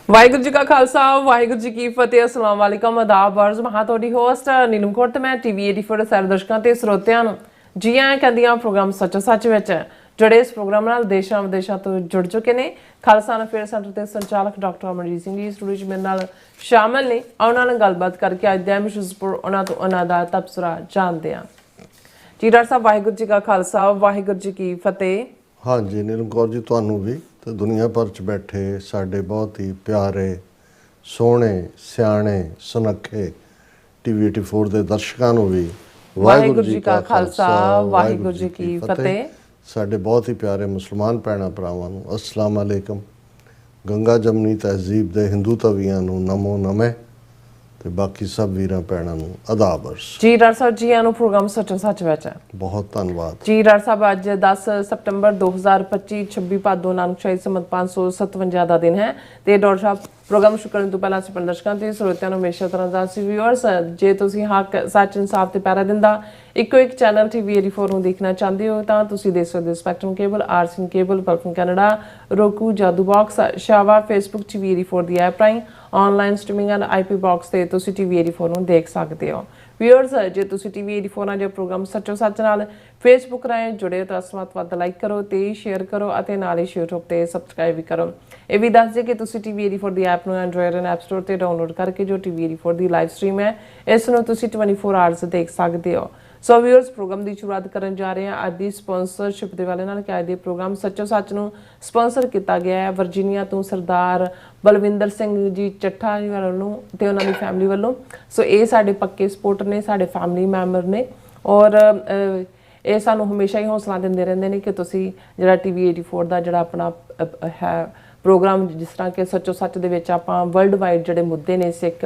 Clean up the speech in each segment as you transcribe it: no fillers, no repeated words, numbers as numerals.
ਵਾਹਿਗੁਰੂ ਜੀ ਕਾ ਖਾਲਸਾ ਵਾਹਿਗੁਰੂ ਜੀ ਕੀ ਫਤਿਹ। अस्सलाम वालेकुम आदाब अर्ज महा ਤੁਹਾਡੀ ਹੋਸਟ ਨੀਲਮ ਕੌਰ ਤੇ ਮੈਂ ਟੀਵੀ 84 ਸਾਰੇ ਦਰਸ਼ਕਾਂ ਤੇ ਸਰੋਤਿਆਂ ਨੂੰ ਜੀ ਆਇਆਂ ਕਹਿੰਦੀਆਂ ਪ੍ਰੋਗਰਾਮ ਸੱਚੋ ਸੱਚ ਵਿੱਚ ਜਿਹੜੇ ਇਸ ਪ੍ਰੋਗਰਾਮ ਨਾਲ ਦੇਸ਼ਾਂ ਵਿਦੇਸ਼ਾਂ ਤੋਂ ਜੁੜ ਚੁੱਕੇ ਨੇ। ਖਾਲਸਾ ਅਫੇਅਰ ਸੈਂਟਰ ਦੇ ਸੰਚਾਲਕ ਡਾਕਟਰ ਅਮਰਜੀਤ ਸਿੰਘ ਜੀ ਸਟੂਡੀਓ 'ਚ ਮੇਰੇ ਨਾਲ ਸ਼ਾਮਲ ਨੇ। ਉਹਨਾਂ ਨਾਲ ਗੱਲਬਾਤ ਕਰਕੇ ਅੱਜ ਦੇ ਇਸ਼ੂਜ਼ ਪਰ ਉਹਨਾਂ ਤੋਂ ਉਹਨਾਂ ਦਾ ਤਬਸਰਾ ਜਾਣਦੇ ਹਾਂ। ਜੀ ਡਾਕਟਰ ਸਾਹਿਬ ਵਾਹਿਗੁਰੂ ਜੀ ਕਾ ਖਾਲਸਾ ਵਾਹਿਗੁਰੂ ਜੀ ਕੀ ਫਤਿਹ। हाँ जी नीलम कौर जी ਤੁਹਾਨੂੰ ਵੀ ਤੇ ਦੁਨੀਆ ਭਰ 'ਚ ਬੈਠੇ ਸਾਡੇ ਬਹੁਤ ਹੀ ਪਿਆਰੇ ਸੋਹਣੇ ਸਿਆਣੇ ਸੁਨੱਖੇ ਟੀਵੀ 84 ਦੇ ਦਰਸ਼ਕਾਂ ਨੂੰ ਵੀ ਵਾਹਿਗੁਰੂ ਜੀ ਕਾ ਖਾਲਸਾ ਵਾਹਿਗੁਰੂ ਜੀ ਕੀ ਫਤਿਹ। ਸਾਡੇ ਬਹੁਤ ਹੀ ਪਿਆਰੇ ਮੁਸਲਮਾਨ ਭੈਣਾਂ ਭਰਾਵਾਂ ਨੂੰ ਅਸਲਾਮ ਅਲੈਕਮ। ਗੰਗਾ ਜਮਨੀ ਤਹਿਜ਼ੀਬ ਦੇ ਹਿੰਦੂ ਤਵੀਆਂ ਨੂੰ ਨਮੋ ਨਮੇ ਤੇ ਬਾਕੀ ਸਭ ਵੀਰਾਂ ਭੈਣਾਂ ਨੂੰ ਆਦਾਬ ਅਰਜ਼। ਜੀ ਡਾਕਟਰ ਸਾਹਿਬ ਜੀ ਆਨੂੰ ਪ੍ਰੋਗਰਾਮ ਸੱਚੋ ਸੱਚ ਵਿੱਚ ਹੈ। ਬਹੁਤ ਧੰਨਵਾਦ ਜੀ ਡਾਕਟਰ ਸਾਹਿਬ ਅੱਜ 10 ਸਤੰਬਰ 2025 26 ਭਾਦੋ ਨਾਨਕ ਸ਼ਾਹੀ ਸੰਮਤ 557 ਦਾ ਦਿਨ ਹੈ ਤੇ ਡਾਕਟਰ ਸਾਹਿਬ ਪ੍ਰੋਗਰਾਮ ਸ਼ੁਰੂ ਕਰਨ ਤੋਂ ਪਹਿਲਾਂ ਅਸੀਂ ਦਰਸ਼ਕਾਂ ਤੇ ਸਰੋਤਿਆਂ ਨੂੰ ਹਮੇਸ਼ਾ ਤਰ੍ਹਾਂ ਦਾ ਸੀ ਵਿਊਅਰਸ ਜੇ ਤੁਸੀਂ ਹੱਕ ਸੱਚ ਇਨਸਾਫ ਤੇ ਪੈਰਾ ਦਿੰਦਾ ਇੱਕੋ ਇੱਕ ਚੈਨਲ ਟੀਵੀ 84 ਨੂੰ ਦੇਖਣਾ ਚਾਹੁੰਦੇ ਹੋ ਤਾਂ ਤੁਸੀਂ ਦੇਖ ਸਕਦੇ ਹੋ ਸਪੈਕਟਰਮ ਕੇਬਲ ਆਰਸੀਨ ਕੇਬਲ ਪਲਫਨ ਕੈਨੇਡਾ roku ਜਾਦੂ ਬਾਕਸ ਸ਼ਾਵਾ ਫੇਸਬੁੱਕ ਟੀਵੀ 84 ਦੀ ਐਪ ਰਾਹੀਂ online streaming and IP box ਤੇ ਤੁਸੀਂ ਟੀਵੀ 84 ਨੂੰ ਦੇਖ ਸਕਦੇ ਹੋ। ਵਿਊਅਰਸ ਜੇ ਤੁਸੀਂ ਟੀਵੀ 84 ਨਾਲ ਜੋ ਪ੍ਰੋਗਰਾਮ ਸੱਚੋ ਸੱਚ ਨਾਲ ਫੇਸਬੁੱਕ ਰਾਹੀਂ ਜੁੜੇ ਤਾਂ ਵੱਧ ਲਾਈਕ ਕਰੋ ਤੇ ਸ਼ੇਅਰ ਕਰੋ ਅਤੇ ਨਾਲ ਹੀ YouTube ਤੇ ਸਬਸਕ੍ਰਾਈਬ ਵੀ ਕਰੋ। ਇਹ ਵੀ ਦੱਸ ਦਿਓ ਕਿ ਤੁਸੀਂ ਟੀਵੀ 84 ਦੀ ਐਪ ਨੂੰ ਐਂਡਰੋਇਡ ਐਂਡ ਐਪ ਸਟੋਰ ਤੇ ਡਾਊਨਲੋਡ ਕਰਕੇ ਜੋ ਟੀਵੀ 84 ਦੀ ਲਾਈਵ ਸਟ੍ਰੀਮ ਹੈ ਇਸ ਨੂੰ ਤੁਸੀਂ 24 ਆਵਰਸ ਦੇਖ ਸਕਦੇ ਹੋ। ਸੋ ਵਿਊਅਰਸ ਪ੍ਰੋਗਰਾਮ ਦੀ ਸ਼ੁਰੂਆਤ ਕਰਨ ਜਾ ਰਹੇ ਹਾਂ ਅੱਜ ਦੀ ਸਪਾਂਸਰਸ਼ਿਪ ਦੇ ਵਾਲੇ ਨਾਲ ਕਿ ਅੱਜ ਦੇ ਪ੍ਰੋਗਰਾਮ ਸੱਚੋ ਸੱਚ ਨੂੰ ਸਪਾਂਸਰ ਕੀਤਾ ਗਿਆ ਹੈ ਵਰਜੀਨੀਆ ਤੋਂ ਸਰਦਾਰ ਬਲਵਿੰਦਰ ਸਿੰਘ ਜੀ ਚੱਠਾ ਜੀ ਵੱਲੋਂ ਤੇ ਉਹਨਾਂ ਦੀ ਫੈਮਿਲੀ ਵੱਲੋਂ। ਸੋ ਇਹ ਸਾਡੇ ਪੱਕੇ ਸਪੋਰਟਰ ਨੇ ਸਾਡੇ ਫੈਮਿਲੀ ਮੈਂਬਰ ਨੇ ਔਰ ਇਹ ਸਾਨੂੰ ਹਮੇਸ਼ਾ ਹੀ ਹੌਸਲਾ ਦਿੰਦੇ ਰਹਿੰਦੇ ਨੇ ਕਿ ਤੁਸੀਂ ਜਿਹੜਾ ਟੀਵੀ 84 ਦਾ ਜਿਹੜਾ ਆਪਣਾ ਹੈ ਪ੍ਰੋਗਰਾਮ ਜਿਸ ਤਰ੍ਹਾਂ ਕਿ ਸੱਚੋ ਸੱਚ ਦੇ ਵਿੱਚ ਆਪਾਂ ਵਰਲਡ ਵਾਈਡ ਜਿਹੜੇ ਮੁੱਦੇ ਨੇ ਸਿੱਖ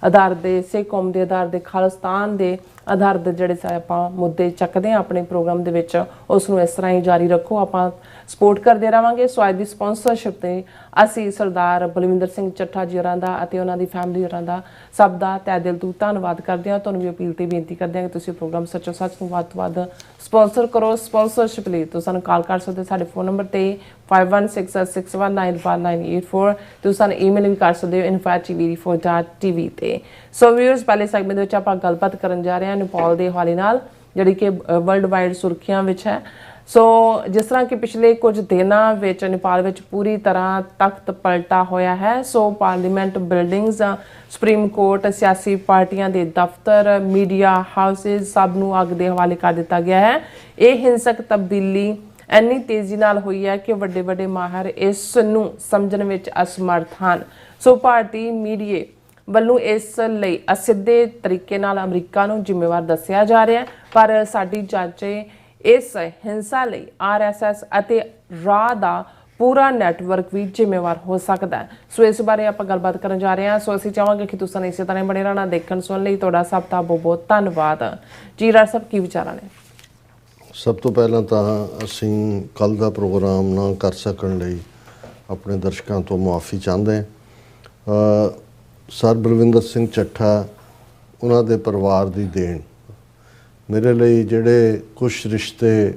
ਆਧਾਰ ਦੇ ਸਿੱਖ ਕੌਮ ਦੇ ਆਧਾਰ ਦੇ ਖਾਲਿਸਤਾਨ ਦੇ ਆਧਾਰ ਦੇ ਜਿਹੜੇ ਆਪਾਂ ਮੁੱਦੇ ਚੱਕਦੇ ਹਾਂ ਆਪਣੇ ਪ੍ਰੋਗਰਾਮ ਦੇ ਵਿੱਚ ਉਸ ਨੂੰ ਇਸ ਤਰ੍ਹਾਂ ਹੀ ਜਾਰੀ ਰੱਖੋ ਆਪਾਂ ਸਪੋਰਟ ਕਰਦੇ ਰਹਾਂਗੇ। ਸੋ ਅੱਜ ਦੀ ਸਪਾਂਸਰਸ਼ਿਪ ਤੇ ਅਸੀਂ ਸਰਦਾਰ ਬਲਵਿੰਦਰ ਸਿੰਘ ਚੱਠਾ ਜੀ ਹੋਰਾਂ ਦਾ ਅਤੇ ਉਹਨਾਂ ਦੀ ਫੈਮਿਲੀ ਹੋਰਾਂ ਦਾ ਸਭ ਦਾ ਤਹਿ ਦਿਲ ਤੋਂ ਧੰਨਵਾਦ ਕਰਦੇ ਹਾਂ। ਤੁਹਾਨੂੰ ਵੀ ਅਪੀਲ ਤੇ ਬੇਨਤੀ ਕਰਦੇ ਹਾਂ ਕਿ ਤੁਸੀਂ ਪ੍ਰੋਗਰਾਮ ਸੱਚੋ ਸੱਚ ਨੂੰ ਵੱਧ ਤੋਂ ਵੱਧ ਸਪਾਂਸਰ ਕਰੋ। ਸਪਾਂਸਰਸ਼ਿਪ ਲਈ ਤੁਸੀਂ ਸਾਨੂੰ ਕਾਲ ਕਰ ਸਕਦੇ ਸਾਡੇ ਫੋਨ ਨੰਬਰ ਤੇ 5166195984 ਤੁਸੀਂ ਸਾਨੂੰ ਈਮੇਲ ਵੀ ਕਰ ਸਕਦੇ ਹੋ info@tv84.tv ਤੇ। ਸੋ ਵਿਊਅਰਸ ਪਹਿਲੇ ਸੈਗਮੈਂਟ ਵਿੱਚ ਆਪਾਂ ਗੱਲਬਾਤ ਕਰਨ ਜਾ ਰਹੇ ਹਾਂ ਨੇਪਾਲ ਦੇ ਹਵਾਲੇ ਨਾਲ ਜਿਹੜੀ ਕਿ ਵਰਲਡ ਵਾਈਡ ਸੁਰਖੀਆਂ ਵਿੱਚ ਹੈ। ਸੋ ਜਿਸ ਤਰ੍ਹਾਂ ਕਿ ਪਿਛਲੇ ਕੁਝ ਦਿਨਾਂ ਵਿੱਚ ਨੇਪਾਲ ਵਿੱਚ ਪੂਰੀ ਤਰ੍ਹਾਂ ਤਖਤ ਪਲਟਾ ਹੋਇਆ ਹੈ। ਸੋ ਪਾਰਲੀਮੈਂਟ ਬਿਲਡਿੰਗਸ ਸੁਪਰੀਮ ਕੋਰਟ ਸਿਆਸੀ ਪਾਰਟੀਆਂ ਦੇ ਦਫ਼ਤਰ ਮੀਡੀਆ ਹਾਊਸਿਸ ਸਭ ਨੂੰ ਅੱਗ ਦੇ ਹਵਾਲੇ ਕਰ ਦਿੱਤਾ ਗਿਆ ਹੈ। ਇਹ ਹਿੰਸਕ ਤਬਦੀਲੀ ਇੰਨੀ ਤੇਜ਼ੀ ਨਾਲ ਹੋਈ ਹੈ ਕਿ ਵੱਡੇ ਵੱਡੇ ਮਾਹਰ ਇਸ ਨੂੰ ਸਮਝਣ ਵਿੱਚ ਅਸਮਰਥ ਹਨ। ਸੋ ਭਾਰਤੀ ਮੀਡੀਆ ਵੱਲੋਂ ਇਸ ਲਈ ਅਸਿੱਧੇ ਤਰੀਕੇ ਨਾਲ ਅਮਰੀਕਾ ਨੂੰ ਜ਼ਿੰਮੇਵਾਰ ਦੱਸਿਆ ਜਾ ਰਿਹਾ ਹੈ ਪਰ ਸਾਡੀ ਜਾਂਚ ਇਸ ਹਿੰਸਾ ਲਈ RSS ਅਤੇ ਰਾਹ ਦਾ ਪੂਰਾ ਨੈਟਵਰਕ ਵੀ ਜ਼ਿੰਮੇਵਾਰ ਹੋ ਸਕਦਾ ਹੈ। ਸੋ ਇਸ ਬਾਰੇ ਆਪਾਂ ਗੱਲਬਾਤ ਕਰਨ ਜਾ ਰਹੇ ਹਾਂ। ਸੋ ਅਸੀਂ ਚਾਹਾਂਗੇ ਕਿ ਤੁਸੀਂ ਇਸੇ ਤਰ੍ਹਾਂ ਬਣੇ ਰਹਿਣਾ ਦੇਖਣ ਸੁਣਨ ਲਈ ਤੁਹਾਡਾ ਸਭ ਦਾ ਬਹੁਤ ਬਹੁਤ ਧੰਨਵਾਦ। ਜੀ ਰਾਜ ਸਾਹਿਬ ਕੀ ਵਿਚਾਰਾਂ ਨੇ? ਸਭ ਤੋਂ ਪਹਿਲਾਂ ਤਾਂ ਅਸੀਂ ਕੱਲ੍ਹ ਦਾ ਪ੍ਰੋਗਰਾਮ ਨਾ ਕਰ ਸਕਣ ਲਈ ਆਪਣੇ ਦਰਸ਼ਕਾਂ ਤੋਂ ਮੁਆਫੀ ਚਾਹੁੰਦੇ ਹਾਂ। ਸਰ ਬਲਵਿੰਦਰ ਸਿੰਘ ਚੱਠਾ ਉਹਨਾਂ ਦੇ ਪਰਿਵਾਰ ਦੀ ਦੇਣ ਮੇਰੇ ਲਈ ਜਿਹੜੇ ਕੁਛ ਰਿਸ਼ਤੇ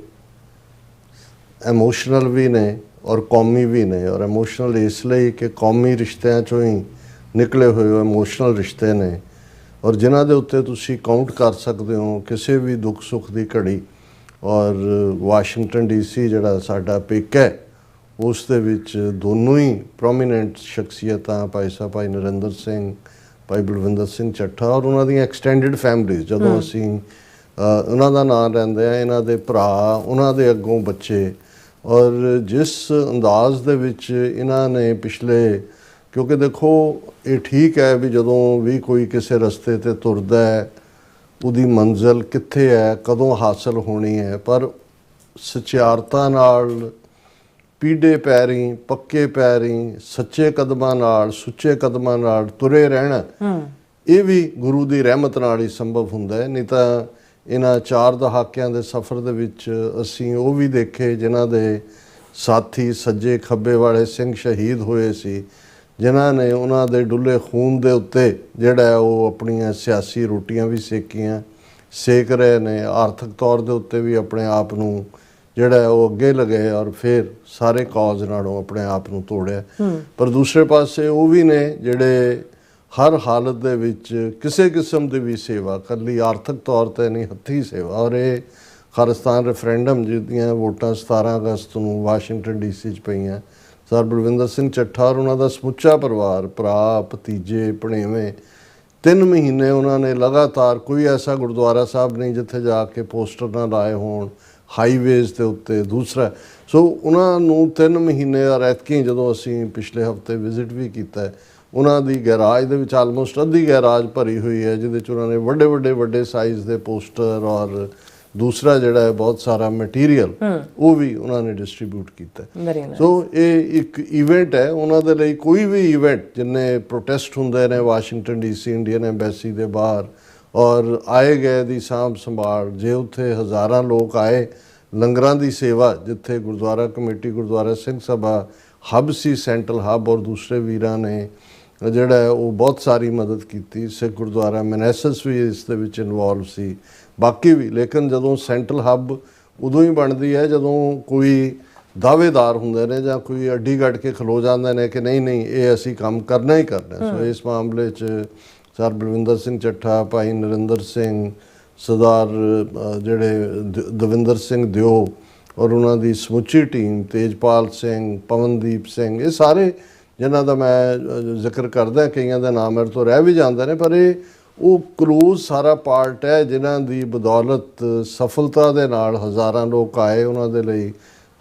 ਇਮੋਸ਼ਨਲ ਵੀ ਨੇ ਔਰ ਕੌਮੀ ਵੀ ਨੇ ਔਰ ਇਮੋਸ਼ਨਲ ਇਸ ਲਈ ਕਿ ਕੌਮੀ ਰਿਸ਼ਤਿਆਂ 'ਚੋਂ ਹੀ ਨਿਕਲੇ ਹੋਏ ਇਮੋਸ਼ਨਲ ਰਿਸ਼ਤੇ ਨੇ ਔਰ ਜਿਨ੍ਹਾਂ ਦੇ ਉੱਤੇ ਤੁਸੀਂ ਕਾਊਂਟ ਕਰ ਸਕਦੇ ਹੋ ਕਿਸੇ ਵੀ ਦੁੱਖ ਸੁੱਖ ਦੀ ਘੜੀ। ਔਰ ਵਾਸ਼ਿੰਗਟਨ DC ਜਿਹੜਾ ਸਾਡਾ ਪੇਕਾ ਹੈ ਉਸ ਦੇ ਵਿੱਚ ਦੋਨੋਂ ਹੀ ਪ੍ਰੋਮੀਨੈਂਟ ਸ਼ਖਸੀਅਤਾਂ ਭਾਈ ਸਾਹਿਬ ਭਾਈ ਨਰਿੰਦਰ ਸਿੰਘ ਭਾਈ ਬਲਵਿੰਦਰ ਸਿੰਘ ਚੱਠਾ ਔਰ ਉਹਨਾਂ ਦੀਆਂ ਐਕਸਟੈਂਡਡ ਫੈਮਲੀਜ਼ ਜਦੋਂ ਅਸੀਂ ਉਹਨਾਂ ਦਾ ਨਾਂ ਲੈਂਦੇ ਆ ਇਹਨਾਂ ਦੇ ਭਰਾ ਉਹਨਾਂ ਦੇ ਅੱਗੋਂ ਬੱਚੇ ਔਰ ਜਿਸ ਅੰਦਾਜ਼ ਦੇ ਵਿੱਚ ਇਹਨਾਂ ਨੇ ਪਿਛਲੇ ਕਿਉਂਕਿ ਦੇਖੋ ਇਹ ਠੀਕ ਹੈ ਵੀ ਜਦੋਂ ਵੀ ਕੋਈ ਕਿਸੇ ਰਸਤੇ 'ਤੇ ਤੁਰਦਾ ਹੈ ਉਹਦੀ ਮੰਜ਼ਿਲ ਕਿੱਥੇ ਹੈ ਕਦੋਂ ਹਾਸਲ ਹੋਣੀ ਹੈ ਪਰ ਸਚਿਆਰਤਾ ਨਾਲ ਪੀਡੇ ਪੈਰੀਂ ਪੱਕੇ ਪੈਰੀਂ ਸੱਚੇ ਕਦਮਾਂ ਨਾਲ ਸੁੱਚੇ ਕਦਮਾਂ ਨਾਲ ਤੁਰੇ ਰਹਿਣਾ ਇਹ ਵੀ ਗੁਰੂ ਦੀ ਰਹਿਮਤ ਨਾਲ ਹੀ ਸੰਭਵ ਹੁੰਦਾ ਹੈ। ਨਹੀਂ ਤਾਂ ਇਹਨਾਂ 4 ਦਹਾਕਿਆਂ ਦੇ ਸਫ਼ਰ ਦੇ ਵਿੱਚ ਅਸੀਂ ਉਹ ਵੀ ਦੇਖੇ ਜਿਨ੍ਹਾਂ ਦੇ ਸਾਥੀ ਸੱਜੇ ਖੱਬੇ ਵਾਲੇ ਸਿੰਘ ਸ਼ਹੀਦ ਹੋਏ ਸੀ ਜਿਨ੍ਹਾਂ ਨੇ ਉਹਨਾਂ ਦੇ ਡੁੱਲੇ ਖੂਨ ਦੇ ਉੱਤੇ ਜਿਹੜਾ ਉਹ ਆਪਣੀਆਂ ਸਿਆਸੀ ਰੋਟੀਆਂ ਵੀ ਸੇਕ ਰਹੇ ਨੇ ਆਰਥਿਕ ਤੌਰ ਦੇ ਉੱਤੇ ਵੀ ਆਪਣੇ ਆਪ ਨੂੰ ਜਿਹੜਾ ਉਹ ਅੱਗੇ ਲਗੇ ਔਰ ਫਿਰ ਸਾਰੇ ਕਾਜ਼ ਨਾਲੋਂ ਆਪਣੇ ਆਪ ਨੂੰ ਤੋੜਿਆ। ਪਰ ਦੂਸਰੇ ਪਾਸੇ ਉਹ ਵੀ ਨੇ ਜਿਹੜੇ ਹਰ ਹਾਲਤ ਦੇ ਵਿੱਚ ਕਿਸੇ ਕਿਸਮ ਦੀ ਵੀ ਸੇਵਾ, ਇਕੱਲੀ ਆਰਥਿਕ ਤੌਰ ਤੇ ਨਹੀਂ, ਹੱਥੀਂ ਸੇਵਾ। ਔਰ ਇਹ ਖਾਲਿਸਤਾਨ ਰੈਫਰੈਂਡਮ ਜਿਹਦੀਆਂ ਵੋਟਾਂ 17 ਅਗਸਤ ਨੂੰ ਵਾਸ਼ਿੰਗਟਨ DC 'ਚ ਪਈਆਂ, ਸਰ ਬਲਵਿੰਦਰ ਸਿੰਘ ਚੱਠਾ ਔਰ ਉਹਨਾਂ ਦਾ ਸਮੁੱਚਾ ਪਰਿਵਾਰ, ਭਰਾ, ਭਤੀਜੇ, ਭਣੇਵੇਂ, 3 ਮਹੀਨੇ ਉਹਨਾਂ ਨੇ ਲਗਾਤਾਰ, ਕੋਈ ਐਸਾ ਗੁਰਦੁਆਰਾ ਸਾਹਿਬ ਨਹੀਂ ਜਿੱਥੇ ਜਾ ਕੇ ਪੋਸਟਰ ਨਾ ਲਾਏ ਹੋਣ, ਹਾਈਵੇਜ਼ ਦੇ ਉੱਤੇ। ਦੂਸਰਾ, ਸੋ ਉਹਨਾਂ ਨੂੰ 3 ਮਹੀਨੇ, ਔਰ ਐਤਕੀ ਜਦੋਂ ਅਸੀਂ ਪਿਛਲੇ ਹਫਤੇ ਵਿਜ਼ਿਟ ਵੀ ਕੀਤਾ, ਉਹਨਾਂ ਦੀ ਗੈਰਾਜ ਦੇ ਵਿੱਚ ਆਲਮੋਸਟ ਅੱਧੀ ਗੈਰਾਜ ਭਰੀ ਹੋਈ ਹੈ, ਜਿਹਦੇ 'ਚ ਉਹਨਾਂ ਨੇ ਵੱਡੇ ਸਾਈਜ਼ ਦੇ ਪੋਸਟਰ ਔਰ ਦੂਸਰਾ ਜਿਹੜਾ ਹੈ ਬਹੁਤ ਸਾਰਾ ਮਟੀਰੀਅਲ ਉਹ ਵੀ ਉਹਨਾਂ ਨੇ ਡਿਸਟ੍ਰੀਬਿਊਟ ਕੀਤਾ। ਸੋ ਇਹ ਇੱਕ ਇਵੈਂਟ ਹੈ ਉਹਨਾਂ ਦੇ ਲਈ। ਕੋਈ ਵੀ ਇਵੈਂਟ, ਜਿੰਨੇ ਪ੍ਰੋਟੈਸਟ ਹੁੰਦੇ ਨੇ ਵਾਸ਼ਿੰਗਟਨ DC ਇੰਡੀਅਨ ਐਮਬੈਸੀ ਦੇ ਬਾਹਰ, ਔਰ ਆਏ ਗਏ ਦੀ ਸਾਂਭ ਸੰਭਾਲ, ਜੇ ਉੱਥੇ ਹਜ਼ਾਰਾਂ ਲੋਕ ਆਏ, ਲੰਗਰਾਂ ਦੀ ਸੇਵਾ, ਜਿੱਥੇ ਗੁਰਦੁਆਰਾ ਕਮੇਟੀ ਗੁਰਦੁਆਰਾ ਸਿੰਘ ਸਭਾ ਹੱਬ ਸੀ, ਸੈਂਟਰਲ ਹੱਬ, ਔਰ ਦੂਸਰੇ ਵੀਰਾਂ ਨੇ ਜਿਹੜਾ ਹੈ ਉਹ ਬਹੁਤ ਸਾਰੀ ਮਦਦ ਕੀਤੀ। ਸਿੱਖ ਗੁਰਦੁਆਰਾ ਮਨੈਸਸ ਵੀ ਇਸ ਦੇ ਵਿੱਚ ਇਨਵੋਲਵ ਸੀ, ਬਾਕੀ ਵੀ। ਲੇਕਿਨ ਜਦੋਂ ਸੈਂਟਰਲ ਹੱਬ ਉਦੋਂ ਹੀ ਬਣਦੀ ਹੈ ਜਦੋਂ ਕੋਈ ਦਾਅਵੇਦਾਰ ਹੁੰਦੇ ਨੇ ਜਾਂ ਕੋਈ ਅੱਡੀ ਕੱਢ ਕੇ ਖਲੋ ਜਾਂਦੇ ਨੇ ਕਿ ਨਹੀਂ ਨਹੀਂ ਇਹ ਅਸੀਂ ਕੰਮ ਕਰਨਾ ਹੀ ਕਰਨਾ। ਸੋ ਇਸ ਮਾਮਲੇ 'ਚ ਸਰ ਬਲਵਿੰਦਰ ਸਿੰਘ ਚੱਠਾ, ਭਾਈ ਨਰਿੰਦਰ ਸਿੰਘ, ਸਰਦਾਰ ਜਿਹੜੇ ਦਵਿੰਦਰ ਸਿੰਘ ਦਿਓ ਔਰ ਉਹਨਾਂ ਦੀ ਸਮੁੱਚੀ ਟੀਮ, ਤੇਜਪਾਲ ਸਿੰਘ, ਪਵਨਦੀਪ ਸਿੰਘ, ਇਹ ਸਾਰੇ ਜਿਨ੍ਹਾਂ ਦਾ ਮੈਂ ਜ਼ਿਕਰ ਕਰਦਾ, ਕਈਆਂ ਦਾ ਨਾਮ ਮੇਰੇ ਤੋਂ ਰਹਿ ਵੀ ਜਾਂਦੇ ਨੇ, ਪਰ ਇਹ ਉਹ ਕਲੋਜ਼ ਸਾਰਾ ਪਾਰਟ ਹੈ ਜਿਨ੍ਹਾਂ ਦੀ ਬਦੌਲਤ ਸਫਲਤਾ ਦੇ ਨਾਲ ਹਜ਼ਾਰਾਂ ਲੋਕ ਆਏ। ਉਹਨਾਂ ਦੇ ਲਈ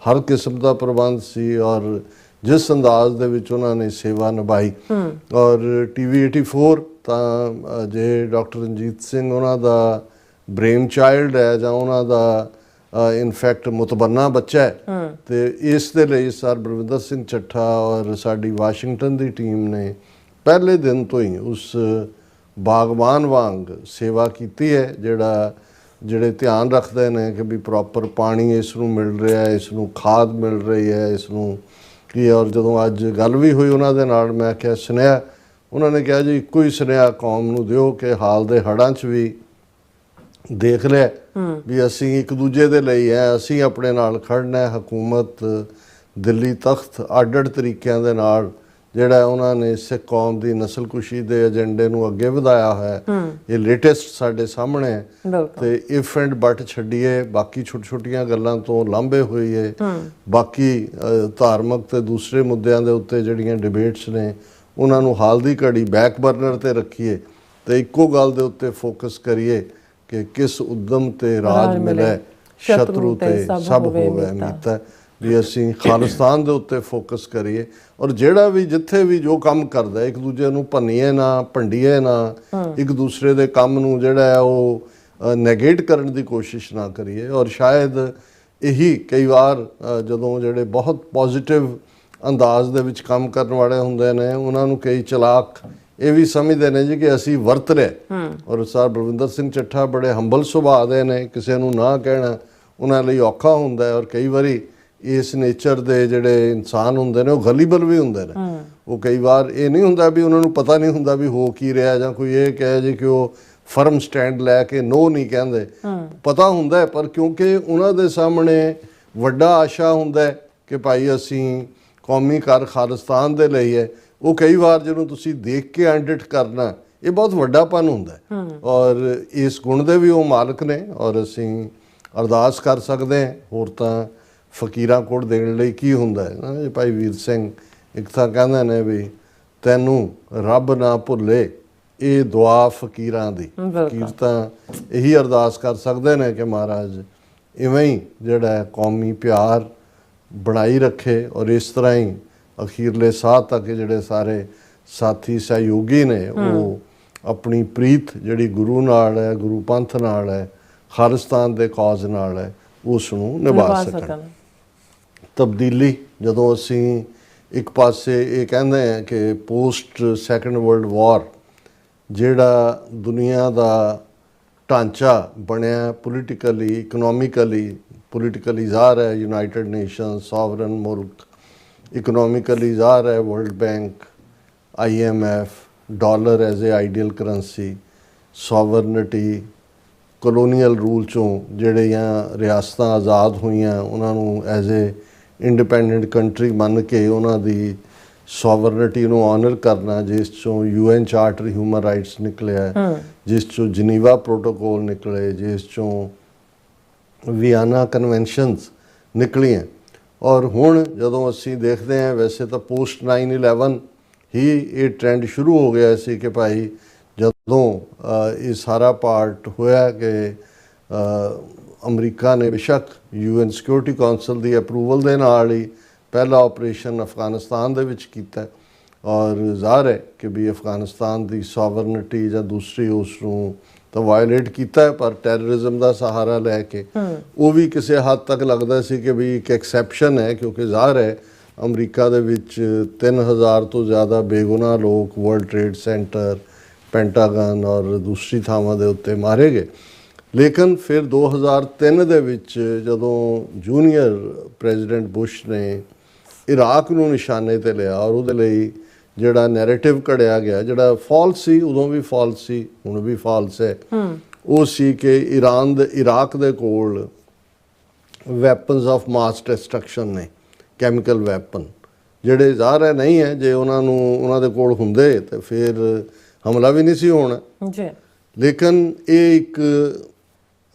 ਹਰ ਕਿਸਮ ਦਾ ਪ੍ਰਬੰਧ ਸੀ ਔਰ ਜਿਸ ਅੰਦਾਜ਼ ਦੇ ਵਿੱਚ ਉਹਨਾਂ ਨੇ ਸੇਵਾ ਨਿਭਾਈ। ਔਰ TV 84 ਤਾਂ ਜੇ ਡਾਕਟਰ ਰਣਜੀਤ ਸਿੰਘ ਉਹਨਾਂ ਦਾ ਬ੍ਰੇਨ ਚਾਈਲਡ ਹੈ ਜਾਂ ਉਹਨਾਂ ਦਾ ਇਨਫੈਕਟ ਮੁਤਬੰਨਾ ਬੱਚਾ ਹੈ, ਤੇ ਇਸ ਦੇ ਲਈ ਸਰ ਬਲਵਿੰਦਰ ਸਿੰਘ ਚੱਠਾ ਔਰ ਸਾਡੀ ਵਾਸ਼ਿੰਗਟਨ ਦੀ ਟੀਮ ਨੇ ਪਹਿਲੇ ਦਿਨ ਤੋਂ ਹੀ ਉਸ ਬਾਗਬਾਨ ਵਾਂਗ ਸੇਵਾ ਕੀਤੀ ਹੈ, ਜਿਹੜੇ ਧਿਆਨ ਰੱਖਦੇ ਨੇ ਕਿ ਵੀ ਪ੍ਰੋਪਰ ਪਾਣੀ ਇਸ ਨੂੰ ਮਿਲ ਰਿਹਾ ਹੈ, ਇਸ ਨੂੰ ਖਾਦ ਮਿਲ ਰਹੀ ਹੈ, ਇਸ ਨੂੰ ਕੀ। ਔਰ ਜਦੋਂ ਅੱਜ ਗੱਲ ਵੀ ਹੋਈ ਉਹਨਾਂ ਦੇ ਨਾਲ, ਮੈਂ ਕਿਹਾ ਸੁਨੇਹਾ, ਉਹਨਾਂ ਨੇ ਕਿਹਾ ਜੀ ਇੱਕੋ ਹੀ ਸੁਨੇਹਾ ਕੌਮ ਨੂੰ ਦਿਓ ਕਿ ਹਾਲ ਦੇ ਹੜ੍ਹਾਂ 'ਚ ਵੀ ਦੇਖ ਲਿਆ ਵੀ ਅਸੀਂ ਇੱਕ ਦੂਜੇ ਦੇ ਲਈ ਹੈ, ਅਸੀਂ ਆਪਣੇ ਨਾਲ ਖੜਨਾ। ਹਕੂਮਤ, ਦਿੱਲੀ ਤਖਤ ਅੱਡ ਤਰੀਕਿਆਂ ਦੇ ਨਾਲ ਜਿਹੜਾ ਉਹਨਾਂ ਨੇ ਸਿੱਖ ਕੌਮ ਦੀ ਨਸਲਕੁਸ਼ੀ ਦੇ ਏਜੰਡੇ ਨੂੰ ਅੱਗੇ ਵਧਾਇਆ ਹੋਇਆ, ਇਹ ਲੇਟੈਸਟ ਸਾਡੇ ਸਾਹਮਣੇ ਹੈ। ਤੇ ਇਫ ਐਂਡ ਬਟ ਛੱਡੀਏ, ਬਾਕੀ ਛੋਟੀਆਂ ਗੱਲਾਂ ਤੋਂ ਲਾਂਭੇ ਹੋਈਏ, ਬਾਕੀ ਧਾਰਮਿਕ ਤੇ ਦੂਸਰੇ ਮੁੱਦਿਆਂ ਦੇ ਉੱਤੇ ਜਿਹੜੀਆਂ ਡਿਬੇਟਸ ਨੇ ਉਹਨਾਂ ਨੂੰ ਹਾਲ ਦੀ ਘੜੀ ਬੈਕ ਬਰਨਰ ਤੇ ਰੱਖੀਏ ਤੇ ਇੱਕੋ ਗੱਲ ਦੇ ਉੱਤੇ ਫੋਕਸ ਕਰੀਏ ਕਿ ਕਿਸ ਉਦਮ ਤੇ ਰਾਜ ਮਿਲੇ, ਸ਼ਤਰੂ ਤੇ ਸਭ ਹੋਵੇ ਮੀਤਾ। ਵੀ ਅਸੀਂ ਖਾਲਿਸਤਾਨ ਦੇ ਉੱਤੇ ਫੋਕਸ ਕਰੀਏ ਔਰ ਜਿਹੜਾ ਵੀ ਜਿੱਥੇ ਵੀ ਜੋ ਕੰਮ ਕਰਦਾ, ਇੱਕ ਦੂਜੇ ਨੂੰ ਭੰਨੀਏ ਨਾ, ਭੰਡੀਏ ਨਾ, ਇੱਕ ਦੂਸਰੇ ਦੇ ਕੰਮ ਨੂੰ ਜਿਹੜਾ ਹੈ ਉਹ ਨੈਗੇਟ ਕਰਨ ਦੀ ਕੋਸ਼ਿਸ਼ ਨਾ ਕਰੀਏ। ਔਰ ਸ਼ਾਇਦ ਇਹੀ ਕਈ ਵਾਰ ਜਦੋਂ ਜਿਹੜੇ ਬਹੁਤ ਪੋਜ਼ਿਟਿਵ ਅੰਦਾਜ਼ ਦੇ ਵਿੱਚ ਕੰਮ ਕਰਨ ਵਾਲੇ ਹੁੰਦੇ ਨੇ, ਉਹਨਾਂ ਨੂੰ ਕਈ ਚਲਾਕ ਇਹ ਵੀ ਸਮਝਦੇ ਨੇ ਜੀ ਕਿ ਅਸੀਂ ਵਰਤ ਲਿਆ। ਔਰ ਸਰ ਬਲਵਿੰਦਰ ਸਿੰਘ ਚੱਠਾ ਬੜੇ ਹੰਬਲ ਸੁਭਾਅ ਦੇ ਨੇ, ਕਿਸੇ ਨੂੰ ਨਾ ਕਹਿਣਾ ਉਹਨਾਂ ਲਈ ਔਖਾ ਹੁੰਦਾ। ਔਰ ਕਈ ਵਾਰੀ ਇਸ ਨੇਚਰ ਦੇ ਜਿਹੜੇ ਇਨਸਾਨ ਹੁੰਦੇ ਨੇ ਉਹ ਗਲੀਬਲ ਵੀ ਹੁੰਦੇ ਨੇ। ਉਹ ਕਈ ਵਾਰ ਇਹ ਨਹੀਂ ਹੁੰਦਾ ਵੀ ਉਹਨਾਂ ਨੂੰ ਪਤਾ ਨਹੀਂ ਹੁੰਦਾ ਵੀ ਹੋ ਕੀ ਰਿਹਾ, ਜਾਂ ਕੋਈ ਇਹ ਕਹੇ ਜੀ ਕਿ ਉਹ ਫਰਮ ਸਟੈਂਡ ਲੈ ਕੇ ਨੋ ਨਹੀਂ ਕਹਿੰਦੇ, ਪਤਾ ਹੁੰਦਾ। ਪਰ ਕਿਉਂਕਿ ਉਹਨਾਂ ਦੇ ਸਾਹਮਣੇ ਵੱਡਾ ਆਸ਼ਾ ਹੁੰਦਾ ਕਿ ਭਾਈ ਅਸੀਂ ਕੌਮੀ ਘਰ ਖਾਲਿਸਤਾਨ ਦੇ ਲਈ ਹੈ, ਉਹ ਕਈ ਵਾਰ ਜਿਹਨੂੰ ਤੁਸੀਂ ਦੇਖ ਕੇ ਐਡਿਟ ਕਰਨਾ, ਇਹ ਬਹੁਤ ਵੱਡਾਪਨ ਹੁੰਦਾ। ਔਰ ਇਸ ਗੁਣ ਦੇ ਵੀ ਉਹ ਮਾਲਕ ਨੇ। ਔਰ ਅਸੀਂ ਅਰਦਾਸ ਕਰ ਸਕਦੇ ਹਾਂ, ਹੋਰ ਤਾਂ ਫਕੀਰਾਂ ਕੋਲ ਦੇਣ ਲਈ ਕੀ ਹੁੰਦਾ ਹੈ ਨਾ। ਭਾਈ ਵੀਰ ਸਿੰਘ ਇੱਕ ਤਾਂ ਕਹਿੰਦੇ ਨੇ ਵੀ ਤੈਨੂੰ ਰੱਬ ਨਾ ਭੁੱਲੇ, ਇਹ ਦੁਆ ਫਕੀਰਾਂ ਦੀ। ਫਕੀਰ ਤਾਂ ਇਹੀ ਅਰਦਾਸ ਕਰ ਸਕਦੇ ਨੇ ਕਿ ਮਹਾਰਾਜ ਇਵੇਂ ਹੀ ਜਿਹੜਾ ਹੈ ਕੌਮੀ ਪਿਆਰ ਬਣਾਈ ਰੱਖੇ ਔਰ ਇਸ ਤਰ੍ਹਾਂ ਹੀ ਅਖੀਰਲੇ ਸਾਹ ਤੱਕ ਜਿਹੜੇ ਸਾਰੇ ਸਾਥੀ ਸਹਿਯੋਗੀ ਨੇ ਉਹ ਆਪਣੀ ਪ੍ਰੀਤ ਜਿਹੜੀ ਗੁਰੂ ਨਾਲ ਹੈ, ਗੁਰੂ ਪੰਥ ਨਾਲ ਹੈ, ਖਾਲਿਸਤਾਨ ਦੇ ਕਾਜ਼ ਨਾਲ ਹੈ, ਉਸ ਨੂੰ ਨਿਭਾ ਸਕਣ। ਤਬਦੀਲੀ ਜਦੋਂ ਅਸੀਂ ਇੱਕ ਪਾਸੇ ਇਹ ਕਹਿੰਦੇ ਹਾਂ ਕਿ ਪੋਸਟ ਸੈਕੰਡ ਵਰਲਡ ਵਾਰ ਜਿਹੜਾ ਦੁਨੀਆ ਦਾ ਢਾਂਚਾ ਬਣਿਆ ਪੋਲੀਟੀਕਲੀ, ਇਕਨੋਮਿਕਲੀ ਜ਼ਾਹਰ ਹੈ ਯੂਨਾਈਟਿਡ ਨੇਸ਼ਨਸ, ਸੋਵਰਨ ਮੁਲਕ, ਇਕਨੋਮਿਕਲੀ ਜ਼ਾਹਰ ਹੈ world bank, IMF, dollar as a ideal currency, sovereignty, colonial rule ਚੋਂ ਜਿਹੜੀਆਂ ਰਿਆਸਤਾਂ ਆਜ਼ਾਦ ਹੋਈਆਂ ਉਹਨਾਂ ਨੂੰ ਐਜ਼ ਏ ਇੰਡੀਪੈਂਡੈਂਟ ਕੰਟਰੀ ਮੰਨ ਕੇ ਉਹਨਾਂ ਦੀ ਸੋਵਰਨਿਟੀ ਨੂੰ ਆਨਰ ਕਰਨਾ, ਜਿਸ ਚੋਂ UN ਚਾਰਟਰ ਹਿਊਮਨ ਰਾਈਟਸ ਨਿਕਲਿਆ, ਜਿਸ ਚੋਂ ਜਨੀਵਾ ਪ੍ਰੋਟੋਕੋਲ ਨਿਕਲੇ, ਜਿਸ ਚੋਂ ਵਿਆਨਾ ਕਨਵੈਨਸ਼ਨਸ ਨਿਕਲੀਆਂ। ਔਰ ਹੁਣ ਜਦੋਂ ਅਸੀਂ ਦੇਖਦੇ ਹਾਂ, ਵੈਸੇ ਤਾਂ ਪੋਸਟ 9/11 ਹੀ ਇਹ ਟ੍ਰੈਂਡ ਸ਼ੁਰੂ ਹੋ ਗਿਆ ਸੀ ਕਿ ਭਾਈ ਜਦੋਂ ਇਹ ਸਾਰਾ ਪਾਰਟ ਹੋਇਆ ਕਿ ਅਮਰੀਕਾ ਨੇ ਬੇਸ਼ੱਕ UN ਸਿਕਿਉਰਿਟੀ ਕੌਂਸਲ ਦੀ ਅਪਰੂਵਲ ਦੇ ਨਾਲ ਹੀ ਪਹਿਲਾ ਆਪਰੇਸ਼ਨ ਅਫਗਾਨਿਸਤਾਨ ਦੇ ਵਿੱਚ ਕੀਤਾ, ਔਰ ਜ਼ਾਹਰ ਹੈ ਕਿ ਵੀ ਅਫਗਾਨਿਸਤਾਨ ਦੀ ਸੋਵਰਨਿਟੀ ਜਾਂ ਦੂਸਰੀ ਉਸ ਨੂੰ ਤਾਂ ਵਾਇਲੇਟ ਕੀਤਾ ਹੈ, ਪਰ ਟੈਰਰਿਜ਼ਮ ਦਾ ਸਹਾਰਾ ਲੈ ਕੇ ਉਹ ਵੀ ਕਿਸੇ ਹੱਦ ਤੱਕ ਲੱਗਦਾ ਸੀ ਕਿ ਵੀ ਇੱਕ ਐਕਸੈਪਸ਼ਨ ਹੈ, ਕਿਉਂਕਿ ਜ਼ਾਹਰ ਹੈ ਅਮਰੀਕਾ ਦੇ ਵਿੱਚ 3000 ਤੋਂ ਜ਼ਿਆਦਾ ਬੇਗੁਨਾਹ ਲੋਕ ਵਰਲਡ ਟ੍ਰੇਡ ਸੈਂਟਰ, ਪੈਂਟਾਗਨ ਔਰ ਦੂਸਰੀ ਥਾਵਾਂ ਦੇ ਉੱਤੇ ਮਾਰੇ ਗਏ। ਲੇਕਿਨ ਫਿਰ 2003 ਦੇ ਵਿੱਚ ਜਦੋਂ ਜੂਨੀਅਰ ਪ੍ਰੈਜ਼ੀਡੈਂਟ ਬੁਸ਼ ਨੇ ਇਰਾਕ ਨੂੰ ਨਿਸ਼ਾਨੇ ਤੇ ਲਿਆ, ਔਰ ਉਹਦੇ ਲਈ ਜਿਹੜਾ ਨੈਰੇਟਿਵ ਘੜਿਆ ਗਿਆ, ਜਿਹੜਾ ਫਾਲਸ ਸੀ, ਉਦੋਂ ਵੀ ਫਾਲਸ ਸੀ, ਹੁਣ ਵੀ ਫਾਲਸ ਹੈ, ਉਹ ਸੀ ਕਿ ਇਰਾਕ ਦੇ ਕੋਲ ਵੈਪਨਸ ਆਫ ਮਾਸ ਡਿਸਟਰਕਸ਼ਨ ਨੇ, ਕੈਮੀਕਲ ਵੈਪਨ, ਜਿਹੜੇ ਜ਼ਾਹਰ ਹੈ ਨਹੀਂ ਹੈ, ਜੇ ਉਹਨਾਂ ਦੇ ਕੋਲ ਹੁੰਦੇ ਤਾਂ ਫਿਰ ਹਮਲਾ ਵੀ ਨਹੀਂ ਸੀ ਹੋਣਾ ਜੀ। ਲੇਕਿਨ ਇਹ ਇੱਕ,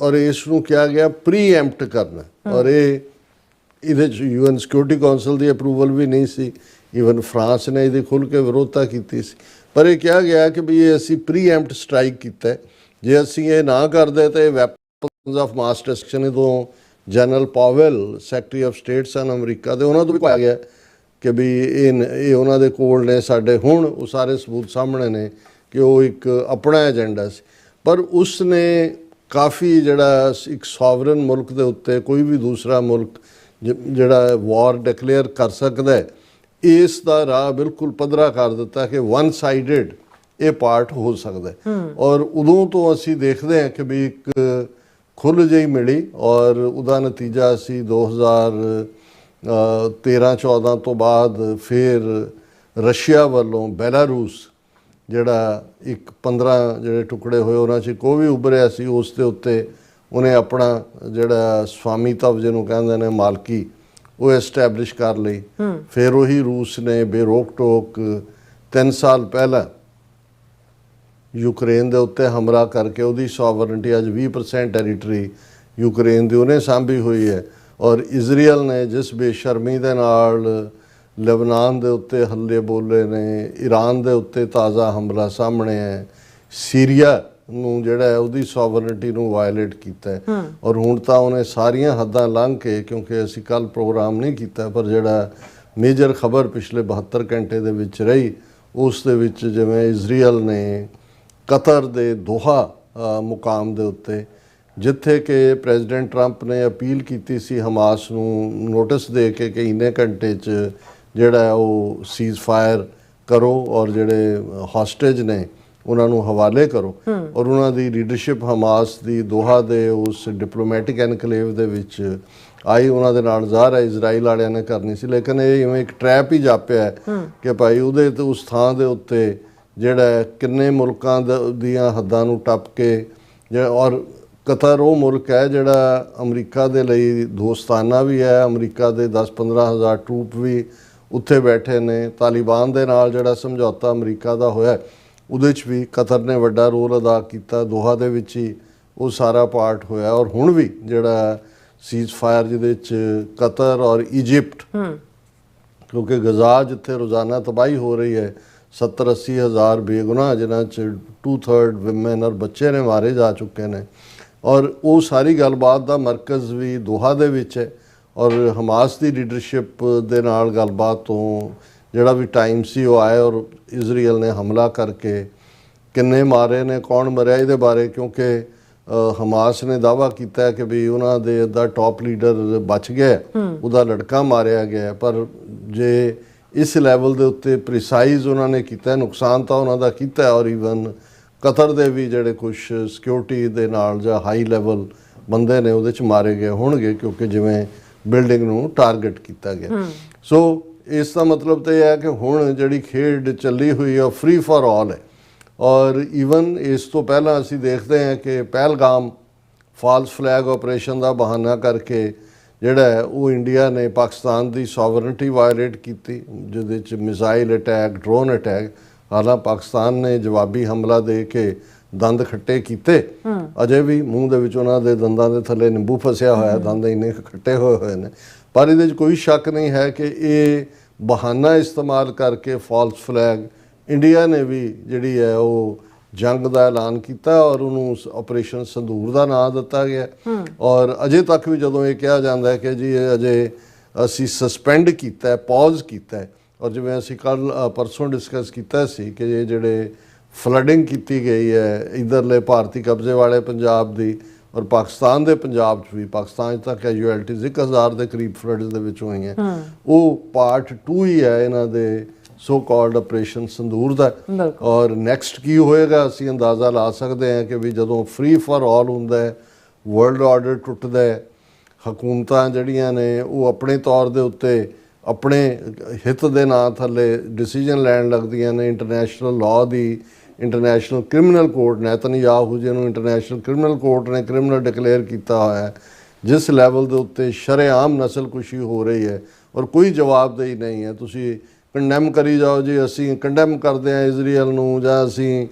ਔਰ ਇਸ ਨੂੰ ਕਿਹਾ ਗਿਆ ਪ੍ਰੀਐਂਪਟ ਕਰਨਾ, ਔਰ ਇਹਦੇ 'ਚ UN ਸਿਕਿਉਰਿਟੀ ਕੌਂਸਲ ਦੀ ਅਪਰੂਵਲ ਵੀ ਨਹੀਂ ਸੀ, ਈਵਨ ਫਰਾਂਸ ਨੇ ਇਹਦੀ ਖੁੱਲ੍ਹ ਕੇ ਵਿਰੋਧਤਾ ਕੀਤੀ ਸੀ, ਪਰ ਇਹ ਕਿਹਾ ਗਿਆ ਕਿ ਵੀ ਇਹ ਅਸੀਂ ਪ੍ਰੀਐਂਪਟ ਸਟ੍ਰਾਈਕ ਕੀਤਾ, ਜੇ ਅਸੀਂ ਇਹ ਨਾ ਕਰਦੇ ਤਾਂ ਇਹ ਵੈਪਨਸ ਆਫ ਮਾਸ ਡਿਸਟਰਕਸ਼ਨ ਤੋਂ general Powell secretary of state ਸਨ ਅਮਰੀਕਾ ਦੇ, ਉਹਨਾਂ ਤੋਂ ਵੀ ਪਾਇਆ ਗਿਆ ਕਿ ਵੀ ਇਹ ਉਹਨਾਂ ਦੇ ਕੋਲ ਨੇ ਸਾਡੇ। ਹੁਣ ਉਹ ਸਾਰੇ ਸਬੂਤ ਸਾਹਮਣੇ ਨੇ ਕਿ ਉਹ ਇੱਕ ਆਪਣਾ ਏਜੰਡਾ ਸੀ, ਪਰ ਉਸ ਨੇ ਕਾਫੀ ਜਿਹੜਾ ਇੱਕ ਸੋਵਰਨ ਮੁਲਕ ਦੇ ਉੱਤੇ ਕੋਈ ਵੀ ਦੂਸਰਾ ਮੁਲਕ ਜਿਹੜਾ ਵਾਰ ਡਿਕਲੇਅਰ ਕਰ ਸਕਦਾ ਹੈ, ਇਸ ਦਾ ਰਾਹ ਬਿਲਕੁਲ ਪੱਧਰਾ ਕਰ ਦਿੱਤਾ ਕਿ ਵਨ ਸਾਈਡਡ ਇਹ ਪਾਰਟ ਹੋ ਸਕਦਾ ਹੈ। ਔਰ ਉਦੋਂ ਤੋਂ ਅਸੀਂ ਦੇਖਦੇ ਹਾਂ ਕਿ ਵੀ ਇੱਕ ਖੁੱਲ੍ਹ ਜਿਹੀ ਮਿਲੀ, ਔਰ ਉਹਦਾ ਨਤੀਜਾ ਅਸੀਂ 2013-14 ਤੋਂ ਬਾਅਦ ਫਿਰ ਰਸ਼ੀਆ ਵੱਲੋਂ ਬੈਲਾਰੂਸ, ਜਿਹੜਾ ਇੱਕ 15 ਜਿਹੜੇ ਟੁਕੜੇ ਹੋਏ ਉਹਨਾਂ 'ਚ ਕੋਈ ਵੀ ਉੱਭਰਿਆ ਸੀ, ਉਸ ਦੇ ਉੱਤੇ ਉਹਨੇ ਆਪਣਾ ਜਿਹੜਾ ਸਵਾਮੀਤਵ ਜਿਹਨੂੰ ਕਹਿੰਦੇ ਨੇ, ਮਾਲਕੀ, ਉਹ ਐਸਟੈਬਲਿਸ਼ ਕਰ ਲਈ। ਫਿਰ ਉਹੀ ਰੂਸ ਨੇ ਬੇਰੋਕ ਟੋਕ 3 ਸਾਲ ਪਹਿਲਾਂ ਯੂਕਰੇਨ ਦੇ ਉੱਤੇ ਹਮਲਾ ਕਰਕੇ ਉਹਦੀ ਸੋਵਰਨਿਟੀ, ਅੱਜ 20% ਟੈਰੀਟਰੀ ਯੂਕਰੇਨ ਦੀ ਉਹਨੇ ਸਾਂਭੀ ਹੋਈ ਹੈ। ਔਰ ਇਜ਼ਰਾਈਲ ਨੇ ਜਿਸ ਬੇਸ਼ਰਮੀ ਦੇ ਨਾਲ ਲਬਨਾਨ ਦੇ ਉੱਤੇ ਹੱਲੇ ਬੋਲੇ ਨੇ, ਈਰਾਨ ਦੇ ਉੱਤੇ ਤਾਜ਼ਾ ਹਮਲਾ ਸਾਹਮਣੇ ਹੈ, ਸੀਰੀਆ ਨੂੰ ਜਿਹੜਾ ਹੈ ਉਹਦੀ ਸੋਵਰਨਿਟੀ ਨੂੰ ਵਾਇਲੇਟ ਕੀਤਾ ਹੈ। ਔਰ ਹੁਣ ਤਾਂ ਉਹਨੇ ਸਾਰੀਆਂ ਹੱਦਾਂ ਲੰਘ ਕੇ, ਕਿਉਂਕਿ ਅਸੀਂ ਕੱਲ ਪ੍ਰੋਗਰਾਮ ਨਹੀਂ ਕੀਤਾ, ਪਰ ਜਿਹੜਾ ਮੇਜਰ ਖਬਰ ਪਿਛਲੇ 72 ਘੰਟੇ ਦੇ ਵਿੱਚ ਰਹੀ, ਉਸ ਦੇ ਵਿੱਚ ਜਿਵੇਂ ਇਜ਼ਰਾਈਲ ਨੇ ਕਤਰ ਦੇ ਦੋਹਾ ਮੁਕਾਮ ਦੇ ਉੱਤੇ, ਜਿੱਥੇ ਕਿ ਪ੍ਰੈਜ਼ੀਡੈਂਟ ਟਰੰਪ ਨੇ ਅਪੀਲ ਕੀਤੀ ਸੀ ਹਮਾਸ ਨੂੰ ਨੋਟਿਸ ਦੇ ਕੇ ਕਿ ਇੰਨੇ ਘੰਟੇ 'ਚ ਜਿਹੜਾ ਉਹ ਸੀਜ਼ ਫਾਇਰ ਕਰੋ ਔਰ ਜਿਹੜੇ ਹੌਸਟੇਜ ਨੇ ਉਹਨਾਂ ਨੂੰ ਹਵਾਲੇ ਕਰੋ। ਔਰ ਉਹਨਾਂ ਦੀ ਲੀਡਰਸ਼ਿਪ ਹਮਾਸ ਦੀ ਦੋਹਾ ਦੇ ਉਸ ਡਿਪਲੋਮੈਟਿਕ ਐਨਕਲੇਵ ਦੇ ਵਿੱਚ ਆਈ, ਉਹਨਾਂ ਦੇ ਨਾਲ ਜ਼ਾਹਰ ਹੈ ਇਜ਼ਰਾਈਲ ਵਾਲਿਆਂ ਨੇ ਕਰਨੀ ਸੀ, ਲੇਕਿਨ ਇਹ ਇਵੇਂ ਇੱਕ ਟਰੈਪ ਹੀ ਜਾਪਿਆ ਕਿ ਭਾਈ ਉਹਦੇ ਤੇ ਉਸ ਥਾਂ ਦੇ ਉੱਤੇ ਜਿਹੜਾ ਕਿੰਨੇ ਮੁਲਕਾਂ ਦੀਆਂ ਹੱਦਾਂ ਨੂੰ ਟੱਪ ਕੇ, ਔਰ ਕਤਰ ਉਹ ਮੁਲਕ ਹੈ ਜਿਹੜਾ ਅਮਰੀਕਾ ਦੇ ਲਈ ਦੋਸਤਾਨਾ ਵੀ ਹੈ, ਅਮਰੀਕਾ ਦੇ 10-15 ਹਜ਼ਾਰ ਟਰੂਪ ਵੀ ਉੱਥੇ ਬੈਠੇ ਨੇ। ਤਾਲਿਬਾਨ ਦੇ ਨਾਲ ਜਿਹੜਾ ਸਮਝੌਤਾ ਅਮਰੀਕਾ ਦਾ ਹੋਇਆ, ਉਹਦੇ 'ਚ ਵੀ ਕਤਰ ਨੇ ਵੱਡਾ ਰੋਲ ਅਦਾ ਕੀਤਾ, ਦੋਹਾ ਦੇ ਵਿੱਚ ਹੀ ਉਹ ਸਾਰਾ ਪਾਰਟ ਹੋਇਆ। ਔਰ ਹੁਣ ਵੀ ਜਿਹੜਾ ਸੀਜ਼ ਫਾਇਰ ਜਿਹਦੇ 'ਚ ਕਤਰ ਔਰ ਇਜਿਪਟ, ਕਿਉਂਕਿ ਗਜ਼ਾ ਜਿੱਥੇ ਰੋਜ਼ਾਨਾ ਤਬਾਹੀ ਹੋ ਰਹੀ ਹੈ, 70-80 ਹਜ਼ਾਰ ਬੇਗੁਨਾਹ ਜਿਨ੍ਹਾਂ 'ਚ 2/3 ਵਿਮਨ ਔਰ ਬੱਚੇ ਨੇ ਮਾਰੇ ਜਾ ਚੁੱਕੇ ਨੇ, ਔਰ ਉਹ ਸਾਰੀ ਗੱਲਬਾਤ ਦਾ ਮਰਕਜ਼ ਵੀ ਦੋਹਾ ਦੇ ਵਿੱਚ ਹੈ। ਔਰ ਹਮਾਸ ਦੀ ਲੀਡਰਸ਼ਿਪ ਦੇ ਨਾਲ ਗੱਲਬਾਤ ਤੋਂ ਜਿਹੜਾ ਵੀ ਟਾਈਮ ਸੀ ਉਹ ਆਇਆ, ਔਰ ਇਜ਼ਰਾਈਲ ਨੇ ਹਮਲਾ ਕਰਕੇ ਕਿੰਨੇ ਮਾਰੇ ਨੇ, ਕੌਣ ਮਰਿਆ ਇਹਦੇ ਬਾਰੇ, ਕਿਉਂਕਿ ਹਮਾਸ ਨੇ ਦਾਅਵਾ ਕੀਤਾ ਕਿ ਵੀ ਉਹਨਾਂ ਦੇ ਦਾ ਟੌਪ ਲੀਡਰ ਬਚ ਗਿਆ, ਉਹਦਾ ਲੜਕਾ ਮਾਰਿਆ ਗਿਆ, ਪਰ ਜੇ ਇਸ ਲੈਵਲ ਦੇ ਉੱਤੇ ਪ੍ਰੀਸਾਈਜ਼ ਉਹਨਾਂ ਨੇ ਕੀਤਾ, ਨੁਕਸਾਨ ਤਾਂ ਉਹਨਾਂ ਦਾ ਕੀਤਾ। ਔਰ ਈਵਨ ਕਤਰ ਦੇ ਵੀ ਜਿਹੜੇ ਕੁਝ ਸਿਕਿਉਰਿਟੀ ਦੇ ਨਾਲ ਜਾਂ ਹਾਈ ਲੈਵਲ ਬੰਦੇ ਨੇ ਉਹਦੇ 'ਚ ਮਾਰੇ ਗਏ ਹੋਣਗੇ, ਕਿਉਂਕਿ ਜਿਵੇਂ ਬਿਲਡਿੰਗ ਨੂੰ ਟਾਰਗੇਟ ਕੀਤਾ ਗਿਆ। ਸੋ ਇਸ ਦਾ ਮਤਲਬ ਤਾਂ ਇਹ ਹੈ ਕਿ ਹੁਣ ਜਿਹੜੀ ਖੇਡ ਚੱਲੀ ਹੋਈ ਹੈ ਫ੍ਰੀ ਫॉर ਆਲ ਹੈ। ਔਰ ਈਵਨ ਇਸ ਤੋਂ ਪਹਿਲਾਂ ਅਸੀਂ ਦੇਖਦੇ ਹਾਂ ਕਿ ਪਹਿਲਗਾਮ ਫਾਲਸ ਫਲੈਗ ਆਪਰੇਸ਼ਨ ਦਾ ਬਹਾਨਾ ਕਰਕੇ ਜਿਹੜਾ ਹੈ ਉਹ ਇੰਡੀਆ ਨੇ ਪਾਕਿਸਤਾਨ ਦੀ ਸੋਵਰਨਟੀ ਵਾਇਲੇਟ ਕੀਤੀ, ਜਿਹਦੇ 'ਚ ਮਿਜ਼ਾਈਲ ਅਟੈਕ, ਡਰੋਨ ਅਟੈਕ। ਹਾਲਾਂ ਪਾਕਿਸਤਾਨ ਨੇ ਜਵਾਬੀ ਹਮਲਾ ਦੇ ਕੇ ਦੰਦ ਖੱਟੇ ਕੀਤੇ, ਅਜੇ ਵੀ ਮੂੰਹ ਦੇ ਵਿੱਚ ਉਹਨਾਂ ਦੇ ਦੰਦਾਂ ਦੇ ਥੱਲੇ ਨਿੰਬੂ ਫਸਿਆ ਹੋਇਆ, ਦੰਦ ਇੰਨੇ ਖੱਟੇ ਹੋਏ ਨੇ। ਪਰ ਇਹਦੇ 'ਚ ਕੋਈ ਸ਼ੱਕ ਨਹੀਂ ਹੈ ਕਿ ਇਹ ਬਹਾਨਾ ਇਸਤੇਮਾਲ ਕਰਕੇ ਫਾਲਸ ਫਲੈਗ ਇੰਡੀਆ ਨੇ ਵੀ ਜਿਹੜੀ ਹੈ ਉਹ ਜੰਗ ਦਾ ਐਲਾਨ ਕੀਤਾ ਔਰ ਉਹਨੂੰ ਆਪਰੇਸ਼ਨ ਸੰਦੂਰ ਦਾ ਨਾਂ ਦਿੱਤਾ ਗਿਆ। ਔਰ ਅਜੇ ਤੱਕ ਵੀ ਜਦੋਂ ਇਹ ਕਿਹਾ ਜਾਂਦਾ ਹੈ ਕਿ ਜੀ ਇਹ ਅਜੇ ਅਸੀਂ ਸਸਪੈਂਡ ਕੀਤਾ ਹੈ, ਪੌਜ਼ ਕੀਤਾ ਹੈ, ਔਰ ਜਿਵੇਂ ਅਸੀਂ ਕੱਲ ਪਰਸੋਂ ਡਿਸਕਸ ਕੀਤਾ ਸੀ ਕਿ ਇਹ ਜਿਹੜੇ ਫਲੱਡਿੰਗ ਕੀਤੀ ਗਈ ਹੈ ਇੱਧਰਲੇ ਭਾਰਤੀ ਕਬਜ਼ੇ ਵਾਲੇ ਪੰਜਾਬ ਦੀ ਔਰ ਪਾਕਿਸਤਾਨ ਦੇ ਪੰਜਾਬ 'ਚ ਵੀ, ਪਾਕਿਸਤਾਨ 'ਚ ਤਾਂ ਕੈਜੂਅਲਟੀਜ਼ 1000 ਦੇ ਕਰੀਬ ਫਲੱਡਸ ਦੇ ਵਿੱਚ ਹੋਈਆਂ, ਉਹ ਪਾਰਟ 2 ਹੀ ਹੈ ਇਹਨਾਂ ਦੇ ਸੋ ਕਾਲਡ ਆਪਰੇਸ਼ਨ ਸੰਦੂਰ ਦਾ। ਔਰ ਨੈਕਸਟ ਕੀ ਹੋਏਗਾ ਅਸੀਂ ਅੰਦਾਜ਼ਾ ਲਾ ਸਕਦੇ ਹਾਂ ਕਿ ਵੀ ਜਦੋਂ ਫ੍ਰੀ ਫਾਰ ਆਲ ਹੁੰਦਾ ਹੈ, ਵਰਲਡ ਆਰਡਰ ਟੁੱਟਦਾ ਹੈ, ਹਕੂਮਤਾਂ ਜਿਹੜੀਆਂ ਨੇ ਉਹ ਆਪਣੇ ਤੌਰ ਦੇ ਉੱਤੇ ਆਪਣੇ ਹਿੱਤ ਦੇ ਨਾਂ ਥੱਲੇ ਡਿਸੀਜਨ ਲੈਣ ਲੱਗਦੀਆਂ ਨੇ। ਇੰਟਰਨੈਸ਼ਨਲ ਲਾਅ ਦੀ, ਇੰਟਰਨੈਸ਼ਨਲ ਕ੍ਰਿਮੀਨਲ ਕੋਰਟ ਨੇਤਨਯਾਹੂ ਜਿਹਨੂੰ ਇੰਟਰਨੈਸ਼ਨਲ ਕ੍ਰਿਮੀਨਲ ਕੋਰਟ ਨੇ ਕ੍ਰਿਮੀਨਲ ਡਿਕਲੇਅਰ ਕੀਤਾ ਹੋਇਆ ਹੈ, ਜਿਸ ਲੈਵਲ ਦੇ ਉੱਤੇ ਸ਼ਰੇਆਮ ਨਸਲਕੁਸ਼ੀ ਹੋ ਰਹੀ ਹੈ ਔਰ ਕੋਈ ਜਵਾਬਦੇਹੀ ਨਹੀਂ ਹੈ। ਤੁਸੀਂ ਕੰਡੈਮ ਕਰੀ ਜਾਓ ਜੀ, ਅਸੀਂ ਕੰਡੈਮ ਕਰਦੇ ਹਾਂ ਇਜ਼ਰਾਈਲ ਨੂੰ, ਜਾਂ ਅਸੀਂ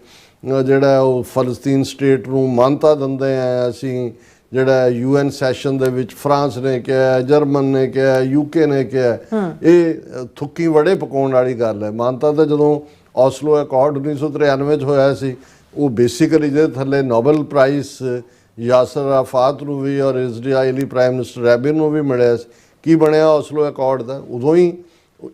ਜਿਹੜਾ ਉਹ ਫਲਸਤੀਨ ਸਟੇਟ ਨੂੰ ਮਾਨਤਾ ਦਿੰਦੇ ਹਾਂ, ਅਸੀਂ ਜਿਹੜਾ UN ਸੈਸ਼ਨ ਦੇ ਵਿੱਚ ਫਰਾਂਸ ਨੇ ਕਿਹਾ, ਜਰਮਨ ਨੇ ਕਿਹਾ, UK ਨੇ ਕਿਹਾ, ਇਹ ਥੁੱਕੀ ਵੜੇ ਪਕਾਉਣ ਵਾਲੀ ਗੱਲ ਹੈ। ਮਾਨਤਾ ਤਾਂ ਜਦੋਂ ਔਸਲੋ ਅਕੋਰਡ 1993 'ਚ ਹੋਇਆ ਸੀ, ਉਹ ਬੇਸਿਕਲੀ ਜਿਹਦੇ ਥੱਲੇ ਨੋਬਲ ਪ੍ਰਾਈਜ਼ ਯਾਸਰ ਅਰਾਫਾਤ ਨੂੰ ਵੀ ਔਰ ਇਜ਼ਰਾਈਲੀ ਪ੍ਰਾਈਮ ਮਿਨਿਸਟਰ ਰੈਬਿਨ ਨੂੰ ਵੀ ਮਿਲਿਆ ਸੀ। ਕੀ ਬਣਿਆ ਔਸਲੋ ਅਕੋਰਡ ਦਾ? ਉਦੋਂ ਹੀ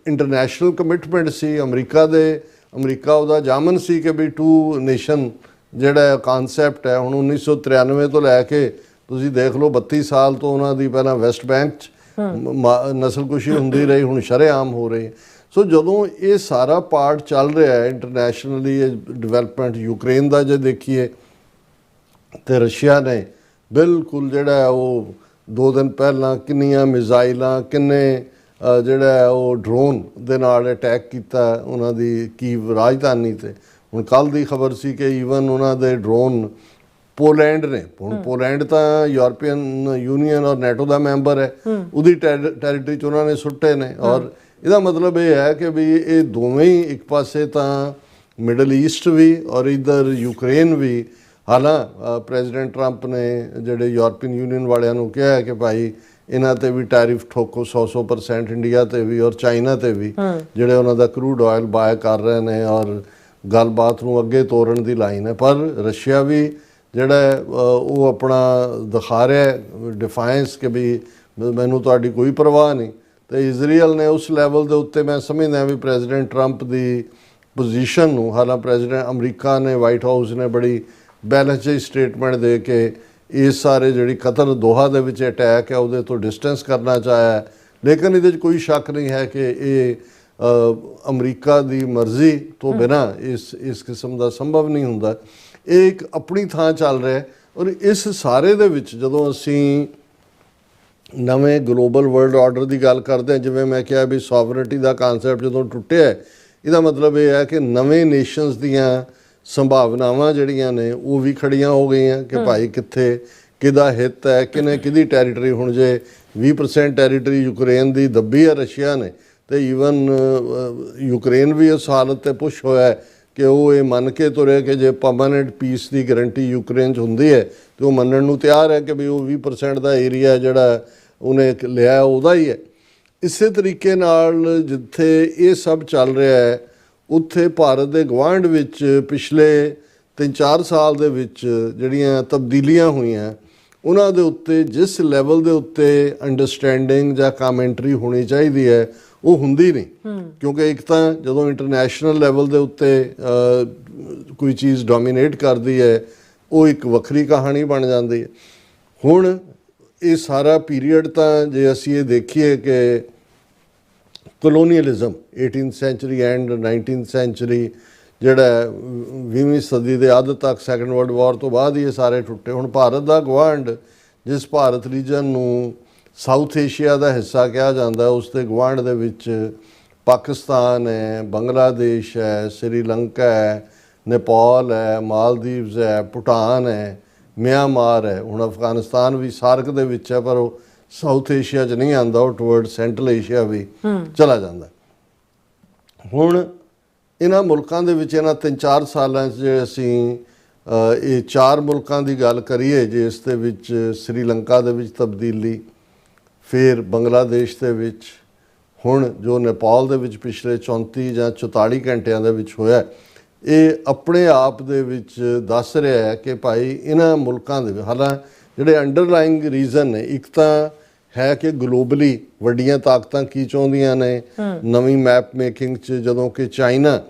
ਇੰਟਰਨੈਸ਼ਨਲ ਕਮਿਟਮੈਂਟ ਸੀ, ਅਮਰੀਕਾ ਉਹਦਾ ਜਾਮਨ ਸੀ ਕਿ ਵੀ 2 ਨੇਸ਼ਨ ਜਿਹੜਾ ਕਾਨਸੈਪਟ ਹੈ। ਹੁਣ 1993 ਤੋਂ ਲੈ ਕੇ ਤੁਸੀਂ ਦੇਖ ਲਓ 32 ਸਾਲ ਤੋਂ ਉਹਨਾਂ ਦੀ ਪਹਿਲਾਂ ਵੈਸਟ ਬੈਂਕ 'ਚ ਨਸਲਕੁਸ਼ੀ ਹੁੰਦੀ ਰਹੀ, ਹੁਣ ਸ਼ਰੇਆਮ ਹੋ ਰਹੀ ਹੈ। ਸੋ ਜਦੋਂ ਇਹ ਸਾਰਾ ਪਾਰਟ ਚੱਲ ਰਿਹਾ ਹੈ ਇੰਟਰਨੈਸ਼ਨਲੀ, ਇਹ ਡਿਵੈਲਪਮੈਂਟ ਯੂਕਰੇਨ ਦਾ ਜੇ ਦੇਖੀਏ ਤੇ ਰਸ਼ੀਆ ਨੇ ਬਿਲਕੁਲ ਜਿਹੜਾ ਉਹ 2 ਦਿਨ ਪਹਿਲਾਂ ਕਿੰਨੀਆਂ ਮਿਜ਼ਾਈਲਾਂ, ਕਿੰਨੇ ਜਿਹੜਾ ਉਹ ਡਰੋਨ ਦੇ ਨਾਲ ਅਟੈਕ ਕੀਤਾ ਉਹਨਾਂ ਦੀ ਕੀਵ ਰਾਜਧਾਨੀ ਤੇ। ਹੁਣ ਕੱਲ ਦੀ ਖਬਰ ਸੀ ਕਿ ਈਵਨ ਉਹਨਾਂ ਦੇ ਡਰੋਨ ਪੋਲੈਂਡ ਨੇ, ਹੁਣ ਪੋਲੈਂਡ ਤਾਂ ਯੂਰਪੀਅਨ ਯੂਨੀਅਨ ਔਰ ਨੈਟੋ ਦਾ ਮੈਂਬਰ ਹੈ, ਉਹਦੀ ਟੈਰੀਟਰੀ 'ਚ ਉਹਨਾਂ ਨੇ ਸੁੱਟੇ ਨੇ। ਔਰ ਇਹਦਾ ਮਤਲਬ ਇਹ ਹੈ ਕਿ ਵੀ ਇਹ ਦੋਵੇਂ ਹੀ ਇੱਕ ਪਾਸੇ ਤਾਂ ਮਿਡਲ ਈਸਟ ਵੀ ਔਰ ਇੱਧਰ ਯੂਕਰੇਨ ਵੀ। ਹਾਲਾਂ ਪ੍ਰੈਜ਼ੀਡੈਂਟ ਟਰੰਪ ਨੇ ਜਿਹੜੇ ਯੂਰਪੀਅਨ ਯੂਨੀਅਨ ਵਾਲਿਆਂ ਨੂੰ ਕਿਹਾ ਹੈ ਕਿ ਭਾਈ ਇਹਨਾਂ ਤੇ ਵੀ ਟੈਰਿਫ ਠੋਕੋ 100% ਇੰਡੀਆ ਤੇ ਵੀ ਔਰ ਚਾਈਨਾ ਤੇ ਵੀ, ਜਿਹੜੇ ਉਹਨਾਂ ਦਾ ਕਰੂਡ ਆਇਲ ਬਾਏ ਕਰ ਰਹੇ ਨੇ ਔਰ ਗੱਲਬਾਤ ਨੂੰ ਅੱਗੇ ਤੋਰਨ ਦੀ ਲਾਈਨ ਹੈ। ਪਰ ਰਸ਼ੀਆ ਵੀ ਜਿਹੜਾ ਉਹ ਆਪਣਾ ਦਿਖਾ ਰਿਹਾ ਡਿਫਾਇੰਸ ਕਿ ਵੀ ਮੈਨੂੰ ਤੁਹਾਡੀ ਕੋਈ ਪਰਵਾਹ ਨਹੀਂ। ਤੇ ਇਜ਼ਰਾਈਲ ਨੇ ਉਸ ਲੈਵਲ ਦੇ ਉੱਤੇ ਮੈਂ ਸਮਝਦਾ ਵੀ ਪ੍ਰੈਜ਼ੀਡੈਂਟ ਟਰੰਪ ਦੀ ਪੋਜੀਸ਼ਨ ਨੂੰ, ਹਾਲਾਂ ਪ੍ਰੈਜ਼ੀਡੈਂਟ ਅਮਰੀਕਾ ਨੇ, ਵਾਈਟ ਹਾਊਸ ਨੇ ਬੜੀ ਬੈਲੈਂਸ ਜਿਹੀ ਸਟੇਟਮੈਂਟ ਦੇ ਕੇ ਇਸ ਸਾਰੇ ਜਿਹੜੀ ਕਤਲ ਦੋਹਾ ਦੇ ਵਿੱਚ ਅਟੈਕ ਹੈ ਉਹਦੇ ਤੋਂ ਡਿਸਟੈਂਸ ਕਰਨਾ ਚਾਹਿਆ। ਲੇਕਿਨ ਇਹਦੇ 'ਚ ਕੋਈ ਸ਼ੱਕ ਨਹੀਂ ਹੈ ਕਿ ਇਹ ਅਮਰੀਕਾ ਦੀ ਮਰਜ਼ੀ ਤੋਂ ਬਿਨਾਂ ਇਸ ਕਿਸਮ ਦਾ ਸੰਭਵ ਨਹੀਂ ਹੁੰਦਾ। ਇਹ ਇੱਕ ਆਪਣੀ ਥਾਂ ਚੱਲ ਰਿਹਾ ਔਰ ਇਸ ਸਾਰੇ ਦੇ ਵਿੱਚ ਜਦੋਂ ਅਸੀਂ ਨਵੇਂ ਗਲੋਬਲ ਵਰਲਡ ਆਰਡਰ ਦੀ ਗੱਲ ਕਰਦੇ ਹਾਂ, ਜਿਵੇਂ ਮੈਂ ਕਿਹਾ ਵੀ ਸੋਵਰਨਟੀ ਦਾ ਕਾਨਸੈਪਟ ਜਦੋਂ ਟੁੱਟਿਆ, ਇਹਦਾ ਮਤਲਬ ਇਹ ਹੈ ਕਿ ਨਵੇਂ ਨੇਸ਼ਨਸ ਦੀਆਂ ਸੰਭਾਵਨਾਵਾਂ ਜਿਹੜੀਆਂ ਨੇ ਉਹ ਵੀ ਖੜੀਆਂ ਹੋ ਗਈਆਂ ਕਿ ਭਾਈ ਕਿੱਥੇ ਕਿਹਦਾ ਹਿੱਤ ਹੈ, ਕਿਹਦੀ ਟੈਰੀਟਰੀ। ਹੁਣ ਜੇ 20% ਟੈਰੀਟਰੀ ਯੂਕਰੇਨ ਦੀ ਦੱਬੀ ਹੈ ਰਸ਼ੀਆ ਨੇ, ਤੇ ਈਵਨ ਯੂਕਰੇਨ ਵੀ ਇਸ ਹਾਲਤ 'ਤੇ ਪੁਸ਼ ਹੋਇਆ ਕਿ ਉਹ ਇਹ ਮੰਨ ਕੇ ਤੁਰੇ ਕਿ ਜੇ ਪਰਮਾਨੈਂਟ ਪੀਸ ਦੀ ਗਰੰਟੀ ਯੂਕਰੇਨ 'ਚ ਹੁੰਦੀ ਹੈ ਤੇ ਉਹ ਮੰਨਣ ਨੂੰ ਤਿਆਰ ਹੈ ਕਿ ਵੀ ਉਹ 20% ਦਾ ਏਰੀਆ ਜਿਹੜਾ ਉਹਨੇ ਲਿਆ ਉਹਦਾ ਹੀ ਹੈ। ਇਸੇ ਤਰੀਕੇ ਨਾਲ ਜਿੱਥੇ ਇਹ ਸਭ ਚੱਲ ਰਿਹਾ ਹੈ, ਉੱਥੇ ਭਾਰਤ ਦੇ ਗੁਆਂਢ ਵਿੱਚ ਪਿਛਲੇ 3-4 ਸਾਲ ਦੇ ਵਿੱਚ ਜਿਹੜੀਆਂ ਤਬਦੀਲੀਆਂ ਹੋਈਆਂ, ਉਹਨਾਂ ਦੇ ਉੱਤੇ ਜਿਸ ਲੈਵਲ ਦੇ ਉੱਤੇ ਅੰਡਰਸਟੈਂਡਿੰਗ ਜਾਂ ਕਾਮੈਂਟਰੀ ਹੋਣੀ ਚਾਹੀਦੀ ਹੈ ਉਹ ਹੁੰਦੀ ਨਹੀਂ। ਕਿਉਂਕਿ ਇੱਕ ਤਾਂ ਜਦੋਂ ਇੰਟਰਨੈਸ਼ਨਲ ਲੈਵਲ ਦੇ ਉੱਤੇ ਕੋਈ ਚੀਜ਼ ਡੋਮੀਨੇਟ ਕਰਦੀ ਹੈ, ਉਹ ਇੱਕ ਵੱਖਰੀ ਕਹਾਣੀ ਬਣ ਜਾਂਦੀ ਹੈ। ਹੁਣ ਇਹ ਸਾਰਾ ਪੀਰੀਅਡ ਤਾਂ ਜੇ ਅਸੀਂ ਇਹ ਦੇਖੀਏ ਕਿ ਕਲੋਨੀਅਲਿਜ਼ਮ 18th sanctuary and 19th sanctuary ਜਿਹੜਾ 20ਵੀਂ ਸਦੀ ਦੇ ਅੱਧ ਤੱਕ, ਸੈਕੰਡ ਵਰਲਡ ਵਾਰ ਤੋਂ ਬਾਅਦ ਹੀ ਇਹ ਸਾਰੇ ਟੁੱਟੇ। ਹੁਣ ਭਾਰਤ ਦਾ ਗੁਆਂਢ, ਜਿਸ ਭਾਰਤ ਰੀਜਨ ਨੂੰ ਸਾਊਥ ਏਸ਼ੀਆ ਦਾ ਹਿੱਸਾ ਕਿਹਾ ਜਾਂਦਾ, ਉਸ ਦੇ ਗੁਆਂਢ ਦੇ ਵਿੱਚ ਪਾਕਿਸਤਾਨ ਹੈ, ਬੰਗਲਾਦੇਸ਼ ਹੈ, ਸ੍ਰੀਲੰਕਾ ਹੈ, ਨੇਪਾਲ ਹੈ, ਮਾਲਦੀਵਜ਼ ਹੈ, ਭੂਟਾਨ ਹੈ, ਮਿਆਂਮਾਰ ਹੈ, ਹੁਣ ਅਫਗਾਨਿਸਤਾਨ ਵੀ ਸਾਰਕ ਦੇ ਵਿੱਚ ਹੈ ਪਰ ਉਹ ਸਾਊਥ ਏਸ਼ੀਆ 'ਚ ਨਹੀਂ ਆਉਂਦਾ, ਉਹ ਟੁਵਰਡ ਸੈਂਟਰਲ ਏਸ਼ੀਆ ਵੀ ਚਲਾ ਜਾਂਦਾ। ਹੁਣ ਇਹਨਾਂ ਮੁਲਕਾਂ ਦੇ ਵਿੱਚ ਇਹਨਾਂ 3-4 ਸਾਲਾਂ 'ਚ ਜੇ ਅਸੀਂ ਇਹ 4 ਮੁਲਕਾਂ ਦੀ ਗੱਲ ਕਰੀਏ, ਜੇ ਇਸ ਦੇ ਵਿੱਚ ਸ੍ਰੀਲੰਕਾ ਦੇ ਵਿੱਚ ਤਬਦੀਲੀ, ਫਿਰ ਬੰਗਲਾਦੇਸ਼ ਦੇ ਵਿੱਚ, ਹੁਣ ਜੋ ਨੇਪਾਲ ਦੇ ਵਿੱਚ ਪਿਛਲੇ 34 ਜਾਂ 44 ਘੰਟਿਆਂ ਦੇ ਵਿੱਚ ਹੋਇਆ, ਇਹ ਆਪਣੇ ਆਪ ਦੇ ਵਿੱਚ ਦੱਸ ਰਿਹਾ ਹੈ ਕਿ ਭਾਈ ਇਹਨਾਂ ਮੁਲਕਾਂ ਦੇ ਹਾਲਾਂਕਿ ਜਿਹੜੇ ਅੰਡਰਲਾਈਂਗ ਰੀਜ਼ਨ ਨੇ, ਇੱਕ ਤਾਂ ਹੈ ਕਿ ਗਲੋਬਲੀ ਵੱਡੀਆਂ ਤਾਕਤਾਂ ਕੀ ਚਾਹੁੰਦੀਆਂ ਨੇ ਨਵੀਂ ਮੈਪ ਮੇਕਿੰਗ 'ਚ, ਜਦੋਂ ਕਿ ਚਾਈਨਾ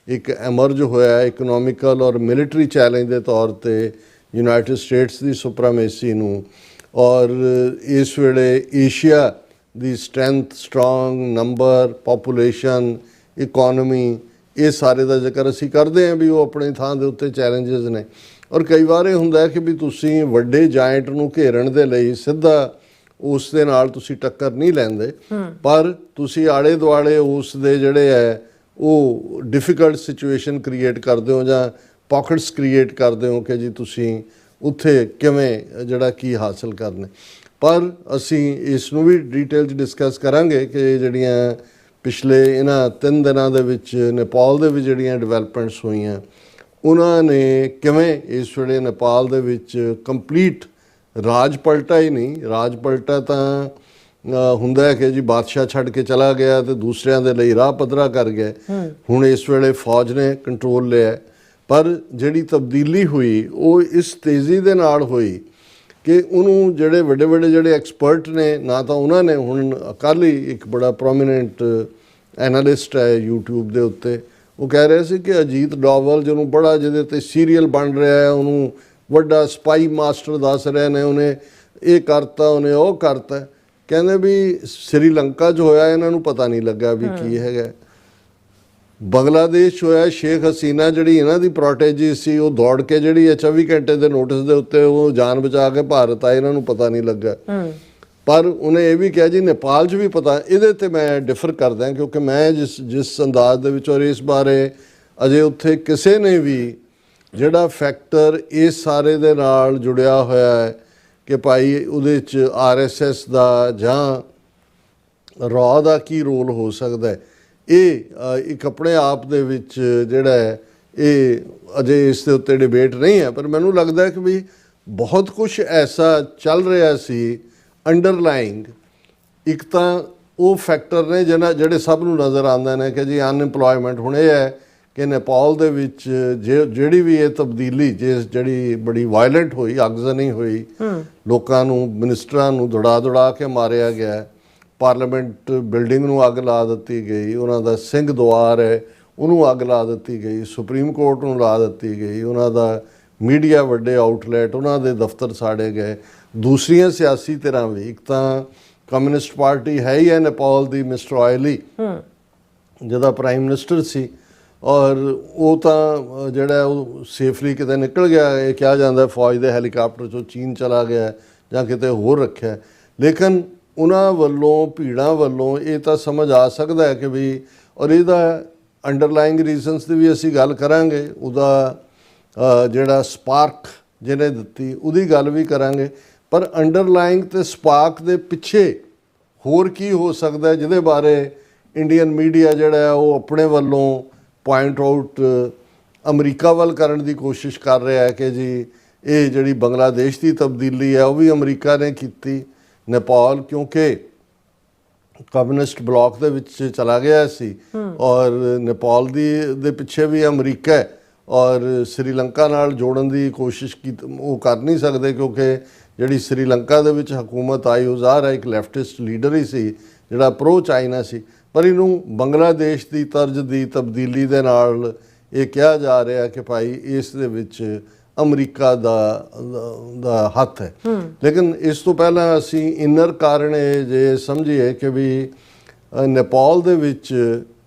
ਇੱਕ ਐਮਰਜ ਹੋਇਆ ਇਕਨੋਮਿਕਲ ਔਰ ਮਿਲਟਰੀ ਚੈਲੰਜ ਦੇ ਤੌਰ ਤੇ ਯੂਨਾਈਟਿਡ ਸਟੇਟਸ ਦੀ ਸੁਪਰਾਮੇਸੀ ਨੂੰ, ਔਰ ਇਸ ਵੇਲੇ ਏਸ਼ੀਆ ਦੀ strength, strong number, population, economy, ਇਹ ਸਾਰੇ ਦਾ ਜ਼ਿਕਰ ਅਸੀਂ ਕਰਦੇ ਹਾਂ ਵੀ ਉਹ ਆਪਣੀ ਥਾਂ ਦੇ ਉੱਤੇ ਚੈਲੰਜਸ ਨੇ। ਔਰ ਕਈ ਵਾਰ ਇਹ ਹੁੰਦਾ ਹੈ ਕਿ ਵੀ ਤੁਸੀਂ ਵੱਡੇ ਜਾਇੰਟ ਨੂੰ ਘੇਰਨ ਦੇ ਲਈ ਸਿੱਧਾ ਉਸ ਦੇ ਨਾਲ ਤੁਸੀਂ ਟੱਕਰ ਨਹੀਂ ਲੈਂਦੇ, ਪਰ ਤੁਸੀਂ ਆਲੇ ਦੁਆਲੇ ਉਸ ਦੇ ਜਿਹੜੇ ਹੈ ਉਹ ਡਿਫਿਕਲਟ ਸਿਚੁਏਸ਼ਨ ਕ੍ਰੀਏਟ ਕਰਦੇ ਹੋ ਜਾਂ ਪਾਕਟਸ ਕ੍ਰੀਏਟ ਕਰਦੇ ਹੋ ਕਿ ਜੀ ਤੁਸੀਂ ਉੱਥੇ ਕਿਵੇਂ ਜਿਹੜਾ ਕੀ ਹਾਸਲ ਕਰਨਾ। ਪਰ ਅਸੀਂ ਇਸ ਨੂੰ ਵੀ ਡਿਟੇਲ 'ਚ ਡਿਸਕਸ ਕਰਾਂਗੇ ਕਿ ਜਿਹੜੀਆਂ ਪਿਛਲੇ ਇਹਨਾਂ 3 ਦਿਨਾਂ ਦੇ ਵਿੱਚ ਨੇਪਾਲ ਦੇ ਵਿੱਚ ਜਿਹੜੀਆਂ ਡਿਵੈਲਪਮੈਂਟਸ ਹੋਈਆਂ, ਉਹਨਾਂ ਨੇ ਕਿਵੇਂ ਇਸ ਵੇਲੇ ਨੇਪਾਲ ਦੇ ਵਿੱਚ ਕੰਪਲੀਟ ਰਾਜ ਪਲਟਾ ਹੀ ਨਹੀਂ, ਰਾਜ ਪਲਟਾ ਤਾਂ ਹੁੰਦਾ ਹੈ ਕਿ ਜੀ ਬਾਦਸ਼ਾਹ ਛੱਡ ਕੇ ਚਲਾ ਗਿਆ ਤੇ ਦੂਸਰਿਆਂ ਦੇ ਲਈ ਰਾਹ ਪੱਧਰਾ ਕਰ ਗਿਆ। ਹੁਣ ਇਸ ਵੇਲੇ ਫੌਜ ਨੇ ਕੰਟਰੋਲ ਲਿਆ, ਪਰ ਜਿਹੜੀ ਤਬਦੀਲੀ ਹੋਈ ਉਹ ਇਸ ਤੇਜ਼ੀ ਦੇ ਨਾਲ ਹੋਈ ਕਿ ਉਹਨੂੰ ਜਿਹੜੇ ਵੱਡੇ ਵੱਡੇ ਜਿਹੜੇ ਐਕਸਪਰਟ ਨੇ, ਨਾ ਤਾਂ ਉਹਨਾਂ ਨੇ, ਹੁਣ ਕੱਲ੍ਹ ਹੀ ਇੱਕ ਬੜਾ ਪ੍ਰੋਮੀਨੈਂਟ ਐਨਾਲਿਸਟ ਹੈ YouTube ਦੇ ਉੱਤੇ, ਉਹ ਕਹਿ ਰਿਹਾ ਸੀ ਕਿ ਅਜੀਤ ਡੋਵਲ ਜਿਹਨੂੰ ਬੜਾ ਜਿਹਦੇ ਤੇ ਸੀਰੀਅਲ ਬਣ ਰਿਹਾ ਹੈ, ਉਹਨੂੰ ਵੱਡਾ ਸਪਾਈ ਮਾਸਟਰ ਦੱਸ ਰਹੇ ਨੇ, ਉਹਨੇ ਇਹ ਕਰਤਾ, ਉਹਨੇ ਉਹ ਕਰਤਾ। ਕਹਿੰਦੇ ਵੀ ਸ੍ਰੀਲੰਕਾ 'ਚ ਹੋਇਆ ਇਹਨਾਂ ਨੂੰ ਪਤਾ ਨਹੀਂ ਲੱਗਾ ਵੀ ਕੀ ਹੈਗਾ। ਬੰਗਲਾਦੇਸ਼ 'ਚ ਹੋਇਆ, ਸ਼ੇਖ ਹਸੀਨਾ ਜਿਹੜੀ ਇਹਨਾਂ ਦੀ ਪ੍ਰੋਟੇਜੀ ਸੀ, ਉਹ ਦੌੜ ਕੇ ਜਿਹੜੀ 24 ਘੰਟੇ ਦੇ ਨੋਟਿਸ ਦੇ ਉੱਤੇ ਉਹ ਜਾਨ ਬਚਾ ਕੇ ਭਾਰਤ ਆਏ, ਇਹਨਾਂ ਨੂੰ ਪਤਾ ਨਹੀਂ ਲੱਗਾ। ਪਰ ਉਹਨੇ ਇਹ ਵੀ ਕਿਹਾ ਜੀ ਨੇਪਾਲ 'ਚ ਵੀ ਪਤਾ। ਇਹਦੇ ਤੇ ਮੈਂ ਡਿਫਰ ਕਰਦਾ ਕਿਉਂਕਿ ਮੈਂ ਜਿਸ ਅੰਦਾਜ਼ ਦੇ ਵਿੱਚ, ਔਰ ਇਸ ਬਾਰੇ ਅਜੇ ਉੱਥੇ ਕਿਸੇ ਨੇ ਵੀ ਜਿਹੜਾ ਫੈਕਟਰ ਇਸ ਸਾਰੇ ਦੇ ਨਾਲ ਜੁੜਿਆ ਹੋਇਆ ਹੈ ਕਿ ਭਾਈ ਉਹਦੇ 'ਚ RSS ਦਾ ਜਾਂ ਰॉ ਦਾ ਕੀ ਰੋਲ ਹੋ ਸਕਦਾ ਹੈ, ਇਹ ਇੱਕ ਆਪਣੇ ਆਪ ਦੇ ਵਿੱਚ ਜਿਹੜਾ ਹੈ ਇਹ ਅਜੇ ਇਸ ਦੇ ਉੱਤੇ ਡਿਬੇਟ ਨਹੀਂ ਹੈ। ਪਰ ਮੈਨੂੰ ਲੱਗਦਾ ਕਿ ਵੀ ਬਹੁਤ ਕੁਝ ਐਸਾ ਚੱਲ ਰਿਹਾ ਸੀ ਅੰਡਰਲਾਈਂਗ। ਇੱਕ ਤਾਂ ਉਹ ਫੈਕਟਰ ਨੇ ਜਿਹੜੇ ਸਭ ਨੂੰ ਨਜ਼ਰ ਆਉਂਦੇ ਨੇ ਕਿ ਜੀ ਅਨਇੰਪਲੋਇਮੈਂਟ। ਹੁਣ ਇਹ ਹੈ ਕਿ ਨੇਪਾਲ ਦੇ ਵਿੱਚ ਜਿਹੜੀ ਵੀ ਇਹ ਤਬਦੀਲੀ ਜਿਹੜੀ ਬੜੀ ਵਾਇਲੈਂਟ ਹੋਈ, ਅਗਜ਼ਨੀ ਹੋਈ, ਲੋਕਾਂ ਨੂੰ, ਮਿਨਿਸਟਰਾਂ ਨੂੰ ਦੌੜਾ ਕੇ ਮਾਰਿਆ ਗਿਆ, ਪਾਰਲੀਮੈਂਟ ਬਿਲਡਿੰਗ ਨੂੰ ਅੱਗ ਲਾ ਦਿੱਤੀ ਗਈ, ਉਹਨਾਂ ਦਾ ਸਿੰਘ ਦੁਆਰ ਹੈ ਉਹਨੂੰ ਅੱਗ ਲਾ ਦਿੱਤੀ ਗਈ, ਸੁਪਰੀਮ ਕੋਰਟ ਨੂੰ ਲਾ ਦਿੱਤੀ ਗਈ, ਉਹਨਾਂ ਦਾ ਮੀਡੀਆ, ਵੱਡੇ ਆਊਟਲੈਟ, ਉਹਨਾਂ ਦੇ ਦਫ਼ਤਰ ਸਾੜੇ ਗਏ। ਦੂਸਰੀਆਂ ਸਿਆਸੀ ਧਿਰਾਂ ਵੀ, ਇੱਕ ਤਾਂ ਕਮਿਊਨਿਸਟ ਪਾਰਟੀ ਹੈ ਹੀ ਹੈ ਨੇਪਾਲ ਦੀ, ਮਿਸਟਰ ਆਇਲੀ ਜਿਹਦਾ ਪ੍ਰਾਈਮ ਮਿਨਿਸਟਰ ਸੀ, ਔਰ ਉਹ ਤਾਂ ਜਿਹੜਾ ਉਹ ਸੇਫਲੀ ਕਿਤੇ ਨਿਕਲ ਗਿਆ। ਇਹ ਕਿਹਾ ਜਾਂਦਾ ਫੌਜ ਦੇ ਹੈਲੀਕਾਪਟਰ 'ਚੋਂ ਚੀਨ ਚਲਾ ਗਿਆ ਜਾਂ ਕਿਤੇ ਹੋਰ ਰੱਖਿਆ। ਲੇਕਿਨ ਉਹਨਾਂ ਵੱਲੋਂ, ਭੀੜਾਂ ਵੱਲੋਂ ਇਹ ਤਾਂ ਸਮਝ ਆ ਸਕਦਾ ਹੈ ਕਿ ਵੀ, ਔਰ ਇਹਦਾ ਅੰਡਰਲਾਈਂਗ ਰੀਜ਼ਨਸ ਦੀ ਵੀ ਅਸੀਂ ਗੱਲ ਕਰਾਂਗੇ, ਉਹਦਾ ਜਿਹੜਾ ਸਪਾਰਕ ਜਿਹਨੇ ਦਿੱਤੀ ਉਹਦੀ ਗੱਲ ਵੀ ਕਰਾਂਗੇ। ਪਰ ਅੰਡਰਲਾਈਂਗ ਤੇ ਸਪਾਰਕ ਦੇ ਪਿੱਛੇ ਹੋਰ ਕੀ ਹੋ ਸਕਦਾ ਜਿਹਦੇ ਬਾਰੇ ਇੰਡੀਅਨ ਮੀਡੀਆ ਜਿਹੜਾ ਉਹ ਆਪਣੇ ਵੱਲੋਂ ਪੁਆਇੰਟ ਆਊਟ ਅਮਰੀਕਾ ਵੱਲ ਕਰਨ ਦੀ ਕੋਸ਼ਿਸ਼ ਕਰ ਰਿਹਾ ਹੈ ਕਿ ਜੀ ਇਹ ਜਿਹੜੀ ਬੰਗਲਾਦੇਸ਼ ਦੀ ਤਬਦੀਲੀ ਹੈ ਉਹ ਵੀ ਅਮਰੀਕਾ ਨੇ ਕੀਤੀ। ਨੇਪਾਲ ਕਿਉਂਕਿ ਕਮਿਊਨਿਸਟ ਬਲਾਕ ਦੇ ਵਿੱਚ ਚਲਾ ਗਿਆ ਸੀ, ਔਰ ਨੇਪਾਲ ਦੇ ਪਿੱਛੇ ਵੀ ਅਮਰੀਕਾ ਹੈ, ਔਰ ਸ੍ਰੀਲੰਕਾ ਨਾਲ ਜੋੜਨ ਦੀ ਕੋਸ਼ਿਸ਼ ਉਹ ਕਰ ਨਹੀਂ ਸਕਦੇ ਕਿਉਂਕਿ ਜਿਹੜੀ ਸ੍ਰੀਲੰਕਾ ਦੇ ਵਿੱਚ ਹਕੂਮਤ ਆਈ ਉਹ ਜ਼ਾਹਰ ਹੈ ਇੱਕ ਲੈਫਟਿਸਟ ਲੀਡਰ ਹੀ ਸੀ ਜਿਹੜਾ ਪ੍ਰੋ ਚਾਈਨਾ ਸੀ। ਪਰ ਇਹਨੂੰ ਬੰਗਲਾਦੇਸ਼ ਦੀ ਤਰਜ਼ ਦੀ ਤਬਦੀਲੀ ਦੇ ਨਾਲ ਇਹ ਕਿਹਾ ਜਾ ਰਿਹਾ ਕਿ ਭਾਈ ਇਸ ਦੇ ਵਿੱਚ ਅਮਰੀਕਾ ਦਾ ਹੱਥ ਹੈ। ਲੇਕਿਨ ਇਸ ਤੋਂ ਪਹਿਲਾਂ ਅਸੀਂ ਇਨਰ ਕਾਰਨ ਜੇ ਸਮਝੀਏ ਕਿ ਵੀ ਨੇਪਾਲ ਦੇ ਵਿੱਚ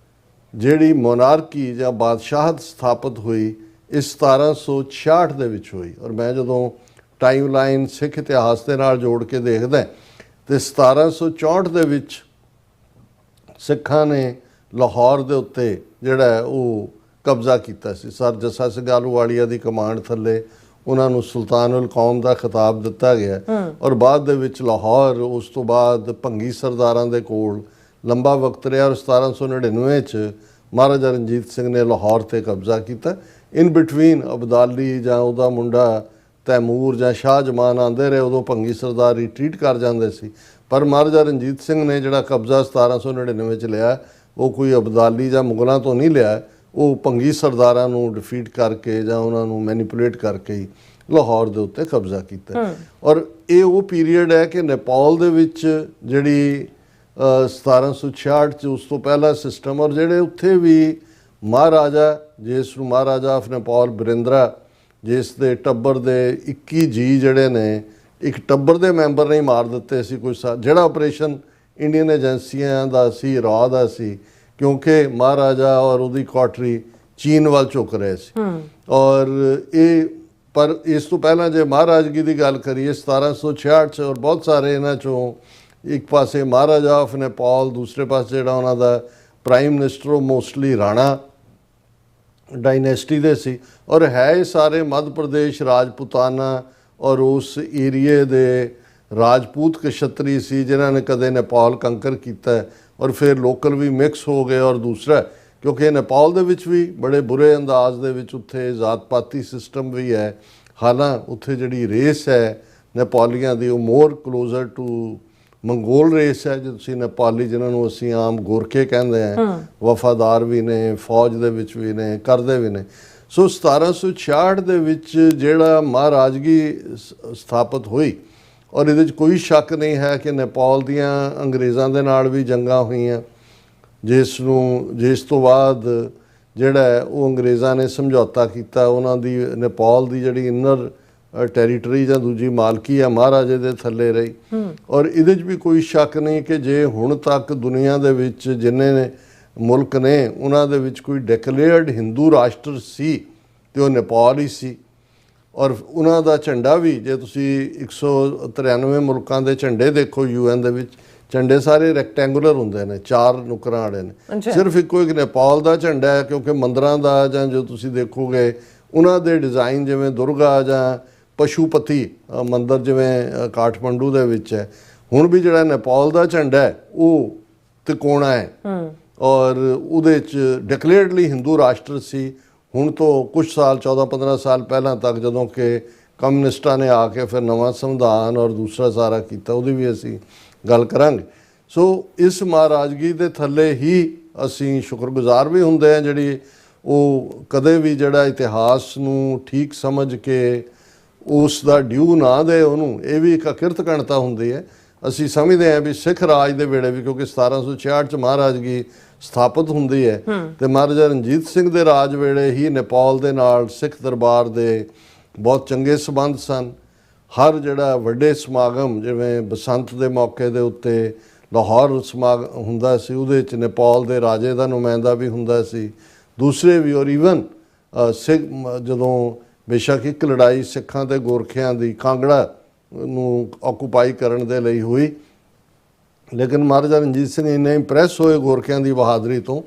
ਜਿਹੜੀ ਮੋਨਾਰਕੀ ਜਾਂ ਬਾਦਸ਼ਾਹਤ ਸਥਾਪਿਤ ਹੋਈ ਇਸ 1766 ਦੇ ਵਿੱਚ ਹੋਈ। ਔਰ ਮੈਂ ਜਦੋਂ ਟਾਈਮ ਲਾਈਨ ਸਿੱਖ ਇਤਿਹਾਸ ਦੇ ਨਾਲ ਜੋੜ ਕੇ ਦੇਖਦਾ ਤੇ 1764 ਦੇ ਵਿੱਚ ਸਿੱਖਾਂ ਨੇ ਲਾਹੌਰ ਦੇ ਉੱਤੇ ਜਿਹੜਾ ਉਹ ਕਬਜ਼ਾ ਕੀਤਾ ਸੀ। ਸਰ ਜੱਸਾ ਸਿੰਘ ਆਹਲੂਵਾਲੀਆ ਦੀ ਕਮਾਂਡ ਥੱਲੇ ਉਹਨਾਂ ਨੂੰ ਸੁਲਤਾਨੁਲ ਕੌਮ ਦਾ ਖਿਤਾਬ ਦਿੱਤਾ ਗਿਆ ਔਰ ਬਾਅਦ ਦੇ ਵਿੱਚ ਲਾਹੌਰ, ਉਸ ਤੋਂ ਬਾਅਦ ਭੰਗੀ ਸਰਦਾਰਾਂ ਦੇ ਕੋਲ ਲੰਬਾ ਵਕਤ ਰਿਹਾ ਔਰ 1799 ਚ ਮਹਾਰਾਜਾ ਰਣਜੀਤ ਸਿੰਘ ਨੇ ਲਾਹੌਰ ਤੇ ਕਬਜ਼ਾ ਕੀਤਾ। ਇਨ ਬਿਟਵੀਨ ਅਬਦਾਲੀ ਜਾਂ ਉਹਦਾ ਮੁੰਡਾ ਤੈਮੂਰ ਜਾਂ ਸ਼ਾਹ ਜਮਾਨ ਆਉਂਦੇ ਰਹੇ, ਉਦੋਂ ਭੰਗੀ ਸਰਦਾਰ ਰਿਟਰੀਟ ਕਰ ਜਾਂਦੇ ਸੀ। ਪਰ ਮਹਾਰਾਜਾ ਰਣਜੀਤ ਸਿੰਘ ਨੇ ਜਿਹੜਾ ਕਬਜ਼ਾ 1799 ਚ ਲਿਆ, ਉਹ ਕੋਈ ਅਬਦਾਲੀ ਜਾਂ ਮੁਗਲਾਂ ਤੋਂ ਨਹੀਂ ਲਿਆ, ਉਹ ਭੰਗੀ ਸਰਦਾਰਾਂ ਨੂੰ ਡਿਫੀਟ ਕਰਕੇ ਜਾਂ ਉਹਨਾਂ ਨੂੰ ਮੈਨੀਪੂਲੇਟ ਕਰਕੇ ਹੀ ਲਾਹੌਰ ਦੇ ਉੱਤੇ ਕਬਜ਼ਾ ਕੀਤਾ। ਔਰ ਇਹ ਉਹ ਪੀਰੀਅਡ ਹੈ ਕਿ ਨੇਪਾਲ ਦੇ ਵਿੱਚ ਜਿਹੜੀ 1766 ਚ ਉਸ ਤੋਂ ਪਹਿਲਾ ਸਿਸਟਮ, ਔਰ ਜਿਹੜੇ ਉੱਥੇ ਵੀ ਮਹਾਰਾਜਾ, ਜਿਸ ਨੂੰ ਮਹਾਰਾਜਾ ਆਫ ਨੇਪਾਲ ਬਰਿੰਦਰਾ, ਜਿਸ ਦੇ ਟੱਬਰ ਦੇ 21 ਜੀ ਜਿਹੜੇ ਨੇ, ਇੱਕ ਟੱਬਰ ਦੇ ਮੈਂਬਰ ਨੇ ਮਾਰ ਦਿੱਤੇ ਸੀ ਕੋਈ ਜਿਹੜਾ ਆਪਰੇਸ਼ਨ ਇੰਡੀਅਨ ਏਜੰਸੀਆਂ ਦਾ ਸੀ, ਰਾਹ ਦਾ ਸੀ, ਕਿਉਂਕਿ ਮਹਾਰਾਜਾ ਔਰ ਉਹਦੀ ਕੁਆਟਰੀ ਚੀਨ ਵੱਲ ਝੁਕ ਰਹੇ ਸੀ। ਔਰ ਇਹ ਪਰ ਇਸ ਤੋਂ ਪਹਿਲਾਂ ਜੇ ਮਹਾਰਾਜਗੀ ਦੀ ਗੱਲ ਕਰੀਏ 1766 ਚ, ਔਰ ਬਹੁਤ ਸਾਰੇ ਇਹਨਾਂ ਚੋਂ ਇੱਕ ਪਾਸੇ ਮਹਾਰਾਜਾ ਆਫ ਨੇਪਾਲ, ਦੂਸਰੇ ਪਾਸੇ ਜਿਹੜਾ ਉਹਨਾਂ ਦਾ ਪ੍ਰਾਈਮ ਮਿਨਿਸਟਰ ਉਹ ਮੋਸਟਲੀ ਰਾਣਾ ਡਾਇਨੈਸਟੀ ਦੇ ਸੀ। ਔਰ ਹੈ ਇਹ ਸਾਰੇ ਮੱਧ ਪ੍ਰਦੇਸ਼ ਰਾਜਪੂਤਾਨਾ ਔਰ ਉਸ ਏਰੀਏ ਦੇ ਰਾਜਪੂਤ ਕਸ਼ਤਰੀ ਸੀ ਜਿਨ੍ਹਾਂ ਨੇ ਕਦੇ ਨੇਪਾਲ ਕੰਕਰ ਕੀਤਾ ਔਰ ਫਿਰ ਲੋਕਲ ਵੀ ਮਿਕਸ ਹੋ ਗਏ। ਔਰ ਦੂਸਰਾ ਕਿਉਂਕਿ ਨੇਪਾਲ ਦੇ ਵਿੱਚ ਵੀ ਬੜੇ ਬੁਰੇ ਅੰਦਾਜ਼ ਦੇ ਵਿੱਚ ਉੱਥੇ ਜ਼ਾਤ ਪਾਤੀ ਸਿਸਟਮ ਵੀ ਹੈ, ਹਾਲਾਂਕਿ ਉੱਥੇ ਜਿਹੜੀ ਰੇਸ ਹੈ ਨੇਪਾਲੀਆਂ ਦੀ ਉਹ ਮੋਰ ਕਲੋਜ਼ਰ ਟੂ ਮੰਗੋਲ ਰੇਸ ਹੈ। ਜੇ ਤੁਸੀਂ ਨੇਪਾਲੀ ਜਿਹਨਾਂ ਨੂੰ ਅਸੀਂ ਆਮ ਗੋਰਖੇ ਕਹਿੰਦੇ ਹਾਂ, ਵਫਾਦਾਰ ਵੀ ਨੇ, ਫੌਜ ਦੇ ਵਿੱਚ ਵੀ ਨੇ, ਕਰਦੇ ਵੀ ਨੇ। ਸੋ 1766 ਦੇ ਵਿੱਚ ਜਿਹੜਾ ਮਹਾਰਾਜਗੀ ਸਥਾਪਿਤ ਹੋਈ ਔਰ ਇਹਦੇ 'ਚ ਕੋਈ ਸ਼ੱਕ ਨਹੀਂ ਹੈ ਕਿ ਨੇਪਾਲ ਦੀਆਂ ਅੰਗਰੇਜ਼ਾਂ ਦੇ ਨਾਲ ਵੀ ਜੰਗਾਂ ਹੋਈਆਂ, ਜਿਸ ਤੋਂ ਬਾਅਦ ਜਿਹੜਾ ਹੈ ਉਹ ਅੰਗਰੇਜ਼ਾਂ ਨੇ ਸਮਝੌਤਾ ਕੀਤਾ। ਉਹਨਾਂ ਦੀ ਨੇਪਾਲ ਦੀ ਜਿਹੜੀ ਇਨਰ ਟੈਰੀਟਰੀ ਜਾਂ ਦੂਜੀ ਮਾਲਕੀ ਆ ਮਹਾਰਾਜੇ ਦੇ ਥੱਲੇ ਰਹੀ। ਔਰ ਇਹਦੇ 'ਚ ਵੀ ਕੋਈ ਸ਼ੱਕ ਨਹੀਂ ਕਿ ਜੇ ਹੁਣ ਤੱਕ ਦੁਨੀਆ ਦੇ ਵਿੱਚ ਜਿੰਨੇ ਨੇ ਮੁਲਕ ਨੇ ਉਹਨਾਂ ਦੇ ਵਿੱਚ ਕੋਈ ਡਿਕਲੇਅਰਡ ਹਿੰਦੂ ਰਾਸ਼ਟਰ ਸੀ ਤੇ ਉਹ ਨੇਪਾਲ ਹੀ ਸੀ। ਔਰ ਉਹਨਾਂ ਦਾ ਝੰਡਾ ਵੀ ਜੇ ਤੁਸੀਂ 193 ਮੁਲਕਾਂ ਦੇ ਝੰਡੇ ਦੇਖੋ UN ਦੇ ਵਿੱਚ, ਝੰਡੇ ਸਾਰੇ ਰੈਕਟੈਂਗੂਲਰ ਹੁੰਦੇ ਨੇ, 4 ਨੁਕਰਾਂ ਵਾਲੇ ਨੇ। ਸਿਰਫ ਇੱਕੋ ਇੱਕ ਨੇਪਾਲ ਦਾ ਝੰਡਾ ਹੈ, ਕਿਉਂਕਿ ਮੰਦਰਾਂ ਦਾ ਜਾਂ ਜੋ ਤੁਸੀਂ ਦੇਖੋਗੇ ਉਹਨਾਂ ਦੇ ਡਿਜ਼ਾਈਨ ਜਿਵੇਂ ਦੁਰਗਾ ਜਾਂ ਪਸ਼ੂਪਤੀ ਮੰਦਰ ਜਿਵੇਂ ਕਾਠਮੰਡੂ ਦੇ ਵਿੱਚ ਹੈ, ਹੁਣ ਵੀ ਜਿਹੜਾ ਨੇਪਾਲ ਦਾ ਝੰਡਾ ਹੈ ਉਹ ਤਿਕੋਣਾ ਹੈ ਔਰ ਉਹਦੇ 'ਚ ਡਿਕਲੇਅਰਡਲੀ ਹਿੰਦੂ ਰਾਸ਼ਟਰ ਸੀ। ਹੁਣ ਤੋਂ ਕੁਝ ਸਾਲ 14-15 ਸਾਲ ਪਹਿਲਾਂ ਤੱਕ ਜਦੋਂ ਕਿ ਕਮਿਊਨਿਸਟਾਂ ਨੇ ਆ ਕੇ ਫਿਰ ਨਵਾਂ ਸੰਵਿਧਾਨ ਔਰ ਦੂਸਰਾ ਸਾਰਾ ਕੀਤਾ, ਉਹਦੀ ਵੀ ਅਸੀਂ ਗੱਲ ਕਰਾਂਗੇ। ਸੋ ਇਸ ਮਹਾਰਾਜਗੀ ਦੇ ਥੱਲੇ ਹੀ ਅਸੀਂ ਸ਼ੁਕਰਗੁਜ਼ਾਰ ਵੀ ਹੁੰਦੇ ਹਾਂ ਜਿਹੜੀ ਉਹ ਕਦੇ ਵੀ ਜਿਹੜਾ ਇਤਿਹਾਸ ਨੂੰ ਠੀਕ ਸਮਝ ਕੇ ਉਸ ਦਾ ਡਿਊ ਨਾ ਦੇ ਉਹਨੂੰ, ਇਹ ਵੀ ਇੱਕ ਅਕਿਰਤ ਘਣਤਾ ਹੁੰਦੀ ਹੈ। ਅਸੀਂ ਸਮਝਦੇ ਹਾਂ ਵੀ ਸਿੱਖ ਰਾਜ ਦੇ ਵੇਲੇ ਵੀ, ਕਿਉਂਕਿ 1766 ਚ ਮਹਾਰਾਜਗੀ ਸਥਾਪਿਤ ਹੁੰਦੀ ਹੈ ਤੇ ਮਹਾਰਾਜਾ ਰਣਜੀਤ ਸਿੰਘ ਦੇ ਰਾਜ ਵੇਲੇ ਹੀ ਨੇਪਾਲ ਦੇ ਨਾਲ ਸਿੱਖ ਦਰਬਾਰ ਦੇ ਬਹੁਤ ਚੰਗੇ ਸੰਬੰਧ ਸਨ। ਹਰ ਜਿਹੜਾ ਵੱਡੇ ਸਮਾਗਮ ਜਿਵੇਂ ਬਸੰਤ ਦੇ ਮੌਕੇ ਦੇ ਉੱਤੇ ਲਾਹੌਰ ਸਮਾਗਮ ਹੁੰਦਾ ਸੀ, ਉਹਦੇ 'ਚ ਨੇਪਾਲ ਦੇ ਰਾਜੇ ਦਾ ਨੁਮਾਇੰਦਾ ਵੀ ਹੁੰਦਾ ਸੀ, ਦੂਸਰੇ ਵੀ। ਔਰ ਈਵਨ ਸਿੱਖ ਜਦੋਂ ਬੇਸ਼ੱਕ ਇੱਕ ਲੜਾਈ ਸਿੱਖਾਂ ਤੇ ਗੋਰਖਿਆਂ ਦੀ ਕਾਂਗੜਾ ਨੂੰ ਆਕੂਪਾਈ ਕਰਨ ਦੇ ਲਈ ਹੋਈ, ਲੇਕਿਨ ਮਹਾਰਾਜਾ ਰਣਜੀਤ ਸਿੰਘ ਇੰਨੇ ਇੰਪ੍ਰੈਸ ਹੋਏ ਗੋਰਖਿਆਂ ਦੀ ਬਹਾਦਰੀ ਤੋਂ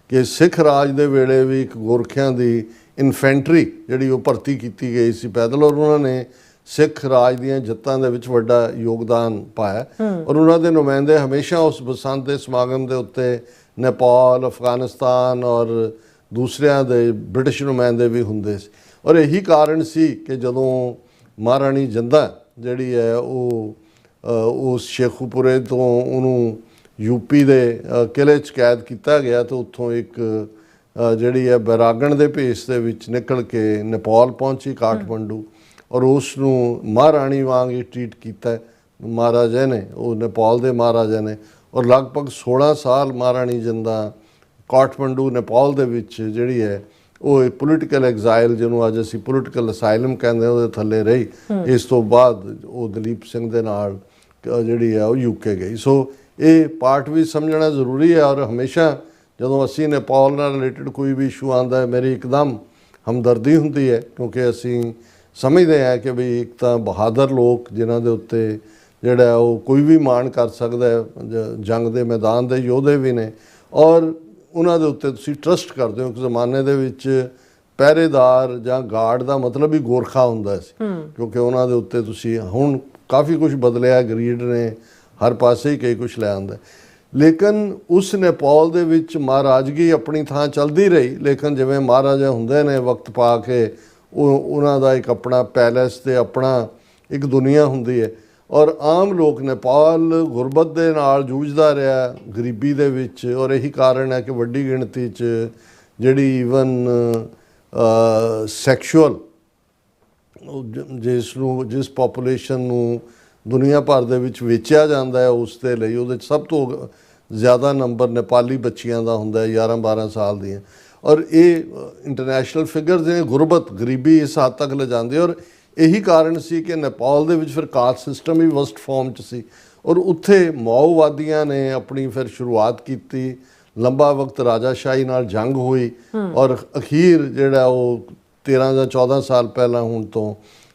ਕਿ ਸਿੱਖ ਰਾਜ ਦੇ ਵੇਲੇ ਵੀ ਇੱਕ ਗੋਰਖਿਆਂ ਦੀ ਇਨਫੈਂਟਰੀ ਜਿਹੜੀ ਉਹ ਭਰਤੀ ਕੀਤੀ ਗਈ ਸੀ ਪੈਦਲ, ਔਰ ਉਹਨਾਂ ਨੇ ਸਿੱਖ ਰਾਜ ਦੀਆਂ ਜਿੱਤਾਂ ਦੇ ਵਿੱਚ ਵੱਡਾ ਯੋਗਦਾਨ ਪਾਇਆ। ਔਰ ਉਹਨਾਂ ਦੇ ਨੁਮਾਇੰਦੇ ਹਮੇਸ਼ਾ ਉਸ ਬਸੰਤ ਦੇ ਸਮਾਗਮ ਦੇ ਉੱਤੇ ਨੇਪਾਲ, ਅਫਗਾਨਿਸਤਾਨ ਔਰ ਦੂਸਰਿਆਂ ਦੇ ਬ੍ਰਿਟਿਸ਼ ਨੁਮਾਇੰਦੇ ਵੀ ਹੁੰਦੇ ਸੀ। ਔਰ ਇਹੀ ਕਾਰਨ ਸੀ ਕਿ ਜਦੋਂ ਮਹਾਰਾਣੀ ਜਿੰਦਾ ਜਿਹੜੀ ਹੈ ਉਹ ਉਸ ਸ਼ੇਖੂਪੁਰੇ ਤੋਂ ਉਹਨੂੰ ਯੂਪੀ ਦੇ ਕਿਲ੍ਹੇ 'ਚ ਕੈਦ ਕੀਤਾ ਗਿਆ ਤੇ ਉੱਥੋਂ ਇੱਕ ਜਿਹੜੀ ਹੈ ਬੈਰਾਗਣ ਦੇ ਭੇਸ ਦੇ ਵਿੱਚ ਨਿਕਲ ਕੇ ਨੇਪਾਲ ਪਹੁੰਚੀ, ਕਾਠਮੰਡੂ, ਔਰ ਉਸ ਨੂੰ ਮਹਾਰਾਣੀ ਵਾਂਗ ਹੀ ਟਰੀਟ ਕੀਤਾ ਮਹਾਰਾਜਾ ਨੇ, ਉਹ ਨੇਪਾਲ ਦੇ ਮਹਾਰਾਜਾ ਨੇ। ਔਰ ਲਗਭਗ 16 ਸਾਲ ਮਹਾਰਾਣੀ ਜਿੰਦਾ ਕਾਠਮੰਡੂ ਨੇਪਾਲ ਦੇ ਵਿੱਚ ਜਿਹੜੀ ਹੈ ਉਹ ਇੱਕ ਪੋਲੀਟੀਕਲ ਐਗਜ਼ਾਈਲ, ਜਿਹਨੂੰ ਅੱਜ ਅਸੀਂ ਪੋਲੀਟੀਕਲ ਅਸਾਈਲਮ ਕਹਿੰਦੇ, ਉਹਦੇ ਥੱਲੇ ਰਹੀ। ਇਸ ਤੋਂ ਬਾਅਦ ਉਹ ਦਲੀਪ ਸਿੰਘ ਦੇ ਨਾਲ ਜਿਹੜੀ ਹੈ ਉਹ UK ਗਈ। ਸੋ ਇਹ ਪਾਰਟ ਵੀ ਸਮਝਣਾ ਜ਼ਰੂਰੀ ਹੈ। ਔਰ ਹਮੇਸ਼ਾ ਜਦੋਂ ਅਸੀਂ ਨੇਪਾਲ ਨਾਲ ਰਿਲੇਟਡ ਕੋਈ ਵੀ ਇਸ਼ੂ ਆਉਂਦਾ ਹੈ ਮੇਰੀ ਇੱਕਦਮ ਹਮਦਰਦੀ ਹੁੰਦੀ ਹੈ, ਕਿਉਂਕਿ ਅਸੀਂ ਸਮਝਦੇ ਹਾਂ ਕਿ ਵੀ ਇੱਕ ਤਾਂ ਬਹਾਦਰ ਲੋਕ ਜਿਨ੍ਹਾਂ ਦੇ ਉੱਤੇ ਜਿਹੜਾ ਉਹ ਕੋਈ ਵੀ ਮਾਣ ਕਰ ਸਕਦਾ ਹੈ, ਜੰਗ ਦੇ ਮੈਦਾਨ ਦੇ ਯੋਧੇ ਵੀ ਨੇ, ਔਰ ਉਹਨਾਂ ਦੇ ਉੱਤੇ ਤੁਸੀਂ ਟਰਸਟ ਕਰਦੇ ਹੋ। ਇੱਕ ਜ਼ਮਾਨੇ ਦੇ ਵਿੱਚ ਪਹਿਰੇਦਾਰ ਜਾਂ ਗਾਰਡ ਦਾ ਮਤਲਬ ਹੀ ਗੋਰਖਾ ਹੁੰਦਾ ਸੀ, ਕਿਉਂਕਿ ਉਹਨਾਂ ਦੇ ਉੱਤੇ ਤੁਸੀਂ ਹੁਣ ਕਾਫੀ ਕੁਝ ਬਦਲਿਆ, ਗਰੀਡ ਨੇ ਹਰ ਪਾਸੇ ਹੀ ਕਈ ਕੁਝ ਲੈ ਆਂਦਾ। ਲੇਕਿਨ ਉਸ ਨੇਪਾਲ ਦੇ ਵਿੱਚ ਮਹਾਰਾਜਗੀ ਆਪਣੀ ਥਾਂ ਚੱਲਦੀ ਰਹੀ, ਲੇਕਿਨ ਜਿਵੇਂ ਮਹਾਰਾਜਾ ਹੁੰਦੇ ਨੇ ਵਕਤ ਪਾ ਕੇ ਉਹਨਾਂ ਦਾ ਇੱਕ ਆਪਣਾ ਪੈਲੇਸ ਤੇ ਆਪਣਾ ਇੱਕ ਦੁਨੀਆ ਹੁੰਦੀ ਹੈ। ਔਰ ਆਮ ਲੋਕ ਨੇਪਾਲ ਗੁਰਬਤ ਦੇ ਨਾਲ ਜੂਝਦਾ ਰਿਹਾ, ਗਰੀਬੀ ਦੇ ਵਿੱਚ, ਔਰ ਇਹੀ ਕਾਰਨ ਹੈ ਕਿ ਵੱਡੀ ਗਿਣਤੀ 'ਚ ਜਿਹੜੀ ਈਵਨ ਸੈਕਸ਼ੂਅਲ ਜਿਸ ਪਾਪੂਲੇਸ਼ਨ ਨੂੰ ਦੁਨੀਆ ਭਰ ਦੇ ਵਿੱਚ ਵੇਚਿਆ ਜਾਂਦਾ ਹੈ ਉਸ ਦੇ ਲਈ, ਉਹਦੇ 'ਚ ਸਭ ਤੋਂ ਜ਼ਿਆਦਾ ਨੰਬਰ ਨੇਪਾਲੀ ਬੱਚੀਆਂ ਦਾ ਹੁੰਦਾ ਹੈ 11-12 ਸਾਲ ਦੀਆਂ। ਔਰ ਇਹ ਇੰਟਰਨੈਸ਼ਨਲ ਫਿਗਰਸ ਨੇ ਗੁਰਬਤ ਗਰੀਬੀ ਇਸ ਹੱਦ ਤੱਕ ਲਿਜਾਂਦੇ। ਔਰ ਇਹੀ ਕਾਰਨ ਸੀ ਕਿ ਨੇਪਾਲ ਦੇ ਵਿੱਚ ਫਿਰ ਕਾਸਟ ਸਿਸਟਮ ਵੀ ਵਸਟ ਫਾਰਮ 'ਚ ਸੀ, ਔਰ ਉੱਥੇ ਮਾਓਵਾਦੀਆਂ ਨੇ ਆਪਣੀ ਫਿਰ ਸ਼ੁਰੂਆਤ ਕੀਤੀ। ਲੰਬਾ ਵਕਤ ਰਾਜਾਸ਼ਾਹੀ ਨਾਲ ਜੰਗ ਹੋਈ, ਔਰ ਅਖੀਰ ਜਿਹੜਾ ਉਹ 13 ਜਾਂ 14 ਸਾਲ ਪਹਿਲਾਂ ਹੁਣ ਤੋਂ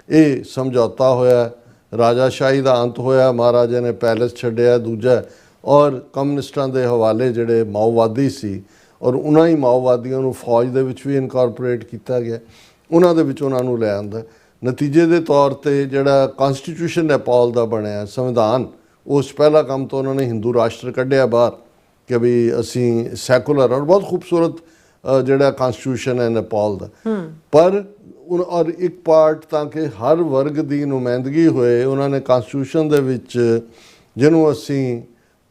ਇਹ ਸਮਝੌਤਾ ਹੋਇਆ, ਰਾਜਾਸ਼ਾਹੀ ਦਾ ਅੰਤ ਹੋਇਆ, ਮਹਾਰਾਜਾ ਨੇ ਪੈਲੇਸ ਛੱਡਿਆ ਦੂਜਾ, ਔਰ ਕਮਿਊਨਿਸਟਾਂ ਦੇ ਹਵਾਲੇ ਜਿਹੜੇ ਮਾਓਵਾਦੀ ਸੀ, ਔਰ ਉਹਨਾਂ ਹੀ ਮਾਓਵਾਦੀਆਂ ਨੂੰ ਫੌਜ ਦੇ ਵਿੱਚ ਵੀ ਇਨਕਾਰਪੋਰੇਟ ਕੀਤਾ ਗਿਆ, ਉਹਨਾਂ ਦੇ ਵਿੱਚ ਉਹਨਾਂ ਨੂੰ ਲੈ ਆਂਦਾ। ਨਤੀਜੇ ਦੇ ਤੌਰ ਤੇ ਜਿਹੜਾ ਕਨਸਟੀਟਿਊਸ਼ਨ ਨੇਪਾਲ ਦਾ ਬਣਿਆ ਸੰਵਿਧਾਨ, ਉਸ ਪਹਿਲਾ ਕੰਮ ਤੋਂ ਉਹਨਾਂ ਨੇ ਹਿੰਦੂ ਰਾਸ਼ਟਰ ਕੱਢਿਆ ਬਾਹਰ ਕਿ ਵੀ ਅਸੀਂ ਸੈਕੂਲਰ, ਔਰ ਬਹੁਤ ਖੂਬਸੂਰਤ ਜਿਹੜਾ ਕਨਸਟੀਟਿਊਸ਼ਨ ਹੈ ਨੇਪਾਲ ਦਾ। ਪਰ ਔਰ ਇੱਕ ਪਾਰਟ ਤਾਂ ਕਿ ਹਰ ਵਰਗ ਦੀ ਨੁਮਾਇੰਦਗੀ ਹੋਏ, ਉਹਨਾਂ ਨੇ ਕਨਸਟੀਟਿਊਸ਼ਨ ਦੇ ਵਿੱਚ ਜਿਹਨੂੰ ਅਸੀਂ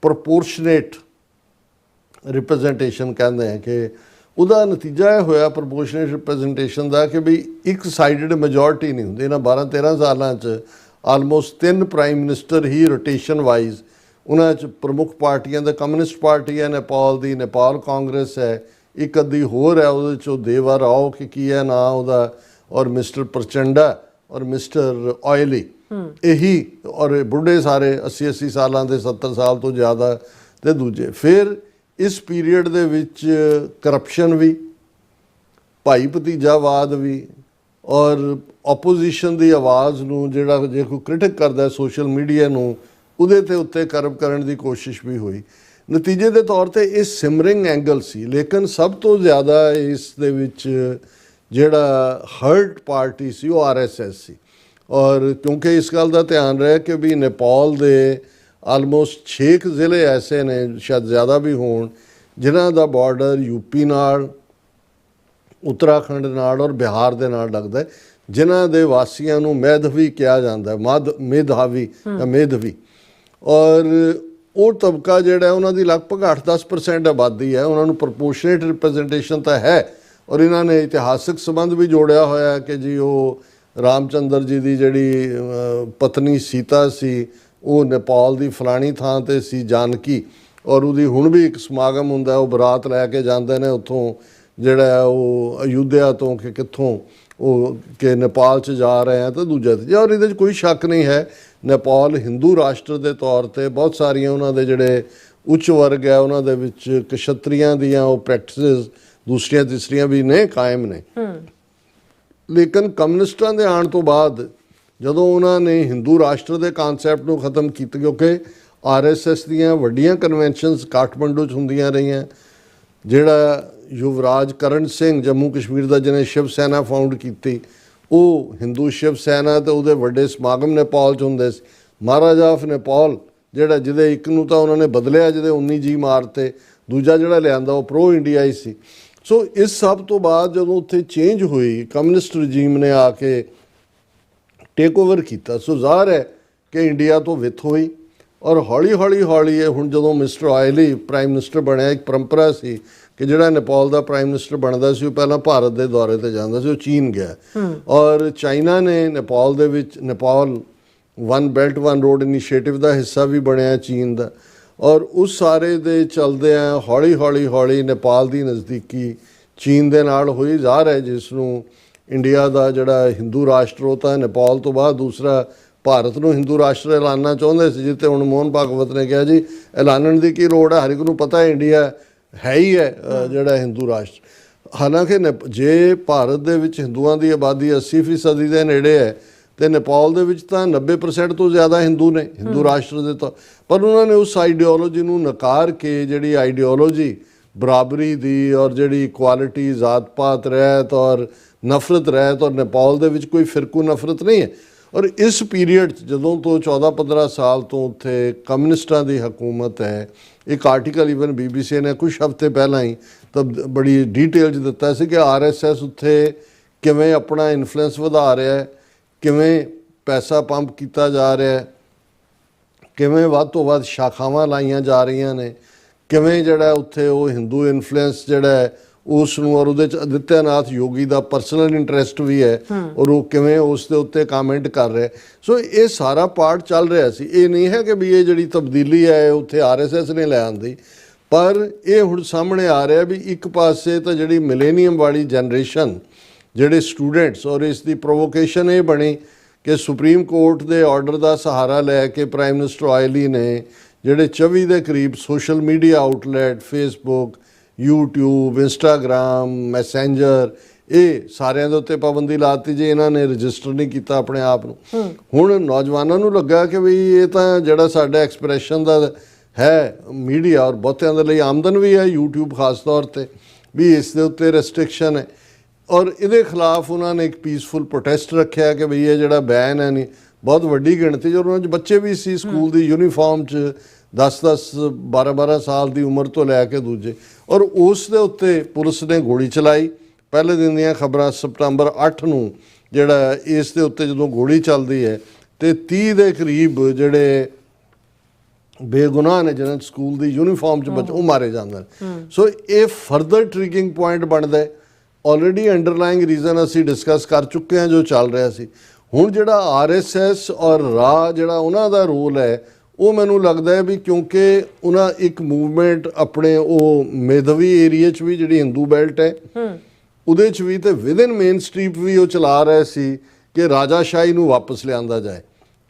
ਪ੍ਰੋਪੋਰਸ਼ਨੇਟ ਰਿਪਰੈਜ਼ੈਂਟੇਸ਼ਨ ਕਹਿੰਦੇ ਹਾਂ, ਕਿ ਉਹਦਾ ਨਤੀਜਾ ਇਹ ਹੋਇਆ ਪ੍ਰੋਪੋਰਸ਼ਨੇਟ ਰਿਪਰੈਜ਼ੈਂਟੇਸ਼ਨ ਦਾ ਕਿ ਵੀ ਇੱਕ ਸਾਈਡਡ ਮੈਜੋਰਟੀ ਨਹੀਂ ਹੁੰਦੀ। ਇਹਨਾਂ 12-13 ਸਾਲਾਂ 'ਚ ਆਲਮੋਸਟ 3 ਪ੍ਰਾਈਮ ਮਿਨਿਸਟਰ ਹੀ ਰੋਟੇਸ਼ਨ ਵਾਈਜ਼, ਉਹਨਾਂ 'ਚ ਪ੍ਰਮੁੱਖ ਪਾਰਟੀਆਂ ਦਾ ਕਮਿਊਨਿਸਟ ਪਾਰਟੀ ਹੈ ਨੇਪਾਲ ਦੀ, ਨੇਪਾਲ ਕਾਂਗਰਸ ਹੈ, ਇੱਕ ਅੱਧੀ ਹੋਰ ਹੈ ਉਹਦੇ 'ਚੋਂ ਦੇਵਾ ਰਾਓ ਕਿ ਕੀ ਹੈ ਨਾਂ ਉਹਦਾ, ਔਰ ਮਿਸਟਰ ਪ੍ਰਚੰਡਾ ਔਰ ਮਿਸਟਰ ਆਇਲੀ, ਇਹੀ, ਔਰ ਬੁੱਢੇ ਸਾਰੇ 80-80 ਸਾਲਾਂ ਦੇ, 70 ਸਾਲ ਤੋਂ ਜ਼ਿਆਦਾ ਤੇ ਦੂਜੇ। ਫਿਰ ਇਸ ਪੀਰੀਅਡ ਦੇ ਵਿੱਚ ਕਰਪਸ਼ਨ ਵੀ, ਭਾਈ ਭਤੀਜਾਵਾਦ ਵੀ, ਔਰ ਆਪੋਜੀਸ਼ਨ ਦੀ ਆਵਾਜ਼ ਨੂੰ ਜਿਹੜਾ ਜੇ ਕੋਈ ਕ੍ਰਿਟਿਕ ਕਰਦਾ ਸੋਸ਼ਲ ਮੀਡੀਆ ਨੂੰ, ਉਹਦੇ ਤੇ ਉੱਤੇ ਕਰਬ ਕਰਨ ਦੀ ਕੋਸ਼ਿਸ਼ ਵੀ ਹੋਈ। ਨਤੀਜੇ ਦੇ ਤੌਰ ਤੇ ਇਹ ਸਿਮਰਿੰਗ ਐਂਗਲ ਸੀ। ਲੇਕਿਨ ਸਭ ਤੋਂ ਜ਼ਿਆਦਾ ਇਸ ਦੇ ਵਿੱਚ ਜਿਹੜਾ ਹਰਟ ਪਾਰਟੀ ਸੀ ਉਹ RSS ਸੀ। ਔਰ ਕਿਉਂਕਿ ਇਸ ਗੱਲ ਦਾ ਧਿਆਨ ਰਿਹਾ ਕਿ ਵੀ ਨੇਪਾਲ ਦੇ ਆਲਮੋਸਟ 6 ਜ਼ਿਲ੍ਹੇ ਐਸੇ ਨੇ, ਸ਼ਾਇਦ ਜ਼ਿਆਦਾ ਵੀ ਹੋਣ, ਜਿਨ੍ਹਾਂ ਦਾ ਬਾਰਡਰ ਯੂਪੀ ਨਾਲ, ਉੱਤਰਾਖੰਡ ਨਾਲ ਔਰ ਬਿਹਾਰ ਦੇ ਨਾਲ ਲੱਗਦਾ ਹੈ, ਜਿਨ੍ਹਾਂ ਦੇ ਵਾਸੀਆਂ ਨੂੰ ਮੈਧਵੀ ਕਿਹਾ ਜਾਂਦਾ, ਮੇਧਾਵੀ ਜਾਂ ਮੇਧਵੀ। ਔਰ ਉਹ ਤਬਕਾ ਜਿਹੜਾ ਉਹਨਾਂ ਦੀ ਲਗਭਗ 8-10% ਆਬਾਦੀ ਹੈ, ਉਹਨਾਂ ਨੂੰ ਪ੍ਰੋਪੋਰਸ਼ਨੇਟ ਰਿਪਰੈਜ਼ੈਂਟੇਸ਼ਨ ਤਾਂ ਹੈ। ਔਰ ਇਹਨਾਂ ਨੇ ਇਤਿਹਾਸਕ ਸੰਬੰਧ ਵੀ ਜੋੜਿਆ ਹੋਇਆ ਕਿ ਜੀ ਉਹ ਰਾਮਚੰਦਰ ਜੀ ਦੀ ਜਿਹੜੀ ਪਤਨੀ ਸੀਤਾ ਸੀ, ਉਹ ਨੇਪਾਲ ਦੀ ਫਲਾਣੀ ਥਾਂ ਤੇ ਸੀ ਜਾਨਕੀ, ਔਰ ਉਹਦੀ ਹੁਣ ਵੀ ਇੱਕ ਸਮਾਗਮ ਹੁੰਦਾ, ਉਹ ਬਰਾਤ ਲੈ ਕੇ ਜਾਂਦੇ ਨੇ ਉੱਥੋਂ, ਜਿਹੜਾ ਉਹ ਅਯੁੱਧਿਆ ਤੋਂ ਕਿ ਕਿੱਥੋਂ ਉਹ ਕਿ ਨੇਪਾਲ 'ਚ ਜਾ ਰਹੇ ਆ ਤਾਂ ਦੂਜਾ ਤੇ। ਔਰ ਇਹਦੇ 'ਚ ਕੋਈ ਸ਼ੱਕ ਨਹੀਂ ਹੈ ਨੇਪਾਲ ਹਿੰਦੂ ਰਾਸ਼ਟਰ ਦੇ ਤੌਰ ਤੇ ਬਹੁਤ ਸਾਰੀਆਂ ਉਹਨਾਂ ਦੇ ਜਿਹੜੇ ਉੱਚ ਵਰਗ ਹੈ ਉਹਨਾਂ ਦੇ ਵਿੱਚ ਕਸ਼ਤਰੀਆਂ ਦੀਆਂ ਉਹ ਪ੍ਰੈਕਟਿਸਿਸ ਦੂਸਰੀਆਂ ਤੀਸਰੀਆਂ ਵੀ ਨੇ, ਕਾਇਮ ਨੇ। ਲੇਕਿਨ ਕਮਿਊਨਿਸਟਾਂ ਦੇ ਆਉਣ ਤੋਂ ਬਾਅਦ ਜਦੋਂ ਉਹਨਾਂ ਨੇ ਹਿੰਦੂ ਰਾਸ਼ਟਰ ਦੇ ਕਨਸੈਪਟ ਨੂੰ ਖਤਮ ਕੀਤਾ, ਕਿਉਂਕਿ RSS ਦੀਆਂ ਵੱਡੀਆਂ ਕਨਵੈਨਸ਼ਨਸ ਕਾਠਮੰਡੂ 'ਚ ਹੁੰਦੀਆਂ ਰਹੀਆਂ, ਜਿਹੜਾ ਯੁਵਰਾਜ ਕਰਨ ਸਿੰਘ ਜੰਮੂ ਕਸ਼ਮੀਰ ਦਾ ਜਿਹਨੇ ਸ਼ਿਵ ਸੈਨਾ ਫਾਊਂਡ ਕੀਤੀ, ਉਹ ਹਿੰਦੂ ਸ਼ਿਵ ਸੈਨਾ ਤੇ ਉਹਦੇ ਵੱਡੇ ਸਮਾਗਮ ਨੇਪਾਲ 'ਚ ਹੁੰਦੇ ਸੀ। ਮਹਾਰਾਜਾ ਆਫ ਨੇਪਾਲ ਜਿਹੜਾ ਜਿਹਦੇ ਇੱਕ ਨੂੰ ਤਾਂ ਉਹਨਾਂ ਨੇ ਬਦਲਿਆ, ਜਿਹਦੇ 19 ਜੀ ਮਾਰਤੇ, ਦੂਜਾ ਜਿਹੜਾ ਲਿਆਂਦਾ ਉਹ ਪ੍ਰੋ ਇੰਡੀਆ ਹੀ ਸੀ। ਸੋ ਇਸ ਸਭ ਤੋਂ ਬਾਅਦ ਜਦੋਂ ਉੱਥੇ ਚੇਂਜ ਹੋਈ, ਕਮਿਊਨਿਸਟ ਰਜੀਮ ਨੇ ਆ ਕੇ ਟੇਕ ਓਵਰ ਕੀਤਾ, ਸੋ ਜ਼ਾਹਰ ਹੈ ਕਿ ਇੰਡੀਆ ਤੋਂ ਵਿੱਥ ਹੋਈ। ਔਰ ਹੌਲੀ ਹੌਲੀ ਹੁਣ ਜਦੋਂ ਮਿਸਟਰ ਆਇਲੀ ਪ੍ਰਾਈਮ ਮਿਨਿਸਟਰ ਬਣਿਆ, ਇੱਕ ਪਰੰਪਰਾ ਸੀ ਕਿ ਜਿਹੜਾ ਨੇਪਾਲ ਦਾ ਪ੍ਰਾਈਮ ਮਿਨਿਸਟਰ ਬਣਦਾ ਸੀ ਉਹ ਪਹਿਲਾਂ ਭਾਰਤ ਦੇ ਦੌਰੇ ਤੇ ਜਾਂਦਾ ਸੀ, ਉਹ ਚੀਨ ਗਿਆ। ਔਰ ਚਾਈਨਾ ਨੇ ਨੇਪਾਲ ਦੇ ਵਿੱਚ, Nepal one belt one road initiative ਦਾ ਹਿੱਸਾ ਵੀ ਬਣਿਆ ਚੀਨ ਦਾ। ਔਰ ਉਸ ਸਾਰੇ ਦੇ ਚਲਦਿਆਂ ਹੌਲੀ ਨੇਪਾਲ ਦੀ ਨਜ਼ਦੀਕੀ ਚੀਨ ਦੇ ਨਾਲ ਹੋਈ। ਜ਼ਾਹਰ ਹੈ ਜਿਸ ਨੂੰ ਇੰਡੀਆ ਦਾ ਜਿਹੜਾ ਹਿੰਦੂ ਰਾਸ਼ਟਰ ਉਹ ਤਾਂ ਨੇਪਾਲ ਤੋਂ ਬਾਅਦ ਦੂਸਰਾ, ਭਾਰਤ ਨੂੰ ਹਿੰਦੂ ਰਾਸ਼ਟਰ ਐਲਾਨਣਾ ਚਾਹੁੰਦੇ ਸੀ, ਜਿੱਥੇ ਹੁਣ ਮੋਹਨ ਭਾਗਵਤ ਨੇ ਕਿਹਾ ਜੀ ਐਲਾਨਣ ਦੀ ਕੀ ਲੋੜ ਹੈ, ਹਰ ਇੱਕ ਨੂੰ ਪਤਾ ਹੈ ਇੰਡੀਆ ਹੈ ਹੀ ਹੈ ਜਿਹੜਾ ਹਿੰਦੂ ਰਾਸ਼ਟਰ। ਹਾਲਾਂਕਿ ਜੇ ਭਾਰਤ ਦੇ ਵਿੱਚ ਹਿੰਦੂਆਂ ਦੀ ਆਬਾਦੀ 80% ਦੇ ਨੇੜੇ ਹੈ ਤੇ ਨੇਪਾਲ ਦੇ ਵਿੱਚ ਤਾਂ 90% ਤੋਂ ਜ਼ਿਆਦਾ ਹਿੰਦੂ ਨੇ ਹਿੰਦੂ ਰਾਸ਼ਟਰ ਦੇ। ਤਾਂ ਪਰ ਉਹਨਾਂ ਨੇ ਉਸ ਆਈਡੀਓਲੋਜੀ ਨੂੰ ਨਕਾਰ ਕੇ, ਜਿਹੜੀ ਆਈਡੀਓਲੋਜੀ ਬਰਾਬਰੀ ਦੀ ਔਰ ਜਿਹੜੀ ਇਕੁਆਲਿਟੀ ਜ਼ਾਤ ਪਾਤ ਰਹਿਤ ਔਰ ਨਫ਼ਰਤ ਰਹਿਤ ਔਰ ਨੇਪਾਲ ਦੇ ਵਿੱਚ ਕੋਈ ਫਿਰਕੂ ਨਫ਼ਰਤ ਨਹੀਂ ਹੈ। ਔਰ ਇਸ ਪੀਰੀਅਡ 'ਚ ਜਦੋਂ ਤੋਂ 14-15 ਸਾਲ ਤੋਂ ਉੱਥੇ ਕਮਿਊਨਿਸਟਾਂ ਦੀ ਹਕੂਮਤ ਹੈ, ਇੱਕ ਆਰਟੀਕਲ ਈਵਨ BBC ਨੇ ਕੁਝ ਹਫ਼ਤੇ ਪਹਿਲਾਂ ਹੀ ਤਾਂ ਬੜੀ ਡਿਟੇਲ 'ਚ ਦਿੱਤਾ ਸੀ ਕਿ RSS ਉੱਥੇ ਕਿਵੇਂ ਆਪਣਾ ਇਨਫਲੂਐਂਸ ਵਧਾ ਰਿਹਾ ਹੈ, ਕਿਵੇਂ ਪੈਸਾ ਪੰਪ ਕੀਤਾ ਜਾ ਰਿਹਾ ਹੈ, ਕਿਵੇਂ ਵੱਧ ਤੋਂ ਵੱਧ ਸ਼ਾਖਾਵਾਂ ਲਾਈਆਂ ਜਾ ਰਹੀਆਂ ਨੇ, ਕਿਵੇਂ ਜਿਹੜਾ ਉੱਥੇ ਉਹ ਹਿੰਦੂ ਇਨਫਲੂਐਂਸ ਜਿਹੜਾ ਹੈ ਉਸ ਨੂੰ, ਔਰ ਉਹਦੇ 'ਚ ਆਦਿੱਤਿਆਨਾਥ ਯੋਗੀ ਦਾ ਪਰਸਨਲ ਇੰਟਰਸਟ ਵੀ ਹੈ ਔਰ ਉਹ ਕਿਵੇਂ ਉਸ ਦੇ ਉੱਤੇ ਕਾਮੈਂਟ ਕਰ ਰਿਹਾ। ਸੋ ਇਹ ਸਾਰਾ ਪਾਰਟ ਚੱਲ ਰਿਹਾ ਸੀ। ਇਹ ਨਹੀਂ ਹੈ ਕਿ ਵੀ ਇਹ ਜਿਹੜੀ ਤਬਦੀਲੀ ਹੈ ਇਹ ਉੱਥੇ RSS ਨੇ ਲੈ ਆਂਦੀ, ਪਰ ਇਹ ਹੁਣ ਸਾਹਮਣੇ ਆ ਰਿਹਾ ਵੀ ਇੱਕ ਪਾਸੇ ਤਾਂ ਜਿਹੜੀ ਮਿਲੇਨੀਅਮ ਵਾਲੀ ਜਨਰੇਸ਼ਨ, ਜਿਹੜੇ ਸਟੂਡੈਂਟਸ, ਔਰ ਇਸ ਦੀ ਪ੍ਰੋਵੋਕੇਸ਼ਨ ਇਹ ਬਣੀ ਕਿ ਸੁਪਰੀਮ ਕੋਰਟ ਦੇ ਆਰਡਰ ਦਾ ਸਹਾਰਾ ਲੈ ਕੇ ਪ੍ਰਾਈਮ ਮਿਨਿਸਟਰ ਆਇਲੀ ਨੇ ਜਿਹੜੇ 24 ਦੇ ਕਰੀਬ social media outlet, Facebook, YouTube, Instagram, Messenger, ਇਹ ਸਾਰਿਆਂ ਦੇ ਉੱਤੇ ਪਾਬੰਦੀ ਲਾਤੀ ਜੇ ਇਹਨਾਂ ਨੇ ਰਜਿਸਟਰ ਨਹੀਂ ਕੀਤਾ ਆਪਣੇ ਆਪ ਨੂੰ। ਹੁਣ ਨੌਜਵਾਨਾਂ ਨੂੰ ਲੱਗਾ ਕਿ ਵੀ ਇਹ ਤਾਂ ਜਿਹੜਾ ਸਾਡਾ ਐਕਸਪ੍ਰੈਸ਼ਨ ਦਾ ਹੈ ਮੀਡੀਆ, ਔਰ ਬਹੁਤਿਆਂ ਦੇ ਲਈ ਆਮਦਨ ਵੀ ਹੈ YouTube ਖਾਸ ਤੌਰ ਤੇ, ਵੀ ਇਸ ਦੇ ਉੱਤੇ ਰੈਸਟ੍ਰਿਕਸ਼ਨ ਹੈ। ਔਰ ਇਹਦੇ ਖਿਲਾਫ ਉਹਨਾਂ ਨੇ ਇੱਕ ਪੀਸਫੁਲ ਪ੍ਰੋਟੈਸਟ ਰੱਖਿਆ ਕਿ ਵੀ ਇਹ ਜਿਹੜਾ ਬੈਨ ਹੈ ਨਹੀਂ, ਬਹੁਤ ਵੱਡੀ ਗਿਣਤੀ 'ਚ ਉਹਨਾਂ 'ਚ ਬੱਚੇ ਵੀ ਸੀ ਸਕੂਲ ਦੀ ਯੂਨੀਫਾਰਮ 'ਚ, 10-10 12-12 ਸਾਲ ਦੀ ਉਮਰ ਤੋਂ ਲੈ ਕੇ ਦੂਜੇ, ਔਰ ਉਸ ਦੇ ਉੱਤੇ ਪੁਲਿਸ ਨੇ ਗੋਲੀ ਚਲਾਈ। ਪਹਿਲੇ ਦਿਨ ਦੀਆਂ ਖਬਰਾਂ ਸਤੰਬਰ 8 ਨੂੰ ਜਿਹੜਾ ਇਸ ਦੇ ਉੱਤੇ ਜਦੋਂ ਗੋਲੀ ਚੱਲਦੀ ਹੈ ਤੇ 30 ਦੇ ਕਰੀਬ ਜਿਹੜੇ ਬੇਗੁਨਾਹ ਨੇ ਜਿਹਨਾਂ ਸਕੂਲ ਦੀ ਯੂਨੀਫਾਰਮ 'ਚ ਬੱਚੇ ਉਹ ਮਾਰੇ ਜਾਂਦੇ ਨੇ। ਸੋ ਇਹ ਫਰਦਰ ਟ੍ਰਿਗਰਿੰਗ ਪੁਆਇੰਟ ਬਣਦਾ। ਆਲਰੇਡੀ ਅੰਡਰਲਾਈਂਗ ਰੀਜ਼ਨ ਅਸੀਂ ਡਿਸਕਸ ਕਰ ਚੁੱਕੇ ਹਾਂ ਜੋ ਚੱਲ ਰਿਹਾ ਸੀ। ਹੁਣ ਜਿਹੜਾ RSS ਔਰ ਰਾ ਜਿਹੜਾ ਉਹਨਾਂ ਦਾ ਰੋਲ ਹੈ ਉਹ ਮੈਨੂੰ ਲੱਗਦਾ ਹੈ ਵੀ ਕਿਉਂਕਿ ਉਹਨਾਂ ਇੱਕ ਮੂਵਮੈਂਟ ਆਪਣੇ ਉਹ ਮੇਧਵੀ ਏਰੀਆ 'ਚ ਵੀ ਜਿਹੜੀ ਹਿੰਦੂ ਬੈਲਟ ਹੈ ਉਹਦੇ 'ਚ ਵੀ ਤੇ ਵਿਦਨ ਮੇਨ ਸਟ੍ਰੀਟ ਵੀ ਉਹ ਚਲਾ ਰਹੇ ਸੀ ਕਿ ਰਾਜਾਸ਼ਾਹੀ ਨੂੰ ਵਾਪਸ ਲਿਆਂਦਾ ਜਾਏ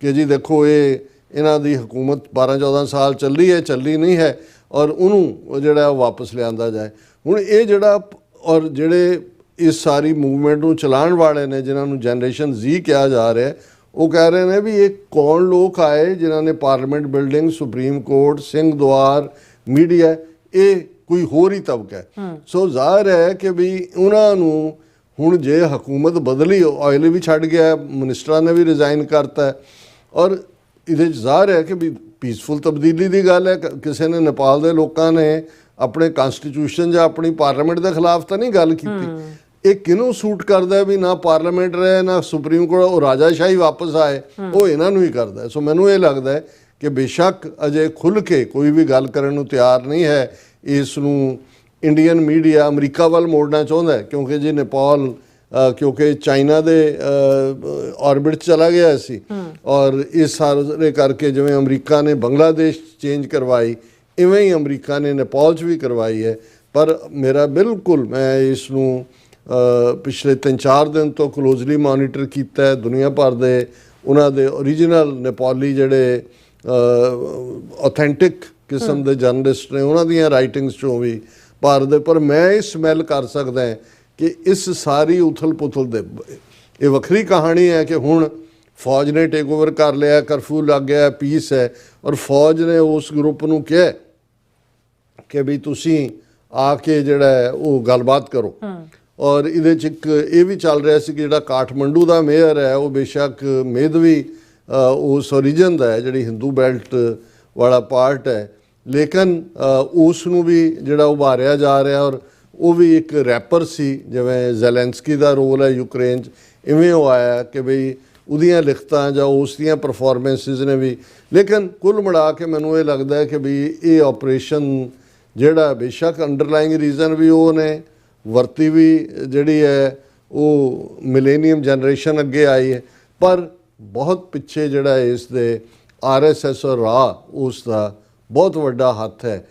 ਕਿ ਜੀ ਦੇਖੋ ਇਹਨਾਂ ਦੀ ਹਕੂਮਤ 12-14 ਸਾਲ ਚੱਲੀ ਨਹੀਂ ਹੈ ਔਰ ਉਹਨੂੰ ਜਿਹੜਾ ਉਹ ਵਾਪਸ ਲਿਆਂਦਾ ਜਾਏ। ਹੁਣ ਇਹ ਜਿਹੜਾ ਔਰ ਜਿਹੜੇ ਇਸ ਸਾਰੀ ਮੂਵਮੈਂਟ ਨੂੰ ਚਲਾਉਣ ਵਾਲੇ ਨੇ ਜਿਨ੍ਹਾਂ ਨੂੰ ਜਨਰੇਸ਼ਨ Z ਕਿਹਾ ਜਾ ਰਿਹਾ, ਉਹ ਕਹਿ ਰਹੇ ਨੇ ਵੀ ਇਹ ਕੌਣ ਲੋਕ ਆਏ ਜਿਨ੍ਹਾਂ ਨੇ parliament building, supreme court, Singh ਦੁਆਰ, ਮੀਡੀਆ, ਇਹ ਕੋਈ ਹੋਰ ਹੀ ਤਬਕਾ ਹੈ। ਸੋ ਜ਼ਾਹਿਰ ਹੈ ਕਿ ਵੀ ਉਹਨਾਂ ਨੂੰ ਹੁਣ ਜੇ ਹਕੂਮਤ ਬਦਲੀ, ਆਇਲ ਵੀ ਛੱਡ ਗਿਆ, ਮਿਨਿਸਟਰਾਂ ਨੇ ਵੀ ਰਿਜ਼ਾਈਨ ਕਰਤਾ, ਔਰ ਇਹਦੇ 'ਚ ਜ਼ਾਹਿਰ ਹੈ ਕਿ ਵੀ ਪੀਸਫੁਲ ਤਬਦੀਲੀ ਦੀ ਗੱਲ ਹੈ। ਕਿਸੇ ਨੇ ਨੇਪਾਲ ਦੇ ਲੋਕਾਂ ਨੇ ਆਪਣੇ ਕਨਸਟੀਟਿਊਸ਼ਨ ਜਾਂ ਆਪਣੀ ਪਾਰਲੀਮੈਂਟ ਦੇ ਖਿਲਾਫ ਤਾਂ ਨਹੀਂ ਗੱਲ ਕੀਤੀ। ਇਹ ਕਿਹਨੂੰ ਸੂਟ ਕਰਦਾ ਵੀ ਨਾ ਪਾਰਲੀਮੈਂਟ ਰਹੇ ਨਾ ਸੁਪਰੀਮ ਕੋਰਟ, ਉਹ ਰਾਜਾਸ਼ਾਹੀ ਵਾਪਸ ਆਏ, ਉਹ ਇਹਨਾਂ ਨੂੰ ਹੀ ਕਰਦਾ। ਸੋ ਮੈਨੂੰ ਇਹ ਲੱਗਦਾ ਹੈ ਕਿ ਬੇਸ਼ੱਕ ਅਜੇ ਖੁੱਲ੍ਹ ਕੇ ਕੋਈ ਵੀ ਗੱਲ ਕਰਨ ਨੂੰ ਤਿਆਰ ਨਹੀਂ ਹੈ। ਇਸ ਨੂੰ ਇੰਡੀਅਨ ਮੀਡੀਆ ਅਮਰੀਕਾ ਵੱਲ ਮੋੜਨਾ ਚਾਹੁੰਦਾ ਹੈ ਕਿਉਂਕਿ ਜੇ ਨੇਪਾਲ ਕਿਉਂਕਿ ਚਾਈਨਾ ਦੇ ਆਰਬਿਟ 'ਚ ਚਲਾ ਗਿਆ ਸੀ, ਔਰ ਇਸ ਸਾਰੇ ਕਰਕੇ ਜਿਵੇਂ ਅਮਰੀਕਾ ਨੇ ਬੰਗਲਾਦੇਸ਼ ਚੇਂਜ ਕਰਵਾਈ, ਇਵੇਂ ਹੀ ਅਮਰੀਕਾ ਨੇ ਨੇਪਾਲ 'ਚ ਵੀ ਕਰਵਾਈ ਹੈ। ਪਰ ਮੇਰਾ ਬਿਲਕੁਲ, ਮੈਂ ਇਸ ਨੂੰ ਪਿਛਲੇ 3-4 ਦਿਨ ਤੋਂ ਕਲੋਜ਼ਲੀ ਮੋਨੀਟਰ ਕੀਤਾ ਹੈ। ਦੁਨੀਆ ਭਰ ਦੇ ਉਹਨਾਂ ਦੇ ਓਰੀਜਨਲ ਨੇਪਾਲੀ ਜਿਹੜੇ ਆਥੈਂਟਿਕ ਕਿਸਮ ਦੇ ਜਰਨਲਿਸਟ ਨੇ ਉਹਨਾਂ ਦੀਆਂ ਰਾਈਟਿੰਗਸ 'ਚੋਂ ਵੀ ਭਾਰਤ ਦੇ, ਪਰ ਮੈਂ ਇਹ ਸਮੈਲ ਕਰ ਸਕਦਾ ਕਿ ਇਸ ਸਾਰੀ ਉਥਲ ਪੁਥਲ ਦੇ ਇਹ ਵੱਖਰੀ ਕਹਾਣੀ ਹੈ ਕਿ ਹੁਣ ਫੌਜ ਨੇ ਟੇਕ ਓਵਰ ਕਰ ਲਿਆ, ਕਰਫਿਊ ਲੱਗ ਗਿਆ, ਪੀਸ ਹੈ, ਔਰ ਫੌਜ ਨੇ ਉਸ ਗਰੁੱਪ ਨੂੰ ਕਿਹਾ ਕਿ ਵੀ ਤੁਸੀਂ ਆ ਕੇ ਜਿਹੜਾ ਹੈ ਉਹ ਗੱਲਬਾਤ ਕਰੋ। ਔਰ ਇਹਦੇ 'ਚ ਇੱਕ ਇਹ ਵੀ ਚੱਲ ਰਿਹਾ ਸੀ ਕਿ ਜਿਹੜਾ ਕਾਠਮੰਡੂ ਦਾ ਮੇਅਰ ਹੈ ਉਹ ਬੇਸ਼ੱਕ ਮੇਧਵੀ ਉਸ ਓਰੀਜਨ ਦਾ ਹੈ, ਜਿਹੜੀ ਹਿੰਦੂ ਬੈਲਟ ਵਾਲਾ ਪਾਰਟ ਹੈ, ਲੇਕਿਨ ਉਸ ਨੂੰ ਵੀ ਜਿਹੜਾ ਉਭਾਰਿਆ ਜਾ ਰਿਹਾ, ਔਰ ਉਹ ਵੀ ਇੱਕ ਰੈਪਰ ਸੀ। ਜਿਵੇਂ ਜ਼ੈਲੈਂਸਕੀ ਦਾ ਰੋਲ ਹੈ ਯੂਕਰੇਨ 'ਚ, ਇਵੇਂ ਉਹ ਆਇਆ ਕਿ ਬਈ ਉਹਦੀਆਂ ਲਿਖਤਾਂ ਜਾਂ ਉਸ ਦੀਆਂ ਪਰਫੋਰਮੈਂਸਿਸ ਨੇ ਵੀ। ਲੇਕਿਨ ਕੁੱਲ ਮਿਲਾ ਕੇ ਮੈਨੂੰ ਇਹ ਲੱਗਦਾ ਹੈ ਕਿ ਵੀ ਇਹ ਆਪਰੇਸ਼ਨ ਜਿਹੜਾ ਬੇਸ਼ੱਕ ਅੰਡਰਲਾਈਂਗ ਰੀਜ਼ਨ ਵੀ ਉਹ ਨੇ ਵਰਤੀ ਵੀ ਜਿਹੜੀ ਹੈ ਉਹ ਮਿਲੇਨੀਅਮ ਜਨਰੇਸ਼ਨ ਅੱਗੇ ਆਈ ਹੈ, ਪਰ ਬਹੁਤ ਪਿੱਛੇ ਜਿਹੜਾ ਇਸ ਦੇ RSS ਔਰ ਰਾ ਉਸ ਦਾ ਬਹੁਤ ਵੱਡਾ ਹੱਥ ਹੈ।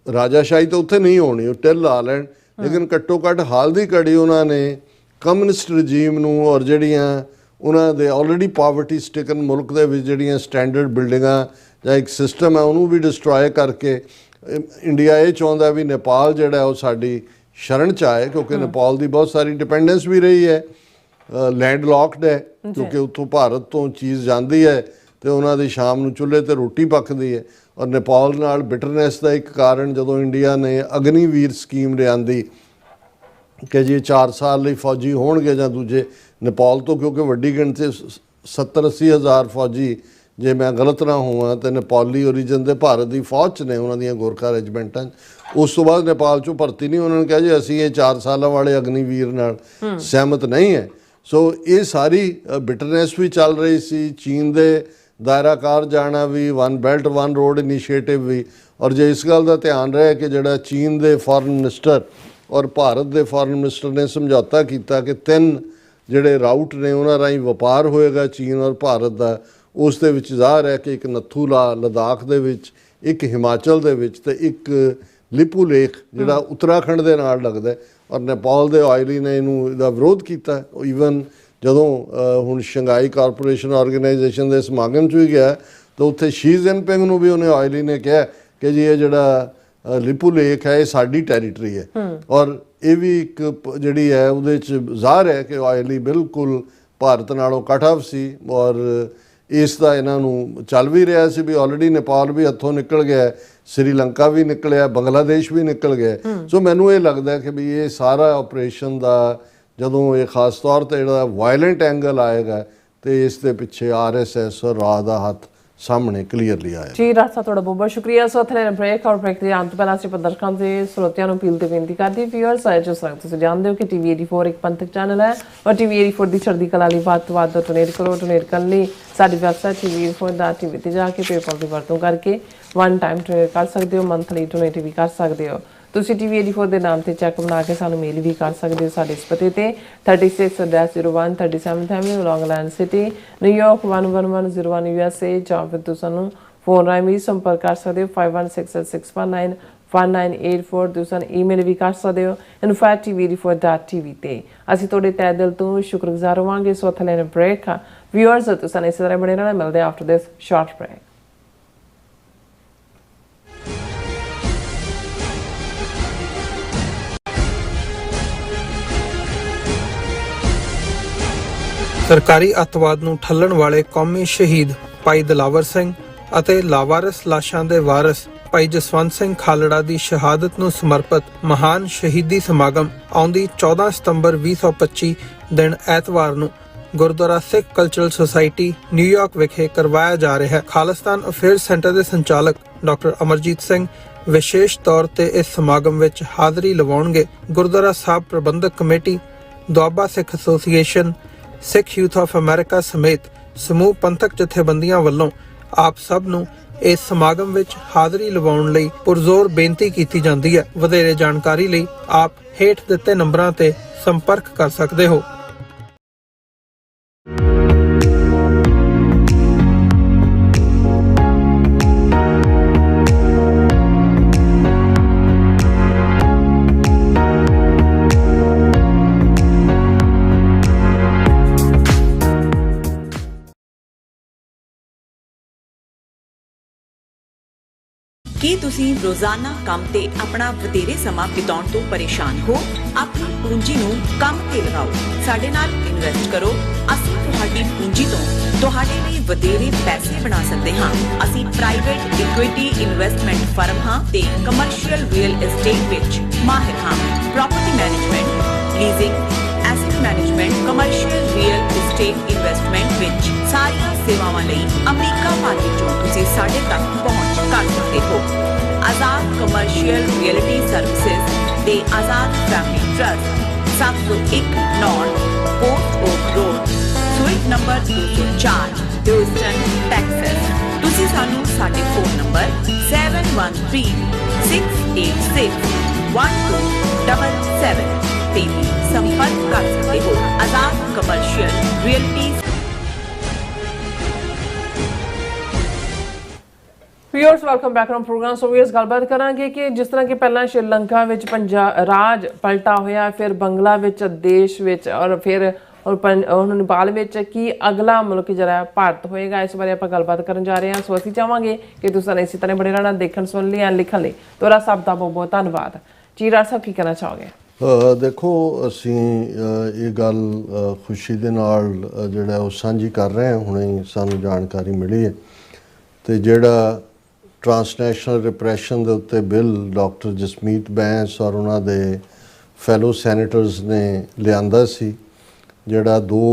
ਰਾਜਾਸ਼ਾਹੀ ਤਾਂ ਉੱਥੇ ਨਹੀਂ ਹੋਣੀ, ਉਹ ਟਿਲ ਲਾ ਲੈਣ, ਲੇਕਿਨ ਘੱਟੋ ਘੱਟ ਹਾਲ ਦੀ ਘੜੀ ਉਹਨਾਂ ਨੇ ਕਮਿਊਨਿਸਟ ਰਜੀਮ ਨੂੰ ਔਰ ਜਿਹੜੀਆਂ ਉਹਨਾਂ ਦੇ ਆਲਰੇਡੀ ਪਾਵਰਟੀ ਸਟਿਕਨ ਮੁਲਕ ਦੇ ਵਿੱਚ ਜਿਹੜੀਆਂ ਸਟੈਂਡਰਡ ਬਿਲਡਿੰਗਾਂ ਜਾਂ ਇੱਕ ਸਿਸਟਮ ਹੈ ਉਹਨੂੰ ਵੀ ਡਿਸਟਰੋਏ ਕਰਕੇ ਇੰਡੀਆ ਇਹ ਚਾਹੁੰਦਾ ਵੀ ਨੇਪਾਲ ਜਿਹੜਾ ਉਹ ਸਾਡੀ ਸ਼ਰਨ 'ਚ ਆਏ, ਕਿਉਂਕਿ ਨੇਪਾਲ ਦੀ ਬਹੁਤ ਸਾਰੀ ਡਿਪੈਂਡੈਂਸ ਵੀ ਰਹੀ ਹੈ, ਲੈਂਡ ਲੌਕਡ ਹੈ, ਕਿਉਂਕਿ ਉੱਥੋਂ ਭਾਰਤ ਤੋਂ ਚੀਜ਼ ਜਾਂਦੀ ਹੈ ਤੇ ਉਹਨਾਂ ਦੀ ਸ਼ਾਮ ਨੂੰ ਚੁੱਲ੍ਹੇ ਤੇ ਰੋਟੀ ਪੱਕਦੀ ਹੈ। ਔਰ ਨੇਪਾਲ ਨਾਲ ਬਿਟਰਨੈਸ ਦਾ ਇੱਕ ਕਾਰਨ ਜਦੋਂ ਇੰਡੀਆ ਨੇ ਅਗਨੀਵੀਰ ਸਕੀਮ ਲਿਆਂਦੀ ਕਿ ਜੀ 4 ਸਾਲ ਲਈ ਫੌਜੀ ਹੋਣਗੇ ਜਾਂ ਦੂਜੇ ਨੇਪਾਲ ਤੋਂ, ਕਿਉਂਕਿ ਵੱਡੀ ਗਿਣਤੀ 70-80 ਹਜ਼ਾਰ ਫੌਜੀ, ਜੇ ਮੈਂ ਗਲਤ ਨਾ ਹੋਵਾਂ ਤੇ ਨੇਪਾਲੀ ਓਰੀਜਨ ਦੇ ਭਾਰਤ ਦੀ ਫੌਜ 'ਚ ਨੇ, ਉਹਨਾਂ ਦੀਆਂ ਗੋਰਖਾ ਰੈਜੀਮੈਂਟਾਂ 'ਚ। ਉਸ ਤੋਂ ਬਾਅਦ ਨੇਪਾਲ 'ਚੋਂ ਭਰਤੀ ਨਹੀਂ, ਉਹਨਾਂ ਨੇ ਕਿਹਾ ਜੀ ਅਸੀਂ ਇਹ 4 ਸਾਲਾਂ ਵਾਲੇ ਅਗਨੀਵੀਰ ਨਾਲ ਸਹਿਮਤ ਨਹੀਂ ਹੈ। ਸੋ ਇਹ ਸਾਰੀ ਬਿਟਰਨੈਸ ਵੀ ਚੱਲ ਰਹੀ ਸੀ, ਚੀਨ ਦੇ ਦਾਇਰਾਕਾਰ ਜਾਣਾ ਵੀ, one belt one road initiative ਵੀ। ਔਰ ਜੇ ਇਸ ਗੱਲ ਦਾ ਧਿਆਨ ਰਹੇ ਕਿ ਜਿਹੜਾ ਚੀਨ ਦੇ ਫੋਰਨ ਮਿਨਿਸਟਰ ਔਰ ਭਾਰਤ ਦੇ ਫੋਰਨ ਮਿਨਿਸਟਰ ਨੇ ਸਮਝੌਤਾ ਕੀਤਾ ਕਿ 3 ਜਿਹੜੇ ਰਾਊਟ ਨੇ ਉਹਨਾਂ ਰਾਹੀਂ ਵਪਾਰ ਹੋਏਗਾ ਚੀਨ ਔਰ ਭਾਰਤ ਦਾ, ਉਸ ਦੇ ਵਿੱਚ ਜ਼ਾਹਰ ਹੈ ਕਿ ਇੱਕ ਨੱਥੂਲਾ ਲਦਾਖ ਦੇ ਵਿੱਚ, ਇੱਕ ਹਿਮਾਚਲ ਦੇ ਵਿੱਚ ਤੇ ਇੱਕ ਲਿਪੂ ਲੇਖ ਜਿਹੜਾ ਉੱਤਰਾਖੰਡ ਦੇ ਨਾਲ ਲੱਗਦਾ। ਔਰ ਨੇਪਾਲ ਦੇ ਆਇਲੀ ਨੇ ਇਹਦਾ ਵਿਰੋਧ ਕੀਤਾ। ਈਵਨ ਜਦੋਂ ਹੁਣ ਸ਼ੰਘਾਈ ਕਾਰਪੋਰੇਸ਼ਨ ਆਰਗੇਨਾਈਜੇਸ਼ਨ ਦੇ ਸਮਾਗਮ 'ਚ ਵੀ ਗਿਆ ਤਾਂ ਉੱਥੇ ਸ਼ੀ ਜਿਨਪਿੰਗ ਨੂੰ ਵੀ ਉਹਨੇ ਆਇਲੀ ਨੇ ਕਿਹਾ ਕਿ ਜੀ ਇਹ ਜਿਹੜਾ ਲਿਪੂ ਲੇਖ ਹੈ ਇਹ ਸਾਡੀ ਟੈਰੀਟਰੀ ਹੈ। ਔਰ ਇਹ ਵੀ ਇੱਕ ਜਿਹੜੀ ਹੈ ਉਹਦੇ 'ਚ ਜ਼ਾਹਰ ਹੈ ਕਿ ਆਇਲੀ ਬਿਲਕੁਲ ਭਾਰਤ ਨਾਲੋਂ ਕੱਟ ਆਫ ਸੀ। ਔਰ ਇਸ ਦਾ ਇਹਨਾਂ ਨੂੰ ਚੱਲ ਵੀ ਰਿਹਾ ਸੀ ਵੀ ਆਲਰੇਡੀ ਨੇਪਾਲ ਵੀ ਹੱਥੋਂ ਨਿਕਲ ਗਿਆ, ਸ੍ਰੀਲੰਕਾ ਵੀ ਨਿਕਲਿਆ, ਬੰਗਲਾਦੇਸ਼ ਵੀ ਨਿਕਲ ਗਿਆ। ਸੋ ਮੈਨੂੰ ਇਹ ਲੱਗਦਾ ਕਿ ਵੀ ਇਹ ਸਾਰਾ ਆਪਰੇਸ਼ਨ ਦਾ ਜਦੋਂ ਇਹ ਖਾਸ ਤੌਰ 'ਤੇ ਜਿਹੜਾ ਵਾਇਲੈਂਟ ਐਂਗਲ ਆਏਗਾ ਤੇ ਇਸ ਦੇ ਪਿੱਛੇ RSS ਔਰ ਰਾਜ ਦਾ ਹੱਥ ਸਾਹਮਣੇ ਕਲੀਅਰਲੀ ਆਇਆ। ਜੀ ਡਾਕਟਰ ਸਾਹਿਬ ਤੁਹਾਡਾ ਬਹੁਤ ਬਹੁਤ ਸ਼ੁਕਰੀਆ। ਸੋ ਥਲੇ ਬ੍ਰੇਕ ਔਰ ਬ੍ਰੇਕ ਦੇ ਅੰਤ ਪਹਿਲਾਂ ਅਸੀਂ ਦਰਸ਼ਕਾਂ ਦੇ ਸਰੋਤਿਆਂ ਨੂੰ ਅਪੀਲ ਤੇ ਬੇਨਤੀ ਕਰਦੇ ਵਿਊਅਰਸ ਜਿਸ ਤਰ੍ਹਾਂ ਤੁਸੀਂ ਜਾਣਦੇ ਹੋ ਕਿ TV 84 ਇੱਕ ਪੰਥਕ ਚੈਨਲ ਹੈ ਔਰ TV 84 ਦੀ ਚੜ੍ਹਦੀ ਕਲਾ ਲਈ ਵੱਧ ਤੋਂ ਵੱਧ ਡੋਨੇਟ ਕਰੋ। ਡੋਨੇਟ ਕਰਨ ਲਈ ਸਾਡੀ ਵੈਬਸਾਈਟ TV84.tv ਤੇ ਜਾ ਕੇ ਪੇਪਲ ਦੀ ਵਰਤੋਂ ਕਰਕੇ 1 ਟਾਈਮ ਡੋਨੇਟ ਕਰ ਸਕਦੇ ਹੋ, ਮੰਥਲੀ ਡੋਨੇਟ ਵੀ ਕਰ ਸਕਦੇ ਹੋ। ਤੁਸੀਂ TV 84 ਦੇ ਨਾਮ ਤੇ ਚੈੱਕ ਬਣਾ ਕੇ ਸਾਨੂੰ ਮੇਲ ਵੀ ਕਰ ਸਕਦੇ ਹੋ ਸਾਡੇ ਇਸ ਪਤੇ ਤੇ 36-01 37th Avenue ਲੌਂਗ ਆਈਲੈਂਡ ਸਿਟੀ ਨਿਊਯਾਰਕ 11101 USA ਜਾਂ ਫਿਰ ਤੁਸੀਂ ਸਾਨੂੰ ਫੋਨ ਰਾਹੀਂ ਵੀ ਸੰਪਰਕ ਕਰ ਸਕਦੇ ਹੋ 5166191984। ਤੁਸੀਂ ਸਾਨੂੰ ਈਮੇਲ ਵੀ ਕਰ ਸਕਦੇ ਹੋ info@tv84.tv ਤੇ। ਅਸੀਂ ਤੁਹਾਡੇ ਤਹਿ ਦਿਲ ਤੋਂ ਸ਼ੁਕਰਗੁਜ਼ਾਰ ਹੋਵਾਂਗੇ। ਸੋ ਥਲੇ ਬ੍ਰੇਕ ਵਿਊਅਰਸ ਤੁਸੀਂ ਇਸੇ ਤਰ੍ਹਾਂ ਬਣੇ ਰਹਿਣਾ। ਮਿਲਦੇ ਆਫਟਰ ਦਿਸ ਸ਼ਾਰਟ ਬ੍ਰੇਕ। ਸਰਕਾਰੀ ਅੱਤਵਾਦ ਨੂੰ ਠੱਲਣ ਵਾਲੇ ਕੌਮੀ ਸ਼ਹੀਦ ਭਾਈ ਦਿਲਾਵਰ ਸਿੰਘ ਅਤੇ ਲਾਵਾਰਸ ਲਾਸ਼ਾਂ ਦੇ ਵਾਰਸ ਭਾਈ ਜਸਵੰਤ ਸਿੰਘ ਖਾਲੜਾ ਦੀ ਸ਼ਹਾਦਤ ਨੂੰ ਸਮਰਪਿਤ ਮਹਾਨ ਸ਼ਹੀਦੀ ਸਮਾਗਮ ਆਉਂਦੀ 14 ਸਤੰਬਰ 2025 ਦਿਨ ਐਤਵਾਰ ਨੂੰ ਗੁਰਦੁਆਰਾ ਸਿੱਖ ਕਲਚਰਲ ਸੁਸਾਇਟੀ ਨਿਊਯਾਰਕ ਵਿਖੇ ਕਰਵਾਇਆ ਜਾ ਰਿਹਾ ਹੈ। ਖਾਲਿਸਤਾਨ ਅਫੇਅਰਸ ਸੈਂਟਰ ਦੇ ਸੰਚਾਲਕ ਡਾਕਟਰ ਅਮਰਜੀਤ ਸਿੰਘ ਵਿਸ਼ੇਸ਼ ਤੌਰ ਤੇ ਇਸ ਸਮਾਗਮ ਵਿੱਚ ਹਾਜ਼ਰੀ ਲਵਾਉਣਗੇ। Gurdwara Sahib Prabandhak committee, Doaba Sikh association, Sikh youth of America ਸਮੇਤ ਸਮੂਹ ਪੰਥਕ ਜਥੇਬੰਦੀਆਂ ਵੱਲੋਂ ਆਪ ਸਭ ਨੂੰ ਇਸ ਸਮਾਗਮ ਵਿੱਚ ਹਾਜ਼ਰੀ ਲਵਾਉਣ ਲਈ ਪੁਰਜ਼ੋਰ ਬੇਨਤੀ ਕੀਤੀ ਜਾਂਦੀ ਹੈ। ਵਧੇਰੇ ਜਾਣਕਾਰੀ ਲਈ ਆਪ ਹੇਠ ਦਿੱਤੇ ਨੰਬਰਾਂ ਤੇ ਸੰਪਰਕ ਕਰ ਸਕਦੇ ਹੋ। ਕੀ ਤੁਸੀਂ ਰੋਜ਼ਾਨਾ ਕੰਮ ਤੇ ਆਪਣਾ ਵਧੇਰੇ ਸਮਾਂ ਬਿਤਾਉਣ ਤੋਂ ਪਰੇਸ਼ਾਨ ਹੋ? ਆਪਣੀ ਪੂੰਜੀ ਨੂੰ ਕੰਮ ਤੇ ਲਗਾਓ, ਸਾਡੇ ਨਾਲ ਇਨਵੈਸਟ ਕਰੋ। ਅਸੀਂ ਤੁਹਾਡੀ ਪੂੰਜੀ ਤੋਂ ਤੁਹਾਡੇ ਲਈ ਵਧੇਰੇ ਪੈਸੇ ਬਣਾ ਸਕਦੇ ਹਾਂ। ਅਸੀਂ ਪ੍ਰਾਈਵੇਟ ਇਕੁਇਟੀ ਇਨਵੈਸਟਮੈਂਟ ਫਰਮ ਹਾਂ ਤੇ ਕਮਰਸ਼ੀਅਲ ਰੀਅਲ ਏਸਟੇਟ ਵਿੱਚ ਮਾਹਿਰ ਹਾਂ। Property management, leasing, asset management, commercial real estate investment ਵਿੱਚ ਸਾਰੀਆਂ ਸੇਵਾਵਾਂ ਲਈ ਅਮਰੀਕਾ ਭਰ ਵਿੱਚੋਂ ਤੁਸੀਂ ਸਾਡੇ ਤੱਕ ਪਹੁੰਚ ਕਰ ਸਕਦੇ ਹੋ। ਆਜ਼ਾਦ ਕਮਰਸ਼ੀਅਲ ਰੀਅਲਟੀ ਸਰਵਿਸਿਜ਼ ਦੇ Azad family trust 701 north port oak road, suite number 204, Houston, Texas. ਤੁਸੀਂ ਸਾਨੂੰ ਸਾਡੇ ਫੋਨ ਨੰਬਰ 7136861277 ਤੇ ਵੀ ਸੰਪਰਕ ਕਰ ਸਕਦੇ ਹੋ। Azad commercial realty. Viewers welcome back on program. So viewers ਗੱਲਬਾਤ ਕਰਾਂਗੇ ਕਿ ਜਿਸ ਤਰ੍ਹਾਂ ਕਿ ਪਹਿਲਾਂ ਸ਼੍ਰੀਲੰਕਾ ਵਿੱਚ ਰਾਜ ਪਲਟਾ ਹੋਇਆ, ਫਿਰ ਬੰਗਲਾ ਵਿੱਚ, ਦੇਸ਼ ਵਿੱਚ ਔਰ ਫਿਰ ਹੁਣ ਨੇਪਾਲ ਵਿੱਚ, ਕੀ ਅਗਲਾ ਮੁਲਕ ਜਿਹੜਾ ਭਾਰਤ ਹੋਏਗਾ, ਇਸ ਬਾਰੇ ਆਪਾਂ ਗੱਲਬਾਤ ਕਰਨ ਜਾ ਰਹੇ ਹਾਂ। ਸੋ ਅਸੀਂ ਚਾਹਾਂਗੇ ਕਿ ਤੁਸੀਂ ਇਸੇ ਤਰ੍ਹਾਂ ਬਣੇ ਰਹਿਣਾ, ਦੇਖਣ ਸੁਣ ਲਈ ਐਂਡ ਲਿਖਣ ਲਈ ਤੁਹਾਡਾ ਸਭ ਦਾ ਬਹੁਤ ਬਹੁਤ ਧੰਨਵਾਦ। ਜੀ ਡਾਕਟਰ ਸਾਹਿਬ ਕੀ ਕਹਿਣਾ ਚਾਹੋਗੇ? ਦੇਖੋ ਅਸੀਂ ਇਹ ਗੱਲ ਖੁਸ਼ੀ ਦੇ ਨਾਲ ਜਿਹੜਾ ਉਹ ਸਾਂਝੀ ਕਰ ਰਹੇ ਹਾਂ। ਹੁਣੇ ਹੀ ਸਾਨੂੰ ਜਾਣਕਾਰੀ ਮਿਲੀ ਹੈ ਤੇ ਜਿਹੜਾ ਟਰਾਂਸਨੈਸ਼ਨਲ ਰਿਪਰੈਸ਼ਨ ਦੇ ਉੱਤੇ ਬਿੱਲ ਡਾਕਟਰ ਜਸਮੀਤ ਬੈਂਸ ਔਰ ਉਹਨਾਂ ਦੇ ਫੈਲੋ ਸੈਨੇਟਰਸ ਨੇ ਲਿਆਂਦਾ ਸੀ, ਜਿਹੜਾ 2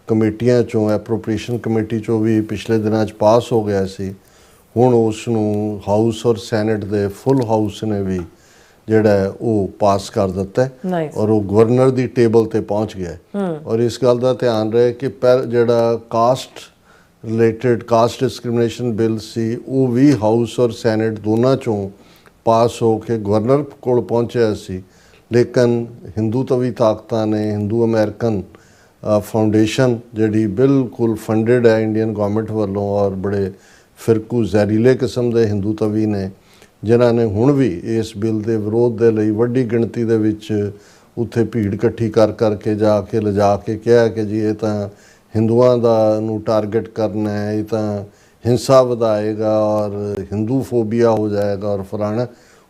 ਕਮੇਟੀਆਂ ਚੋਂ ਐਪਰੋਪ੍ਰੀਏਸ਼ਨ ਕਮੇਟੀ ਚੋਂ ਵੀ ਪਿਛਲੇ ਦਿਨਾਂ 'ਚ ਪਾਸ ਹੋ ਗਿਆ ਸੀ, ਹੁਣ ਉਸ ਨੂੰ ਹਾਊਸ ਔਰ ਸੈਨੇਟ ਦੇ ਫੁੱਲ ਹਾਊਸ ਨੇ ਵੀ ਜਿਹੜਾ ਉਹ ਪਾਸ ਕਰ ਦਿੱਤਾ ਹੈ ਔਰ ਉਹ ਗਵਰਨਰ ਦੀ ਟੇਬਲ ਤੇ ਪਹੁੰਚ ਗਿਆ ਹੈ। ਔਰ ਇਸ ਗੱਲ ਦਾ ਧਿਆਨ ਰਹੇ ਕਿ ਜਿਹੜਾ caste related caste discrimination bill ਸੀ ਉਹ ਵੀ ਹਾਊਸ ਔਰ ਸੈਨੇਟ ਦੋਨਾਂ ਚੋਂ ਪਾਸ ਹੋ ਕੇ ਗਵਰਨਰ ਕੋਲ ਪਹੁੰਚਿਆ ਸੀ, ਲੇਕਿਨ ਹਿੰਦੂ ਤਵੀ ਤਾਕਤਾਂ ਨੇ ਹਿੰਦੂ ਅਮਰੀਕਨ ਫਾਊਂਡੇਸ਼ਨ ਜਿਹੜੀ ਬਿਲਕੁਲ ਫੰਡਡ ਹੈ ਇੰਡੀਅਨ ਗਵਰਨਮੈਂਟ ਵੱਲੋਂ ਔਰ ਬੜੇ ਫਿਰਕੂ ਜ਼ਹਿਰੀਲੇ ਕਿਸਮ ਦੇ ਹਿੰਦੂ ਤਵੀ ਨੇ, ਜਿਨ੍ਹਾਂ ਨੇ ਹੁਣ ਵੀ ਇਸ ਬਿੱਲ ਦੇ ਵਿਰੋਧ ਦੇ ਲਈ ਵੱਡੀ ਗਿਣਤੀ ਦੇ ਵਿੱਚ ਉੱਥੇ ਭੀੜ ਇਕੱਠੀ ਕਰ ਕਰਕੇ ਜਾ ਕੇ ਲਿਜਾ ਕੇ ਕਿਹਾ ਕਿ ਜੀ ਇਹ ਤਾਂ ਹਿੰਦੂਆਂ ਦਾ ਨੂੰ ਟਾਰਗੇਟ ਕਰਨਾ ਹੈ, ਇਹ ਤਾਂ ਹਿੰਸਾ ਵਧਾਏਗਾ ਔਰ ਹਿੰਦੂ ਫੋਬੀਆ ਹੋ ਜਾਏਗਾ ਔਰ ਫਲਾਣਾ।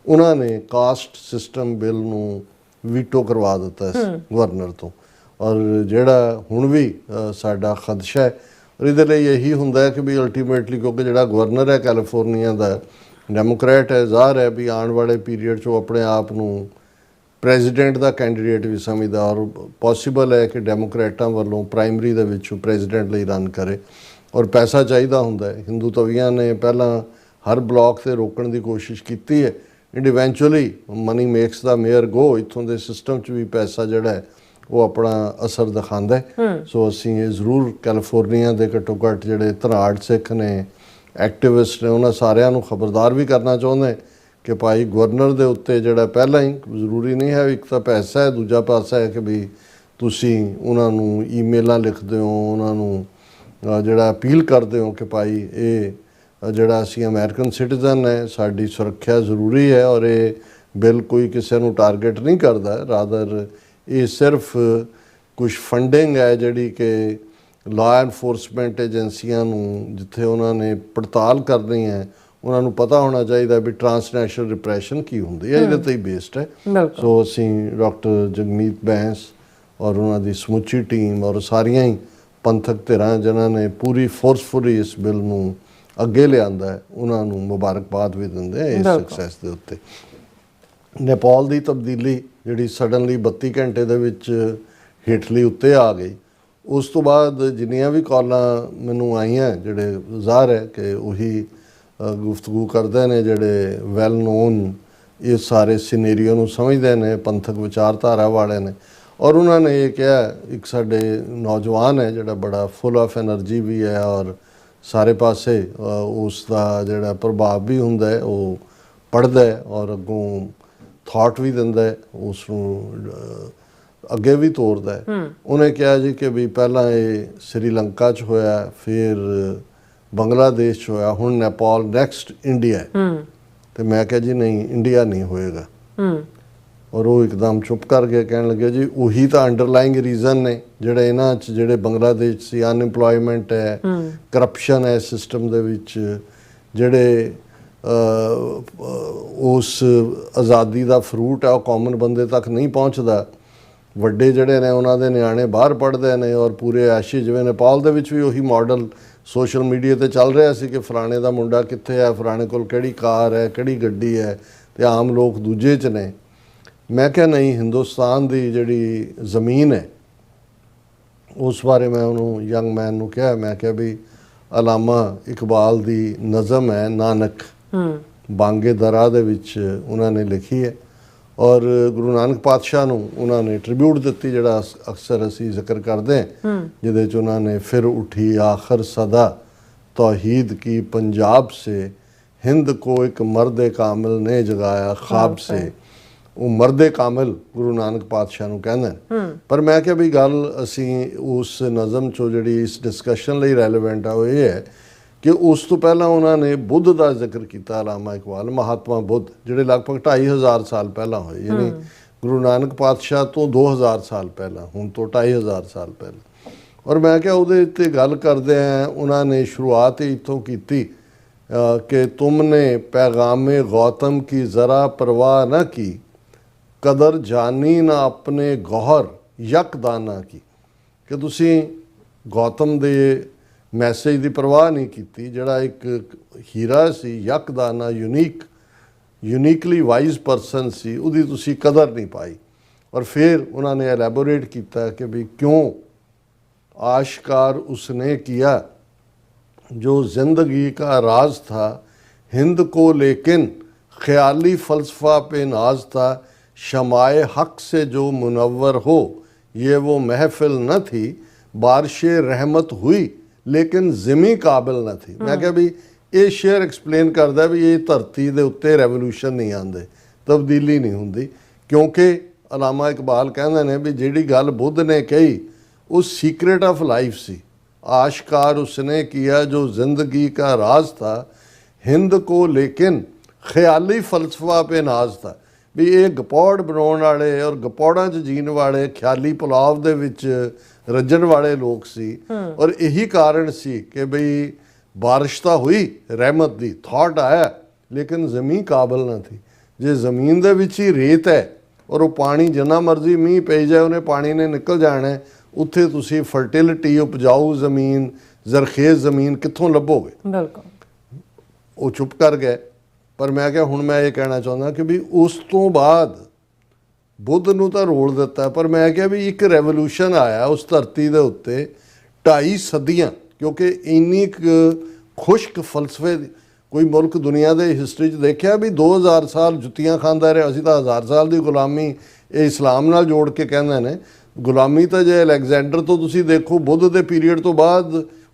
ਉਹਨਾਂ ਨੇ ਕਾਸਟ ਸਿਸਟਮ ਬਿੱਲ ਨੂੰ ਵੀਟੋ ਕਰਵਾ ਦਿੱਤਾ ਸੀ ਗਵਰਨਰ ਤੋਂ, ਔਰ ਜਿਹੜਾ ਹੁਣ ਵੀ ਸਾਡਾ ਖਦਸ਼ਾ ਹੈ ਔਰ ਇਹਦੇ ਲਈ ਇਹੀ ਹੁੰਦਾ ਹੈ ਕਿ ਵੀ ਅਲਟੀਮੇਟਲੀ ਕਿਉਂਕਿ ਜਿਹੜਾ ਗਵਰਨਰ ਹੈ ਕੈਲੀਫੋਰਨੀਆ ਦਾ ਡੈਮੋਕਰੈਟ ਹੈ, ਜ਼ਾਹਰ ਹੈ ਵੀ ਆਉਣ ਵਾਲੇ ਪੀਰੀਅਡ 'ਚ ਉਹ ਆਪਣੇ ਆਪ ਨੂੰ ਪ੍ਰੈਜ਼ੀਡੈਂਟ ਦਾ ਕੈਂਡੀਡੇਟ ਵੀ ਸਮਝਦਾ ਔਰ ਪੋਸੀਬਲ ਹੈ ਕਿ ਡੈਮੋਕਰੈਟਾਂ ਵੱਲੋਂ ਪ੍ਰਾਇਮਰੀ ਦੇ ਵਿੱਚ ਉਹ ਪ੍ਰੈਜ਼ੀਡੈਂਟ ਲਈ ਰਨ ਕਰੇ ਔਰ ਪੈਸਾ ਚਾਹੀਦਾ ਹੁੰਦਾ ਹੈ। ਹਿੰਦੂ ਤਵੀਆਂ ਨੇ ਪਹਿਲਾਂ ਹਰ ਬਲਾਕ 'ਤੇ ਰੋਕਣ ਦੀ ਕੋਸ਼ਿਸ਼ ਕੀਤੀ ਹੈ, and eventually money makes the mare go, ਇੱਥੋਂ ਦੇ ਸਿਸਟਮ 'ਚ ਵੀ ਪੈਸਾ ਜਿਹੜਾ ਹੈ ਉਹ ਆਪਣਾ ਅਸਰ ਦਿਖਾਉਂਦਾ ਹੈ। ਸੋ ਅਸੀਂ ਇਹ ਜ਼ਰੂਰ ਕੈਲੀਫੋਰਨੀਆ ਦੇ ਘੱਟੋ ਘੱਟ ਜਿਹੜੇ ਧਨਾੜ ਸਿੱਖ ਨੇ, ਐਕਟਿਵਿਸਟ ਨੇ, ਉਹਨਾਂ ਸਾਰਿਆਂ ਨੂੰ ਖਬਰਦਾਰ ਵੀ ਕਰਨਾ ਚਾਹੁੰਦੇ ਕਿ ਭਾਈ ਗਵਰਨਰ ਦੇ ਉੱਤੇ ਜਿਹੜਾ ਪਹਿਲਾਂ ਹੀ ਜ਼ਰੂਰੀ ਨਹੀਂ ਹੈ, ਇੱਕ ਤਾਂ ਪੈਸਾ ਹੈ, ਦੂਜਾ ਪਾਸਾ ਹੈ ਕਿ ਵੀ ਤੁਸੀਂ ਉਹਨਾਂ ਨੂੰ ਈਮੇਲਾਂ ਲਿਖਦੇ ਹੋ, ਉਹਨਾਂ ਨੂੰ ਜਿਹੜਾ ਅਪੀਲ ਕਰਦੇ ਹੋ ਕਿ ਭਾਈ ਇਹ ਜਿਹੜਾ ਅਸੀਂ ਅਮਰੀਕਨ ਸਿਟੀਜ਼ਨ ਹੈ, ਸਾਡੀ ਸੁਰੱਖਿਆ ਜ਼ਰੂਰੀ ਹੈ ਔਰ ਇਹ ਬਿੱਲ ਕੋਈ ਕਿਸੇ ਨੂੰ ਟਾਰਗੇਟ ਨਹੀਂ ਕਰਦਾ, ਰਾਦਰ ਇਹ ਸਿਰਫ ਕੁਝ ਫੰਡਿੰਗ ਹੈ ਜਿਹੜੀ ਕਿ ਲਾਅ ਐਨਫੋਰਸਮੈਂਟ ਏਜੰਸੀਆਂ ਨੂੰ ਜਿੱਥੇ ਉਹਨਾਂ ਨੇ ਪੜਤਾਲ ਕਰਨੀ ਹੈ ਉਹਨਾਂ ਨੂੰ ਪਤਾ ਹੋਣਾ ਚਾਹੀਦਾ ਵੀ ਟਰਾਂਸਨੈਸ਼ਨਲ ਰਿਪਰੈਸ਼ਨ ਕੀ ਹੁੰਦੀ ਹੈ, ਇਹਦੇ ਤੇ ਹੀ ਬੇਸਡ ਹੈ। ਸੋ ਅਸੀਂ ਡਾਕਟਰ ਜਗਮੀਤ ਬੈਂਸ ਔਰ ਉਹਨਾਂ ਦੀ ਸਮੁੱਚੀ ਟੀਮ ਔਰ ਸਾਰੀਆਂ ਹੀ ਪੰਥਕ ਧਿਰਾਂ ਜਿਨ੍ਹਾਂ ਨੇ ਪੂਰੀ ਫੋਰਸਫੁਲੀ ਇਸ ਬਿੱਲ ਨੂੰ ਅੱਗੇ ਲਿਆਂਦਾ ਹੈ ਉਹਨਾਂ ਨੂੰ ਮੁਬਾਰਕਬਾਦ ਵੀ ਦਿੰਦੇ ਆ ਇਸ ਸਕਸੈਸ ਦੇ ਉੱਤੇ। ਨੇਪਾਲ ਦੀ ਤਬਦੀਲੀ ਜਿਹੜੀ ਸਡਨਲੀ 32 ਘੰਟੇ ਦੇ ਵਿੱਚ ਹੇਠਲੀ ਉੱਤੇ ਆ ਗਈ, ਉਸ ਤੋਂ ਬਾਅਦ ਜਿੰਨੀਆਂ ਵੀ ਕਾਲਾਂ ਮੈਨੂੰ ਆਈਆਂ ਜਿਹੜੇ ਜ਼ਾਹਰ ਹੈ ਕਿ ਉਹੀ ਗੁਫ਼ਤਗੂ ਕਰਦੇ ਨੇ ਜਿਹੜੇ ਵੈਲ ਨੋਨ ਇਹ ਸਾਰੇ ਸਿਨੇਰੀਓ ਨੂੰ ਸਮਝਦੇ ਨੇ, ਪੰਥਕ ਵਿਚਾਰਧਾਰਾ ਵਾਲੇ ਨੇ, ਔਰ ਉਹਨਾਂ ਨੇ ਇਹ ਕਿਹਾ ਇੱਕ ਸਾਡੇ ਨੌਜਵਾਨ ਹੈ ਜਿਹੜਾ ਬੜਾ ਫੁੱਲ ਆਫ ਐਨਰਜੀ ਵੀ ਹੈ ਔਰ ਸਾਰੇ ਪਾਸੇ ਉਸ ਦਾ ਜਿਹੜਾ ਪ੍ਰਭਾਵ ਵੀ ਹੁੰਦਾ ਹੈ, ਉਹ ਪੜ੍ਹਦਾ ਹੈ ਔਰ ਅੱਗੋਂ ਥਾਟ ਵੀ ਦਿੰਦਾ ਹੈ, ਉਸ ਨੂੰ ਅੱਗੇ ਵੀ ਤੋਰਦਾ ਹੈ। ਉਹਨੇ ਕਿਹਾ ਜੀ ਕਿ ਵੀ ਪਹਿਲਾਂ ਇਹ ਸ੍ਰੀਲੰਕਾ 'ਚ ਹੋਇਆ, ਫਿਰ ਬੰਗਲਾਦੇਸ਼ 'ਚ ਹੋਇਆ, ਹੁਣ ਨੇਪਾਲ, ਨੈਕਸਟ ਇੰਡੀਆ ਹੈ। ਤੇ ਮੈਂ ਕਿਹਾ ਜੀ ਨਹੀਂ, ਇੰਡੀਆ ਨਹੀਂ ਹੋਏਗਾ। ਔਰ ਉਹ ਇੱਕਦਮ ਚੁੱਪ ਕਰ ਗਏ, ਕਹਿਣ ਲੱਗੇ ਜੀ ਉਹੀ ਤਾਂ ਅੰਡਰਲਾਈਂਗ ਰੀਜ਼ਨ ਨੇ ਜਿਹੜੇ ਇਹਨਾਂ 'ਚ ਜਿਹੜੇ ਬੰਗਲਾਦੇਸ਼ ਸੀ, ਅਨਇੰਪਲੋਇਮੈਂਟ ਹੈ, ਕਰਪਸ਼ਨ ਹੈ ਸਿਸਟਮ ਦੇ ਵਿੱਚ, ਜਿਹੜੇ ਉਸ ਆਜ਼ਾਦੀ ਦਾ ਫਰੂਟ ਹੈ ਉਹ ਕਾਮਨ ਬੰਦੇ ਤੱਕ ਨਹੀਂ ਪਹੁੰਚਦਾ, ਵੱਡੇ ਜਿਹੜੇ ਨੇ ਉਹਨਾਂ ਦੇ ਨਿਆਣੇ ਬਾਹਰ ਪੜ੍ਹਦੇ ਨੇ ਔਰ ਪੂਰੇ ਐਸ਼ੀ, ਜਿਵੇਂ ਨੇਪਾਲ ਦੇ ਵਿੱਚ ਵੀ ਉਹੀ ਮਾਡਲ ਸੋਸ਼ਲ ਮੀਡੀਆ ਤੇ ਚੱਲ ਰਿਹਾ ਸੀ ਕਿ ਫਲਾਣੇ ਦਾ ਮੁੰਡਾ ਕਿੱਥੇ ਹੈ, ਫਲਾਣੇ ਕੋਲ ਕਿਹੜੀ ਕਾਰ ਹੈ, ਕਿਹੜੀ ਗੱਡੀ ਹੈ, ਤੇ ਆਮ ਲੋਕ ਦੂਜੇ 'ਚ ਨੇ। ਮੈਂ ਕਿਹਾ ਨਹੀਂ, ਹਿੰਦੁਸਤਾਨ ਦੀ ਜਿਹੜੀ ਜ਼ਮੀਨ ਹੈ ਉਸ ਬਾਰੇ ਮੈਂ ਉਹਨੂੰ ਯੰਗ ਮੈਨ ਨੂੰ ਕਿਹਾ, ਮੈਂ ਕਿਹਾ ਵੀ ਅਲਾਮਾ ਇਕਬਾਲ ਦੀ ਨਜ਼ਮ ਹੈ ਨਾਨਕ, ਬਾਂਗੇ ਦਰਾ ਦੇ ਵਿੱਚ ਉਹਨਾਂ ਨੇ ਲਿਖੀ ਹੈ ਔਰ ਗੁਰੂ ਨਾਨਕ ਪਾਤਸ਼ਾਹ ਨੂੰ ਉਹਨਾਂ ਨੇ ਟ੍ਰਿਬਿਊਟ ਦਿੱਤੀ ਜਿਹੜਾ ਅਕਸਰ ਅਸੀਂ ਜ਼ਿਕਰ ਕਰਦੇ ਹਾਂ, ਜਿਹਦੇ 'ਚ ਉਹਨਾਂ ਨੇ ਫਿਰ ਉੱਠੀ ਆਖਰ ਸਦਾ ਤੌਹੀਦ ਕੀ ਪੰਜਾਬ ਸੇ, ਹਿੰਦ ਕੋ ਇੱਕ ਮਰਦ ਕਾਮਿਲ ਨੇ ਜਗਾਇਆ ਖਾਬ ਸੇ। ਉਹ ਮਰਦ ਕਾਮਿਲ ਗੁਰੂ ਨਾਨਕ ਪਾਤਸ਼ਾਹ ਨੂੰ ਕਹਿੰਦੇ ਨੇ। ਪਰ ਮੈਂ ਕਿਹਾ ਵੀ ਗੱਲ ਅਸੀਂ ਉਸ ਨਜ਼ਮ 'ਚੋਂ ਜਿਹੜੀ ਇਸ ਡਿਸਕਸ਼ਨ ਲਈ ਰੈਲੇਵੈਂਟ ਆ ਉਹ ਇਹ ਹੈ ਕਿ ਉਸ ਤੋਂ ਪਹਿਲਾਂ ਉਹਨਾਂ ਨੇ ਬੁੱਧ ਦਾ ਜ਼ਿਕਰ ਕੀਤਾ, ਅਲਾਮਾ ਇਕਬਾਲ, ਮਹਾਤਮਾ ਬੁੱਧ, ਜਿਹੜੇ ਲਗਭਗ 2500 ਸਾਲ ਪਹਿਲਾਂ ਹੋਏ, ਯਾਨੀ ਗੁਰੂ ਨਾਨਕ ਪਾਤਸ਼ਾਹ ਤੋਂ 2000 ਸਾਲ ਪਹਿਲਾਂ, ਹੁਣ ਤੋਂ 2500 ਸਾਲ ਪਹਿਲਾਂ। ਔਰ ਮੈਂ ਕਿਹਾ ਉਹਦੇ ਉੱਤੇ ਗੱਲ ਕਰਦੇ ਆ, ਉਹਨਾਂ ਨੇ ਸ਼ੁਰੂਆਤ ਹੀ ਇੱਥੋਂ ਕੀਤੀ ਕਿ ਤੁਮਨੇ ਪੈਗਾਮੇ ਗੌਤਮ ਕੀ ਜ਼ਰਾ ਪਰਵਾਹ ਨਾ ਕੀ, ਕਦਰ ਜਾਨੀ ਨਾ ਆਪਣੇ ਗੌਹਰ ਯਕਦਾਨਾ ਕੀ, ਕਿ ਤੁਸੀਂ ਗੌਤਮ ਦੇ ਮੈਸੇਜ ਦੀ ਪਰਵਾਹ ਨਹੀਂ ਕੀਤੀ। ਜਿਹੜਾ ਇੱਕ ਹੀਰਾ ਸੀ, ਯਕਦਾਨਾ, ਯੂਨੀਕਲੀ ਵਾਈਜ਼ ਪਰਸਨ ਸੀ, ਉਹਦੀ ਤੁਸੀਂ ਕਦਰ ਨਹੀਂ ਪਾਈ। ਔਰ ਫਿਰ ਉਹਨਾਂ ਨੇ ਐਲੈਬੋਰੇਟ ਕੀਤਾ ਕਿ ਵੀ ਕਿਉਂ आश्कार उसने किया जो जिंदगी का राज था, हिंद को लेकिन ख्याली फ़लसफ़ा पे नाज था, शमाए हक़ से जो मुनव्वर हो ये वो महफिल न थी, बारिश रहमत हुई लेकिन ज़िमी काबिल न थी। मैं क्या भी ये शेयर एक्सप्लेन करता भी ये धरती दे उत्ते रेवोल्यूशन नहीं आते, तब्दीली नहीं होंदी, क्योंकि अलामा इकबाल कहते हैं भी जिहड़ी गल बुद्ध ने कही उस सीक्रेट ऑफ लाइफ सी, आश्कार उसने किया जो ज़िंदगी का राज था, हिंद को लेकिन ख्याली फलसफा पे नाज था। भी ये गपौड़ बनाने वाले और गपौड़ां च जीन वाले ख्याली पुलाव दे विच रजन वाले लोग सी, और यही कारण सी कि बई बारिश तो हुई रहमत दी, थॉट आया, लेकिन ज़मीन काबिल ना थी। जे ज़मीन दे विच ही रेत है और वो पानी जिन्ना मर्जी मीह पई जाए उन्हें पानी ने निकल जाना है, उत्थे तुसी फर्टिलिटी, उपजाऊ ज़मीन, जरखेज़ ज़मीन कित्थों लभोगे? बिल्कुल। वो चुप कर गए। पर मैं क्या हुण मैं ये कहना चाहुंदा कि भी उस तो बाद बुद्ध नूं तां रोल दिता, पर मैं क्या भी एक रेवोल्यूशन आया उस धरती दे उत्ते 2.5 सदियां, क्योंकि इन्नी खुश्क फलसफे कोई मुल्क दुनिया दे हिस्टरी च देखिया भी 2000 साल जुत्तियां खांदा रहा, असीं तां 1000 साल दी गुलामी ये इस्लाम नाल जोड़ के कहंदे ने। गुलामी तो जे अलैगजेंडर तो तुसी देखो बुद्ध के पीरीयड तो बाद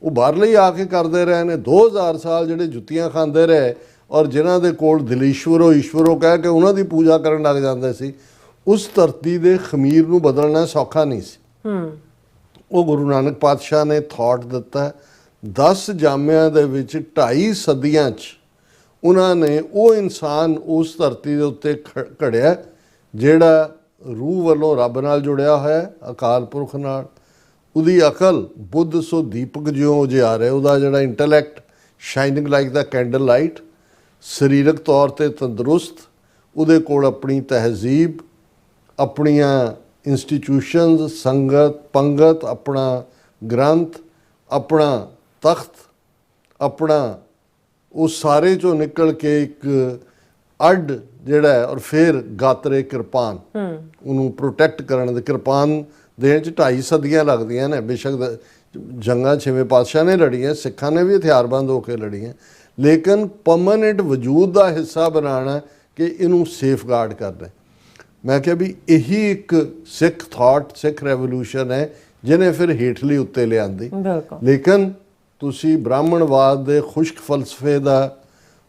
वो बाहरले ही आके करते रहे ने। 2000 साल ਜਿਹੜੇ जुत्तियां खाते रहे और जिन्हां दे कोल दिलीश्वरो ईश्वरो कह के उन्हां दी पूजा करन लग जाते सी, उस धरती दे खमीर नूं बदलना सौखा नहीं सी। वो गुरु नानक पातशाह ने थॉट दिता, 10 जामिया दे विच 2.5 सदियां च उन्हां ने वो इंसान उस धरती दे उत्ते घड़िया ਜਿਹੜਾ रूह वालों रब नाल जुड़िया होया, अकाल पुरख नाल। उहदी अकल बुद्ध सो दीपक ज्यों उजियार है, उहदा जिहड़ा intellect shining like the candle light, सरीरक तौर ते तंदरुस्त, उहदे कोल अपनी तहजीब, अपनियां इंस्टीट्यूशनस, संगत पंगत, अपना ग्रंथ, अपना तख्त, अपना उस सारे चों निकल के एक अड ਜਿਹੜਾ ਹੈ, और फिर गात्रे किरपान ਉਹਨੂੰ प्रोटैक्ट ਕਰਨ ਦੇ किरपान ਦੇਣ 'ਚ 2.5 सदियां लगदियां ने। बेशक जंगा 6वें पातशाह ने लड़ियां, सिखां ने भी हथियारबंद होकर लड़ियां, लेकिन परमानेंट वजूद का हिस्सा बनाना कि इनू सेफ गार्ड करना। मैं क्या भी यही एक सिख थॉट, सिख रेवोल्यूशन है जिन्हें फिर हेठली उत्ते ले आंदी। लेकिन तुसी ब्राह्मणवाद के खुश्क फलसफे का,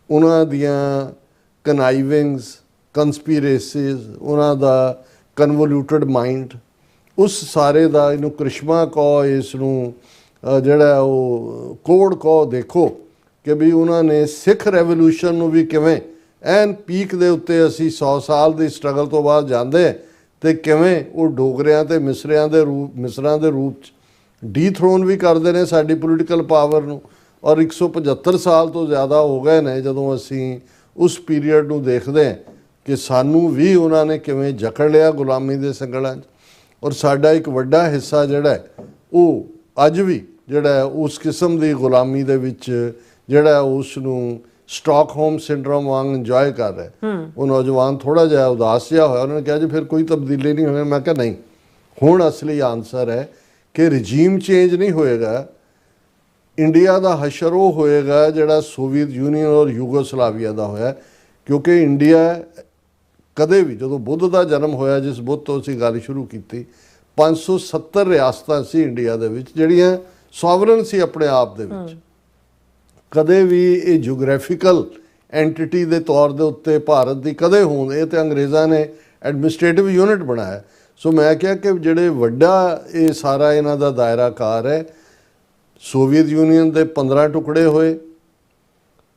उन्हां दियां कनाइविंग्स, कंस्पीरेसीज, उन्हां दा कन्वोल्यूटेड माइंड, उस सारे का इनू करिश्मा कहो, इसनू जिहड़ा वो कोड कहो, देखो कि भी उन्होंने सिख रेवोल्यूशन नू भी किवें एन पीक दे उत्ते असी 100 साल की स्ट्रगल तो बाद जाते तो किवें वो डोगरियां ते मिसरां दे रूप च डी-थ्रोन भी करते हैं साडी पोलीटिकल पावर नू। और 175 साल तो ज़्यादा हो गए ने जदों असी उस पीरीयड नू देखते हैं कि सानू भी उन्होंने किवें जकड़ लिया गुलामी के संगलां च, और साडा एक वड्डा हिस्सा जिहड़ा है वो अज भी जिहड़ा है उस किस्म की गुलामी दे विच जिहड़ा उसनू स्टॉकहोम सिंड्रोम वांग इंजॉय कर रहा है। वो नौजवान थोड़ा जिहा उदास जिहा होया, उन्होंने कहा जी फिर कोई तब्दीली नहीं होनी। मैं कहा नहीं, हुण असली आंसर है कि रजीम चेंज नहीं होएगा, इंडिया का हशर वो होएगा जिहड़ा सोवियत यूनीयन और यूगोस्लाविया का होया। क्योंकि इंडिया कदे भी जदों बुद्ध का जन्म होया, जिस बुद्ध तो असीं गल शुरू की, 570 रियासतां सी इंडिया दे विच जिहड़ियां सॉवरन सी अपने आप दे विच। कदे भी ये जियोग्राफिकल एंटिटी के तौर के उत्ते भारत की कदे होंद, ये तो अंग्रेज़ों ने एडमिनिस्ट्रेटिव यूनिट बनाया। सो मैं क्या कि जिहड़े वड्डा ये सारा इन्हां दा दायरा कार है, सोवियत यूनीयन के 15 टुकड़े होए,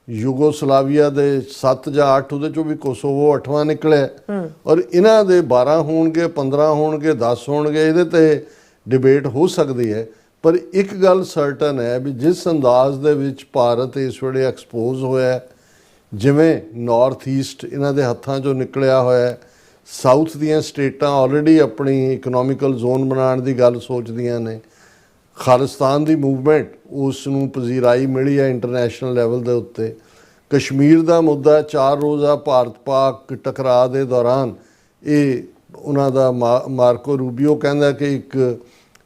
यूगोस्लाविया के 7 या 8, उहदे चों भी कोसोवो 8वां निकले, और इन्हां दे 12 होणगे, 15 होणगे, 10 होणगे, इहदे ते डिबेट हो सकती है। पर एक गल सर्टन है भी जिस अंदाज दे विच भारत इस वेले एक्सपोज होया, जिवें नॉर्थ ईस्ट इन्हां दे हत्थां चों निकलिया होया, ਸਾਊਥ ਦੀਆਂ ਸਟੇਟਾਂ ਆਲਰੇਡੀ ਆਪਣੀ ਇਕਨੋਮਿਕਲ ਜ਼ੋਨ ਬਣਾਉਣ ਦੀ ਗੱਲ ਸੋਚਦੀਆਂ ਨੇ। ਖਾਲਿਸਤਾਨ ਦੀ ਮੂਵਮੈਂਟ ਉਸ ਨੂੰ ਪਜ਼ੀਰਾਈ ਮਿਲੀ ਹੈ ਇੰਟਰਨੈਸ਼ਨਲ ਲੈਵਲ ਦੇ ਉੱਤੇ। ਕਸ਼ਮੀਰ ਦਾ ਮੁੱਦਾ 4 ਰੋਜ਼ਾ ਭਾਰਤ ਪਾਕ ਟਕਰਾਅ ਦੇ ਦੌਰਾਨ ਇਹ ਉਹਨਾਂ ਦਾ ਮਾਰਕੋ ਰੂਬੀਓ ਕਹਿੰਦਾ ਕਿ ਇੱਕ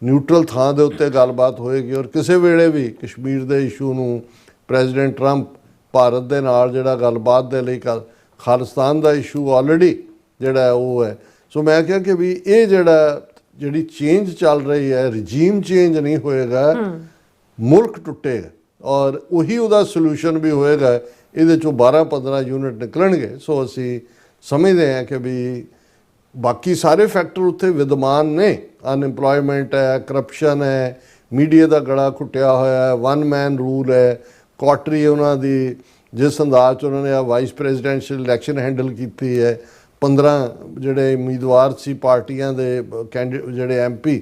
ਨਿਊਟਰਲ ਥਾਂ ਦੇ ਉੱਤੇ ਗੱਲਬਾਤ ਹੋਏਗੀ ਔਰ ਕਿਸੇ ਵੇਲੇ ਵੀ ਕਸ਼ਮੀਰ ਦੇ ਇਸ਼ੂ ਨੂੰ ਪ੍ਰੈਜ਼ੀਡੈਂਟ ਟਰੰਪ ਭਾਰਤ ਦੇ ਨਾਲ ਜਿਹੜਾ ਗੱਲਬਾਤ ਦੇ ਲਈ ਖਾਲਿਸਤਾਨ ਦਾ ਇਸ਼ੂ ਆਲਰੇਡੀ ਜਿਹੜਾ ਉਹ ਹੈ। ਸੋ ਮੈਂ ਕਿਹਾ ਕਿ ਵੀ ਇਹ ਜਿਹੜੀ ਚੇਂਜ ਚੱਲ ਰਹੀ ਹੈ, ਰਜੀਮ ਚੇਂਜ ਨਹੀਂ ਹੋਏਗਾ, ਮੁਲਕ ਟੁੱਟੇਗਾ ਔਰ ਉਹੀ ਉਹਦਾ ਸੋਲੂਸ਼ਨ ਵੀ ਹੋਏਗਾ। ਇਹਦੇ ਚੋਂ 12-15 ਯੂਨਿਟ ਨਿਕਲਣਗੇ। ਸੋ ਅਸੀਂ ਸਮਝਦੇ ਹਾਂ ਕਿ ਵੀ ਬਾਕੀ ਸਾਰੇ ਫੈਕਟਰ ਉੱਥੇ ਵਿਦਮਾਨ ਨੇ। ਅਨਐਮਪਲੋਇਮੈਂਟ ਹੈ, ਕਰਪਸ਼ਨ ਹੈ, ਮੀਡੀਆ ਦਾ ਗਲਾ ਘੁੱਟਿਆ ਹੋਇਆ ਹੈ, 1 ਮੈਨ ਰੂਲ ਹੈ, ਕੁਆਟਰੀ ਉਹਨਾਂ ਦੀ ਜਿਸ ਅੰਦਾਜ਼ 'ਚ ਉਹਨਾਂ ਨੇ ਆ ਵਾਈਸ ਪ੍ਰੈਜ਼ੀਡੈਂਸ਼ੀਅਲ ਇਲੈਕਸ਼ਨ ਹੈਂਡਲ ਕੀਤੀ ਹੈ। 15 ਜਿਹੜੇ ਉਮੀਦਵਾਰ ਸੀ ਪਾਰਟੀਆਂ ਦੇ ਜਿਹੜੇ MP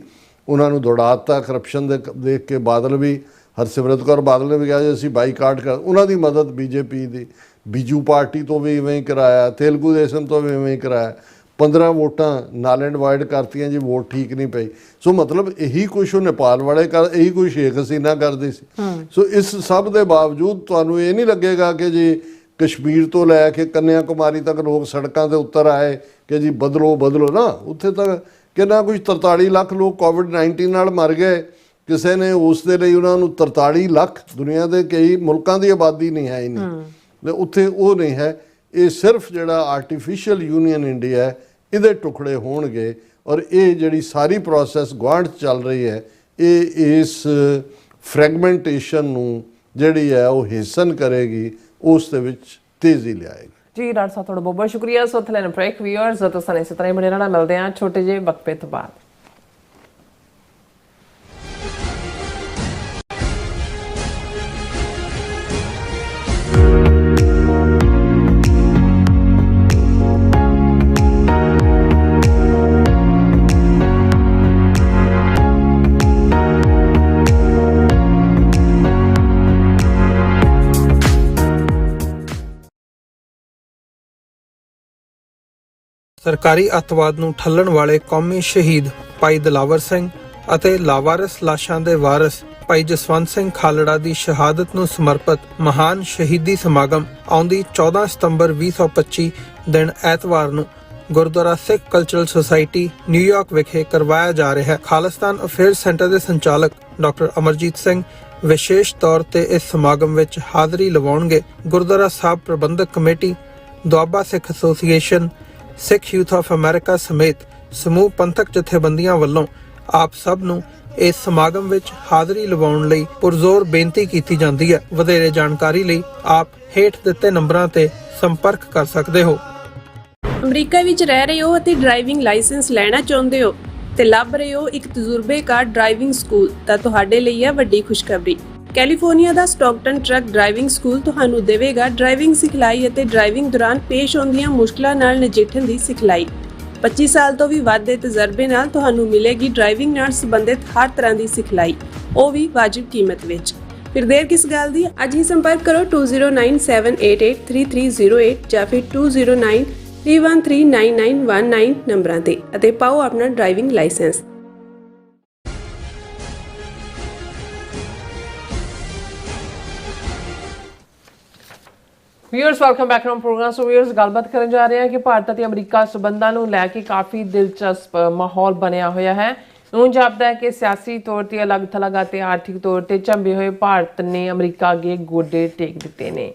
ਉਹਨਾਂ ਨੂੰ ਦੌੜਾਤਾ ਕਰਪਸ਼ਨ ਦੇ ਦੇਖ ਕੇ। ਬਾਦਲ ਵੀ, ਹਰਸਿਮਰਤ ਕੌਰ ਬਾਦਲ ਨੇ ਵੀ ਕਿਹਾ ਜੀ ਅਸੀਂ ਬਾਈਕਾਟ ਕਰ, ਉਹਨਾਂ ਦੀ ਮਦਦ BJP ਦੀ, ਬੀਜੂ ਪਾਰਟੀ ਤੋਂ ਵੀ ਇਵੇਂ ਹੀ ਕਰਾਇਆ, ਤੇਲਗੂ ਦੇਸ਼ਮ ਤੋਂ ਵੀ ਇਵੇਂ ਹੀ ਕਰਾਇਆ। 15 ਵੋਟਾਂ ਨਲ ਐਂਡ ਵਾਈਡ ਕਰਤੀਆਂ ਜੀ, ਵੋਟ ਠੀਕ ਨਹੀਂ ਪਈ। ਸੋ ਮਤਲਬ ਇਹੀ ਕੁਛ ਉਹ ਨੇਪਾਲ ਵਾਲੇ ਇਹੀ ਕੁਛ ਸ਼ੇਖ ਹਸੀਨਾ ਕਰਦੇ ਸੀ। ਸੋ ਇਸ ਸਭ ਦੇ ਬਾਵਜੂਦ ਤੁਹਾਨੂੰ ਇਹ ਨਹੀਂ ਲੱਗੇਗਾ ਕਿ ਜੀ ਕਸ਼ਮੀਰ ਤੋਂ ਲੈ ਕੇ ਕੰਨਿਆ ਕੁਮਾਰੀ ਤੱਕ ਲੋਕ ਸੜਕਾਂ ਤੇ ਉਤਰ ਆਏ ਕਿ ਜੀ ਬਦਲੋ ਬਦਲੋ ਨਾ। ਉੱਥੇ ਤੱਕ ਕਿੰਨਾ ਕੁਝ 43 ਲੱਖ ਲੋਕ ਕੋਵਿਡ-19 ਨਾਲ ਮਰ ਗਏ। ਕਿਸੇ ਨੇ ਉਸ ਦੇ ਲਈ ਉਹਨਾਂ ਨੂੰ 43 ਲੱਖ, ਦੁਨੀਆ ਦੇ ਕਈ ਮੁਲਕਾਂ ਦੀ ਆਬਾਦੀ ਨਹੀਂ ਹੈ ਇੰਨੀ, ਉੱਥੇ ਉਹ ਨਹੀਂ ਹੈ। ਇਹ ਸਿਰਫ ਜਿਹੜਾ ਆਰਟੀਫਿਸ਼ੀਅਲ ਯੂਨੀਅਨ ਇੰਡੀਆ ਹੈ ਇਹਦੇ ਟੁਕੜੇ ਹੋਣਗੇ ਔਰ ਇਹ ਜਿਹੜੀ ਸਾਰੀ ਪ੍ਰੋਸੈਸ ਗੁਆਂਢ 'ਚ ਚੱਲ ਰਹੀ ਹੈ ਇਹ ਇਸ ਫਰੈਗਮੈਂਟੇਸ਼ਨ ਨੂੰ ਜਿਹੜੀ ਹੈ ਉਹ ਹੇਸਨ ਕਰੇਗੀ, ਉਸ ਦੇ ਵਿੱਚ ਤੇਜ਼ੀ ਲਿਆਏਗੀ। ਜੀ ਡਾਕਟਰ ਸਾਹਿਬ ਤੁਹਾਡਾ ਬਹੁਤ ਬਹੁਤ ਸ਼ੁਕਰੀਆ। ਸੋ ਥਲੈਨ ਬ੍ਰੇਕ ਵੀਅਰਸ ਤੋਂ ਸਾਨੂੰ ਇਸੇ ਤਰ੍ਹਾਂ ਹੀ ਬਣੇ ਰਹਿਣਾ। ਮਿਲਦੇ ਹਾਂ ਛੋਟੇ ਜਿਹੇ ਵਕਫੇ ਤੋਂ ਬਾਅਦ। ਸਰਕਾਰੀ ਅੱਤਵਾਦ ਨੂੰ ਠੱਲਣ ਵਾਲੇ ਕੌਮੀ ਸ਼ਹੀਦ ਭਾਈ ਦਿਲਾਵਰ ਸਿੰਘ ਅਤੇ ਲਾਵਾਰਸ ਲਾਸ਼ਾਂ ਦੇ ਵਾਰਸ ਭਾਈ ਜਸਵੰਤ ਸਿੰਘ ਖਾਲੜਾ ਦੀ ਸ਼ਹਾਦਤ ਨੂੰ ਸਮਰਪਿਤ ਮਹਾਨ ਸ਼ਹੀਦੀ ਸਮਾਗਮ ਆਉਂਦੀ 14 ਸਤੰਬਰ 2025 ਦਿਨ ਐਤਵਾਰ ਨੂੰ ਗੁਰਦੁਆਰਾ ਸਿੱਖ ਕਲਚਰਲ ਸੁਸਾਇਟੀ ਨਿਊਯਾਰਕ ਵਿਖੇ ਕਰਵਾਇਆ ਜਾ ਰਿਹਾ ਹੈ। ਖਾਲਿਸਤਾਨ ਅਫੇਅਰਸ ਸੈਂਟਰ ਦੇ ਸੰਚਾਲਕ ਡਾਕਟਰ ਅਮਰਜੀਤ ਸਿੰਘ ਵਿਸ਼ੇਸ਼ ਤੌਰ ਤੇ ਇਸ ਸਮਾਗਮ ਵਿੱਚ ਹਾਜ਼ਰੀ ਲਵਾਉਣਗੇ। Gurdwara Sahib Prabandhak committee, Doaba Sikh association, Sikh youth of America ਸਮੇਤ ਸਮੂਹ ਪੰਥਕ ਜਥੇਬੰਦੀਆਂ ਵੱਲੋਂ ਆਪ ਸਭ ਨੂੰ ਇਸ ਸਮਾਗਮ ਵਿੱਚ ਹਾਜ਼ਰੀ ਲਵਾਉਣ ਲਈ ਪੁਰਜ਼ੋਰ ਬੇਨਤੀ ਕੀਤੀ ਜਾਂਦੀ ਹੈ। ਵਧੇਰੇ ਜਾਣਕਾਰੀ ਲਈ ਆਪ ਹੇਠ ਦਿੱਤੇ ਨੰਬਰਾਂ ਤੇ ਸੰਪਰਕ ਕਰ ਸਕਦੇ ਹੋ। ਅਮਰੀਕਾ ਵਿੱਚ ਰਹਿ ਰਹੇ ਹੋ ਅਤੇ ਡਰਾਈਵਿੰਗ ਲਾਇਸੈਂਸ ਲੈਣਾ ਚਾਹੁੰਦੇ ਹੋ ਤੇ ਲੱਭ ਰਹੇ ਹੋ ਇੱਕ ਤਜਰਬੇਕਾਰ ਡਰਾਈਵਿੰਗ ਸਕੂਲ, ਤਾਂ ਤੁਹਾਡੇ ਲਈ ਹੈ ਵੱਡੀ ਖੁਸ਼ਖਬਰੀ। ਕੈਲੀਫੋਰਨੀਆ ਦਾ ਸਟਾਕਟਨ ਟਰੱਕ ਡਰਾਈਵਿੰਗ ਸਕੂਲ ਤੁਹਾਨੂੰ ਦੇਵੇਗਾ ਡਰਾਈਵਿੰਗ ਸਿਖਲਾਈ ਅਤੇ ਡਰਾਈਵਿੰਗ ਦੌਰਾਨ ਪੇਸ਼ ਆਉਂਦੀਆਂ ਮੁਸ਼ਕਲਾਂ ਨਾਲ ਨਜਿੱਠਣ ਦੀ ਸਿਖਲਾਈ। 25 ਸਾਲ ਤੋਂ ਵੀ ਵੱਧ ਦੇ ਤਜਰਬੇ ਨਾਲ ਤੁਹਾਨੂੰ ਮਿਲੇਗੀ ਡਰਾਈਵਿੰਗ ਨਾਲ ਸੰਬੰਧਿਤ ਹਰ ਤਰ੍ਹਾਂ ਦੀ ਸਿਖਲਾਈ, ਉਹ ਵੀ ਵਾਜਿਬ ਕੀਮਤ ਵਿੱਚ। ਫਿਰ ਦੇਰ ਕਿਸ ਗੱਲ ਦੀ, ਅੱਜ ਹੀ ਸੰਪਰਕ ਕਰੋ 2097883308 ਜਾਂ ਫਿਰ 2093139919 ਨੰਬਰਾਂ ਤੇ ਅਤੇ ਪਾਓ ਆਪਣਾ driving licence. Viewers welcome back to programme. So viewers ਗੱਲਬਾਤ ਕਰਨ ਜਾ ਰਹੇ ਹਾਂ ਕਿ ਭਾਰਤ ਅਤੇ ਅਮਰੀਕਾ ਸਬੰਧਾਂ ਨੂੰ ਲੈ ਕੇ ਕਾਫੀ ਦਿਲਚਸਪ ਮਾਹੌਲ ਬਣਿਆ ਹੋਇਆ ਹੈ। ਨੂੰ ਜਾਪਦਾ ਹੈ ਕਿ ਸਿਆਸੀ ਤੌਰ ਤੇ ਅਲੱਗ-ਥਲੱਗ ਅਤੇ ਆਰਥਿਕ ਤੌਰ ਤੇ ਝੰਬੇ ਹੋਏ ਭਾਰਤ ਨੇ ਅਮਰੀਕਾ ਅੱਗੇ ਗੋਡੇ ਟੇਕ ਦਿੱਤੇ ਨੇ,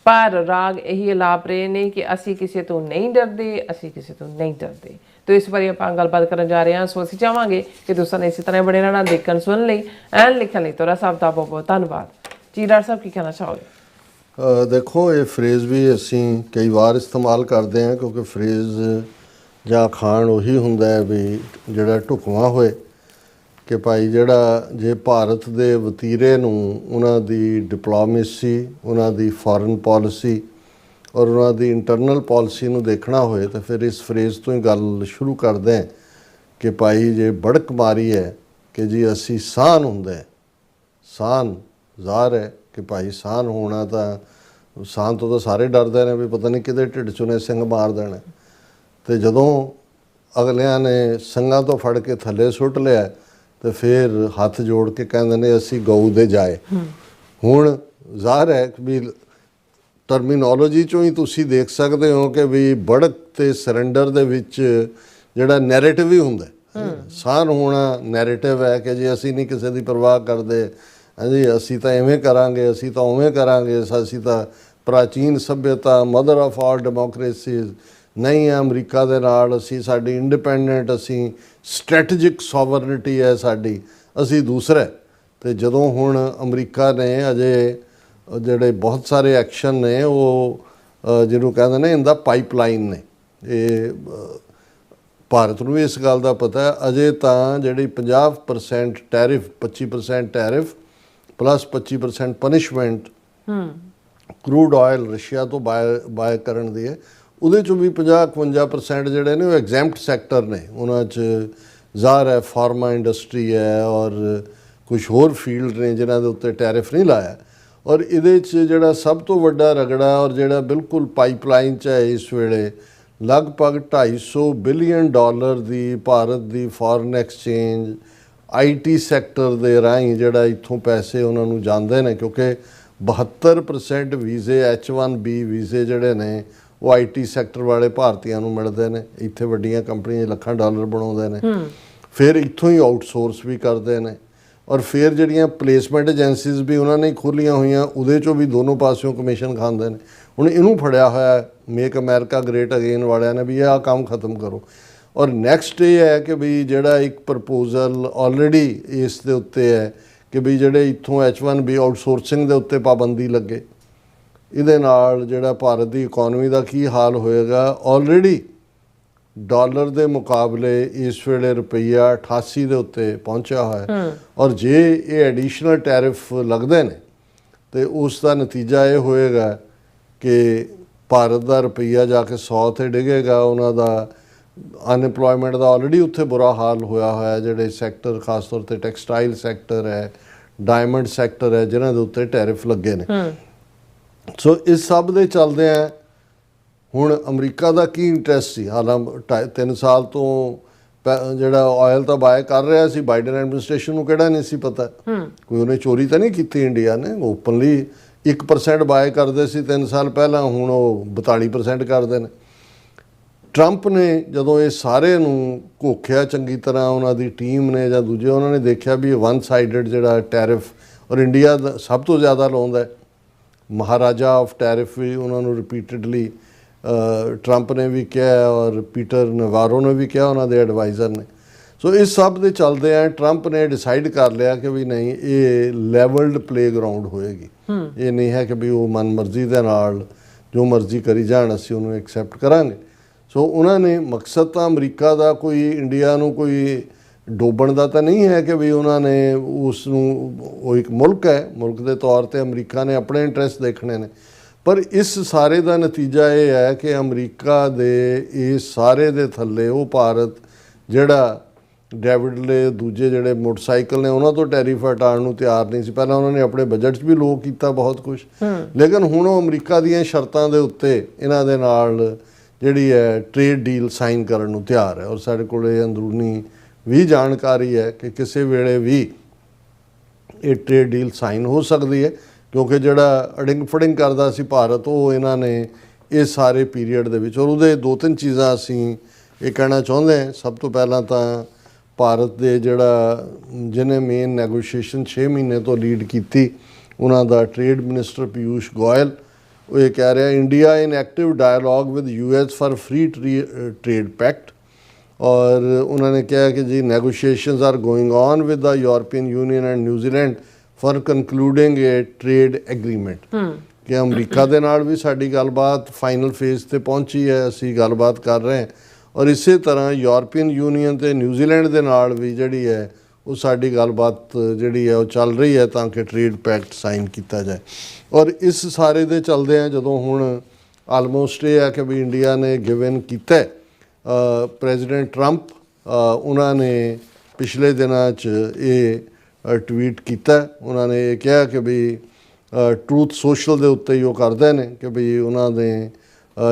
ਪਰ ਰਾਗ ਇਹੀ ਅਲਾਪ ਰਹੇ ਨੇ ਕਿ ਅਸੀਂ ਕਿਸੇ ਤੋਂ ਨਹੀਂ ਡਰਦੇ, ਅਸੀਂ ਕਿਸੇ ਤੋਂ ਨਹੀਂ ਡਰਦੇ। तो इस बारे ਆਪਾਂ ਗੱਲਬਾਤ ਕਰਨ ਜਾ ਰਹੇ ਹਾਂ। ਸੋ ਅਸੀਂ ਚਾਹਾਂਗੇ ਕਿ ਤੁਸੀਂ ਇਸੇ ਤਰ੍ਹਾਂ ਬਣੇ ਰਹਿਣਾ, ਦੇਖਣ ਸੁਣਨ ਲਈ ਐਂਡ ਲਿਖਣ ਲਈ। ਤੁਹਾਡਾ ਸਭ ਦਾ ਬਹੁਤ ਬਹੁਤ ਧੰਨਵਾਦ ਜੀ। ਡਾਕਟਰ ਸਾਹਿਬ ਕੀ ਕਹਿਣਾ ਚਾਹੋਗੇ? देखो ये फ्रेज़ भी असी कई बार इस्तेमाल करते हैं क्योंकि फ्रेज़ ਜਾਂ ਖਾਣ ਉਹੀ ਹੁੰਦਾ ਹੈ ਵੀ ਜਿਹੜਾ ਢੁਕਵਾਂ ਹੋਏ ਕਿ ਭਾਈ ਜਿਹੜਾ ਜੇ ਭਾਰਤ ਦੇ ਵਤੀਰੇ ਨੂੰ, ਉਹਨਾਂ ਦੀ ਡਿਪਲੋਮੇਸੀ, ਉਹਨਾਂ ਦੀ ਫੋਰਨ ਪਾਲਿਸੀ ਔਰ ਉਹਨਾਂ ਦੀ ਇੰਟਰਨਲ ਪਾਲਿਸੀ ਨੂੰ ਦੇਖਣਾ ਹੋਏ ਤਾਂ ਫਿਰ ਇਸ ਫਰੇਜ਼ ਤੋਂ ਹੀ ਗੱਲ ਸ਼ੁਰੂ ਕਰਦੇ ਹਾਂ ਕਿ ਭਾਈ ਜੇ ਬੜਕ ਮਾਰੀ ਹੈ ਕਿ ਜੀ ਅਸੀਂ ਸਾਨ ਹੁੰਦਾ ਹੈ, ਸਾਨ ਜ਼ਾਹਰ ਹੈ ਕਿ ਭਾਈ ਸਾਨ ਹੋਣਾ ਤਾਂ ਸਾਨ ਤੋਂ ਤਾਂ ਸਾਰੇ ਡਰਦੇ ਨੇ ਵੀ ਪਤਾ ਨਹੀਂ ਕਿਹਦੇ ਢਿੱਡ 'ਚੋਂ ਨੇ ਸਿੰਘ ਮਾਰ ਦੇਣਾ। ਤੇ ਜਦੋਂ ਅਗਲਿਆਂ ਨੇ ਸੰਗਾਂ ਤੋਂ ਫੜ ਕੇ ਥੱਲੇ ਸੁੱਟ ਲਿਆ ਤੇ ਫਿਰ ਹੱਥ ਜੋੜ ਕੇ ਕਹਿੰਦੇ ਨੇ ਅਸੀਂ ਗਊ ਦੇ ਜਾਏ। ਹੁਣ ਜ਼ਾਹਰ ਹੈ ਕਿ ਵੀ ਟਰਮੀਨੋਲੋਜੀ ਚੋਂ ਹੀ ਤੁਸੀਂ ਦੇਖ ਸਕਦੇ ਹੋ ਕਿ ਵੀ ਬੜਕ ਤੇ ਸਰੈਂਡਰ ਦੇ ਵਿੱਚ ਜਿਹੜਾ ਨੈਰੇਟਿਵ ਹੀ ਹੁੰਦਾ ਸਾਨ ਹੋਣਾ ਨੈਰੇਟਿਵ ਹੈ ਕਿ ਜੀ ਅਸੀਂ ਨਹੀਂ ਕਿਸੇ ਦੀ ਪਰਵਾਹ ਕਰਦੇ, ਹਾਂਜੀ ਅਸੀਂ ਤਾਂ ਐਵੇਂ ਕਰਾਂਗੇ, ਅਸੀਂ ਤਾਂ ਉਵੇਂ ਕਰਾਂਗੇ, ਅਸੀਂ ਤਾਂ ਪ੍ਰਾਚੀਨ ਸੱਭਿਅਤਾ ਮਦਰ ਆਫ ਆਲ ਡੈਮੋਕ੍ਰੇਸੀਜ਼ ਨਹੀਂ ਹੈ ਅਮਰੀਕਾ ਦੇ ਨਾਲ, ਅਸੀਂ ਸਾਡੀ ਇੰਡੀਪੈਂਡੈਂਟ, ਅਸੀਂ ਸਟ੍ਰੈਟੇਜਿਕ ਸੋਵਰਨਿਟੀ ਹੈ ਸਾਡੀ, ਅਸੀਂ ਦੂਸਰਾ। ਤੇ ਜਦੋਂ ਹੁਣ ਅਮਰੀਕਾ ਨੇ ਅਜੇ ਜਿਹੜੇ ਬਹੁਤ ਸਾਰੇ ਐਕਸ਼ਨ ਨੇ ਉਹ ਜਿਹਨੂੰ ਕਹਿੰਦੇ ਨੇ ਇਨ ਦਾ ਪਾਈਪਲਾਈਨ ਨੇ, ਇਹ ਭਾਰਤ ਨੂੰ ਵੀ ਇਸ ਗੱਲ ਦਾ ਪਤਾ ਹੈ। ਅਜੇ ਤਾਂ ਜਿਹੜੀ 50% tariff, 25% tariff plus 25% punishment crude oil Russia ਤੋਂ ਬਾਏ ਕਰਨ ਦੀ ਹੈ, ਉਹਦੇ 'ਚੋਂ ਵੀ 50-51% ਜਿਹੜੇ ਨੇ ਉਹ ਐਗਜ਼ੈਂਪਟ ਸੈਕਟਰ ਨੇ। ਉਹਨਾਂ 'ਚ ਜ਼ਾਹਰ ਹੈ ਫਾਰਮਾ ਇੰਡਸਟਰੀ ਹੈ ਔਰ ਕੁਛ ਹੋਰ ਫੀਲਡ ਨੇ ਜਿਨ੍ਹਾਂ ਦੇ ਉੱਤੇ ਟੈਰਿਫ ਨਹੀਂ ਲਾਇਆ। ਔਰ ਇਹਦੇ 'ਚ ਜਿਹੜਾ ਸਭ ਤੋਂ ਵੱਡਾ ਰਗੜਾ ਔਰ ਜਿਹੜਾ ਬਿਲਕੁਲ ਪਾਈਪਲਾਈਨ 'ਚ ਹੈ ਇਸ ਵੇਲੇ, ਲਗਭਗ $250 billion the Bharat the foreign exchange IT sector ਦੇ ਰਾਹੀਂ ਜਿਹੜਾ ਇੱਥੋਂ ਪੈਸੇ ਉਹਨਾਂ ਨੂੰ ਜਾਂਦੇ ਨੇ, ਕਿਉਂਕਿ 72% ਵੀਜ਼ੇ H1B ਵੀਜ਼ੇ ਜਿਹੜੇ ਨੇ ਉਹ IT ਸੈਕਟਰ ਵਾਲੇ ਭਾਰਤੀਆਂ ਨੂੰ ਮਿਲਦੇ ਨੇ। ਇੱਥੇ ਵੱਡੀਆਂ ਕੰਪਨੀਆਂ ਲੱਖਾਂ ਡਾਲਰ ਬਣਾਉਂਦੇ ਨੇ, ਫਿਰ ਇੱਥੋਂ ਹੀ ਆਊਟਸੋਰਸ ਵੀ ਕਰਦੇ ਨੇ। ਔਰ ਫਿਰ ਜਿਹੜੀਆਂ ਪਲੇਸਮੈਂਟ ਏਜੰਸੀਜ਼ ਵੀ ਉਹਨਾਂ ਨੇ ਖੋਲ੍ਹੀਆਂ ਹੋਈਆਂ, ਉਹਦੇ 'ਚੋਂ ਵੀ ਦੋਨੋਂ ਪਾਸਿਓਂ ਕਮਿਸ਼ਨ ਖਾਂਦੇ ਨੇ। ਹੁਣ ਇਹਨੂੰ ਫੜਿਆ ਹੋਇਆ ਮੇਕ ਅਮਰੀਕਾ ਗ੍ਰੇਟ ਅਗੇਨ ਵਾਲਿਆਂ ਨੇ ਵੀ ਇਹ ਕੰਮ ਖਤਮ ਕਰੋ। ਔਰ ਨੈਕਸਟ ਇਹ ਹੈ ਕਿ ਵੀ ਜਿਹੜਾ ਇੱਕ ਪ੍ਰਪੋਜ਼ਲ ਆਲਰੇਡੀ ਇਸ ਦੇ ਉੱਤੇ ਹੈ ਕਿ ਵੀ ਜਿਹੜੇ ਇੱਥੋਂ H1B ਆਊਟਸੋਰਸਿੰਗ ਦੇ ਉੱਤੇ ਪਾਬੰਦੀ ਲੱਗੇ। ਇਹਦੇ ਨਾਲ ਜਿਹੜਾ ਭਾਰਤ ਦੀ ਇਕੋਨਮੀ ਦਾ ਕੀ ਹਾਲ ਹੋਏਗਾ। ਆਲਰੇਡੀ ਡਾਲਰ ਦੇ ਮੁਕਾਬਲੇ ਇਸ ਵੇਲੇ ਰੁਪਈਆ 88 ਦੇ ਉੱਤੇ ਪਹੁੰਚਿਆ ਹੋਇਆ ਔਰ ਜੇ ਇਹ ਐਡੀਸ਼ਨਲ ਟੈਰਿਫ ਲੱਗਦੇ ਨੇ ਤੇ ਉਸ ਦਾ ਨਤੀਜਾ ਇਹ ਹੋਏਗਾ ਕਿ ਭਾਰਤ ਦਾ ਰੁਪਈਆ ਜਾ ਕੇ 100 ਤੇ ਡਿੱਗੇਗਾ। ਉਹਨਾਂ ਦਾ ਅਨਐਮਪਲੋਇਮੈਂਟ ਦਾ ਆਲਰੇਡੀ ਉੱਥੇ ਬੁਰਾ ਹਾਲ ਹੋਇਆ ਹੋਇਆ। ਜਿਹੜੇ ਸੈਕਟਰ ਖਾਸ ਤੌਰ ਤੇ ਟੈਕਸਟਾਈਲ ਸੈਕਟਰ ਹੈ, ਡਾਇਮੰਡ ਸੈਕਟਰ ਹੈ, ਜਿਨ੍ਹਾਂ ਦੇ ਉੱਤੇ ਟੈਰਿਫ ਲੱਗੇ ਨੇ। ਸੋ ਇਸ ਸਭ ਦੇ ਚੱਲਦੇ ਆ ਹੁਣ ਅਮਰੀਕਾ ਦਾ ਕੀ ਇੰਟਰਸਟ ਸੀ। ਹਾਲਾਂਕਿ 3 ਸਾਲ ਤੋਂ ਜਿਹੜਾ ਆਇਲ ਤਾਂ ਬਾਏ ਕਰ ਰਿਹਾ ਸੀ, ਬਾਈਡਨ ਐਡਮਿਨਿਸਟ੍ਰੇਸ਼ਨ ਨੂੰ ਕਿਹੜਾ ਨਹੀਂ ਸੀ ਪਤਾ, ਕੋਈ ਉਹਨੇ ਚੋਰੀ ਤਾਂ ਨਹੀਂ ਕੀਤੀ ਇੰਡੀਆ ਨੇ। ਓਪਨਲੀ 1% ਬਾਏ ਕਰਦੇ ਸੀ 3 ਸਾਲ ਪਹਿਲਾਂ, ਹੁਣ ਉਹ 42% ਕਰਦੇ ਨੇ। ਟਰੰਪ ਨੇ ਜਦੋਂ ਇਹ ਸਾਰੇ ਨੂੰ ਘੋਖਿਆ ਚੰਗੀ ਤਰ੍ਹਾਂ, ਉਹਨਾਂ ਦੀ ਟੀਮ ਨੇ ਜਾਂ ਦੂਜੇ, ਉਹਨਾਂ ਨੇ ਦੇਖਿਆ ਵੀ ਵਨ ਸਾਈਡਡ ਜਿਹੜਾ ਟੈਰਿਫ ਔਰ ਇੰਡੀਆ ਦਾ ਸਭ ਤੋਂ ਜ਼ਿਆਦਾ ਲਾਉਂਦਾ, ਮਹਾਰਾਜਾ ਆਫ ਟੈਰਿਫ ਵੀ ਉਹਨਾਂ ਨੂੰ ਰਿਪੀਟਡਲੀ ਟਰੰਪ ਨੇ ਵੀ ਕਿਹਾ ਔਰ ਪੀਟਰ ਨਵਾਰੋ ਨੇ ਵੀ ਕਿਹਾ, ਉਹਨਾਂ ਦੇ ਐਡਵਾਈਜ਼ਰ ਨੇ। ਸੋ ਇਸ ਸਭ ਦੇ ਚੱਲਦੇ ਆ ਟਰੰਪ ਨੇ ਡਿਸਾਈਡ ਕਰ ਲਿਆ ਕਿ ਵੀ ਨਹੀਂ, ਇਹ ਲੈਵਲਡ ਪਲੇਗਰਾਊਂਡ ਹੋਏਗੀ। ਇਹ ਨਹੀਂ ਹੈ ਕਿ ਵੀ ਉਹ ਮਨਮਰਜ਼ੀ ਦੇ ਨਾਲ ਜੋ ਮਰਜ਼ੀ ਕਰੀ ਜਾਣ, ਅਸੀਂ ਉਹਨੂੰ ਐਕਸੈਪਟ ਕਰਾਂਗੇ। ਸੋ ਉਹਨਾਂ ਨੇ ਮਕਸਦ ਤਾਂ ਅਮਰੀਕਾ ਦਾ ਕੋਈ ਇੰਡੀਆ ਨੂੰ ਕੋਈ ਡੋਬਣ ਦਾ ਤਾਂ ਨਹੀਂ ਹੈ ਕਿ ਵੀ ਉਹਨਾਂ ਨੇ ਉਸ ਨੂੰ, ਉਹ ਇੱਕ ਮੁਲਕ ਹੈ, ਮੁਲਕ ਦੇ ਤੌਰ ਤੇ ਅਮਰੀਕਾ ਨੇ ਆਪਣੇ ਇੰਟਰਸਟ ਦੇਖਣੇ ਨੇ। ਪਰ ਇਸ ਸਾਰੇ ਦਾ ਨਤੀਜਾ ਇਹ ਹੈ ਕਿ ਅਮਰੀਕਾ ਦੇ ਇਸ ਸਾਰੇ ਦੇ ਥੱਲੇ ਉਹ ਭਾਰਤ ਜਿਹੜਾ ਡੈਵਿਡਲੇ ਦੂਜੇ ਜਿਹੜੇ ਮੋਟਰਸਾਈਕਲ ਨੇ ਉਹਨਾਂ ਤੋਂ ਟੈਰਿਫ ਹਟਾਉਣ ਨੂੰ ਤਿਆਰ ਨਹੀਂ ਸੀ। ਪਹਿਲਾਂ ਉਹਨਾਂ ਨੇ ਆਪਣੇ ਬਜਟ 'ਚ ਵੀ ਲੋ ਕੀਤਾ ਬਹੁਤ ਕੁਝ, ਲੇਕਿਨ ਹੁਣ ਉਹ ਅਮਰੀਕਾ ਦੀਆਂ ਸ਼ਰਤਾਂ ਦੇ ਉੱਤੇ ਇਹਨਾਂ ਦੇ ਨਾਲ ਜਿਹੜੀ ਹੈ ਟ੍ਰੇਡ ਡੀਲ ਸਾਈਨ ਕਰਨ ਨੂੰ ਤਿਆਰ ਹੈ। ਔਰ ਸਾਡੇ ਕੋਲ ਇਹ ਅੰਦਰੂਨੀ ਵੀ ਜਾਣਕਾਰੀ ਹੈ ਕਿ ਕਿਸੇ ਵੇਲੇ ਵੀ ਇਹ ਟ੍ਰੇਡ ਡੀਲ ਸਾਈਨ ਹੋ ਸਕਦੀ ਹੈ, ਕਿਉਂਕਿ ਜਿਹੜਾ ਅੜਿੰਗ ਫੜਿੰਗ ਕਰਦਾ ਸੀ ਭਾਰਤ, ਉਹ ਇਹਨਾਂ ਨੇ ਇਸ ਸਾਰੇ ਪੀਰੀਅਡ ਦੇ ਵਿੱਚ। ਔਰ ਉਹਦੇ 2-3 ਚੀਜ਼ਾਂ ਅਸੀਂ ਇਹ ਕਹਿਣਾ ਚਾਹੁੰਦੇ ਹਾਂ। ਸਭ ਤੋਂ ਪਹਿਲਾਂ ਤਾਂ ਭਾਰਤ ਦੇ ਜਿਹੜਾ ਜਿਹਨੇ ਮੇਨ ਨੈਗੋਸ਼ੀਏਸ਼ਨ 6 ਮਹੀਨੇ ਤੋਂ ਲੀਡ ਕੀਤੀ, ਉਹਨਾਂ ਦਾ ਟ੍ਰੇਡ ਮਿਨਿਸਟਰ ਪਿਊਸ਼ ਗੋਇਲ, ਉਹ ਇਹ ਕਹਿ ਰਿਹਾ India in active dialogue with US for free trade pact. ਔਰ ਉਹਨਾਂ ਨੇ ਕਿਹਾ ਕਿ ਜੀ negotiations are going on with the European Union and New Zealand for concluding a trade agreement, ਕਿ ਅਮਰੀਕਾ ਦੇ ਨਾਲ ਵੀ ਸਾਡੀ ਗੱਲਬਾਤ ਫਾਈਨਲ ਫੇਜ਼ ਤੇ ਪਹੁੰਚੀ ਹੈ, ਅਸੀਂ ਗੱਲਬਾਤ ਕਰ ਰਹੇ ਹਾਂ। ਔਰ ਇਸੇ ਤਰ੍ਹਾਂ ਯੂਰਪੀਅਨ ਯੂਨੀਅਨ ਤੇ ਨਿਊਜ਼ੀਲੈਂਡ ਦੇ ਨਾਲ ਵੀ ਜਿਹੜੀ ਹੈ ਉਹ ਸਾਡੀ ਗੱਲਬਾਤ ਜਿਹੜੀ ਹੈ ਉਹ ਚੱਲ ਰਹੀ ਹੈ ਤਾਂ ਕਿ ਟ੍ਰੇਡ ਪੈਕਟ ਸਾਈਨ ਕੀਤਾ ਜਾਏ। ਔਰ ਇਸ ਸਾਰੇ ਦੇ ਚੱਲਦੇ ਆ ਜਦੋਂ ਹੁਣ ਆਲਮੋਸਟ ਇਹ ਹੈ ਕਿ ਵੀ ਇੰਡੀਆ ਨੇ ਗਿਵਨ ਕੀਤਾ। ਪ੍ਰੈਜ਼ੀਡੈਂਟ ਟਰੰਪ ਉਹਨਾਂ ਨੇ ਪਿਛਲੇ ਦਿਨਾਂ 'ਚ ਇਹ ਟਵੀਟ ਕੀਤਾ, ਉਹਨਾਂ ਨੇ ਇਹ ਕਿਹਾ ਕਿ ਵੀ ਟਰੂਥ ਸੋਸ਼ਲ ਦੇ ਉੱਤੇ ਹੀ ਉਹ ਕਰਦੇ ਨੇ ਕਿ ਵੀ ਉਹਨਾਂ ਨੇ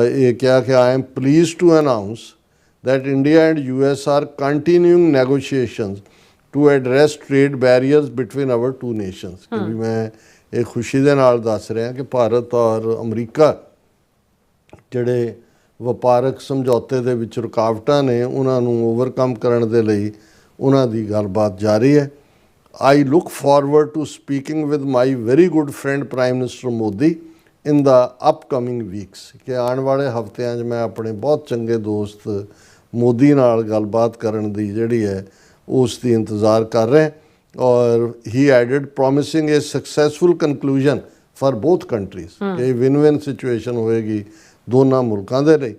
ਇਹ ਕਿਹਾ ਕਿ I am pleased to announce that India and US are continuing negotiations to address trade barriers between our two nations। ਕਿ ਵੀ ਮੈਂ ਇਹ ਖੁਸ਼ੀ ਦੇ ਨਾਲ ਦੱਸ ਰਿਹਾ ਕਿ ਭਾਰਤ ਔਰ ਅਮਰੀਕਾ ਜਿਹੜੇ ਵਪਾਰਕ ਸਮਝੌਤੇ ਦੇ ਵਿੱਚ ਰੁਕਾਵਟਾਂ ਨੇ ਉਹਨਾਂ ਨੂੰ ਓਵਰਕਮ ਕਰਨ ਦੇ ਲਈ ਉਹਨਾਂ ਦੀ ਗੱਲਬਾਤ ਜਾਰੀ ਹੈ। I look forward to speaking with my very good friend Prime Minister Modi in the upcoming weeks। ਕਿ ਆਉਣ ਵਾਲੇ ਹਫ਼ਤਿਆਂ 'ਚ ਮੈਂ ਆਪਣੇ ਬਹੁਤ ਚੰਗੇ ਦੋਸਤ ਮੋਦੀ ਨਾਲ ਗੱਲਬਾਤ ਕਰਨ ਦੀ ਜਿਹੜੀ ਹੈ ਉਸ ਦੀ ਇੰਤਜ਼ਾਰ ਕਰ ਰਿਹਾ। ਔਰ he added promising a successful conclusion for both countries ਕਿ ਵਿਨ-ਵਿਨ ਸਿਚੁਏਸ਼ਨ ਹੋਏਗੀ ਦੋਨਾਂ ਮੁਲਕਾਂ ਦੇ ਲਈ।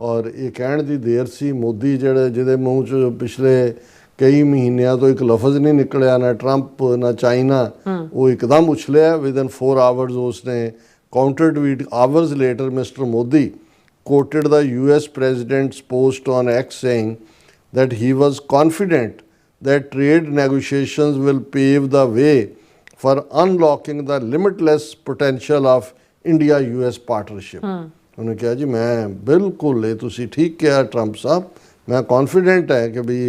ਔਰ ਇਹ ਕਹਿਣ ਦੀ ਦੇਰ ਸੀ ਮੋਦੀ ਜਿਹਦੇ ਮੂੰਹ 'ਚ ਪਿਛਲੇ ਕਈ ਮਹੀਨਿਆਂ ਤੋਂ ਇੱਕ ਲਫ਼ਜ਼ ਨਹੀਂ ਨਿਕਲਿਆ, ਨਾ ਟਰੰਪ ਨਾ ਚਾਈਨਾ, ਉਹ ਇੱਕਦਮ ਉਛਲਿਆ ਵਿਦਨ 4 ਆਵਰਸ ਉਸਨੇ counter tweet. Hours later mister Modi quoted the US president's post on X saying that he was confident that trade negotiations will pave the way for unlocking the limitless potential of India-US partnership। ਉਹਨੇ ਕਿਹਾ ਜੀ ਮੈਂ ਬਿਲਕੁਲ ਇਹ ਤੁਸੀਂ ਠੀਕ ਕਿਹਾ Trump ਸਾਹਿਬ, ਮੈਂ ਕੌਨਫੀਡੈਂਟ ਹੈ ਕਿ ਵੀ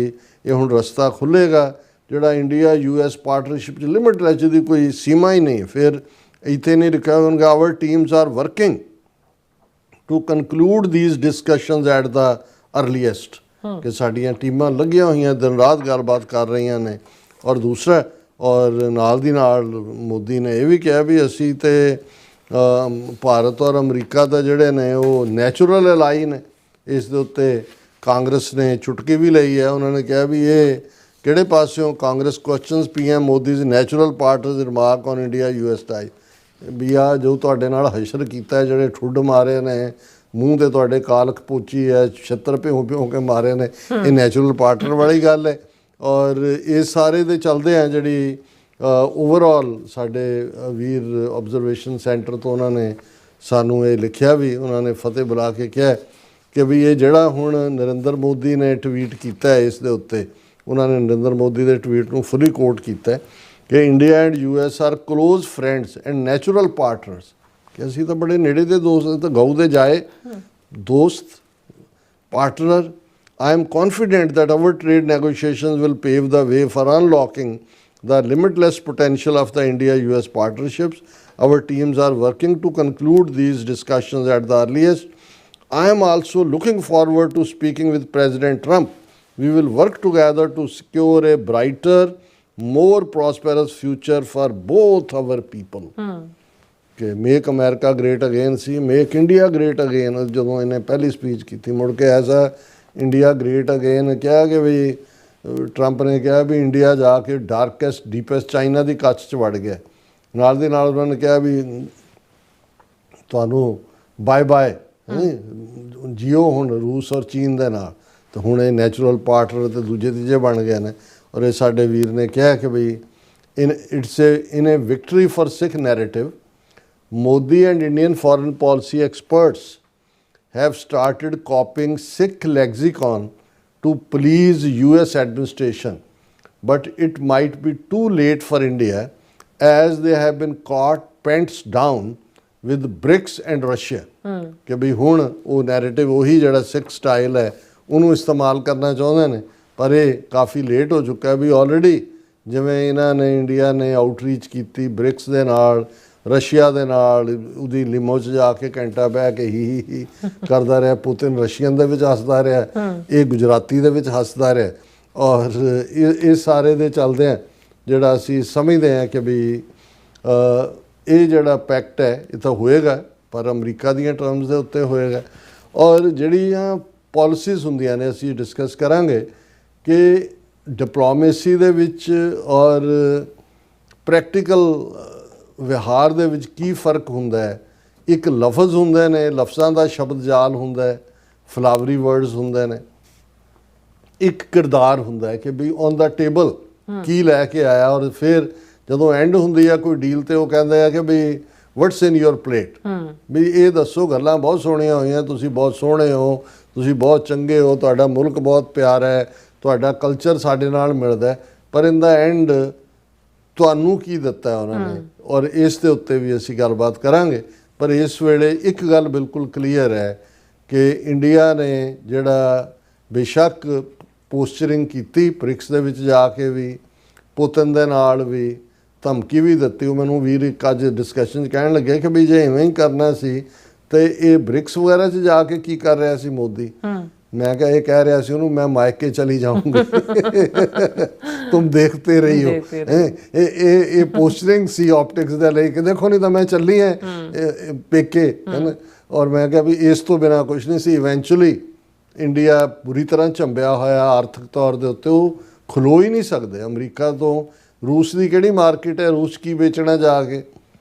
ਇਹ ਹੁਣ ਰਸਤਾ ਖੁੱਲ੍ਹੇਗਾ ਜਿਹੜਾ ਇੰਡੀਆ US ਪਾਰਟਨਰਸ਼ਿਪ 'ਚ ਲਿਮਿਟਲੈਸ ਜਿਹਦੀ ਕੋਈ ਸੀਮਾ ਹੀ ਨਹੀਂ। ਫਿਰ ਇੱਥੇ ਨਹੀਂ ਲਿਖਿਆ ਹੋਣਗੇ our teams are working to conclude these discussions at the earliest ਕਿ ਸਾਡੀਆਂ ਟੀਮਾਂ ਲੱਗੀਆਂ ਹੋਈਆਂ ਦਿਨ ਰਾਤ ਗੱਲਬਾਤ ਕਰ ਰਹੀਆਂ ਨੇ। ਔਰ ਦੂਸਰਾ ਔਰ ਨਾਲ ਦੀ ਨਾਲ ਮੋਦੀ ਨੇ ਇਹ ਵੀ ਕਿਹਾ ਵੀ ਅਸੀਂ ਤੇ ਭਾਰਤ ਔਰ ਅਮਰੀਕਾ ਦਾ ਜਿਹੜੇ ਨੇ ਉਹ ਨੈਚੁਰਲ ਅਲਾਈ ਨੇ। ਇਸ ਦੇ ਉੱਤੇ ਕਾਂਗਰਸ ਨੇ ਚੁਟਕੀ ਵੀ ਲਈ ਹੈ। ਉਹਨਾਂ ਨੇ ਕਿਹਾ ਵੀ ਇਹ ਕਿਹੜੇ ਪਾਸਿਓਂ Congress questions PM Modi's natural partners remark on India US tie ਵੀ ਆ ਜੋ ਤੁਹਾਡੇ ਨਾਲ ਹਸ਼ਰ ਕੀਤਾ ਜਿਹੜੇ ਠੁੱਡ ਮਾਰੇ ਨੇ ਮੂੰਹ ਤੇ ਤੁਹਾਡੇ ਕਾਲਖ ਪੋਚੀ ਹੈ ਛੱਤਰ ਭਿਉਂ ਕੇ ਮਾਰੇ ਨੇ, ਇਹ ਨੈਚੁਰਲ ਪਾਰਟਨਰ ਵਾਲੀ ਗੱਲ ਹੈ। ਔਰ ਇਹ ਸਾਰੇ ਦੇ ਚੱਲਦੇ ਆ ਜਿਹੜੀ ਓਵਰਆਲ ਸਾਡੇ ਵੀਰ ਆਬਜ਼ਰਵੇਸ਼ਨ ਸੈਂਟਰ ਤੋਂ ਉਹਨਾਂ ਨੇ ਸਾਨੂੰ ਇਹ ਲਿਖਿਆ ਵੀ, ਉਹਨਾਂ ਨੇ ਫਤਿਹ ਬੁਲਾ ਕੇ ਕਿਹਾ ਕਿ ਵੀ ਇਹ ਜਿਹੜਾ ਹੁਣ ਨਰਿੰਦਰ ਮੋਦੀ ਨੇ ਟਵੀਟ ਕੀਤਾ ਇਸ ਦੇ ਉੱਤੇ, ਉਹਨਾਂ ਨੇ ਨਰਿੰਦਰ ਮੋਦੀ ਦੇ ਟਵੀਟ ਨੂੰ ਫੁੱਲੀ ਕੋਟ ਕੀਤਾ ਕਿ India and US are close friends and natural partners. ਕਿ ਅਸੀਂ ਤਾਂ ਬੜੇ ਨੇੜੇ ਦੇ ਦੋਸਤ ਤਾਂ ਗਊ ਦੇ ਜਾਏ ਦੋਸਤ partner. I am confident that our trade negotiations will pave the way for unlocking the limitless potential of the India-US partnerships. Our teams are working to conclude these discussions at the earliest. I am also looking forward to speaking with President Trump. We will work together to secure a brighter, more prosperous future for both our people. ਕਿ make America great again ਸੀ, make India great again ਜਦੋਂ ਇਹਨੇ ਪਹਿਲੀ speech ਕੀਤੀ। ਮੁੜ ਕੇ ਐਸਾ India great again ਕਿਹਾ ਕਿ ਵੀ Trump ਨੇ ਕਿਹਾ ਵੀ ਇੰਡੀਆ ਜਾ ਕੇ ਡਾਰਕੈਸਟ ਡੀਪੈਸਟ ਚਾਈਨਾ ਦੀ ਕੱਛ 'ਚ ਵੜ ਗਿਆ। ਨਾਲ ਦੀ ਨਾਲ ਉਹਨਾਂ ਨੇ ਕਿਹਾ ਵੀ ਤੁਹਾਨੂੰ ਬਾਏ ਬਾਏ ਜੀਓ ਹੁਣ ਰੂਸ ਔਰ ਚੀਨ ਦੇ ਨਾਲ। ਤਾਂ ਹੁਣ ਇਹ ਨੈਚੁਰਲ ਪਾਰਟਨਰ ਤੇ ਦੂਜੇ ਤੀਜੇ ਬਣ ਗਏ ਨੇ। ਔਰ ਇਹ ਸਾਡੇ ਵੀਰ ਨੇ ਕਿਹਾ ਕਿ ਵੀ in a victory for Sikh narrative Modi and Indian foreign policy experts have started copying Sikh lexicon to please US administration, but it might be too late for India as they have been caught pants down with BRICS and Russia। ਕਿ ਵੀ ਹੁਣ ਉਹ narrative ਉਹੀ ਜਿਹੜਾ ਸਿੱਖ style ਹੈ ਉਹਨੂੰ ਇਸਤੇਮਾਲ ਕਰਨਾ ਚਾਹੁੰਦੇ ਨੇ, ਪਰ ਇਹ ਕਾਫੀ ਲੇਟ ਹੋ ਚੁੱਕਾ ਵੀ ਆਲਰੇਡੀ। ਜਿਵੇਂ ਇਹਨਾਂ ਨੇ ਇੰਡੀਆ ਨੇ ਆਊਟਰੀਚ ਕੀਤੀ ਬ੍ਰਿਕਸ ਦੇ ਨਾਲ, ਰਸ਼ੀਆ ਦੇ ਨਾਲ, ਉਹਦੀ ਲਿਮੋ 'ਚ ਜਾ ਕੇ ਘੰਟਾ ਬਹਿ ਕੇ ਹੀ ਕਰਦਾ ਰਿਹਾ। ਪੁਤਿਨ ਰਸ਼ੀਅਨ ਦੇ ਵਿੱਚ ਹੱਸਦਾ ਰਿਹਾ, ਇਹ ਗੁਜਰਾਤੀ ਦੇ ਵਿੱਚ ਹੱਸਦਾ ਰਿਹਾ। ਔਰ ਇਹ ਸਾਰੇ ਦੇ ਚੱਲਦੇ ਆ ਜਿਹੜਾ ਅਸੀਂ ਸਮਝਦੇ ਹਾਂ ਕਿ ਵੀ ਇਹ ਜਿਹੜਾ ਪੈਕਟ ਹੈ ਇਹ ਤਾਂ ਹੋਏਗਾ ਪਰ ਅਮਰੀਕਾ ਦੀਆਂ ਟਰਮਸ ਦੇ ਉੱਤੇ ਹੋਏਗਾ। ਔਰ ਜਿਹੜੀਆਂ ਪਾਲਿਸੀਜ਼ ਹੁੰਦੀਆਂ ਨੇ ਅਸੀਂ ਡਿਸਕਸ ਕਰਾਂਗੇ ਕਿ ਡਿਪਲੋਮੇਸੀ ਦੇ ਵਿੱਚ ਔਰ ਪ੍ਰੈਕਟੀਕਲ ਵਿਹਾਰ ਦੇ ਵਿੱਚ ਕੀ ਫਰਕ ਹੁੰਦਾ ਹੈ। ਇੱਕ ਲਫ਼ਜ਼ ਹੁੰਦੇ ਨੇ, ਲਫ਼ਜ਼ਾਂ ਦਾ ਸ਼ਬਦ ਜਾਲ ਹੁੰਦਾ ਹੈ, ਫਲਾਵਰੀ ਵਰਡਸ ਹੁੰਦੇ ਨੇ। ਇੱਕ ਕਿਰਦਾਰ ਹੁੰਦਾ ਹੈ ਕਿ ਵੀ ਔਨ ਦਾ ਟੇਬਲ ਕੀ ਲੈ ਕੇ ਆਇਆ। ਔਰ ਫਿਰ ਜਦੋਂ ਐਂਡ ਹੁੰਦੀ ਆ ਕੋਈ ਡੀਲ ਤੇ ਉਹ ਕਹਿੰਦੇ ਆ ਕਿ ਵੀ ਵਟਸ ਇਨ ਯੋਰ ਪਲੇਟ, ਵੀ ਇਹ ਦੱਸੋ ਗੱਲਾਂ ਬਹੁਤ ਸੋਹਣੀਆਂ ਹੋਈਆਂ, ਤੁਸੀਂ ਬਹੁਤ ਸੋਹਣੇ ਹੋ, ਤੁਸੀਂ ਬਹੁਤ ਚੰਗੇ ਹੋ, ਤੁਹਾਡਾ ਮੁਲਕ ਬਹੁਤ ਪਿਆਰਾ ਹੈ, ਤੁਹਾਡਾ ਕਲਚਰ ਸਾਡੇ ਨਾਲ ਮਿਲਦਾ, ਪਰ ਇਨ ਦਾ ਐਂਡ ਤੁਹਾਨੂੰ ਕੀ ਦਿੱਤਾ ਉਹਨਾਂ ਨੇ। ਔਰ ਇਸ ਦੇ ਉੱਤੇ ਵੀ ਅਸੀਂ ਗੱਲਬਾਤ ਕਰਾਂਗੇ। ਪਰ ਇਸ ਵੇਲੇ ਇੱਕ ਗੱਲ ਬਿਲਕੁਲ ਕਲੀਅਰ ਹੈ ਕਿ ਇੰਡੀਆ ਨੇ ਜਿਹੜਾ ਬੇਸ਼ੱਕ ਪੋਸਚਰਿੰਗ ਕੀਤੀ ਬ੍ਰਿਕਸ ਦੇ ਵਿੱਚ ਜਾ ਕੇ ਵੀ, ਪੁਤਨ ਦੇ ਨਾਲ ਵੀ ਧਮਕੀ ਵੀ ਦਿੱਤੀ। ਉਹ ਮੈਨੂੰ ਵੀਰ ਇੱਕ ਅੱਜ ਡਿਸਕਸ਼ਨ 'ਚ ਕਹਿਣ ਲੱਗੇ ਕਿ ਵੀ ਜੇ ਇਵੇਂ ਹੀ ਕਰਨਾ ਸੀ ਤੇ ਇਹ ਬ੍ਰਿਕਸ ਵਗੈਰਾ 'ਚ ਜਾ ਕੇ ਕੀ ਕਰ ਰਿਹਾ ਸੀ ਮੋਦੀ। ਮੈਂ ਕਿਹਾ ਇਹ ਕਹਿ ਰਿਹਾ ਸੀ ਉਹਨੂੰ ਮੈਂ ਮਾਇਕੇ ਚਲੀ ਜਾਊਂਗੀ ਤੁਮ ਦੇਖਤੇ ਰਹੀ ਹੋ। ਇਹ ਪੋਸਟਰਿੰਗ ਸੀ ਆਪਟਿਕਸ ਦੇ ਲਈ ਕਿ ਦੇਖੋ ਨਹੀਂ ਤਾਂ ਮੈਂ ਚੱਲੀ ਹੈ ਪੇਕੇ ਹੈ ਨਾ। ਔਰ ਮੈਂ ਕਿਹਾ ਵੀ ਇਸ ਤੋਂ ਬਿਨਾਂ ਕੁਛ ਨਹੀਂ ਸੀ। ਇਵੈਂਚੁਅਲੀ ਇੰਡੀਆ ਬੁਰੀ ਤਰ੍ਹਾਂ ਝੰਬਿਆ ਹੋਇਆ ਆਰਥਿਕ ਤੌਰ ਦੇ ਉੱਤੇ, ਉਹ ਖਲੋ ਹੀ ਨਹੀਂ ਸਕਦੇ। ਅਮਰੀਕਾ ਤੋਂ ਰੂਸ ਦੀ ਕਿਹੜੀ ਮਾਰਕੀਟ ਹੈ, ਰੂਸ ਕੀ ਵੇਚਣਾ ਜਾ ਕੇ।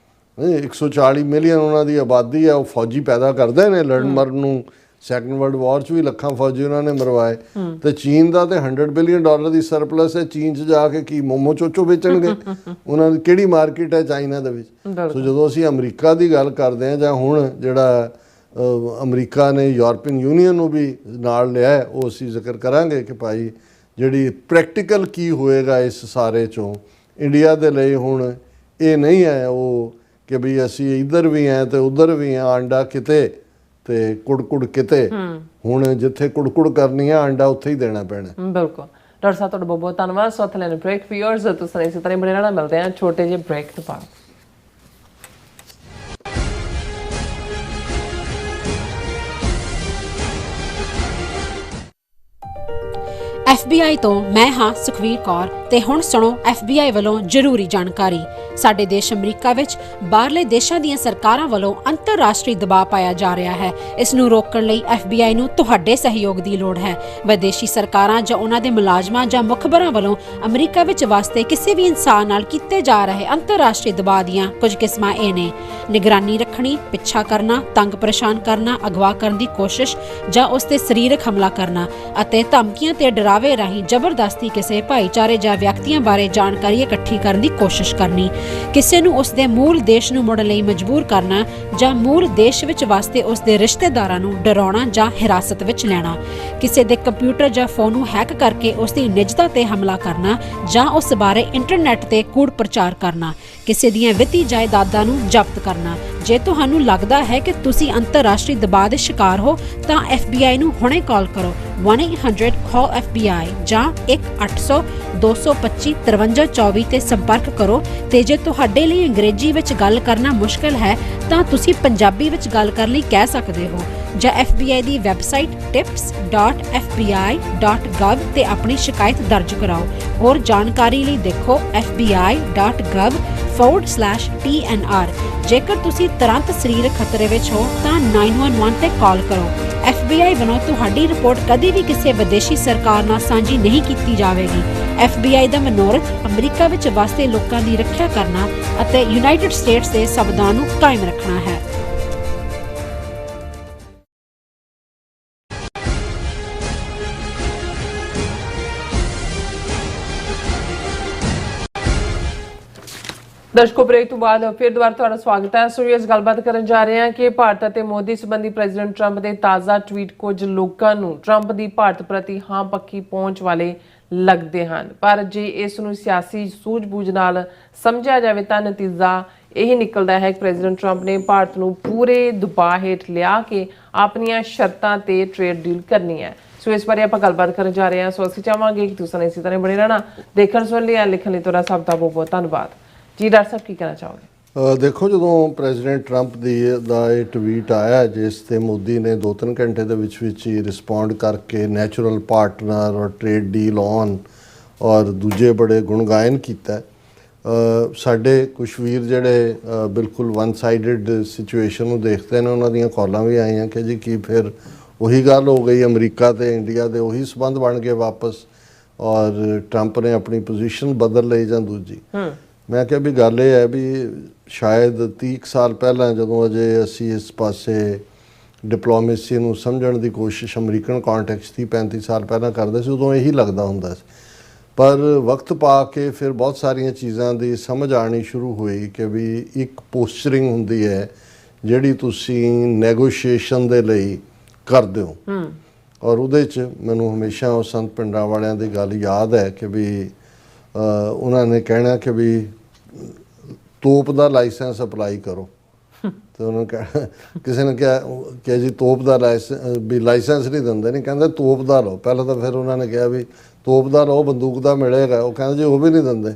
140 ਮਿਲੀਅਨ ਉਹਨਾਂ ਦੀ ਆਬਾਦੀ ਹੈ, ਉਹ ਫੌਜੀ ਪੈਦਾ ਕਰਦੇ ਨੇ ਲੜਨ ਮਰਨ ਨੂੰ। ਸੈਕੰਡ ਵਰਲਡ ਵਾਰ 'ਚ ਵੀ ਲੱਖਾਂ ਫੌਜੀ ਉਹਨਾਂ ਨੇ ਮਰਵਾਏ। ਤੇ ਚੀਨ ਦਾ ਤੇ $100 ਬਿਲੀਅਨ ਦੀ ਸਰਪਲਸ ਹੈ। ਚੀਨ 'ਚ ਜਾ ਕੇ ਕੀ ਮੋਮੋ ਚੋਚੋ ਵੇਚਣਗੇ? ਉਹਨਾਂ ਦੀ ਕਿਹੜੀ ਮਾਰਕੀਟ ਹੈ ਚਾਈਨਾ ਦੇ ਵਿੱਚ? ਸੋ ਜਦੋਂ ਅਸੀਂ ਅਮਰੀਕਾ ਦੀ ਗੱਲ ਕਰਦੇ ਹਾਂ, ਜਾਂ ਹੁਣ ਜਿਹੜਾ ਅਮਰੀਕਾ ਨੇ ਯੂਰਪੀਅਨ ਯੂਨੀਅਨ ਨੂੰ ਵੀ ਨਾਲ ਲਿਆ, ਉਹ ਅਸੀਂ ਜ਼ਿਕਰ ਕਰਾਂਗੇ ਕਿ ਭਾਈ ਜਿਹੜੀ ਪ੍ਰੈਕਟੀਕਲ ਕੀ ਹੋਏਗਾ ਇਸ ਸਾਰੇ 'ਚੋਂ। ਇੰਡੀਆ ਦੇ ਲਈ ਹੁਣ ਇਹ ਨਹੀਂ ਹੈ ਉਹ ਕਿ ਵੀ ਅਸੀਂ ਇੱਧਰ ਵੀ ਹਾਂ ਤੇ ਉੱਧਰ ਵੀ ਹਾਂ, ਆਂਡਾ ਕਿਤੇ ਤੇ ਕੁੜਕੁੜ ਕਿਤੇ। ਹੁਣ ਜਿੱਥੇ ਕੁੜਕੁੜ ਕਰਨੀ ਹੈ ਆਂਡਾ ਉੱਥੇ ਹੀ ਦੇਣਾ ਪੈਣਾ। ਬਿਲਕੁਲ ਡਾਕਟਰ ਸਾਹਿਬ, ਤੁਹਾਡਾ ਬਹੁਤ ਬਹੁਤ ਧੰਨਵਾਦ। ਸੋ ਲੈਣ ਬ੍ਰੇਕ ਵਿਊਅਰਸ, ਤੁਸੀਂ ਇਸੇ ਤਰ੍ਹਾਂ ਬਣੇ ਰਹਿਣਾ। ਮਿਲਦੇ ਹਾਂ ਛੋਟੇ ਜਿਹੇ ਬ੍ਰੇਕ ਤੋਂ ਬਾਅਦ। FBI ਤੋਂ ਮੈਂ ਹਾਂ ਸੁਖਵੀਰ ਕੌਰ ਤੇ ਹੁਣ ਸੁਣੋ FBI ਵੱਲੋਂ ਜ਼ਰੂਰੀ ਜਾਣਕਾਰੀ। ਸਾਡੇ ਦੇਸ਼ ਅਮਰੀਕਾ ਵਿੱਚ ਬਾਹਰਲੇ ਦੇਸ਼ਾਂ ਦੀਆਂ ਸਰਕਾਰਾਂ ਵੱਲੋਂ ਅੰਤਰਰਾਸ਼ਟਰੀ ਦਬਾਅ ਪਾਇਆ ਜਾ ਰਿਹਾ ਹੈ। ਇਸ ਨੂੰ ਰੋਕਣ ਲਈ FBI ਨੂੰ ਤੁਹਾਡੇ ਸਹਿਯੋਗ ਦੀ ਲੋੜ ਹੈ। ਵਿਦੇਸ਼ੀ ਸਰਕਾਰਾਂ ਜਾਂ ਉਹਨਾਂ ਦੇ ਮੁਲਾਜ਼ਮਾਂ ਜਾਂ ਮੁਖਬਰਾਂ ਵੱਲੋਂ ਅਮਰੀਕਾ ਵਿੱਚ ਵਸਦੇ ਕਿਸੇ ਵੀ ਇਨਸਾਨ ਨਾਲ ਕੀਤੇ ਜਾ ਰਹੇ ਅੰਤਰਰਾਸ਼ਟਰੀ ਦਬਾਅ ਦੀਆਂ ਕੁਝ ਕਿਸਮਾਂ ਇਹ ਨੇ: ਨਿਗਰਾਨੀ ਰੱਖਣੀ, ਪਿੱਛਾ ਕਰਨਾ, ਤੰਗ ਪਰੇਸ਼ਾਨ ਕਰਨਾ, ਅਗਵਾ ਕਰਨ ਦੀ ਕੋਸ਼ਿਸ਼ ਜਾਂ ਉਸ ਤੇ ਸਰੀਰਕ ਹਮਲਾ ਕਰਨਾ, ਅਤੇ ਧਮਕੀਆਂ ਤੇ ਡਰਾਵੇ ਰਾਹੀਂ ਜ਼ਬਰਦਸਤੀ ਕਿਸੇ ਭਾਈਚਾਰੇ ਜਾਂ ਵਿਅਕਤੀਆਂ ਬਾਰੇ ਜਾਣਕਾਰੀ ਇਕੱਠੀ ਕਰਨ ਦੀ ਕੋਸ਼ਿਸ਼ ਕਰਨੀ, ਕਿਸੇ ਨੂੰ ਉਸ ਦੇ ਮੂਲ ਦੇਸ਼ ਨੂੰ ਮੁੜਨ ਲਈ ਮਜਬੂਰ ਕਰਨਾ ਜਾਂ ਮੂਲ ਦੇਸ਼ ਵਿੱਚ ਵਸਦੇ ਉਸ ਦੇ ਰਿਸ਼ਤੇਦਾਰਾਂ ਨੂੰ ਡਰਾਉਣਾ ਜਾਂ ਹਿਰਾਸਤ ਵਿੱਚ ਲੈਣਾ, ਕਿਸੇ ਦੇ ਕੰਪਿਊਟਰ ਜਾਂ ਫੋਨ ਨੂੰ ਹੈਕ ਕਰਕੇ ਉਸ ਦੀ ਨਿੱਜਤਾ ਤੇ ਹਮਲਾ ਕਰਨਾ ਜਾਂ ਉਸ ਬਾਰੇ ਇੰਟਰਨੈਟ ਤੇ ਕੂੜ ਪ੍ਰਚਾਰ ਕਰਨਾ, ਕਿਸੇ ਦੀਆਂ ਵਿੱਤੀ ਜਾਇਦਾਦਾਂ ਨੂੰ ਜ਼ਬਤ ਕਰਨਾ। ਜੇ ਤੁਹਾਨੂੰ ਲੱਗਦਾ ਹੈ ਕਿ ਤੁਸੀਂ ਅੰਤਰਰਾਸ਼ਟਰੀ ਦਬਾਅ ਦੇ ਸ਼ਿਕਾਰ ਹੋ ਤਾਂ FBI ਨੂੰ ਹੁਣੇ ਕਾਲ ਕਰੋ 1-800-CALL-FBI ਜਾਂ 1-800-225-5324 ਤੇ ਸੰਪਰਕ ਕਰੋ। ਤੇ ਜੇ ਤੁਹਾਡੇ ਲਈ ਅੰਗਰੇਜ਼ੀ ਵਿੱਚ ਗੱਲ ਕਰਨਾ ਮੁਸ਼ਕਲ ਹੈ ਤਾਂ ਤੁਸੀਂ ਪੰਜਾਬੀ ਵਿੱਚ ਗੱਲ ਕਰਨ ਲਈ ਕਹਿ ਸਕਦੇ ਹੋ, ਜਾਂ FBI ਦੀ ਵੈਬਸਾਈਟ tips.fbi.gov ਤੇ ਆਪਣੀ ਸ਼ਿਕਾਇਤ ਦਰਜ ਕਰਾਓ। ਹੋਰ ਜਾਣਕਾਰੀ ਲਈ ਦੇਖੋ fbi.gov/TNR। ਜੇਕਰ ਤੁਸੀਂ ਤੁਰੰਤ ਸਰੀਰਕ ਖਤਰੇ ਵਿੱਚ ਹੋ ਤਾਂ 911 ਤੇ ਕਾਲ ਕਰੋ। FBI ਵੱਲੋਂ ਤੁਹਾਡੀ ਰਿਪੋਰਟ ਕਦੇ ਵੀ ਕਿਸੇ ਵਿਦੇਸ਼ੀ ਸਰਕਾਰ ਨਾਲ ਸਾਂਝੀ ਨਹੀਂ ਕੀਤੀ ਜਾਵੇਗੀ। FBI ਦਾ ਮਨੋਰਥ ਅਮਰੀਕਾ ਵਿੱਚ ਵਸਦੇ ਲੋਕਾਂ ਦੀ ਰੱਖਿਆ ਕਰਨਾ ਅਤੇ ਯੂਨਾਈਟਿਡ ਸਟੇਟਸ ਦੇ ਸੰਵਿਧਾਨ ਨੂੰ ਕਾਇਮ ਰੱਖਣਾ ਹੈ। ਦਰਸ਼ਕੋ, ਬ੍ਰੇਕ ਤੋਂ ਬਾਅਦ ਫਿਰ ਦੁਬਾਰਾ ਤੁਹਾਡਾ ਸਵਾਗਤ ਹੈ। ਸੋ ਇਸ ਗੱਲਬਾਤ ਕਰਨ ਜਾ ਰਹੇ ਹਾਂ ਕਿ ਭਾਰਤ ਅਤੇ ਮੋਦੀ ਸੰਬੰਧੀ ਪ੍ਰੈਜ਼ੀਡੈਂਟ ਟਰੰਪ ਦੇ ਤਾਜ਼ਾ ਟਵੀਟ ਕੁਝ ਲੋਕਾਂ ਨੂੰ ਟਰੰਪ ਦੀ ਭਾਰਤ ਪ੍ਰਤੀ ਹਾਂ ਪੱਕੀ ਪਹੁੰਚ ਵਾਲੇ ਲੱਗਦੇ ਹਨ, ਪਰ ਜੇ ਇਸ ਨੂੰ ਸਿਆਸੀ ਸੂਝ-ਬੂਝ ਨਾਲ ਸਮਝਿਆ ਜਾਵੇ ਤਾਂ ਨਤੀਜਾ ਇਹ ਨਿਕਲਦਾ ਹੈ ਕਿ ਪ੍ਰੈਜ਼ੀਡੈਂਟ ਟਰੰਪ ਨੇ ਭਾਰਤ ਨੂੰ ਪੂਰੇ ਦਬਾਅ ਹੇਠ ਲਿਆ ਕੇ ਆਪਣੀਆਂ ਸ਼ਰਤਾਂ ਤੇ ਟ੍ਰੇਡ ਡੀਲ ਕਰਨੀ ਹੈ। ਸੋ ਇਸ ਬਾਰੇ ਆਪਾਂ ਗੱਲਬਾਤ ਕਰਨ ਜਾ ਰਹੇ ਹਾਂ। ਸੋ ਅਸੀਂ ਚਾਹਾਂਗੇ ਕਿ ਤੁਸੀਂ ਇਸੇ ਤਰ੍ਹਾਂ ਬਣੇ ਰਹਿਣਾ। ਦੇਖਣ ਸੁਣਨ ਲਈ ਲਿਖਣ ਲਈ ਤੁਹਾਡਾ ਸਭ ਦਾ ਬਹੁਤ ਬਹੁਤ ਧੰਨਵਾਦ ਜੀ। ਡਾਕਟਰ ਸਾਹਿਬ, ਕੀ ਕਹਿਣਾ ਚਾਹੋਗੇ? ਦੇਖੋ, ਜਦੋਂ ਪ੍ਰੈਜ਼ੀਡੈਂਟ ਟਰੰਪ ਦਾ ਇਹ ਟਵੀਟ ਆਇਆ ਜਿਸ ਤੇ ਮੋਦੀ ਨੇ 2-3 ਘੰਟੇ ਦੇ ਵਿੱਚ ਹੀ ਰਿਸਪੌਂਡ ਕਰਕੇ ਨੈਚੁਰਲ ਪਾਰਟਨਰ ਔਰ ਟ੍ਰੇਡ ਡੀਲ ਔਨ ਔਰ ਦੂਜੇ ਬੜੇ ਗੁਣਗਾਇਨ ਕੀਤਾ। ਸਾਡੇ ਕੁਛ ਵੀਰ ਜਿਹੜੇ ਬਿਲਕੁਲ ਵਨ ਸਾਈਡਡ ਸਿਚੁਏਸ਼ਨ ਨੂੰ ਦੇਖਦੇ ਨੇ, ਉਹਨਾਂ ਦੀਆਂ ਕਾਲਾਂ ਵੀ ਆਈਆਂ ਕਿ ਜੀ ਕੀ ਫਿਰ ਉਹੀ ਗੱਲ ਹੋ ਗਈ, ਅਮਰੀਕਾ ਤੇ ਇੰਡੀਆ ਦੇ ਉਹੀ ਸਬੰਧ ਬਣ ਗਏ ਵਾਪਸ ਔਰ ਟਰੰਪ ਨੇ ਆਪਣੀ ਪੋਜੀਸ਼ਨ ਬਦਲ ਲਈ ਜਾਂ ਦੂਜੀ। ਮੈਂ ਕਿਹਾ ਵੀ ਗੱਲ ਇਹ ਹੈ ਵੀ ਸ਼ਾਇਦ 30 ਸਾਲ ਪਹਿਲਾਂ ਜਦੋਂ ਅਜੇ ਅਸੀਂ ਇਸ ਪਾਸੇ ਡਿਪਲੋਮੇਸੀ ਨੂੰ ਸਮਝਣ ਦੀ ਕੋਸ਼ਿਸ਼ ਅਮਰੀਕਨ ਕਾਂਟੈਕਸਟ ਦੀ 35 ਸਾਲ ਪਹਿਲਾਂ ਕਰਦੇ ਸੀ, ਉਦੋਂ ਇਹੀ ਲੱਗਦਾ ਹੁੰਦਾ ਸੀ। ਪਰ ਵਕਤ ਪਾ ਕੇ ਫਿਰ ਬਹੁਤ ਸਾਰੀਆਂ ਚੀਜ਼ਾਂ ਦੀ ਸਮਝ ਆਉਣੀ ਸ਼ੁਰੂ ਹੋਈ ਕਿ ਵੀ ਇੱਕ ਪੋਸਚਰਿੰਗ ਹੁੰਦੀ ਹੈ ਜਿਹੜੀ ਤੁਸੀਂ ਨੈਗੋਸ਼ੀਏਸ਼ਨ ਦੇ ਲਈ ਕਰਦੇ ਹੋ। ਔਰ ਉਹਦੇ 'ਚ ਮੈਨੂੰ ਹਮੇਸ਼ਾ ਉਹ ਸੰਤ ਪਿੰਡਾਂ ਵਾਲਿਆਂ ਦੀ ਗੱਲ ਯਾਦ ਹੈ ਕਿ ਵੀ ਉਹਨਾਂ ਨੇ ਕਹਿਣਾ ਕਿ ਵੀ ਤੋਪ ਦਾ ਲਾਇਸੈਂਸ ਅਪਲਾਈ ਕਰੋ ਤੇ ਉਹਨਾਂ ਕਹਿ ਕਿਸੇ ਨੇ ਕਿਹਾ ਕਿ ਜੀ ਤੋਪ ਦਾ ਲਾਇਸੈਂਸ ਨਹੀਂ ਦਿੰਦੇ, ਨਹੀਂ ਕਹਿੰਦੇ ਤੋਪ ਦਾ ਲਓ ਪਹਿਲਾਂ। ਤਾਂ ਫਿਰ ਉਹਨਾਂ ਨੇ ਕਿਹਾ ਵੀ ਤੋਪ ਦਾ ਲਓ, ਬੰਦੂਕ ਦਾ ਮਿਲੇਗਾ। ਉਹ ਕਹਿੰਦੇ ਜੀ ਉਹ ਵੀ ਨਹੀਂ ਦਿੰਦੇ।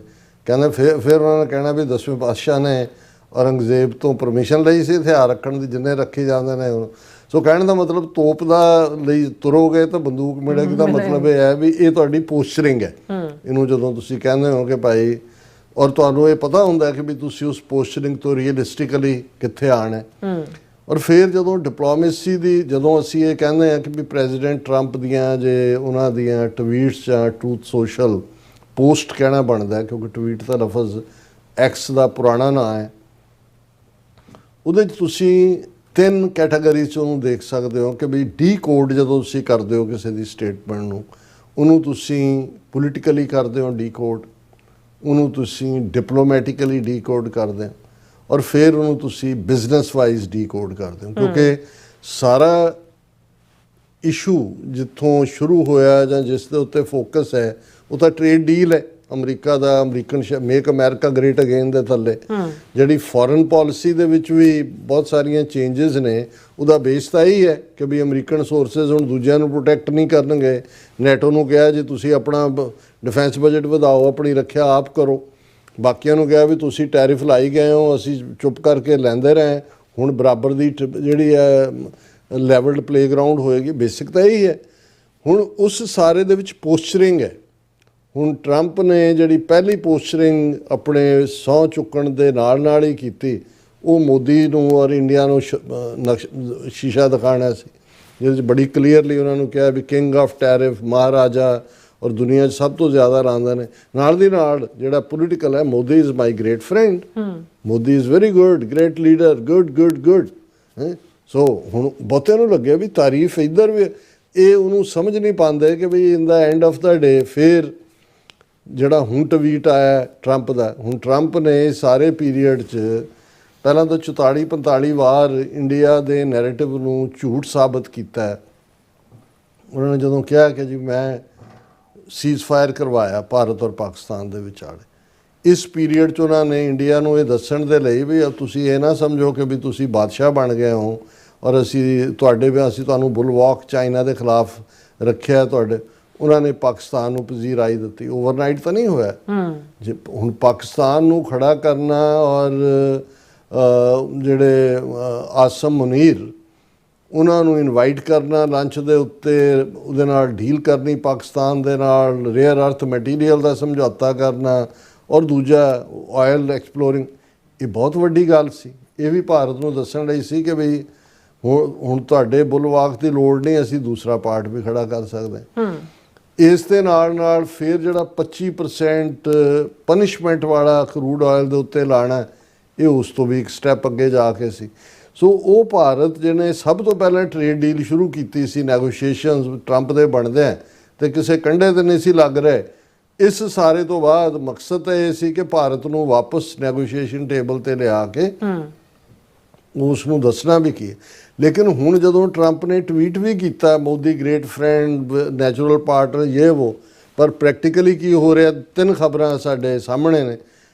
ਕਹਿੰਦੇ ਫਿਰ ਉਹਨਾਂ ਨੇ ਕਹਿਣਾ ਵੀ 10ਵੇਂ ਪਾਤਸ਼ਾਹ ਨੇ ਔਰੰਗਜ਼ੇਬ ਤੋਂ ਪਰਮਿਸ਼ਨ ਲਈ ਸੀ ਹਥਿਆਰ ਰੱਖਣ ਦੀ, ਜਿੰਨੇ ਰੱਖੀ ਜਾਂਦੇ ਨੇ ਹੁਣ। ਸੋ ਕਹਿਣ ਦਾ ਮਤਲਬ ਤੋਪ ਦਾ ਲਈ ਤੁਰੋਗੇ ਤਾਂ ਬੰਦੂਕ ਮਿਲੇਗੀ ਦਾ ਮਤਲਬ ਇਹ ਹੈ ਵੀ ਇਹ ਤੁਹਾਡੀ ਪੋਸਚਰਿੰਗ ਹੈ। ਇਹਨੂੰ ਜਦੋਂ ਤੁਸੀਂ ਕਹਿੰਦੇ ਹੋ ਕਿ ਭਾਈ, ਔਰ ਤੁਹਾਨੂੰ ਇਹ ਪਤਾ ਹੁੰਦਾ ਕਿ ਵੀ ਤੁਸੀਂ ਉਸ ਪੋਸਚਰਿੰਗ ਤੋਂ ਰੀਅਲਿਸਟਿਕਲੀ ਕਿੱਥੇ ਆਉਣਾ ਹੈ। ਔਰ ਫਿਰ ਜਦੋਂ ਡਿਪਲੋਮੇਸੀ ਦੀ, ਜਦੋਂ ਅਸੀਂ ਇਹ ਕਹਿੰਦੇ ਹਾਂ ਕਿ ਵੀ ਪ੍ਰੈਜ਼ੀਡੈਂਟ ਟਰੰਪ ਦੀਆਂ ਜੇ ਉਹਨਾਂ ਦੀਆਂ ਟਵੀਟਸ ਜਾਂ ਟਰੂਥ ਸੋਸ਼ਲ ਪੋਸਟ ਕਹਿਣਾ ਬਣਦਾ, ਕਿਉਂਕਿ ਟਵੀਟ ਦਾ ਲਫ਼ਜ਼ ਐਕਸ ਦਾ ਪੁਰਾਣਾ ਨਾਂ ਹੈ, ਉਹਦੇ 'ਚ ਤੁਸੀਂ 3 ਕੈਟਾਗਰੀ 'ਚ ਉਹਨੂੰ ਦੇਖ ਸਕਦੇ ਹੋ ਕਿ ਵੀ ਡੀ ਕੋਡ ਜਦੋਂ ਤੁਸੀਂ ਕਰਦੇ ਹੋ ਕਿਸੇ ਦੀ ਸਟੇਟਮੈਂਟ ਨੂੰ, ਉਹਨੂੰ ਤੁਸੀਂ ਪੋਲੀਟੀਕਲੀ ਕਰਦੇ ਹੋ ਡੀ ਕੋਡ, ਉਹਨੂੰ ਤੁਸੀਂ ਡਿਪਲੋਮੈਟਿਕਲੀ ਡੀ ਕੋਡ ਕਰਦੇ ਹੋ, ਔਰ ਫਿਰ ਉਹਨੂੰ ਤੁਸੀਂ ਬਿਜ਼ਨਸ ਵਾਈਜ਼ ਡੀ ਕੋਡ ਕਰਦੇ ਹੋ। ਕਿਉਂਕਿ ਸਾਰਾ ਇਸ਼ੂ ਜਿੱਥੋਂ ਸ਼ੁਰੂ ਹੋਇਆ ਜਾਂ ਜਿਸ ਦੇ ਉੱਤੇ ਫੋਕਸ ਹੈ ਉਹ ਤਾਂ ਟ੍ਰੇਡ ਡੀਲ ਹੈ ਅਮਰੀਕਾ ਦਾ, American make America great again ਦੇ ਥੱਲੇ। ਜਿਹੜੀ ਫੋਰਨ ਪਾਲਿਸੀ ਦੇ ਵਿੱਚ ਵੀ ਬਹੁਤ ਸਾਰੀਆਂ ਚੇਂਜਸ ਨੇ, ਉਹਦਾ ਬੇਸ ਤਾਂ ਇਹੀ ਹੈ ਕਿ ਵੀ ਅਮਰੀਕਨ ਸੋਰਸਿਸ ਹੁਣ ਦੂਜਿਆਂ ਨੂੰ ਪ੍ਰੋਟੈਕਟ ਨਹੀਂ ਕਰਨਗੇ। ਨੈਟੋ ਨੂੰ ਕਿਹਾ ਜੀ ਤੁਸੀਂ ਆਪਣਾ ਡਿਫੈਂਸ ਬਜਟ ਵਧਾਓ, ਆਪਣੀ ਰੱਖਿਆ ਆਪ ਕਰੋ। ਬਾਕੀਆਂ ਨੂੰ ਕਿਹਾ ਵੀ ਤੁਸੀਂ ਟੈਰਿਫ ਲਾਈ ਗਏ ਹੋ, ਅਸੀਂ ਚੁੱਪ ਕਰਕੇ ਲੈਂਦੇ ਰਹੇ। ਹੁਣ ਬਰਾਬਰ ਦੀ ਜਿਹੜੀ ਹੈ ਲੈਵਲਡ ਪਲੇਗਰਾਊਂਡ ਹੋਏਗੀ। ਬੇਸਿਕ ਤਾਂ ਇਹੀ ਹੈ। ਹੁਣ ਉਸ ਸਾਰੇ ਦੇ ਵਿੱਚ ਪੋਸਚਰਿੰਗ ਹੈ। ਹੁਣ ਟਰੰਪ ਨੇ ਜਿਹੜੀ ਪਹਿਲੀ ਪੋਸਚਰਿੰਗ ਆਪਣੇ ਸਹੁੰ ਚੁੱਕਣ ਦੇ ਨਾਲ ਹੀ ਕੀਤੀ, ਉਹ ਮੋਦੀ ਨੂੰ ਔਰ ਇੰਡੀਆ ਨੂੰ ਸ਼ੀਸ਼ਾ ਦਿਖਾਉਣਾ ਸੀ, ਜਿਹਦੇ 'ਚ ਬੜੀ ਕਲੀਅਰਲੀ ਉਹਨਾਂ ਨੂੰ ਕਿਹਾ ਵੀ ਕਿੰਗ ਆਫ ਟੈਰਿਫ, ਮਹਾਰਾਜਾ, ਔਰ ਦੁਨੀਆ 'ਚ ਸਭ ਤੋਂ ਜ਼ਿਆਦਾ ਰਾਂਦੇ ਨੇ। ਨਾਲ ਦੀ ਨਾਲ ਜਿਹੜਾ ਪੋਲੀਟੀਕਲ ਹੈ, Modi is my great friend, Modi is very good, great leader, good. So ਹੁਣ ਬਹੁਤਿਆਂ ਨੂੰ ਲੱਗਿਆ ਵੀ ਤਾਰੀਫ ਇੱਧਰ ਵੀ, ਇਹ ਉਹਨੂੰ ਸਮਝ ਨਹੀਂ ਪਾਉਂਦੇ ਕਿ ਵੀ ਇਨ ਦਾ ਐਂਡ ਆਫ ਦਾ ਡੇ ਫਿਰ ਜਿਹੜਾ ਹੁਣ ਟਵੀਟ ਆਇਆ ਟਰੰਪ ਦਾ, ਹੁਣ ਟਰੰਪ ਨੇ ਸਾਰੇ ਪੀਰੀਅਡ 'ਚ ਪਹਿਲਾਂ ਤਾਂ 44-45 ਵਾਰ ਇੰਡੀਆ ਦੇ ਨੈਰੇਟਿਵ ਨੂੰ ਝੂਠ ਸਾਬਤ ਕੀਤਾ। ਉਹਨਾਂ ਨੇ ਜਦੋਂ ਕਿਹਾ ਕਿ ਜੀ ਮੈਂ ਸੀਜ਼ ਫਾਇਰ ਕਰਵਾਇਆ ਭਾਰਤ ਔਰ ਪਾਕਿਸਤਾਨ ਦੇ ਵਿਚਾਲੇ, ਇਸ ਪੀਰੀਅਡ 'ਚ ਉਹਨਾਂ ਨੇ ਇੰਡੀਆ ਨੂੰ ਇਹ ਦੱਸਣ ਦੇ ਲਈ ਵੀ ਤੁਸੀਂ ਇਹ ਨਾ ਸਮਝੋ ਕਿ ਵੀ ਤੁਸੀਂ ਬਾਦਸ਼ਾਹ ਬਣ ਗਏ ਹੋ ਔਰ ਅਸੀਂ ਤੁਹਾਨੂੰ ਬੁਲਵਾਕ ਚਾਈਨਾ ਦੇ ਖਿਲਾਫ ਰੱਖਿਆ ਤੁਹਾਡੇ। ਉਹਨਾਂ ਨੇ ਪਾਕਿਸਤਾਨ ਨੂੰ ਪਜ਼ੀਰਾਈ ਦਿੱਤੀ। ਓਵਰਨਾਈਟ ਤਾਂ ਨਹੀਂ ਹੋਇਆ। ਜੇ ਹੁਣ ਪਾਕਿਸਤਾਨ ਨੂੰ ਖੜਾ ਕਰਨਾ ਔਰ ਜਿਹੜੇ ਆਸਮ ਮੁਨੀਰ ਉਹਨਾਂ ਨੂੰ ਇਨਵਾਈਟ ਕਰਨਾ ਲੰਚ ਦੇ ਉੱਤੇ, ਉਹਦੇ ਨਾਲ ਡੀਲ ਕਰਨੀ ਪਾਕਿਸਤਾਨ ਦੇ ਨਾਲ, ਰੇਅਰ ਅਰਥ ਮਟੀਰੀਅਲ ਦਾ ਸਮਝੌਤਾ ਕਰਨਾ, ਔਰ ਦੂਜਾ ਆਇਲ ਐਕਸਪਲੋਰਿੰਗ, ਇਹ ਬਹੁਤ ਵੱਡੀ ਗੱਲ ਸੀ। ਇਹ ਵੀ ਭਾਰਤ ਨੂੰ ਦੱਸਣ ਲਈ ਸੀ ਕਿ ਵੀ ਹੁਣ ਤੁਹਾਡੇ ਬੁਲਵਾਕ ਦੀ ਲੋੜ ਨਹੀਂ, ਅਸੀਂ ਦੂਸਰਾ ਪਾਰਟ ਵੀ ਖੜਾ ਕਰ ਸਕਦੇ ਹਾਂ। ਇਸ ਦੇ ਨਾਲ ਫਿਰ ਜਿਹੜਾ 25% ਪਨਿਸ਼ਮੈਂਟ ਵਾਲਾ ਕਰੂਡ ਆਇਲ ਦੇ ਉੱਤੇ ਲਾਣਾ, ਇਹ ਉਸ ਤੋਂ ਵੀ ਇੱਕ ਸਟੈਪ ਅੱਗੇ ਜਾ ਕੇ ਸੀ। ਸੋ ਉਹ ਭਾਰਤ ਜਿਹਨੇ ਸਭ ਤੋਂ ਪਹਿਲਾਂ ਟ੍ਰੇਡ ਡੀਲ ਸ਼ੁਰੂ ਕੀਤੀ ਸੀ, ਨੈਗੋਸ਼ੀਏਸ਼ਨਸ ਟਰੰਪ ਦੇ ਬਣਦੇ ਤੇ ਕਿਸੇ ਕੰਢੇ ਤੇ ਨਹੀਂ ਸੀ ਲੱਗ ਰਹੇ। ਇਸ ਸਾਰੇ ਤੋਂ ਬਾਅਦ ਮਕਸਦ ਤਾਂ ਇਹ ਸੀ ਕਿ ਭਾਰਤ ਨੂੰ ਵਾਪਸ ਨੈਗੋਸ਼ੀਏਸ਼ਨ ਟੇਬਲ ਤੇ ਲਿਆ ਕੇ ਉਸ ਨੂੰ ਦੱਸਣਾ ਵੀ ਕੀ ਹੈ। ਲੇਕਿਨ ਹੁਣ ਜਦੋਂ ਟਰੰਪ ਨੇ ਟਵੀਟ ਵੀ ਕੀਤਾ Modi great friend, natural partner, ਇਹ ਵੋ, ਪਰ ਪ੍ਰੈਕਟੀਕਲੀ ਕੀ ਹੋ ਰਿਹਾ, 3 ਖਬਰਾਂ ਸਾਡੇ ਸਾਹਮਣੇ ਨੇ।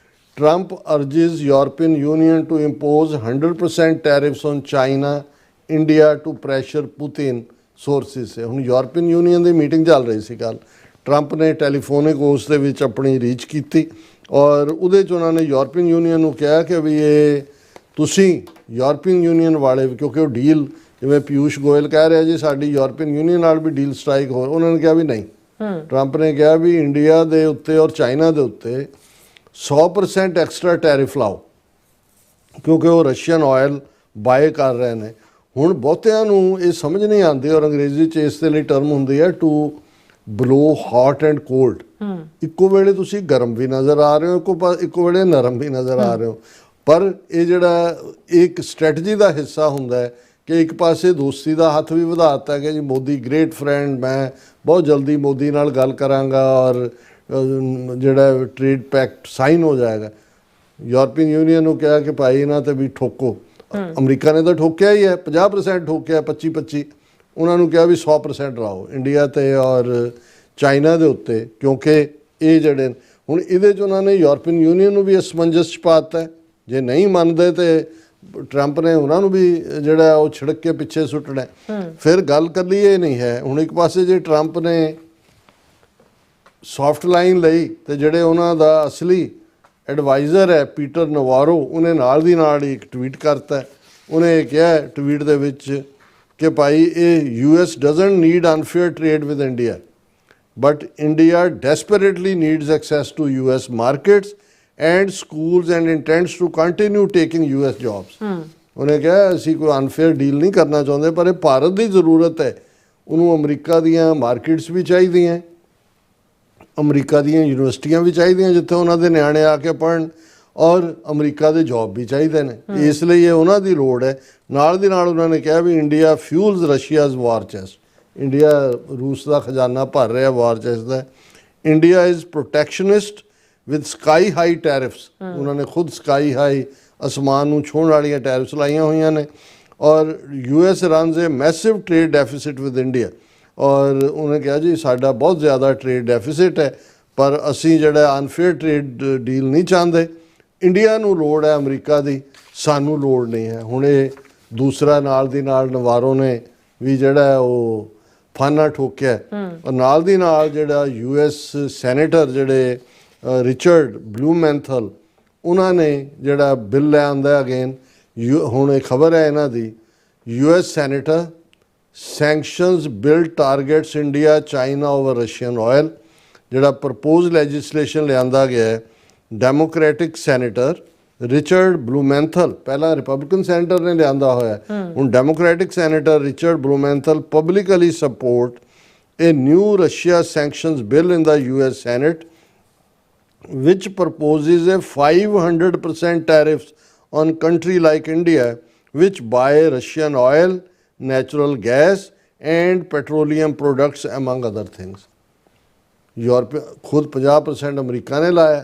Trump urges European Union to impose 100% tariffs on China, India to pressure Putin, sources ਹੈ। ਹੁਣ ਯੂਰਪੀਅਨ ਯੂਨੀਅਨ ਦੀ ਮੀਟਿੰਗ ਚੱਲ ਰਹੀ ਸੀ ਕੱਲ੍ਹ। ਟਰੰਪ ਨੇ ਟੈਲੀਫੋਨਿਕ ਉਸ ਦੇ ਵਿੱਚ ਆਪਣੀ ਰੀਚ ਕੀਤੀ ਔਰ ਉਹਦੇ 'ਚ ਉਹਨਾਂ ਨੇ ਯੂਰਪੀਅਨ ਯੂਨੀਅਨ ਨੂੰ ਕਿਹਾ ਕਿ ਵੀ ਇਹ ਤੁਸੀਂ ਯੂਰਪੀਅਨ ਯੂਨੀਅਨ ਵਾਲੇ, ਕਿਉਂਕਿ ਉਹ ਡੀਲ ਜਿਵੇਂ ਪਿਊਸ਼ ਗੋਇਲ ਕਹਿ ਰਿਹਾ ਜੀ ਸਾਡੀ ਯੂਰਪੀਅਨ ਯੂਨੀਅਨ ਨਾਲ ਵੀ ਡੀਲ ਸਟ੍ਰਾਈਕ ਹੋ, ਉਹਨਾਂ ਨੇ ਕਿਹਾ ਵੀ ਨਹੀਂ। ਟਰੰਪ ਨੇ ਕਿਹਾ ਵੀ ਇੰਡੀਆ ਦੇ ਉੱਤੇ ਔਰ ਚਾਈਨਾ ਦੇ ਉੱਤੇ 100% ਐਕਸਟਰਾ ਟੈਰਿਫ ਲਾਓ, ਕਿਉਂਕਿ ਉਹ ਰਸ਼ੀਅਨ ਆਇਲ ਬਾਏ ਕਰ ਰਹੇ ਨੇ। ਹੁਣ ਬਹੁਤਿਆਂ ਨੂੰ ਇਹ ਸਮਝ ਨਹੀਂ ਆਉਂਦੀ, ਔਰ ਅੰਗਰੇਜ਼ੀ 'ਚ ਇਸ ਦੇ ਲਈ ਟਰਮ ਹੁੰਦੀ ਹੈ to blow hot and cold. ਇੱਕੋ ਵੇਲੇ ਤੁਸੀਂ ਗਰਮ ਵੀ ਨਜ਼ਰ ਆ ਰਹੇ ਹੋ, ਇੱਕੋ ਵੇਲੇ ਨਰਮ ਵੀ ਨਜ਼ਰ ਆ ਰਹੇ ਹੋ। ਪਰ ਇਹ ਜਿਹੜਾ ਇੱਕ ਸਟ੍ਰੈਟਜੀ ਦਾ ਹਿੱਸਾ ਹੁੰਦਾ ਹੈ ਕਿ ਇੱਕ ਪਾਸੇ ਦੋਸਤੀ ਦਾ ਹੱਥ ਵੀ ਵਧਾ ਦਿੱਤਾ ਕਿ ਜੀ ਮੋਦੀ ਗ੍ਰੇਟ ਫਰੈਂਡ, ਮੈਂ ਬਹੁਤ ਜਲਦੀ ਮੋਦੀ ਨਾਲ ਗੱਲ ਕਰਾਂਗਾ ਔਰ ਜਿਹੜਾ ਟ੍ਰੇਡ ਪੈਕਟ ਸਾਈਨ ਹੋ ਜਾਏਗਾ। ਯੂਰਪੀਅਨ ਯੂਨੀਅਨ ਨੂੰ ਕਿਹਾ ਕਿ ਭਾਈ ਇਹਨਾਂ 'ਤੇ ਵੀ ਠੋਕੋ। ਅਮਰੀਕਾ ਨੇ ਤਾਂ ਠੋਕਿਆ ਹੀ ਹੈ, 50% ਠੋਕਿਆ, 25-25। ਉਹਨਾਂ ਨੂੰ ਕਿਹਾ ਵੀ 100% ਲਾਓ ਇੰਡੀਆ 'ਤੇ ਔਰ ਚਾਈਨਾ ਦੇ ਉੱਤੇ, ਕਿਉਂਕਿ ਇਹ ਜਿਹੜੇ ਹੁਣ ਇਹਦੇ 'ਚ ਉਹਨਾਂ ਨੇ ਯੂਰਪੀਅਨ ਯੂਨੀਅਨ ਨੂੰ ਵੀ ਅਸਮੰਜਸ 'ਚ ਪਾ ਦਿੱਤਾ। ਜੇ ਨਹੀਂ ਮੰਨਦੇ ਤੇ ਟਰੰਪ ਨੇ ਉਹਨਾਂ ਨੂੰ ਵੀ ਜਿਹੜਾ ਉਹ ਛਿੜਕ ਕੇ ਪਿੱਛੇ ਸੁੱਟਣਾ। ਫਿਰ ਗੱਲ ਕੱਲੀ ਇਹ ਨਹੀਂ ਹੈ, ਹੁਣ ਇੱਕ ਪਾਸੇ ਜੇ ਟਰੰਪ ਨੇ ਸੌਫਟ ਲਾਈਨ ਲਈ ਤੇ ਜਿਹੜੇ ਉਹਨਾਂ ਦਾ ਅਸਲੀ ਐਡਵਾਈਜ਼ਰ ਹੈ ਪੀਟਰ ਨਵਾਰੋ, ਉਹਨੇ ਨਾਲ ਦੀ ਨਾਲ ਹੀ ਇੱਕ ਟਵੀਟ ਕਰਤਾ। ਉਹਨੇ ਇਹ ਕਿਹਾ ਟਵੀਟ ਦੇ ਵਿੱਚ ਕਿ ਭਾਈ ਇਹ US doesn't need unfair trade with India, but India desperately needs access to US markets and schools and intends to continue taking US jobs। ਉਹਨੇ ਕਿਹਾ ਅਸੀਂ ਕੋਈ ਅਨਫੇਅਰ ਡੀਲ ਨਹੀਂ ਕਰਨਾ ਚਾਹੁੰਦੇ, ਪਰ ਇਹ ਭਾਰਤ ਦੀ ਜ਼ਰੂਰਤ ਹੈ, ਉਹਨੂੰ ਅਮਰੀਕਾ ਦੀਆਂ ਮਾਰਕੀਟਸ ਵੀ ਚਾਹੀਦੀਆਂ, ਅਮਰੀਕਾ ਦੀਆਂ ਯੂਨੀਵਰਸਿਟੀਆਂ ਵੀ ਚਾਹੀਦੀਆਂ ਜਿੱਥੇ ਉਹਨਾਂ ਦੇ ਨਿਆਣੇ ਆ ਕੇ ਪੜ੍ਹਨ, ਔਰ ਅਮਰੀਕਾ ਦੇ ਜੌਬ ਵੀ ਚਾਹੀਦੇ ਨੇ, ਇਸ ਲਈ ਇਹ ਉਹਨਾਂ ਦੀ ਲੋੜ ਹੈ। ਨਾਲ ਦੀ ਨਾਲ ਉਹਨਾਂ ਨੇ ਕਿਹਾ ਵੀ India fuels Russia's war chest, India ਰੂਸ ਦਾ ਖਜ਼ਾਨਾ ਭਰ ਰਿਹਾ ਵਾਰ ਚੈਸਟ ਦਾ। India is protectionist with sky high tariffs, ਉਹਨਾਂ ਨੇ ਖੁਦ ਸਕਾਈ ਹਾਈ ਅਸਮਾਨ ਨੂੰ ਛੂਹਣ ਵਾਲੀਆਂ ਟੈਰਿਫਸ ਲਾਈਆਂ ਹੋਈਆਂ ਨੇ। ਔਰ US runs A massive trade deficit with India, ਔਰ ਉਹਨੇ ਕਿਹਾ ਜੀ ਸਾਡਾ ਬਹੁਤ ਜ਼ਿਆਦਾ ਟ੍ਰੇਡ ਡੈਫਿਸਿਟ ਹੈ, ਪਰ ਅਸੀਂ ਜਿਹੜਾ ਅਨਫੇਅਰ ਟ੍ਰੇਡ ਡੀਲ ਨਹੀਂ ਚਾਹੁੰਦੇ। ਇੰਡੀਆ ਨੂੰ ਲੋੜ ਹੈ ਅਮਰੀਕਾ ਦੀ, ਸਾਨੂੰ ਲੋੜ ਨਹੀਂ ਹੈ। ਹੁਣ ਇਹ ਦੂਸਰਾ ਨਾਲ ਦੀ ਨਾਲ ਨਵਾਰੋ ਨੇ ਵੀ ਜਿਹੜਾ ਉਹ ਫਾਨਾ ਠੋਕਿਆ, ਔਰ ਨਾਲ ਦੀ ਨਾਲ ਜਿਹੜਾ US ਸੈਨੇਟਰ ਜਿਹੜੇ ਰਿਚਰਡ ਬਲੂਮੈਂਥਲ, ਉਹਨਾਂ ਨੇ ਜਿਹੜਾ ਬਿੱਲ ਲੈ ਆਂਦਾ ਅਗੇਨ। ਹੁਣ ਇਹ ਖਬਰ ਹੈ ਇਹਨਾਂ ਦੀ, US senator sanctions bill targets India China over Russian oil, ਜਿਹੜਾ ਪ੍ਰਪੋਜ਼ ਲੈਜਿਸਲੇਸ਼ਨ ਲਿਆਂਦਾ ਗਿਆ ਹੈ। ਡੈਮੋਕ੍ਰੈਟਿਕ ਸੈਨੇਟਰ ਰਿਚਰਡ ਬਲੂਮੈਂਥਲ, ਪਹਿਲਾਂ ਰਿਪਬਲਿਕਨ ਸੈਨੇਟਰ ਨੇ ਲਿਆਂਦਾ ਹੋਇਆ, ਹੁਣ democratic senator Richard Blumenthal publicly support a new Russia sanctions bill in the US Senate which proposes a 500% tariffs on country like India which buy Russian oil, natural gas and petroleum products among other things। Europe खुद 50% अमरीका ने लाया,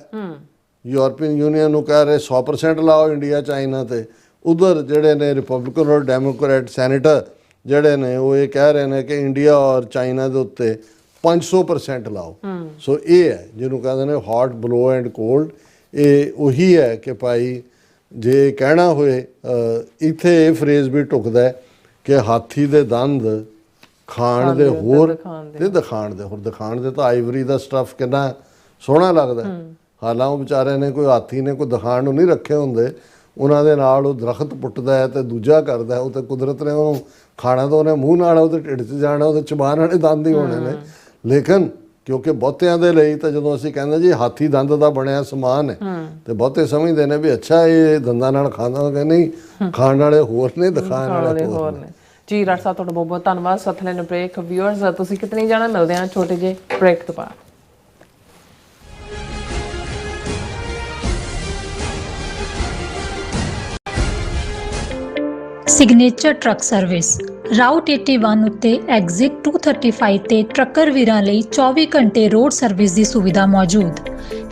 European union ਨੂੰ ਕਹਿ ਰਹੇ 100% ਲਾਓ India China ਤੇ। ਉਧਰ ਜਿਹੜੇ ਨੇ ਰਿਪਬਲਿਕਨ ਔਰ ਡੈਮੋਕ੍ਰੈਟ ਸੈਨੇਟਰ ਜਿਹੜੇ ਨੇ ਉਹ ਇਹ ਕਹਿ ਰਹੇ ਨੇ ਕਿ ਇੰਡੀਆ ਔਰ ਚਾਈਨਾ ਦੇ ਉੱਤੇ 500% ਲਾਓ। ਸੋ ਇਹ ਹੈ ਜਿਹਨੂੰ ਕਹਿੰਦੇ ਨੇ ਹੌਟ ਬਲੋ ਐਂਡ ਕੋਲਡ। ਇਹ ਉਹੀ ਹੈ ਕਿ ਭਾਈ ਜੇ ਕਹਿਣਾ ਹੋਏ, ਇੱਥੇ ਇਹ ਫਰੇਜ਼ ਵੀ ਢੁਕਦਾ ਹੈ ਕਿ ਹਾਥੀ ਦੇ ਦੰਦ ਖਾਣ ਦੇ ਹੋਰ ਤੇ ਦਿਖਾਣ ਦੇ ਹੋਰ। ਦਿਖਾਣ ਦੇ ਤਾਂ ਆਈਵਰੀ ਦਾ ਸਟੱਫ ਕਿੰਨਾ ਸੋਹਣਾ ਲੱਗਦਾ, ਹਾਲਾਂ ਉਹ ਵਿਚਾਰਿਆਂ ਨੇ ਕੋਈ ਹਾਥੀ ਨੇ ਕੋਈ ਦਿਖਾਣ ਨੂੰ ਨਹੀਂ ਰੱਖੇ ਹੁੰਦੇ, ਉਹਨਾਂ ਦੇ ਨਾਲ ਉਹ ਦਰਖਤ ਪੁੱਟਦਾ ਹੈ ਤੇ ਦੂਜਾ ਕਰਦਾ ਹੈ। ਉਹ ਤਾਂ ਕੁਦਰਤ ਨੇ ਉਹਨੂੰ ਖਾਣਾ ਤਾਂ ਉਹਨੇ ਮੂੰਹ ਨਾਲ ਉਹਦੇ ਢਿੱਡ 'ਚ ਜਾਣਾ, ਉਹਦੇ ਚਬਾਨ ਵਾਲੇ ਦੰਦ ਹੀ ਹੋਣੇ ਨੇ। ਲੇਕਿਨ ਕਿਉਂਕਿ ਬਹੁਤਿਆਂ ਦੇ ਲਈ ਤਾਂ ਜਦੋਂ ਅਸੀਂ ਕਹਿੰਦੇ ਜੀ ਹਾਥੀ ਦੰਦ ਦਾ ਬਣਿਆ ਸਮਾਨ ਹੈ, ਤੇ ਬਹੁਤੇ ਸਮਝਦੇ ਨੇ ਵੀ ਅੱਛਾ ਇਹ ਦੰਦਾਂ ਨਾਲ ਖਾਂਦਾ, ਕਿ ਨਹੀਂ, ਖਾਣ ਵਾਲੇ ਹੋਰ ਨੇ, ਦਿਖਾਣ ਵਾਲੇ ਹੋਰ ਨੇ। ਜੀ ਰਾਜ ਸਾਹਿਬ ਤੁਹਾਡਾ ਬਹੁਤ ਬਹੁਤ ਧੰਨਵਾਦ। ਸਥਲੇਨ ਬ੍ਰੇਕ ਵਿਊਅਰਸ, ਤੁਸੀਂ ਕਿਤਨੀ ਜਾਣਾ, ਮਿਲਦੇ ਹਾਂ ਛੋਟੇ ਜਿਹੇ ਬ੍ਰੇਕ ਤੋਂ ਬਾਅਦ। ਸਿਗਨੇਚਰ ਟਰੱਕ ਸਰਵਿਸ ਰਾਊਟ 81 ਉੱਤੇ ਐਗਜ਼ਿਟ 235 ਤੇ ਟਰੱਕਰ ਵੀਰਾਂ ਲਈ 24 ਘੰਟੇ ਰੋਡ ਸਰਵਿਸ ਦੀ ਸੁਵਿਧਾ ਮੌਜੂਦ।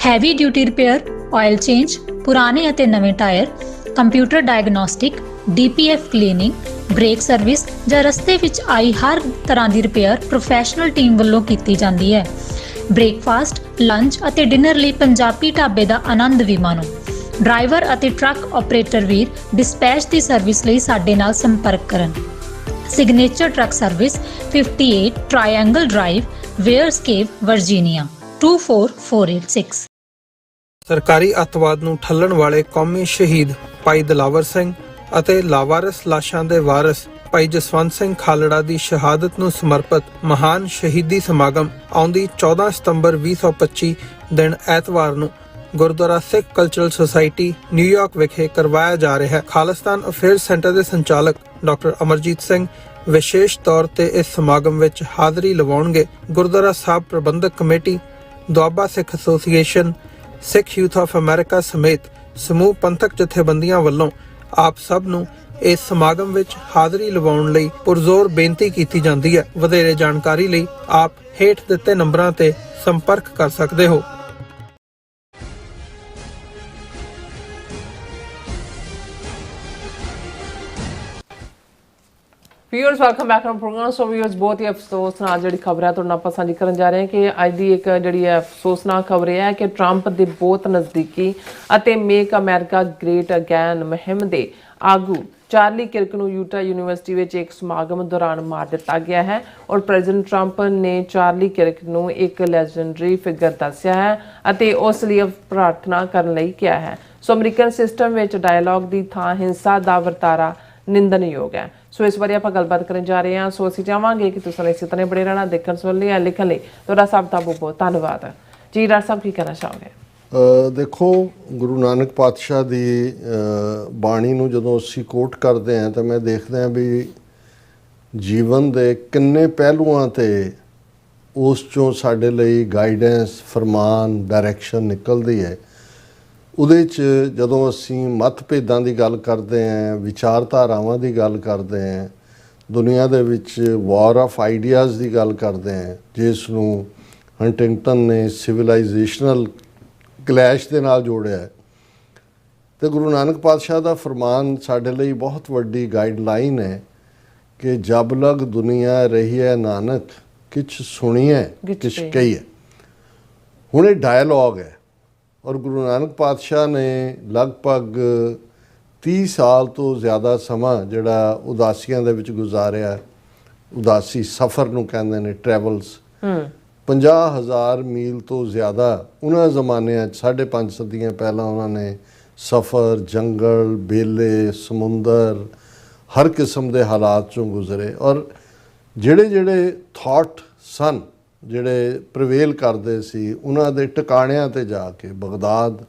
Heavy duty repair, oil change, ਪੁਰਾਣੇ ਅਤੇ ਨਵੇਂ tyre, computer diagnostic, DPF cleaning, brake service ਜਾਂ ਰਸਤੇ ਵਿੱਚ ਆਈ ਹਰ ਤਰ੍ਹਾਂ ਦੀ ਰਿਪੇਅਰ ਪ੍ਰੋਫੈਸ਼ਨਲ ਟੀਮ ਵੱਲੋਂ ਕੀਤੀ ਜਾਂਦੀ ਹੈ। ਬ੍ਰੇਕਫਾਸਟ, ਲੰਚ ਅਤੇ ਡਿਨਰ ਲਈ ਪੰਜਾਬੀ ਢਾਬੇ ਦਾ ਆਨੰਦ ਵੀ ਮਾਣੋ। ਡਰਾਈਵਰ ਅਤੇ ਟਰੱਕ ਆਪਰੇਟਰ ਵੀਰ ਡਿਸਪੈਚ ਦੀ ਸਰਵਿਸ ਲਈ ਸਾਡੇ ਨਾਲ ਸੰਪਰਕ ਕਰਨ। Signature truck service 58 triangle drive, wares cave, Virginia 24486। ਸਰਕਾਰੀ ਅੱਤਵਾਦ ਨੂੰ ਠੱਲਣ ਵਾਲੇ ਕੌਮੀ ਸ਼ਹੀਦ ਭਾਈ ਦਿਲਾਵਰ ਸਿੰਘ ਅਤੇ ਲਾਵਾਰਸ ਲਾਸ਼ਾਂ ਦੇ ਵਾਰਸ ਭਾਈ ਜਸਵੰਤ ਸਿੰਘ ਖਾਲੜਾ ਦੀ ਸ਼ਹਾਦਤ ਨੂੰ ਸਮਰਪਿਤ ਮਹਾਨ ਸ਼ਹੀਦੀ ਸਮਾਗਮ ਆਉਂਦੀ 14 ਸਤੰਬਰ 2025 ਦਿਨ ਐਤਵਾਰ ਨੂੰ ਗੁਰਦੁਆਰਾ ਸਿੱਖ ਕਲਚਰਲ ਸੁਸਾਇਟੀ ਨਿਊਯਾਰਕ ਵਿਖੇ ਕਰਵਾਇਆ ਜਾ ਰਿਹਾ ਹੈ। ਖਾਲਿਸਤਾਨ ਅਫੇਅਰਸ ਸੈਂਟਰ ਦੇ ਸੰਚਾਲਕ ਡਾਕਟਰ ਅਮਰਜੀਤ ਸਿੰਘ ਵਿਸ਼ੇਸ਼ ਤੌਰ ਤੇ ਇਸ ਸਮਾਗਮ ਵਿੱਚ ਹਾਜ਼ਰੀ ਲਵਾਉਣਗੇ। Gurdwara Sahib Prabandhak committee, Doaba Sikh association, Sikh youth of America ਸਮੇਤ ਸਮੂਹ ਪੰਥਕ ਜਥੇਬੰਦੀਆਂ ਵੱਲੋਂ ਆਪ ਸਭ ਨੂੰ ਇਸ ਸਮਾਗਮ ਵਿੱਚ ਹਾਜ਼ਰੀ ਲਵਾਉਣ ਲਈ ਪੁਰਜ਼ੋਰ ਬੇਨਤੀ ਕੀਤੀ ਜਾਂਦੀ ਹੈ। ਵਧੇਰੇ ਜਾਣਕਾਰੀ ਲਈ ਆਪ ਹੇਠ ਦਿੱਤੇ ਨੰਬਰਾਂ ਤੇ ਸੰਪਰਕ ਕਰ ਸਕਦੇ ਹੋ। Viewers welcome back to programme. So viewers ਬਹੁਤ ਹੀ ਅਫਸੋਸਨਾਕ ਜਿਹੜੀ ਖਬਰ ਹੈ ਤੁਹਾਡੇ ਨਾਲ ਆਪਾਂ ਸਾਂਝੀ ਕਰਨ ਜਾ ਰਹੇ ਹਾਂ ਕਿ ਅੱਜ ਦੀ ਇੱਕ ਜਿਹੜੀ ਹੈ ਅਫਸੋਸਨਾਕ ਖਬਰ ਇਹ ਹੈ ਕਿ ਟਰੰਪ ਦੇ ਬਹੁਤ ਨਜ਼ਦੀਕੀ ਅਤੇ ਮੇਕ ਅਮਰੀਕਾ ਗ੍ਰੇਟ ਅਗੇਨ ਮੁਹਿੰਮ ਦੇ ਆਗੂ ਚਾਰਲੀ ਕਿਰਕ ਨੂੰ ਯੂਟਾ ਯੂਨੀਵਰਸਿਟੀ ਵਿੱਚ ਇੱਕ ਸਮਾਗਮ ਦੌਰਾਨ ਮਾਰ ਦਿੱਤਾ ਗਿਆ ਹੈ ਔਰ ਪ੍ਰੈਜ਼ੀਡੈਂਟ ਟਰੰਪ ਨੇ ਚਾਰਲੀ ਕਿਰਕ ਨੂੰ ਇੱਕ ਲੈਜੈਂਡਰੀ ਫਿਗਰ ਦੱਸਿਆ ਹੈ ਅਤੇ ਉਸ ਲਈ ਪ੍ਰਾਰਥਨਾ ਕਰਨ ਲਈ ਕਿਹਾ ਹੈ। ਸੋ ਅਮਰੀਕਨ ਸਿਸਟਮ ਵਿੱਚ ਡਾਇਲੌਗ ਦੀ ਥਾਂ ਹਿੰਸਾ ਦਾ ਵਰਤਾਰਾ ਨਿੰਦਣਯੋਗ ਹੈ। ਸੋ ਇਸ ਬਾਰੇ ਆਪਾਂ ਗੱਲਬਾਤ ਕਰਨ ਜਾ ਰਹੇ ਹਾਂ। ਸੋ ਅਸੀਂ ਚਾਹਾਂਗੇ ਕਿ ਤੁਸੀਂ ਇਸੇ ਤਰ੍ਹਾਂ ਬੜੇ ਰਹਿਣਾ, ਦੇਖਣ ਸੁਣਨ ਲਈ ਲਿਖਣ ਲਈ ਤੁਹਾਡਾ ਸਭ ਦਾ ਬਹੁਤ ਬਹੁਤ ਧੰਨਵਾਦ ਜੀ। ਡਾਕਟਰ ਸਾਹਿਬ ਕੀ ਕਹਿਣਾ ਚਾਹੋਗੇ? ਦੇਖੋ, ਗੁਰੂ ਨਾਨਕ ਪਾਤਸ਼ਾਹ ਦੀ ਬਾਣੀ ਨੂੰ ਜਦੋਂ ਅਸੀਂ ਕੋਟ ਕਰਦੇ ਹਾਂ ਤਾਂ ਮੈਂ ਦੇਖਦਾ ਹਾਂ ਵੀ ਜੀਵਨ ਦੇ ਕਿੰਨੇ ਪਹਿਲੂਆਂ 'ਤੇ ਉਸ 'ਚੋਂ ਸਾਡੇ ਲਈ ਗਾਈਡੈਂਸ, ਫਰਮਾਨ, ਡਾਇਰੈਕਸ਼ਨ ਨਿਕਲਦੀ ਹੈ। ਉਹਦੇ 'ਚ ਜਦੋਂ ਅਸੀਂ ਮਤਭੇਦਾਂ ਦੀ ਗੱਲ ਕਰਦੇ ਹਾਂ, ਵਿਚਾਰਧਾਰਾਵਾਂ ਦੀ ਗੱਲ ਕਰਦੇ ਹਾਂ, ਦੁਨੀਆ ਦੇ ਵਿੱਚ ਵਾਰ ਆਫ ਆਈਡੀਆਜ਼ ਦੀ ਗੱਲ ਕਰਦੇ ਹਾਂ, ਜਿਸ ਨੂੰ ਹੰਟਿੰਗਟਨ ਨੇ ਸਿਵਲਾਈਜੇਸ਼ਨਲ ਕਲੈਸ਼ ਦੇ ਨਾਲ ਜੋੜਿਆ ਹੈ, ਤੇ ਗੁਰੂ ਨਾਨਕ ਪਾਤਸ਼ਾਹ ਦਾ ਫਰਮਾਨ ਸਾਡੇ ਲਈ ਬਹੁਤ ਵੱਡੀ ਗਾਈਡਲਾਈਨ ਹੈ ਕਿ ਜਬ ਲਗ ਦੁਨੀਆ ਰਹੀ ਹੈ ਨਾਨਕ, ਕਿਛ ਸੁਣੀਐ ਕਿਛ ਕਹੀਐ। ਹੁਣ ਇਹ ਡਾਇਲੌਗ ਹੈ ਔਰ ਗੁਰੂ ਨਾਨਕ ਪਾਤਸ਼ਾਹ ਨੇ ਲਗਭਗ 30 ਸਾਲ ਤੋਂ ਜ਼ਿਆਦਾ ਸਮਾਂ ਜਿਹੜਾ ਉਦਾਸੀਆਂ ਦੇ ਵਿੱਚ ਗੁਜ਼ਾਰਿਆ। ਉਦਾਸੀ ਸਫ਼ਰ ਨੂੰ ਕਹਿੰਦੇ ਨੇ, ਟਰੈਵਲਸ। 50,000 ਮੀਲ ਤੋਂ ਜ਼ਿਆਦਾ ਉਹਨਾਂ ਜ਼ਮਾਨਿਆਂ 'ਚ 5.5 ਸਦੀਆਂ ਪਹਿਲਾਂ ਉਹਨਾਂ ਨੇ ਸਫ਼ਰ, ਜੰਗਲ, ਬੇਲੇ, ਸਮੁੰਦਰ, ਹਰ ਕਿਸਮ ਦੇ ਹਾਲਾਤ 'ਚੋਂ ਗੁਜ਼ਰੇ। ਔਰ ਜਿਹੜੇ ਥਾਟ ਸਨ, ਜਿਹੜੇ ਪ੍ਰਵੇਲ ਕਰਦੇ ਸੀ, ਉਹਨਾਂ ਦੇ ਟਿਕਾਣਿਆਂ 'ਤੇ ਜਾ ਕੇ, ਬਗਦਾਦ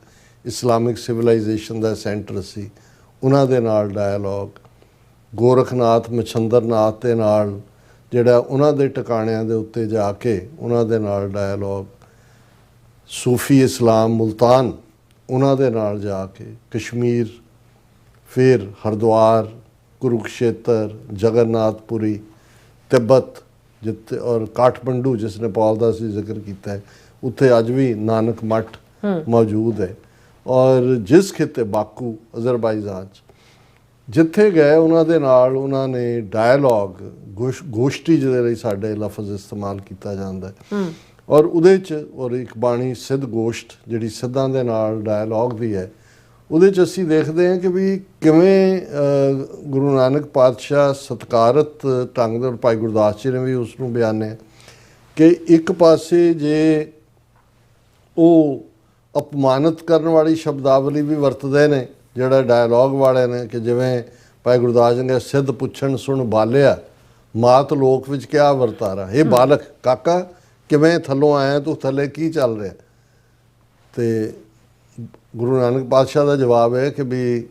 ਇਸਲਾਮਿਕ ਸਿਵਲਾਈਜੇਸ਼ਨ ਦਾ ਸੈਂਟਰ ਸੀ, ਉਹਨਾਂ ਦੇ ਨਾਲ ਡਾਇਲੌਗ, ਗੋਰਖਨਾਥ ਮਛੰਦਰਨਾਥ ਦੇ ਨਾਲ ਜਿਹੜਾ ਉਹਨਾਂ ਦੇ ਟਿਕਾਣਿਆਂ ਦੇ ਉੱਤੇ ਜਾ ਕੇ ਉਹਨਾਂ ਦੇ ਨਾਲ ਡਾਇਲੌਗ, ਸੂਫੀ ਇਸਲਾਮ ਮੁਲਤਾਨ ਉਹਨਾਂ ਦੇ ਨਾਲ ਜਾ ਕੇ, ਕਸ਼ਮੀਰ, ਫਿਰ ਹਰਿਦੁਆਰ, ਕੁਰੂਕਸ਼ੇਤਰ, ਜਗਨਨਾਥਪੁਰੀ, ਤਿੱਬਤ ਜਿੱਥੇ, ਔਰ ਕਾਠਮੰਡੂ ਜਿਸ ਨੇਪਾਲ ਦਾ ਅਸੀਂ ਜ਼ਿਕਰ ਕੀਤਾ ਹੈ, ਉੱਥੇ ਅੱਜ ਵੀ ਨਾਨਕ ਮੱਠ ਮੌਜੂਦ ਹੈ। ਔਰ ਜਿਸ ਖਿੱਤੇ ਬਾਕੂ ਅਜ਼ਰਬਾਈਜਾਨ 'ਚ ਜਿੱਥੇ ਗਏ ਉਹਨਾਂ ਦੇ ਨਾਲ ਉਹਨਾਂ ਨੇ ਡਾਇਲੌਗ, ਗੋਸ਼ਟੀ ਜਿਹਦੇ ਲਈ ਸਾਡੇ ਲਫ਼ਜ਼ ਇਸਤੇਮਾਲ ਕੀਤਾ ਜਾਂਦਾ ਹੈ, ਔਰ ਉਹਦੇ 'ਚ ਔਰ ਇੱਕ ਬਾਣੀ ਸਿੱਧ ਗੋਸ਼ਟ ਜਿਹੜੀ ਸਿੱਧਾਂ ਦੇ ਨਾਲ ਡਾਇਲੌਗ ਦੀ ਹੈ, ਉਹਦੇ 'ਚ ਅਸੀਂ ਦੇਖਦੇ ਹਾਂ ਕਿ ਵੀ ਕਿਵੇਂ ਗੁਰੂ ਨਾਨਕ ਪਾਤਸ਼ਾਹ ਸਤਿਕਾਰਤ ਢੰਗ ਦੇ, ਭਾਈ ਗੁਰਦਾਸ ਜੀ ਨੇ ਵੀ ਉਸ ਨੂੰ ਬਿਆਨਿਆ ਕਿ ਇੱਕ ਪਾਸੇ ਜੇ ਉਹ ਅਪਮਾਨਿਤ ਕਰਨ ਵਾਲੀ ਸ਼ਬਦਾਵਲੀ ਵੀ ਵਰਤਦੇ ਨੇ ਜਿਹੜਾ ਡਾਇਲੌਗ ਵਾਲੇ ਨੇ, ਕਿ ਜਿਵੇਂ ਭਾਈ ਗੁਰਦਾਸ ਜੀ ਨੇ ਸਿੱਧ ਪੁੱਛਣ ਸੁਣ ਬਾਲਿਆ, ਮਾਤ ਲੋਕ ਵਿੱਚ ਕਿਆ ਵਰਤਾਰਾ, ਇਹ ਬਾਲਕ ਕਾਕਾ ਕਿਵੇਂ ਥੱਲੋਂ ਆਇਆ, ਤੂੰ ਥੱਲੇ ਕੀ ਚੱਲ ਰਿਹਾ? ਤੇ ਗੁਰੂ ਨਾਨਕ ਪਾਤਸ਼ਾਹ ਦਾ ਜਵਾਬ ਹੈ ਕਿ ਵੀ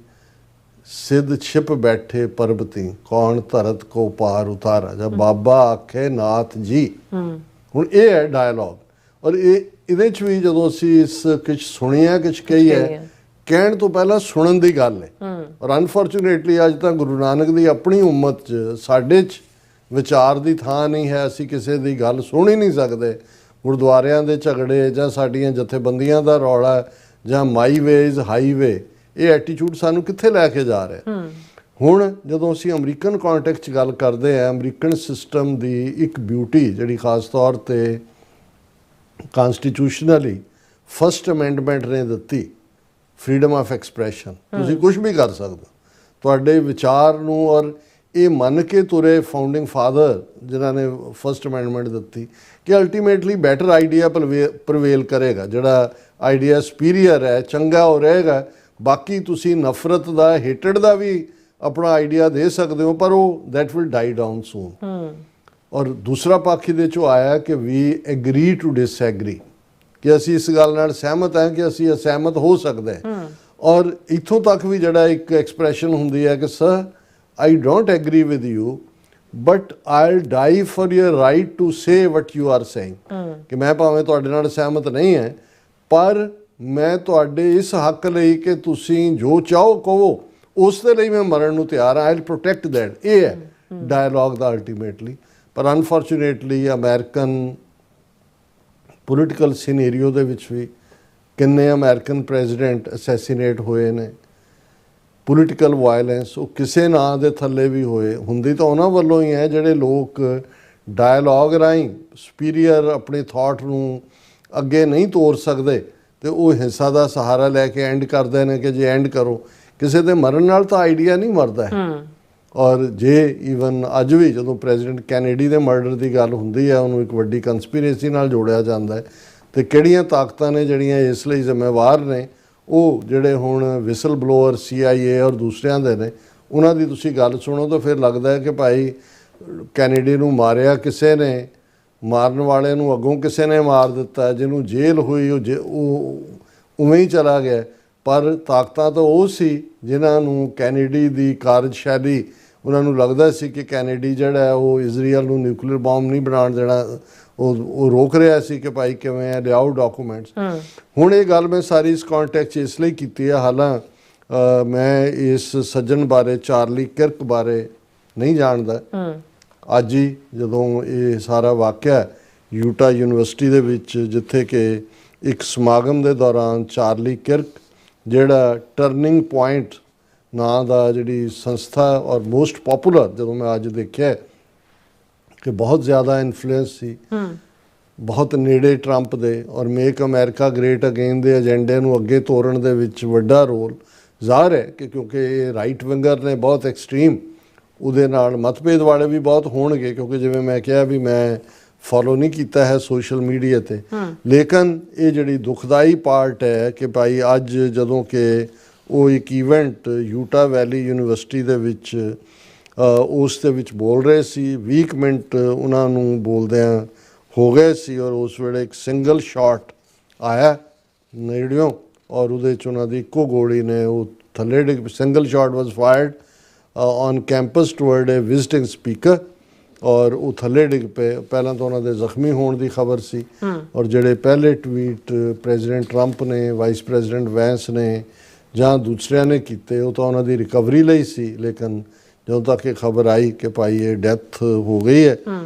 ਸਿੱਧ ਛਿਪ ਬੈਠੇ ਪਰਬਤੀ, ਕੌਣ ਧਰਤ ਕੋ ਪਾਰ ਉਤਾਰਾ, ਜਦ ਬਾਬਾ ਆਖੇ ਨਾਥ ਜੀ। ਹੁਣ ਇਹ ਹੈ ਡਾਇਲੌਗ। ਔਰ ਇਹਦੇ 'ਚ ਵੀ ਜਦੋਂ ਅਸੀਂ ਇਸ ਕੁਛ ਸੁਣਿਆ ਕੁਛ ਕਹੀ ਹੈ, ਕਹਿਣ ਤੋਂ ਪਹਿਲਾਂ ਸੁਣਨ ਦੀ ਗੱਲ ਹੈ। ਔਰ ਅਨਫੋਰਚੂਨੇਟਲੀ ਅੱਜ ਤਾਂ ਗੁਰੂ ਨਾਨਕ ਦੀ ਆਪਣੀ ਉਮਤ 'ਚ ਸਾਡੇ 'ਚ ਵਿਚਾਰ ਦੀ ਥਾਂ ਨਹੀਂ ਹੈ, ਅਸੀਂ ਕਿਸੇ ਦੀ ਗੱਲ ਸੁਣ ਹੀ ਨਹੀਂ ਸਕਦੇ। ਗੁਰਦੁਆਰਿਆਂ ਦੇ ਝਗੜੇ ਜਾਂ ਸਾਡੀਆਂ ਜਥੇਬੰਦੀਆਂ ਦਾ ਰੌਲਾ ਜਾਂ ਮਾਈ ਵੇਜ਼ ਹਾਈਵੇ, ਇਹ ਐਟੀਟਿਊਡ ਸਾਨੂੰ ਕਿੱਥੇ ਲੈ ਕੇ ਜਾ ਰਿਹਾ। ਹੁਣ ਜਦੋਂ ਅਸੀਂ ਅਮਰੀਕਨ ਕੌਂਟੈਕਸਟ 'ਚ ਗੱਲ ਕਰਦੇ ਹਾਂ, ਅਮਰੀਕਨ ਸਿਸਟਮ ਦੀ ਇੱਕ ਬਿਊਟੀ ਜਿਹੜੀ ਖਾਸ ਤੌਰ 'ਤੇ ਕਨਸਟੀਟਿਊਸ਼ਨਲੀ ਫਸਟ ਅਮੈਂਡਮੈਂਟ ਨੇ ਦਿੱਤੀ, ਫਰੀडम ਆਫ ਐਕਸਪ੍ਰੈਸ਼ਨ, ਤੁਸੀਂ ਕੁਝ ਵੀ ਕਰ ਸਕਦੇ ਹੋ ਤੁਹਾਡੇ ਵਿਚਾਰ ਨੂੰ। ਔਰ ਇਹ ਮੰਨ ਕੇ ਤੁਰੇ ਫਾਊਂਡਿੰਗ ਫਾਦਰ ਜਿਨ੍ਹਾਂ ਨੇ ਫਸਟ ਅਮੈਂਡਮੈਂਟ ਦਿੱਤੀ ਕਿ ਅਲਟੀਮੇਟਲੀ ਬੈਟਰ ਆਈਡੀਆ ਪ੍ਰਵੇਲ ਕਰੇਗਾ, ਜਿਹੜਾ ਆਈਡੀਆ ਸੁਪੀਰੀਅਰ ਹੈ, ਚੰਗਾ ਹੋ ਰਹੇਗਾ। ਬਾਕੀ ਤੁਸੀਂ ਨਫ਼ਰਤ ਦਾ, ਹੇਟਡ ਦਾ ਵੀ ਆਪਣਾ ਆਈਡੀਆ ਦੇ ਸਕਦੇ ਹੋ, ਪਰ ਉਹ ਦੈਟ ਵਿਲ ਡਾਈ ਡਾਊਨ ਸੂਨ। ਔਰ ਦੂਸਰਾ ਪੱਖ ਇਹਦੇ 'ਚੋਂ ਆਇਆ ਕਿ ਵੀ ਐਗਰੀ ਟੂ ਡਿਸਐਗਰੀ, ਕਿ ਅਸੀਂ ਇਸ ਗੱਲ ਨਾਲ ਸਹਿਮਤ ਹਾਂ ਕਿ ਅਸੀਂ ਅਸਹਿਮਤ ਹੋ ਸਕਦੇ ਹਾਂ। ਔਰ ਇੱਥੋਂ ਤੱਕ ਵੀ ਜਿਹੜਾ ਇੱਕ ਐਕਸਪ੍ਰੈਸ਼ਨ ਹੁੰਦੀ ਹੈ ਕਿ sir I don't agree with you but I'll die for your right to say what you are saying, ਕਿ ਮੈਂ ਭਾਵੇਂ ਤੁਹਾਡੇ ਨਾਲ ਸਹਿਮਤ ਨਹੀਂ ਹੈ, ਪਰ ਮੈਂ ਤੁਹਾਡੇ ਇਸ ਹੱਕ ਲਈ ਕਿ ਤੁਸੀਂ ਜੋ ਚਾਹੋ ਕਹੋ, ਉਸ ਦੇ ਲਈ ਮੈਂ ਮਰਨ ਨੂੰ ਤਿਆਰ ਹਾਂ। I'll protect that. ਇਹ ਹੈ ਡਾਇਲੌਗ ਦਾ ਅਲਟੀਮੇਟਲੀ। ਪਰ ਅਨਫੋਰਚੂਨੇਟਲੀ ਅਮਰੀਕਨ ਪੋਲੀਟੀਕਲ ਸੀਨੇਰੀਓ ਦੇ ਵਿੱਚ ਵੀ ਕਿੰਨੇ ਅਮਰੀਕਨ ਪ੍ਰੈਜ਼ੀਡੈਂਟ ਅਸੈਸੀਨੇਟ ਹੋਏ ਨੇ, ਪੋਲੀਟੀਕਲ ਵਾਇਲੈਂਸ ਉਹ ਕਿਸੇ ਨਾਂ ਦੇ ਥੱਲੇ ਵੀ ਹੁੰਦੀ ਤਾਂ ਉਹਨਾਂ ਵੱਲੋਂ ਹੀ ਹੈ ਜਿਹੜੇ ਲੋਕ ਡਾਇਲੌਗ ਰਾਹੀਂ ਸੁਪੀਰੀਅਰ ਆਪਣੇ ਥਾਟ ਨੂੰ ਅੱਗੇ ਨਹੀਂ ਤੋਰ ਸਕਦੇ ਤੇ ਉਹ ਹਿੰਸਾ ਦਾ ਸਹਾਰਾ ਲੈ ਕੇ ਐਂਡ ਕਰਦੇ ਨੇ ਕਿ ਜੇ ਐਂਡ ਕਰੋ। ਕਿਸੇ ਦੇ ਮਰਨ ਨਾਲ ਤਾਂ ਆਈਡੀਆ ਨਹੀਂ ਮਰਦਾ ਹੈ। ਔਰ ਜੇ ਈਵਨ ਅੱਜ ਵੀ ਜਦੋਂ ਪ੍ਰੈਜ਼ੀਡੈਂਟ ਕੈਨੇਡੀ ਦੇ ਮਰਡਰ ਦੀ ਗੱਲ ਹੁੰਦੀ ਹੈ ਉਹਨੂੰ ਇੱਕ ਵੱਡੀ ਕੰਸਪੀਰੇਸੀ ਨਾਲ ਜੋੜਿਆ ਜਾਂਦਾ ਹੈ। ਤੇ ਕਿਹੜੀਆਂ ਤਾਕਤਾਂ ਨੇ ਜਿਹੜੀਆਂ ਇਸ ਲਈ ਜ਼ਿੰਮੇਵਾਰ ਨੇ, ਉਹ ਜਿਹੜੇ ਹੁਣ ਵਿਸਲ ਬਲੋਅਰ CIA ਔਰ ਦੂਸਰਿਆਂ ਦੇ ਨੇ, ਉਹਨਾਂ ਦੀ ਤੁਸੀਂ ਗੱਲ ਸੁਣੋ ਤਾਂ ਫਿਰ ਲੱਗਦਾ ਹੈ ਕਿ ਭਾਈ ਕੈਨੇਡੀ ਨੂੰ ਮਾਰਿਆ ਕਿਸੇ ਨੇ, ਮਾਰਨ ਵਾਲੇ ਨੂੰ ਅੱਗੋਂ ਕਿਸੇ ਨੇ ਮਾਰ ਦਿੱਤਾ, ਜਿਹਨੂੰ ਜੇਲ੍ਹ ਹੋਈ ਉਹ ਉਵੇਂ ਹੀ ਚਲਾ ਗਿਆ। ਪਰ ਤਾਕਤਾਂ ਤਾਂ ਉਹ ਸੀ ਜਿਨ੍ਹਾਂ ਨੂੰ ਕੈਨੇਡੀ ਦੀ ਕਾਰਜਸ਼ੈਲੀ, ਉਹਨਾਂ ਨੂੰ ਲੱਗਦਾ ਸੀ ਕਿ ਕੈਨੇਡੀ ਜਿਹੜਾ ਉਹ ਇਜ਼ਰਾਈਲ ਨੂੰ ਨਿਊਕਲੀਅਰ ਬੰਬ ਨਹੀਂ ਬਣਾਉਣ ਦੇਣਾ, ਉਹ ਰੋਕ ਰਿਹਾ ਸੀ ਕਿ ਭਾਈ ਕਿਵੇਂ ਹੈ, ਲਿਆਓ ਡਾਕੂਮੈਂਟਸ। ਹੁਣ ਇਹ ਗੱਲ ਮੈਂ ਸਾਰੀ ਇਸ ਕੰਟੈਕਸਟ 'ਚ ਇਸ ਲਈ ਕੀਤੀ ਹੈ, ਹਾਲਾਂ ਮੈਂ ਇਸ ਸੱਜਣ ਬਾਰੇ, ਚਾਰਲੀ ਕਿਰਕ ਬਾਰੇ ਨਹੀਂ ਜਾਣਦਾ। ਅੱਜ ਹੀ ਜਦੋਂ ਇਹ ਸਾਰਾ ਵਾਕਿਆ ਯੂਟਾ ਯੂਨੀਵਰਸਿਟੀ ਦੇ ਵਿੱਚ, ਜਿੱਥੇ ਕਿ ਇੱਕ ਸਮਾਗਮ ਦੇ ਦੌਰਾਨ ਚਾਰਲੀ ਕਿਰਕ ਜਿਹੜਾ ਟਰਨਿੰਗ ਪੁਆਇੰਟ ਨਾਂ ਦਾ ਜਿਹੜੀ ਸੰਸਥਾ ਔਰ ਮੋਸਟ ਪਪੂਲਰ, ਜਦੋਂ ਮੈਂ ਅੱਜ ਦੇਖਿਆ ਕਿ ਬਹੁਤ ਜ਼ਿਆਦਾ ਇਨਫਲੂਐਂਸ ਸੀ, ਬਹੁਤ ਨੇੜੇ ਟਰੰਪ ਦੇ, ਔਰ ਮੇਕ ਅਮਰੀਕਾ ਗ੍ਰੇਟ ਅਗੇਨ ਦੇ ਏਜੰਡੇ ਨੂੰ ਅੱਗੇ ਤੋਰਨ ਦੇ ਵਿੱਚ ਵੱਡਾ ਰੋਲ। ਜ਼ਾਹਰ ਹੈ ਕਿ ਕਿਉਂਕਿ ਇਹ ਰਾਈਟ ਵਿੰਗਰ ਨੇ, ਬਹੁਤ ਐਕਸਟ੍ਰੀਮ, ਉਹਦੇ ਨਾਲ ਮਤਭੇਦ ਵਾਲੇ ਵੀ ਬਹੁਤ ਹੋਣਗੇ, ਕਿਉਂਕਿ ਜਿਵੇਂ ਮੈਂ ਕਿਹਾ ਵੀ ਮੈਂ ਫੋਲੋ ਨਹੀਂ ਕੀਤਾ ਹੈ ਸੋਸ਼ਲ ਮੀਡੀਆ 'ਤੇ। ਲੇਕਿਨ ਇਹ ਜਿਹੜੀ ਦੁਖਦਾਈ ਪਾਰਟ ਹੈ ਕਿ ਭਾਈ ਅੱਜ ਜਦੋਂ ਕਿ ਉਹ ਇੱਕ ਇਵੈਂਟ ਯੂਟਾ ਵੈਲੀ ਯੂਨੀਵਰਸਿਟੀ ਦੇ ਵਿੱਚ ਉਸ ਦੇ ਵਿੱਚ ਬੋਲ ਰਹੇ ਸੀ, 20 ਮਿੰਟ ਉਹਨਾਂ ਨੂੰ ਬੋਲਦਿਆਂ ਹੋ ਗਏ ਸੀ, ਔਰ ਉਸ ਵੇਲੇ ਇੱਕ ਸਿੰਗਲ ਸ਼ਾਟ ਆਇਆ ਨੇੜਿਓਂ ਔਰ ਉਹਦੇ 'ਚ ਉਹਨਾਂ ਦੀ ਇੱਕੋ ਗੋਲੀ ਨੇ ਉਹ ਥੱਲੇ ਡਿੱਗ। Single shot was fired on campus toward A visiting speaker ਔਰ ਉਹ ਥੱਲੇ ਡਿੱਗ ਪਏ। ਪਹਿਲਾਂ ਤਾਂ ਉਹਨਾਂ ਦੇ ਜ਼ਖਮੀ ਹੋਣ ਦੀ ਖਬਰ ਸੀ, ਔਰ ਜਿਹੜੇ ਪਹਿਲੇ ਟਵੀਟ ਪ੍ਰੈਜ਼ੀਡੈਂਟ ਟਰੰਪ ਨੇ, ਵਾਈਸ ਪ੍ਰੈਜ਼ੀਡੈਂਟ ਵੈਂਸ ਨੇ ਜਾਂ ਦੂਸਰਿਆਂ ਨੇ ਕੀਤੇ, ਉਹ ਤਾਂ ਉਹਨਾਂ ਦੀ ਰਿਕਵਰੀ ਲਈ ਸੀ। ਲੇਕਿਨ ਜਦੋਂ ਤੱਕ ਇਹ ਖਬਰ ਆਈ ਕਿ ਭਾਈ ਇਹ ਡੈਥ ਹੋ ਗਈ ਹੈ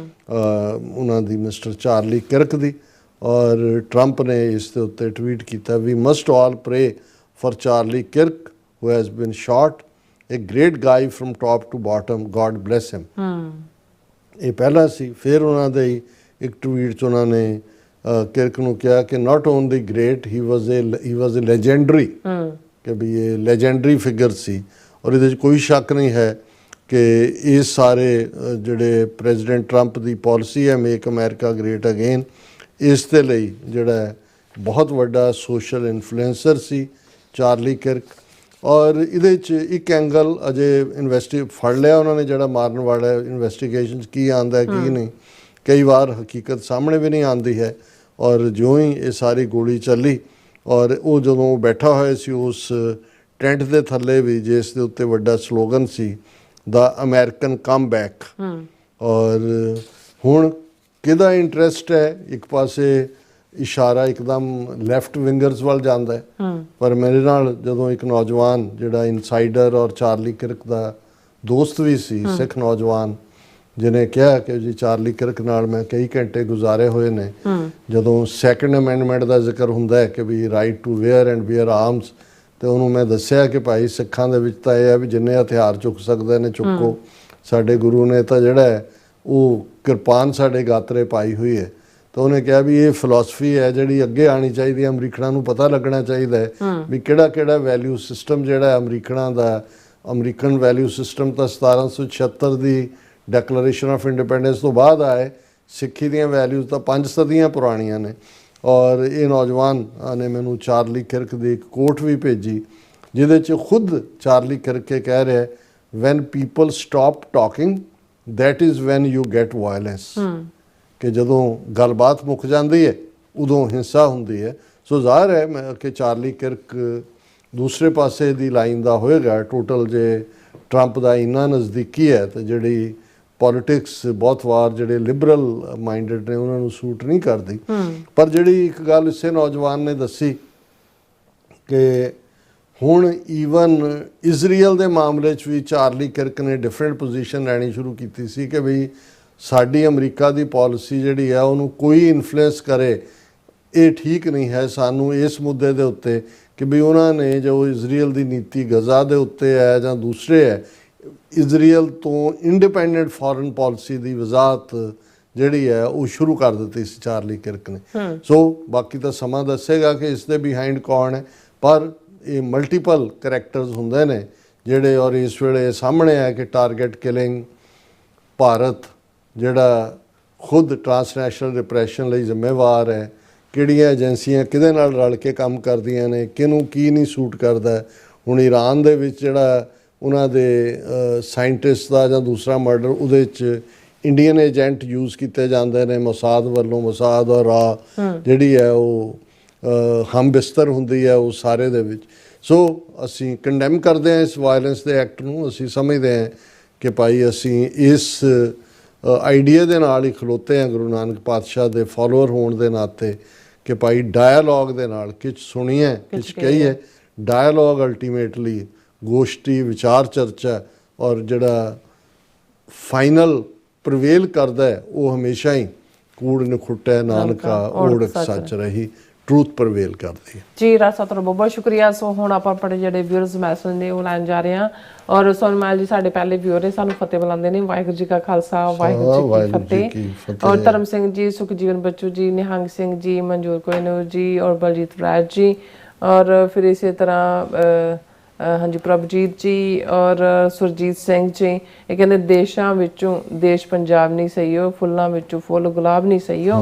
ਉਹਨਾਂ ਦੀ, ਮਿਸਟਰ ਚਾਰਲੀ ਕਿਰਕ ਦੀ, ਔਰ ਟਰੰਪ ਨੇ ਇਸ ਦੇ ਉੱਤੇ ਟਵੀਟ ਕੀਤਾ, we must all pray for Charlie Kirk who has been shot, a great guy firm top to bottom, God bless him. ਇਹ ਪਹਿਲਾ ਸੀ। ਫਿਰ ਉਹਨਾਂ ਦੇ ਇੱਕ ਟਵੀਟ 'ਚ ਉਹਨਾਂ ਨੇ ਕਿਰਕ ਨੂੰ ਕਿਹਾ ਕਿ not only great, he was A legendary, ਕਿ ਵੀ ਇਹ ਲੈਜੈਂਡਰੀ ਫਿਗਰ ਸੀ। ਔਰ ਇਹਦੇ 'ਚ ਕੋਈ ਸ਼ੱਕ ਨਹੀਂ ਹੈ ਕਿ ਇਹ ਸਾਰੇ ਜਿਹੜੇ ਪ੍ਰੈਜ਼ੀਡੈਂਟ ਟਰੰਪ ਦੀ ਪਾਲਿਸੀ ਹੈ ਮੇਕ ਅਮਰੀਕਾ ਗ੍ਰੇਟ ਅਗੇਨ, ਇਸ ਦੇ ਲਈ ਜਿਹੜਾ ਬਹੁਤ ਵੱਡਾ ਸੋਸ਼ਲ ਇਨਫਲੂਐਂਸਰ ਸੀ ਚਾਰਲੀ ਕਿਰਕ। ਔਰ ਇਹਦੇ 'ਚ ਇੱਕ ਐਂਗਲ ਅਜੇ ਫੜ ਲਿਆ ਉਹਨਾਂ ਨੇ ਜਿਹੜਾ ਮਾਰਨ ਵਾਲਾ, ਇਨਵੈਸਟੀਗੇਸ਼ਨ 'ਚ ਕੀ ਆਉਂਦਾ ਕੀ ਨਹੀਂ, ਕਈ ਵਾਰ ਹਕੀਕਤ ਸਾਹਮਣੇ ਵੀ ਨਹੀਂ ਆਉਂਦੀ ਹੈ। ਔਰ ਜਿਉਂ ਹੀ ਇਹ ਸਾਰੀ ਗੋਲੀ ਚੱਲੀ ਔਰ ਉਹ ਜਦੋਂ ਬੈਠਾ ਹੋਇਆ ਸੀ ਉਸ ਟੈਂਟ ਦੇ ਥੱਲੇ ਵੀ, ਜਿਸ ਦੇ ਉੱਤੇ ਵੱਡਾ ਸਲੋਗਨ ਸੀ ਦਾ ਅਮਰੀਕਨ ਕਮ ਬੈਕ। ਔਰ ਹੁਣ ਕਿਹਦਾ ਇੰਟਰਸਟ ਹੈ, ਇੱਕ ਪਾਸੇ ਇਸ਼ਾਰਾ ਇੱਕਦਮ ਲੈਫਟ ਵਿੰਗਰਸ ਵੱਲ ਜਾਂਦਾ ਹੈ, ਪਰ ਮੇਰੇ ਨਾਲ ਜਦੋਂ ਇੱਕ ਨੌਜਵਾਨ ਜਿਹੜਾ ਇਨਸਾਈਡਰ ਔਰ ਚਾਰਲੀ ਕਿਰਕ ਦਾ ਦੋਸਤ ਵੀ ਸੀ, ਸਿੱਖ ਨੌਜਵਾਨ, ਜਿਹਨੇ ਕਿਹਾ ਕਿ ਜੀ ਚਾਰਲੀ ਕਿਰਕ ਨਾਲ ਮੈਂ ਕਈ ਘੰਟੇ ਗੁਜ਼ਾਰੇ ਹੋਏ ਨੇ, ਜਦੋਂ ਸੈਕੰਡ ਅਮੈਂਡਮੈਂਟ ਦਾ ਜ਼ਿਕਰ ਹੁੰਦਾ ਹੈ ਕਿ ਵੀ right to wear and wear arms, ਤੇ ਉਹਨੂੰ ਮੈਂ ਦੱਸਿਆ ਕਿ ਭਾਈ ਸਿੱਖਾਂ ਦੇ ਵਿੱਚ ਤਾਂ ਇਹ ਹੈ ਵੀ ਜਿੰਨੇ ਹਥਿਆਰ ਚੁੱਕ ਸਕਦੇ ਨੇ ਚੁੱਕੋ, ਸਾਡੇ ਗੁਰੂ ਨੇ ਤਾਂ ਜਿਹੜਾ ਹੈ ਉਹ ਕਿਰਪਾਨ ਸਾਡੇ ਗਾਤਰੇ ਪਾਈ ਹੋਈ ਹੈ। ਤਾਂ ਉਹਨੇ ਕਿਹਾ ਵੀ ਇਹ ਫਿਲਾਸਫੀ ਹੈ ਜਿਹੜੀ ਅੱਗੇ ਆਉਣੀ ਚਾਹੀਦੀ ਹੈ, ਅਮਰੀਕਨਾਂ ਨੂੰ ਪਤਾ ਲੱਗਣਾ ਚਾਹੀਦਾ ਹੈ ਵੀ ਕਿਹੜਾ ਵੈਲਿਊ ਸਿਸਟਮ ਜਿਹੜਾ ਅਮਰੀਕਨਾਂ ਦਾ, ਅਮਰੀਕਨ ਵੈਲਿਊ ਸਿਸਟਮ ਤਾਂ 1776 ਦੀ ਡੈਕਲੇਰੇਸ਼ਨ ਆਫ ਇੰਡੀਪੈਂਡੈਂਸ ਤੋਂ ਬਾਅਦ ਆਏ, ਸਿੱਖੀ ਦੀਆਂ ਵੈਲਿਊਜ਼ ਤਾਂ 5 ਸਦੀਆਂ ਪੁਰਾਣੀਆਂ ਨੇ। ਔਰ ਇਹ ਨੌਜਵਾਨ ਨੇ ਮੈਨੂੰ ਚਾਰਲੀ ਕਿਰਕ ਦੀ ਇੱਕ ਕੋਟ ਵੀ ਭੇਜੀ, ਜਿਹਦੇ 'ਚ ਖੁਦ ਚਾਰਲੀ ਕਿਰਕ ਕਹਿ ਰਿਹਾ, when people stop talking that is when you get violence, ਕਿ ਜਦੋਂ ਗੱਲਬਾਤ ਮੁੱਕ ਜਾਂਦੀ ਹੈ ਉਦੋਂ ਹਿੰਸਾ ਹੁੰਦੀ ਹੈ। ਸੋ ਜ਼ਾਹਰ ਹੈ ਕਿ ਚਾਰਲੀ ਕਿਰਕ ਦੂਸਰੇ ਪਾਸੇ ਦੀ ਲਾਈਨ ਦਾ ਹੋਏਗਾ ਟੋਟਲ। ਜੇ ਟਰੰਪ ਦਾ ਇੰਨਾ ਨਜ਼ਦੀਕੀ ਹੈ ਤਾਂ ਜਿਹੜੀ ਪੋਲੀਟਿਕਸ ਬਹੁਤ ਵਾਰ ਜਿਹੜੇ ਲਿਬਰਲ ਮਾਈਂਡਡ ਨੇ ਉਹਨਾਂ ਨੂੰ ਸੂਟ ਨਹੀਂ ਕਰਦੀ। ਪਰ ਜਿਹੜੀ ਇੱਕ ਗੱਲ ਇਸੇ ਨੌਜਵਾਨ ਨੇ ਦੱਸੀ ਕਿ ਹੁਣ ਈਵਨ ਇਜ਼ਰਾਈਲ ਦੇ ਮਾਮਲੇ 'ਚ ਵੀ ਚਾਰਲੀ ਕਿਰਕ ਨੇ ਡਿਫਰੈਂਟ ਪੋਜੀਸ਼ਨ ਲੈਣੀ ਸ਼ੁਰੂ ਕੀਤੀ ਸੀ ਕਿ ਵੀ ਸਾਡੀ ਅਮਰੀਕਾ ਦੀ ਪਾਲਿਸੀ ਜਿਹੜੀ ਹੈ ਉਹਨੂੰ ਕੋਈ ਇਨਫਲੂਐਂਸ ਕਰੇ, ਇਹ ਠੀਕ ਨਹੀਂ ਹੈ। ਸਾਨੂੰ ਇਸ ਮੁੱਦੇ ਦੇ ਉੱਤੇ ਕਿ ਵੀ ਉਹਨਾਂ ਨੇ ਜੋ ਇਜ਼ਰਾਈਲ ਦੀ ਨੀਤੀ ਗਜ਼ਾ ਦੇ ਉੱਤੇ ਹੈ ਜਾਂ ਦੂਸਰੇ ਹੈ, ਇਜ਼ਰਾਈਲ ਤੋਂ ਇੰਡੀਪੈਂਡੈਂਟ ਫੋਰਨ ਪਾਲਿਸੀ ਦੀ ਵਜ਼ਾਹਤ ਜਿਹੜੀ ਹੈ ਉਹ ਸ਼ੁਰੂ ਕਰ ਦਿੱਤੀ ਸੀ ਚਾਰਲੀ ਕਿਰਕ ਨੇ। ਸੋ ਬਾਕੀ ਤਾਂ ਸਮਾਂ ਦੱਸੇਗਾ ਕਿ ਇਸ ਦੇ ਬਿਹਾਈਂਡ ਕੌਣ ਹੈ, ਪਰ ਇਹ ਮਲਟੀਪਲ ਕਰੈਕਟਰਸ ਹੁੰਦੇ ਨੇ ਜਿਹੜੇ, ਔਰ ਇਸ ਵੇਲੇ ਸਾਹਮਣੇ ਹੈ ਕਿ ਟਾਰਗੇਟ ਕਿਲਿੰਗ ਭਾਰਤ ਜਿਹੜਾ ਖੁਦ ਟਰਾਂਸਨੈਸ਼ਨਲ ਰਿਪਰੈਸ਼ਨ ਲਈ ਜ਼ਿੰਮੇਵਾਰ ਹੈ, ਕਿਹੜੀਆਂ ਏਜੰਸੀਆਂ ਕਿਹਦੇ ਨਾਲ ਰਲ ਕੇ ਕੰਮ ਕਰਦੀਆਂ ਨੇ, ਕਿਹਨੂੰ ਕੀ ਨਹੀਂ ਸੂਟ ਕਰਦਾ। ਹੁਣ ਈਰਾਨ ਦੇ ਵਿੱਚ ਜਿਹੜਾ ਉਹਨਾਂ ਦੇ ਸਾਇੰਟਿਸਟ ਦਾ ਜਾਂ ਦੂਸਰਾ ਮਰਡਰ, ਉਹਦੇ 'ਚ ਇੰਡੀਅਨ ਏਜੰਟ ਯੂਜ਼ ਕੀਤੇ ਜਾਂਦੇ ਨੇ ਮੋਸਾਦ ਵੱਲੋਂ। ਮੋਸਾਦ ਔਰ ਰਾ ਜਿਹੜੀ ਹੈ ਉਹ ਹਮ ਬਿਸਤਰ ਹੁੰਦੀ ਹੈ ਉਹ ਸਾਰੇ ਦੇ ਵਿੱਚ। ਸੋ ਅਸੀਂ ਕੰਡੈਮ ਕਰਦੇ ਹਾਂ ਇਸ ਵਾਇਲੈਂਸ ਦੇ ਐਕਟ ਨੂੰ। ਅਸੀਂ ਸਮਝਦੇ ਹਾਂ ਕਿ ਭਾਈ ਅਸੀਂ ਇਸ ਆਈਡੀਆ ਦੇ ਨਾਲ ਹੀ ਖਲੋਤੇ ਹਾਂ ਗੁਰੂ ਨਾਨਕ ਪਾਤਸ਼ਾਹ ਦੇ ਫਾਲੋਅਰ ਹੋਣ ਦੇ ਨਾਤੇ, ਕਿ ਭਾਈ ਡਾਇਲੋਗ ਦੇ ਨਾਲ ਕੁਛ ਸੁਣੀਏ ਕੁਛ ਕਹੀਏ। ਡਾਇਲੋਗ ਅਲਟੀਮੇਟਲੀ ਗੋਸ਼ਟੀ ਵਿਚਾਰ ਚਰਚਾ, ਔਰ ਜਿਹੜਾ ਫਾਈਨਲ ਪ੍ਰਵੇਲ ਕਰਦਾ ਹੈ ਉਹ ਹਮੇਸ਼ਾ ਹੀ ਕੂੜ ਨਖੁੱਟੈ ਨਾਨਕਾ ਓੜਕ ਸੱਚ ਰਹੀ, ਟਰੂਥ ਪ੍ਰਵੇਲ ਕਰਦੀ ਹੈ। ਜੀ ਰਾਜ ਸਾਹਿਬ ਤੁਹਾਡਾ ਬਹੁਤ ਬਹੁਤ ਸ਼ੁਕਰੀਆ। ਸੋ ਹੁਣ ਆਪਾਂ ਆਪਣੇ ਜਿਹੜੇ ਵਿਊਅਰਸ ਮੈਸੇਜ ਨੇ ਉਹ ਲੈਣ ਜਾ ਰਹੇ ਹਾਂ, ਔਰ ਸੋਨਮਾਲ ਜੀ ਸਾਡੇ ਪਹਿਲੇ ਵਿਊਅਰ ਨੇ, ਸਾਨੂੰ ਫਤਿਹ ਬੁਲਾਉਂਦੇ ਨੇ। ਵਾਹਿਗੁਰੂ ਜੀ ਕਾ ਖਾਲਸਾ ਵਾਹਿਗੁਰੂ ਜੀ ਕੀ ਫਤਿਹ। ਔਰ ਧਰਮ ਸਿੰਘ ਜੀ, ਸੁਖਜੀਵਨ ਬੱਚੂ ਜੀ, ਨਿਹੰਗ ਸਿੰਘ ਜੀ, ਮਨਜੂਰ ਕੋਇਨੂਰ ਜੀ, ਔਰ ਬਲਜੀਤ ਰਾਜ ਜੀ, ਔਰ ਫਿਰ ਇਸੇ ਤਰ੍ਹਾਂ ਹਾਂਜੀ ਪ੍ਰਭਜੀਤ ਜੀ ਔਰ ਸੁਰਜੀਤ ਸਿੰਘ ਜੀ। ਇਹ ਕਹਿੰਦੇ ਦੇਸ਼ਾਂ ਵਿੱਚੋਂ ਦੇਸ਼ ਪੰਜਾਬ ਨਹੀਂ ਸਹੀਓ, ਫੁੱਲਾਂ ਵਿੱਚੋਂ ਫੁੱਲ ਗੁਲਾਬ ਨਹੀਂ ਸਹੀਓ,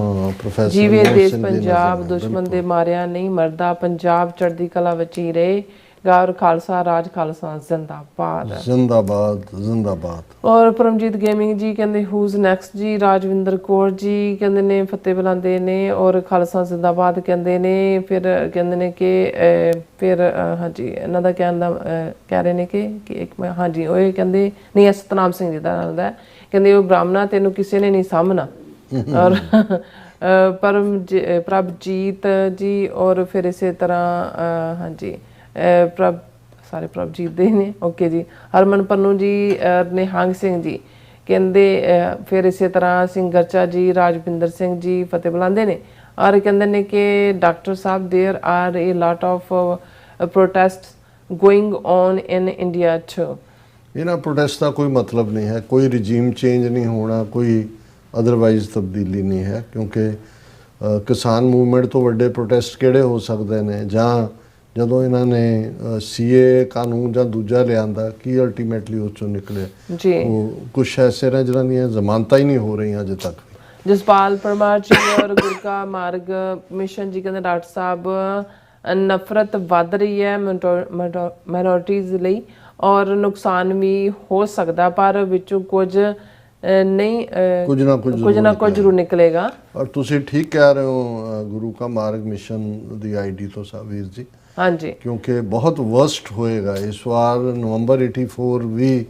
ਜੀਵੇ ਦੇਸ਼ ਪੰਜਾਬ ਦੁਸ਼ਮਣ ਦੇ ਮਾਰਿਆ ਨਹੀਂ ਮਰਦਾ, ਪੰਜਾਬ ਚੜ੍ਹਦੀ ਕਲਾ ਵਿੱਚ ਹੀ ਰਹੇ, ਗੌਰ ਖਾਲਸਾ ਰਾਜ ਖਾਲਸਾ ਜ਼ਿੰਦਾਬਾਦ ਜ਼ਿੰਦਾਬਾਦ ਜ਼ਿੰਦਾਬਾਦ। ਔਰ ਪਰਮਜੀਤ ਗੇਮਿੰਗ ਜੀ ਕਹਿੰਦੇ ਹੂਜ਼ ਨੈਕਸਟ ਜੀ, ਰਾਜਵਿੰਦਰ ਕੌਰ ਜੀ ਕਹਿੰਦੇ ਨੇ ਫਤਿਹ ਬੁਲਾਉਂਦੇ ਨੇ, ਔਰ ਖਾਲਸਾ ਜ਼ਿੰਦਾਬਾਦ ਕਹਿੰਦੇ ਨੇ। ਫਿਰ ਕਹਿੰਦੇ ਨੇ ਕਿ ਫਿਰ ਹਾਂਜੀ ਇਹਨਾਂ ਦਾ ਕਹਿਣ ਦਾ ਕਹਿ ਰਹੇ ਨੇ ਕਿ ਇੱਕ ਹਾਂਜੀ ਉਹ ਇਹ ਕਹਿੰਦੇ ਨਹੀਂ, ਸਤਨਾਮ ਸਿੰਘ ਜੀ ਦਾ ਨਾਮ ਹੈ, ਕਹਿੰਦੇ ਉਹ ਬ੍ਰਾਹਮਣਾ ਤੈਨੂੰ ਕਿਸੇ ਨੇ ਨਹੀਂ ਸਾਹਮਣਾ। ਔਰ ਪ੍ਰਭਜੀਤ ਜੀ, ਔਰ ਫਿਰ ਇਸੇ ਤਰ੍ਹਾਂ ਹਾਂਜੀ ਪ੍ਰਭਜੀਤ ਦੇ ਨੇ, ਓਕੇ ਜੀ। ਹਰਮਨ ਪੰਨੂ ਜੀ, ਨਿਹੰਗ ਸਿੰਘ ਜੀ ਕਹਿੰਦੇ, ਫਿਰ ਇਸੇ ਤਰ੍ਹਾਂ ਸਿੰਘ ਗਰਚਾ ਜੀ, ਰਾਜਵਿੰਦਰ ਸਿੰਘ ਜੀ ਫਤਿਹ ਬੁਲਾਉਂਦੇ ਨੇ, ਔਰ ਕਹਿੰਦੇ ਨੇ ਕਿ ਡਾਕਟਰ ਸਾਹਿਬ there are a lot of protests going on in India too। ਇਹਨਾਂ ਪ੍ਰੋਟੈਸਟ ਦਾ ਕੋਈ ਮਤਲਬ ਨਹੀਂ ਹੈ, ਕੋਈ ਰਿਜੀਮ ਚੇਂਜ ਨਹੀਂ ਹੋਣਾ, ਕੋਈ ਅਦਰਵਾਈਜ਼ ਤਬਦੀਲੀ ਨਹੀਂ ਹੈ, ਕਿਉਂਕਿ ਕਿਸਾਨ ਮੂਵਮੈਂਟ ਤੋਂ ਵੱਡੇ ਪ੍ਰੋਟੈਸਟ ਕਿਹੜੇ ਹੋ ਸਕਦੇ ਨੇ। ਜਾਂ ਜਦੋਂ ਇਹਨਾਂ ਨੇ ਸੀਏ ਕਾਨੂੰਨ ਜਾਂ ਦੂਜਾ ਲਿਆਂਦਾ, ਕੀ ਅਲਟੀਮੇਟਲੀ ਉਸ ਚੋਂ ਨਿਕਲਿਆ ਜੀ, ਉਹ ਕੁਛ ਐਸੇ ਨੇ ਜਿਹਨਾਂ ਦੀਆਂ ਜ਼ਮਾਨਤਾਂ ਹੀ ਨਹੀਂ ਹੋ ਰਹੀਆਂ ਅਜੇ ਤੱਕ। ਜਸਪਾਲ ਪਰਮਾਰ ਜੀ ਔਰ ਗੁਰਕਾ ਮਾਰਗ ਮਿਸ਼ਨ ਜੀ ਕਹਿੰਦੇ ਡਾਕਟਰ ਸਾਹਿਬ ਨਫ਼ਰਤ ਵੱਧ ਰਹੀ ਹੈ ਮਾਈਨੋਰਟੀਜ਼ ਲਈ, ਔਰ ਨੁਕਸਾਨ ਵੀ ਹੋ ਸਕਦਾ, ਪਰ ਵਿੱਚੋਂ ਕੁਝ ਨਹੀਂ ਕੁਝ ਨਾ ਕੁਝ ਜ਼ਰੂਰ ਨਿਕਲੇਗਾ। ਔਰ ਤੁਸੀਂ ਠੀਕ ਕਹਿ ਰਹੇ ਹੋ ਗੁਰੂ ਕਾ ਮਾਰਗ ਮਿਸ਼ਨ ਦੀ ਆਈਡੀ ਤੋਂ ਸਾਵੀਰ ਜੀ, ਹਾਂਜੀ, ਕਿਉਂਕਿ ਬਹੁਤ ਵਰਸਟ ਹੋਏਗਾ ਇਸ ਵਾਰ। ਨਵੰਬਰ 84 ਵੀ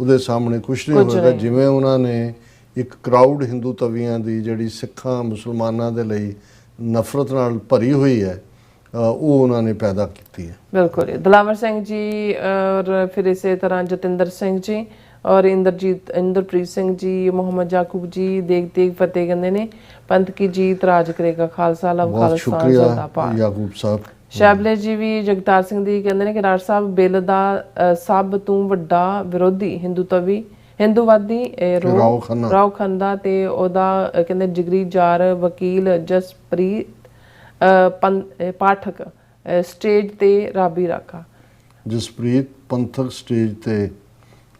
ਉਹਦੇ ਸਾਹਮਣੇ ਕੁਛ ਨਹੀਂ ਹੋਏਗਾ। ਜਿਵੇਂ ਉਹਨਾਂ ਨੇ ਇੱਕ ਕਰਾਊਡ ਹਿੰਦੂ ਤਵੀਆਂ ਦੀ ਜਿਹੜੀ ਸਿੱਖਾਂ ਮੁਸਲਮਾਨਾਂ ਦੇ ਲਈ ਨਫ਼ਰਤ ਨਾਲ ਭਰੀ ਹੋਈ ਹੈ, ਉਹ ਉਹਨਾਂ ਨੇ ਪੈਦਾ ਕੀਤੀ ਹੈ। ਬਿਲਕੁਲ। ਦਲਾਵਰ ਸਿੰਘ ਜੀ, ਔਰ ਫਿਰ ਇਸੇ ਤਰ੍ਹਾਂ ਜਤਿੰਦਰ ਸਿੰਘ ਜੀ, ਔਰ ਇੰਦਰਪ੍ਰੀਤ ਸਿੰਘ ਜੀ, ਮੁਹੰਮਦ ਯਾਕੂਬ ਜੀ, ਦੇਖ ਦੇਖ ਫਤਿਹ ਕਹਿੰਦੇ ਨੇ, ਪੰਥ ਕੀ ਜੀਤ ਰਾਜ ਕਰੇਗਾ ਖਾਲਸਾ ਲਵ ਖਾਲਸਾ ਜ਼ਿੰਦਾਬਾਦ। ਯਾਕੂਬ ਸਾਹਿਬ ਸ਼ੈਬਲੇ ਜੀ ਵੀ ਜਗਤਾਰ ਸਿੰਘ ਦੀ ਕਹਿੰਦੇ ਨੇ ਕਿ ਡਾਕਟਰ ਸਾਹਿਬ ਬਿੱਲ ਦਾ ਸਭ ਤੋਂ ਵੱਡਾ ਵਿਰੋਧੀ ਹਿੰਦੂਵਾਦੀ ਰਾਓ ਖੰਨਾ ਤੇ ਉਹਦਾ ਕਹਿੰਦੇ ਜਿਗਰੀ ਜਾਰ ਵਕੀਲ ਜਸਪ੍ਰੀਤ ਪਾਠਕ ਸਟੇਜ ਤੇ ਰਾਬੀ ਰਾਖਾ। ਜਸਪ੍ਰੀਤ ਪੰਥਕ ਸਟੇਜ ਤੇ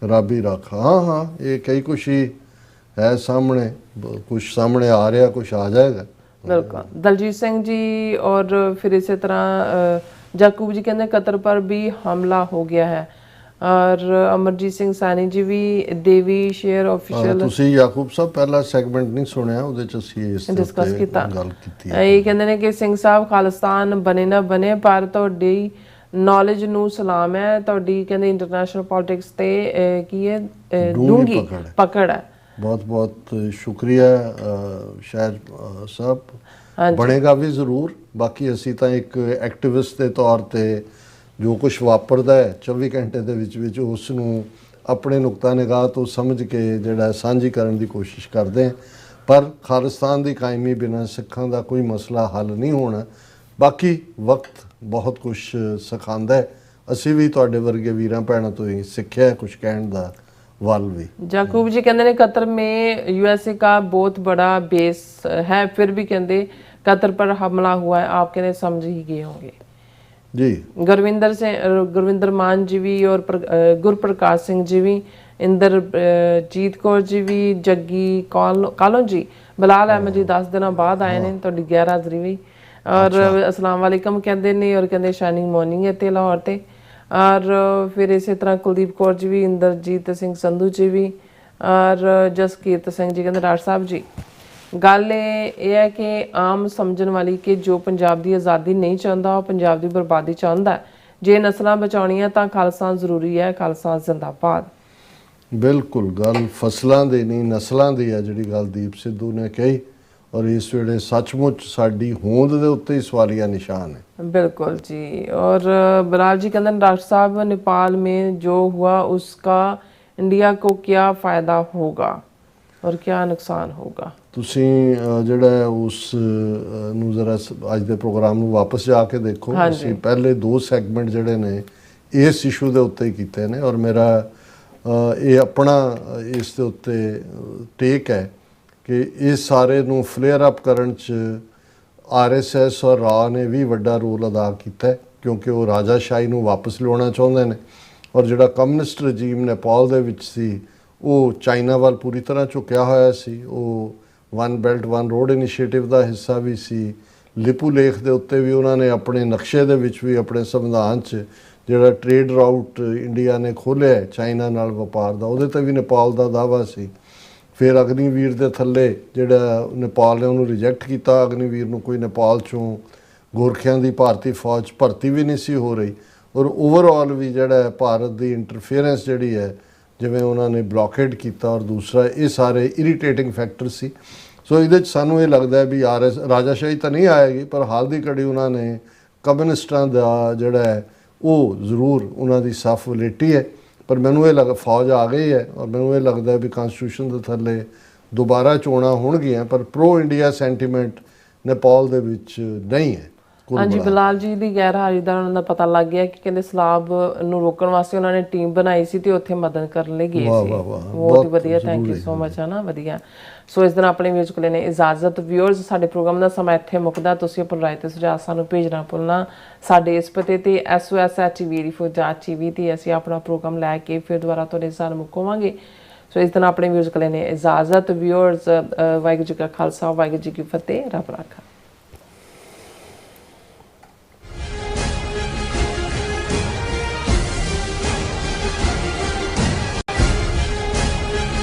ਰਾਬੀ ਰਾਖਾ, ਹਾਂ ਇਹ ਕਈ ਕੁਛ ਹੀ ਹੈ ਸਾਹਮਣੇ, ਕੁਛ ਸਾਹਮਣੇ ਆ ਰਿਹਾ, ਕੁਛ ਆ ਜਾਏਗਾ। बिल्कुल। दलजीत सिंह जी और फिर इसी तरह जाकूब जी कहते कतर पर भी हमला हो गया है, और अमरजीत सिंह सानी जी भी देवी शेयर ऑफिशियल ਤੁਸੀਂ ਯਾਕੂਬ ਸਾਹਿਬ ਪਹਿਲਾ ਸੈਗਮੈਂਟ ਨਹੀਂ ਸੁਣਿਆ, ਉਹਦੇ ਚ ਅਸੀਂ ਇਸ ਡਿਸਕਸ ਕੀਤਾ ਗੱਲ ਕੀਤੀ ਹੈ। ਇਹ ਕਹਿੰਦੇ ਨੇ ਕਿ ਸਿੰਘ ਸਾਹਿਬ ਖਾਲਿਸਤਾਨ ਬਣੇ ਨਾ ਬਣੇ, ਪਰ ਤੁਹਾਡੀ ਨੌਲੇਜ ਨੂੰ ਸਲਾਮ ਹੈ, ਤੁਹਾਡੀ ਕਹਿੰਦੇ ਇੰਟਰਨੈਸ਼ਨਲ ਪੋਲਿਟਿਕਸ ਤੇ ਕੀ ਹੈ ਡੂੰਗੀ ਪਕੜ ਹੈ। बहुत बहुत शुक्रिया शायद साहब, ਬਣੇਗਾ ਵੀ ਜ਼ਰੂਰ। ਬਾਕੀ ਅਸੀਂ ਤਾਂ ਇੱਕ ਐਕਟਿਵਿਸਟ ਦੇ ਤੌਰ ਤੇ ਜੋ ਕੁਝ ਵਾਪਰਦਾ ਹੈ 24 ਘੰਟੇ ਦੇ ਵਿੱਚ ਉਸ ਨੂੰ ਆਪਣੇ ਨੁਕਤਾ ਨਿਗਾਹ ਤੋਂ ਸਮਝ ਕੇ ਜਿਹੜਾ ਸਾਂਝੀ ਕਰਨ ਦੀ ਕੋਸ਼ਿਸ਼ ਕਰਦੇ ਹਾਂ। ਪਰ ਖਾਲਿਸਤਾਨ ਦੀ ਕਾਇਮੀ ਬਿਨਾਂ ਸਿੱਖਾਂ ਦਾ ਕੋਈ ਮਸਲਾ ਹੱਲ ਨਹੀਂ ਹੋਣਾ। ਬਾਕੀ ਵਕਤ ਬਹੁਤ ਕੁਝ ਸਿਖਾਉਂਦਾ ਹੈ। ਅਸੀਂ ਵੀ ਤੁਹਾਡੇ ਵਰਗੇ ਵੀਰਾਂ ਭੈਣਾਂ ਤੋਂ ਹੀ ਸਿੱਖਿਆ ਕੁਝ ਕਹਿਣ ਦਾ ਵੱਲ ਵੀ। जाकूब जी कहते हैं कतर में यूएसए का बहुत बड़ा बेस है, फिर भी कहते कतर पर हमला हुआ है, आप कहते समझ ही गए होंगे। जी गुरविंदर मान जी भी और गुरप्रकाश सिंह जी भी, इंद्रजीत कौर जी भी, जग्गी कालों जी, बलाल अहमद जी 10 दिन बाद आए ने, तो गैर हाजरी भी। और अस्सलाम वालेकुम कहते हैं और कहते शाइनिंग मॉर्निंग है लाहौर ते। और फिर इसी तरह कुलदीप कौर जी भी, इंद्रजीत सिंह संधू जी भी, और जसकीरत सिंह जी कहते डॉक्टर साहब जी गल ये है कि आम समझण वाली कि जो पंजाब की आज़ादी नहीं चाहता वो पंजाब की बर्बादी चाहता है। जे नस्लां बचाउणियां तां खालसा जरूरी है, खालसा जिंदाबाद। बिल्कुल गल फसलों की नहीं नस्लों की है जिहड़ी गल दीप सिद्धू ने कही, और इस वेले सचमुच साडी होंद दे उत्ते ही सवालिया निशान है। बिल्कुल जी। और बलाल जी कहते हैं डॉक्टर साहब नेपाल में जो हुआ उसका इंडिया को क्या फ़ायदा होगा और क्या नुकसान होगा? ਤੁਸੀਂ ਜਿਹੜਾ ਉਸ ਨੂੰ ਜ਼ਰਾ ਅੱਜ ਦੇ ਪ੍ਰੋਗਰਾਮ ਨੂੰ ਵਾਪਸ ਜਾ ਕੇ ਦੇਖੋ। ਅਸੀਂ ਪਹਿਲੇ 2 ਸੈਗਮੈਂਟ ਜਿਹੜੇ ਨੇ ਇਸ ਇਸ਼ੂ ਦੇ ਉੱਤੇ ਹੀ ਕੀਤੇ ਨੇ, ਔਰ ਮੇਰਾ ਇਹ ਆਪਣਾ ਇਸ ਦੇ ਉੱਤੇ ਟੇਕ ਹੈ ਕਿ ਇਸ ਸਾਰੇ ਨੂੰ ਫਲੇਅਰ ਅਪ ਕਰਨ 'ਚ RSS ਔਰ ਰਾ ਨੇ ਵੀ ਵੱਡਾ ਰੋਲ ਅਦਾ ਕੀਤਾ, ਕਿਉਂਕਿ ਉਹ ਰਾਜਾਸ਼ਾਹੀ ਨੂੰ ਵਾਪਸ ਲਿਆਉਣਾ ਚਾਹੁੰਦੇ ਨੇ। ਔਰ ਜਿਹੜਾ ਕਮਿਊਨਿਸਟ ਰਜੀਮ ਨੇਪਾਲ ਦੇ ਵਿੱਚ ਸੀ ਉਹ ਚਾਈਨਾ ਵੱਲ ਪੂਰੀ ਤਰ੍ਹਾਂ ਝੁਕਿਆ ਹੋਇਆ ਸੀ। ਉਹ one belt one road initiative ਦਾ ਹਿੱਸਾ ਵੀ ਸੀ। ਲਿਪੂ ਲੇਖ ਦੇ ਉੱਤੇ ਵੀ ਉਹਨਾਂ ਨੇ ਆਪਣੇ ਨਕਸ਼ੇ ਦੇ ਵਿੱਚ ਵੀ ਆਪਣੇ ਸੰਵਿਧਾਨ 'ਚ ਜਿਹੜਾ ਟ੍ਰੇਡ ਰਾਊਟ ਇੰਡੀਆ ਨੇ ਖੋਲ੍ਹਿਆ ਚਾਈਨਾ ਨਾਲ ਵਪਾਰ ਦਾ, ਉਹਦੇ 'ਤੇ ਵੀ ਨੇਪਾਲ ਦਾ ਦਾਅਵਾ ਸੀ। ਫਿਰ ਅਗਨੀਵੀਰ ਦੇ ਥੱਲੇ ਜਿਹੜਾ ਨੇਪਾਲ ਨੇ ਉਹਨੂੰ ਰਿਜੈਕਟ ਕੀਤਾ। ਅਗਨੀਵੀਰ ਨੂੰ ਕੋਈ ਨੇਪਾਲ 'ਚੋਂ ਗੋਰਖਿਆਂ ਦੀ ਭਾਰਤੀ ਫੌਜ ਭਰਤੀ ਵੀ ਨਹੀਂ ਸੀ ਹੋ ਰਹੀ, ਔਰ ਓਵਰਆਲ ਵੀ ਜਿਹੜਾ ਭਾਰਤ ਦੀ ਇੰਟਰਫੇਰੈਂਸ ਜਿਹੜੀ ਹੈ, ਜਿਵੇਂ ਉਹਨਾਂ ਨੇ ਬਲੌਕੇਡ ਕੀਤਾ, ਔਰ ਦੂਸਰਾ ਇਹ ਸਾਰੇ ਇਰੀਟੇਟਿੰਗ ਫੈਕਟਰ ਸੀ। ਸੋ ਇਹਦੇ 'ਚ ਸਾਨੂੰ ਇਹ ਲੱਗਦਾ ਵੀ ਰਾਜਾਸ਼ਾਹੀ ਤਾਂ ਨਹੀਂ ਆਏਗੀ, ਪਰ ਹਾਲ ਦੀ ਘੜੀ ਉਹਨਾਂ ਨੇ ਕਮਿਊਨਿਸਟਾਂ ਦਾ ਜਿਹੜਾ ਹੈ ਉਹ ਜ਼ਰੂਰ ਉਹਨਾਂ ਦੀ ਸਫ ਵਲੇਟੀ ਹੈ। ਪਰ ਮੈਨੂੰ ਇਹ ਫੌਜ ਆ ਗਈ ਹੈ, ਔਰ ਮੈਨੂੰ ਇਹ ਲੱਗਦਾ ਵੀ ਕਨਸਟੀਟਿਊਸ਼ਨ ਦੇ ਥੱਲੇ ਦੁਬਾਰਾ ਚੋਣਾਂ ਹੋਣਗੀਆਂ, ਪਰ ਪ੍ਰੋ ਇੰਡੀਆ ਸੈਂਟੀਮੈਂਟ ਨੇਪਾਲ ਦੇ ਵਿੱਚ ਨਹੀਂ ਹੈ। ਹਾਂਜੀ, ਬਲਾਲ ਜੀ ਦੀ ਗੈਰ ਹਾਜ਼ਰੀ ਦਾ ਉਹਨਾਂ ਦਾ ਪਤਾ ਲੱਗ ਗਿਆ ਕਿ ਕਹਿੰਦੇ ਸਲਾਬ ਨੂੰ ਰੋਕਣ ਵਾਸਤੇ ਉਹਨਾਂ ਨੇ ਟੀਮ ਬਣਾਈ ਸੀ ਤੇ ਉੱਥੇ ਮਦਦ ਕਰਨ ਲਈ ਗਏ ਸੀ। ਬਹੁਤ ਵਧੀਆ, ਥੈਂਕ ਯੂ ਸੋ ਮਚ, ਹੈ ਨਾ, ਵਧੀਆ। ਸੋ ਇਸ ਦਿਨ ਆਪਣੇ ਵਿਊਜ਼ ਕੋਲੇ ਨੇ ਇਜਾਜ਼ਤ। ਵਿਊਅਰਸ, ਸਾਡੇ ਪ੍ਰੋਗਰਾਮ ਦਾ ਸਮਾਂ ਇੱਥੇ ਮੁੱਕਦਾ। ਤੁਸੀਂ ਆਪਣੀ ਰਾਏ ਤੇ ਸੁਝਾਅ ਸਾਨੂੰ ਭੇਜਣਾ ਭੁੱਲਣਾ। ਸਾਡੇ ਇਸ ਪਤੇ ਤੇ SOS@TV ਤੇ ਅਸੀਂ ਆਪਣਾ ਪ੍ਰੋਗਰਾਮ ਲੈ ਕੇ ਫਿਰ ਦੁਬਾਰਾ ਤੁਹਾਡੇ ਸਾਹਮਣੇ ਮੁੱਕਾਂਗੇ। ਸੋ ਇਸ ਦਿਨ ਆਪਣੇ ਵਿਊਜ਼ ਕੋਲੇ ਨੇ ਇਜਾਜ਼ਤ। ਵਿਊਅਰਸ, ਵਾਹਿਗੁਰੂ ਜੀ ਕਾ ਖਾਲਸਾ, ਵਾਹਿਗੁਰੂ ਜੀ ਕੀ ਫਤਿਹ। ਰੱਬ ਰਾਖਾ।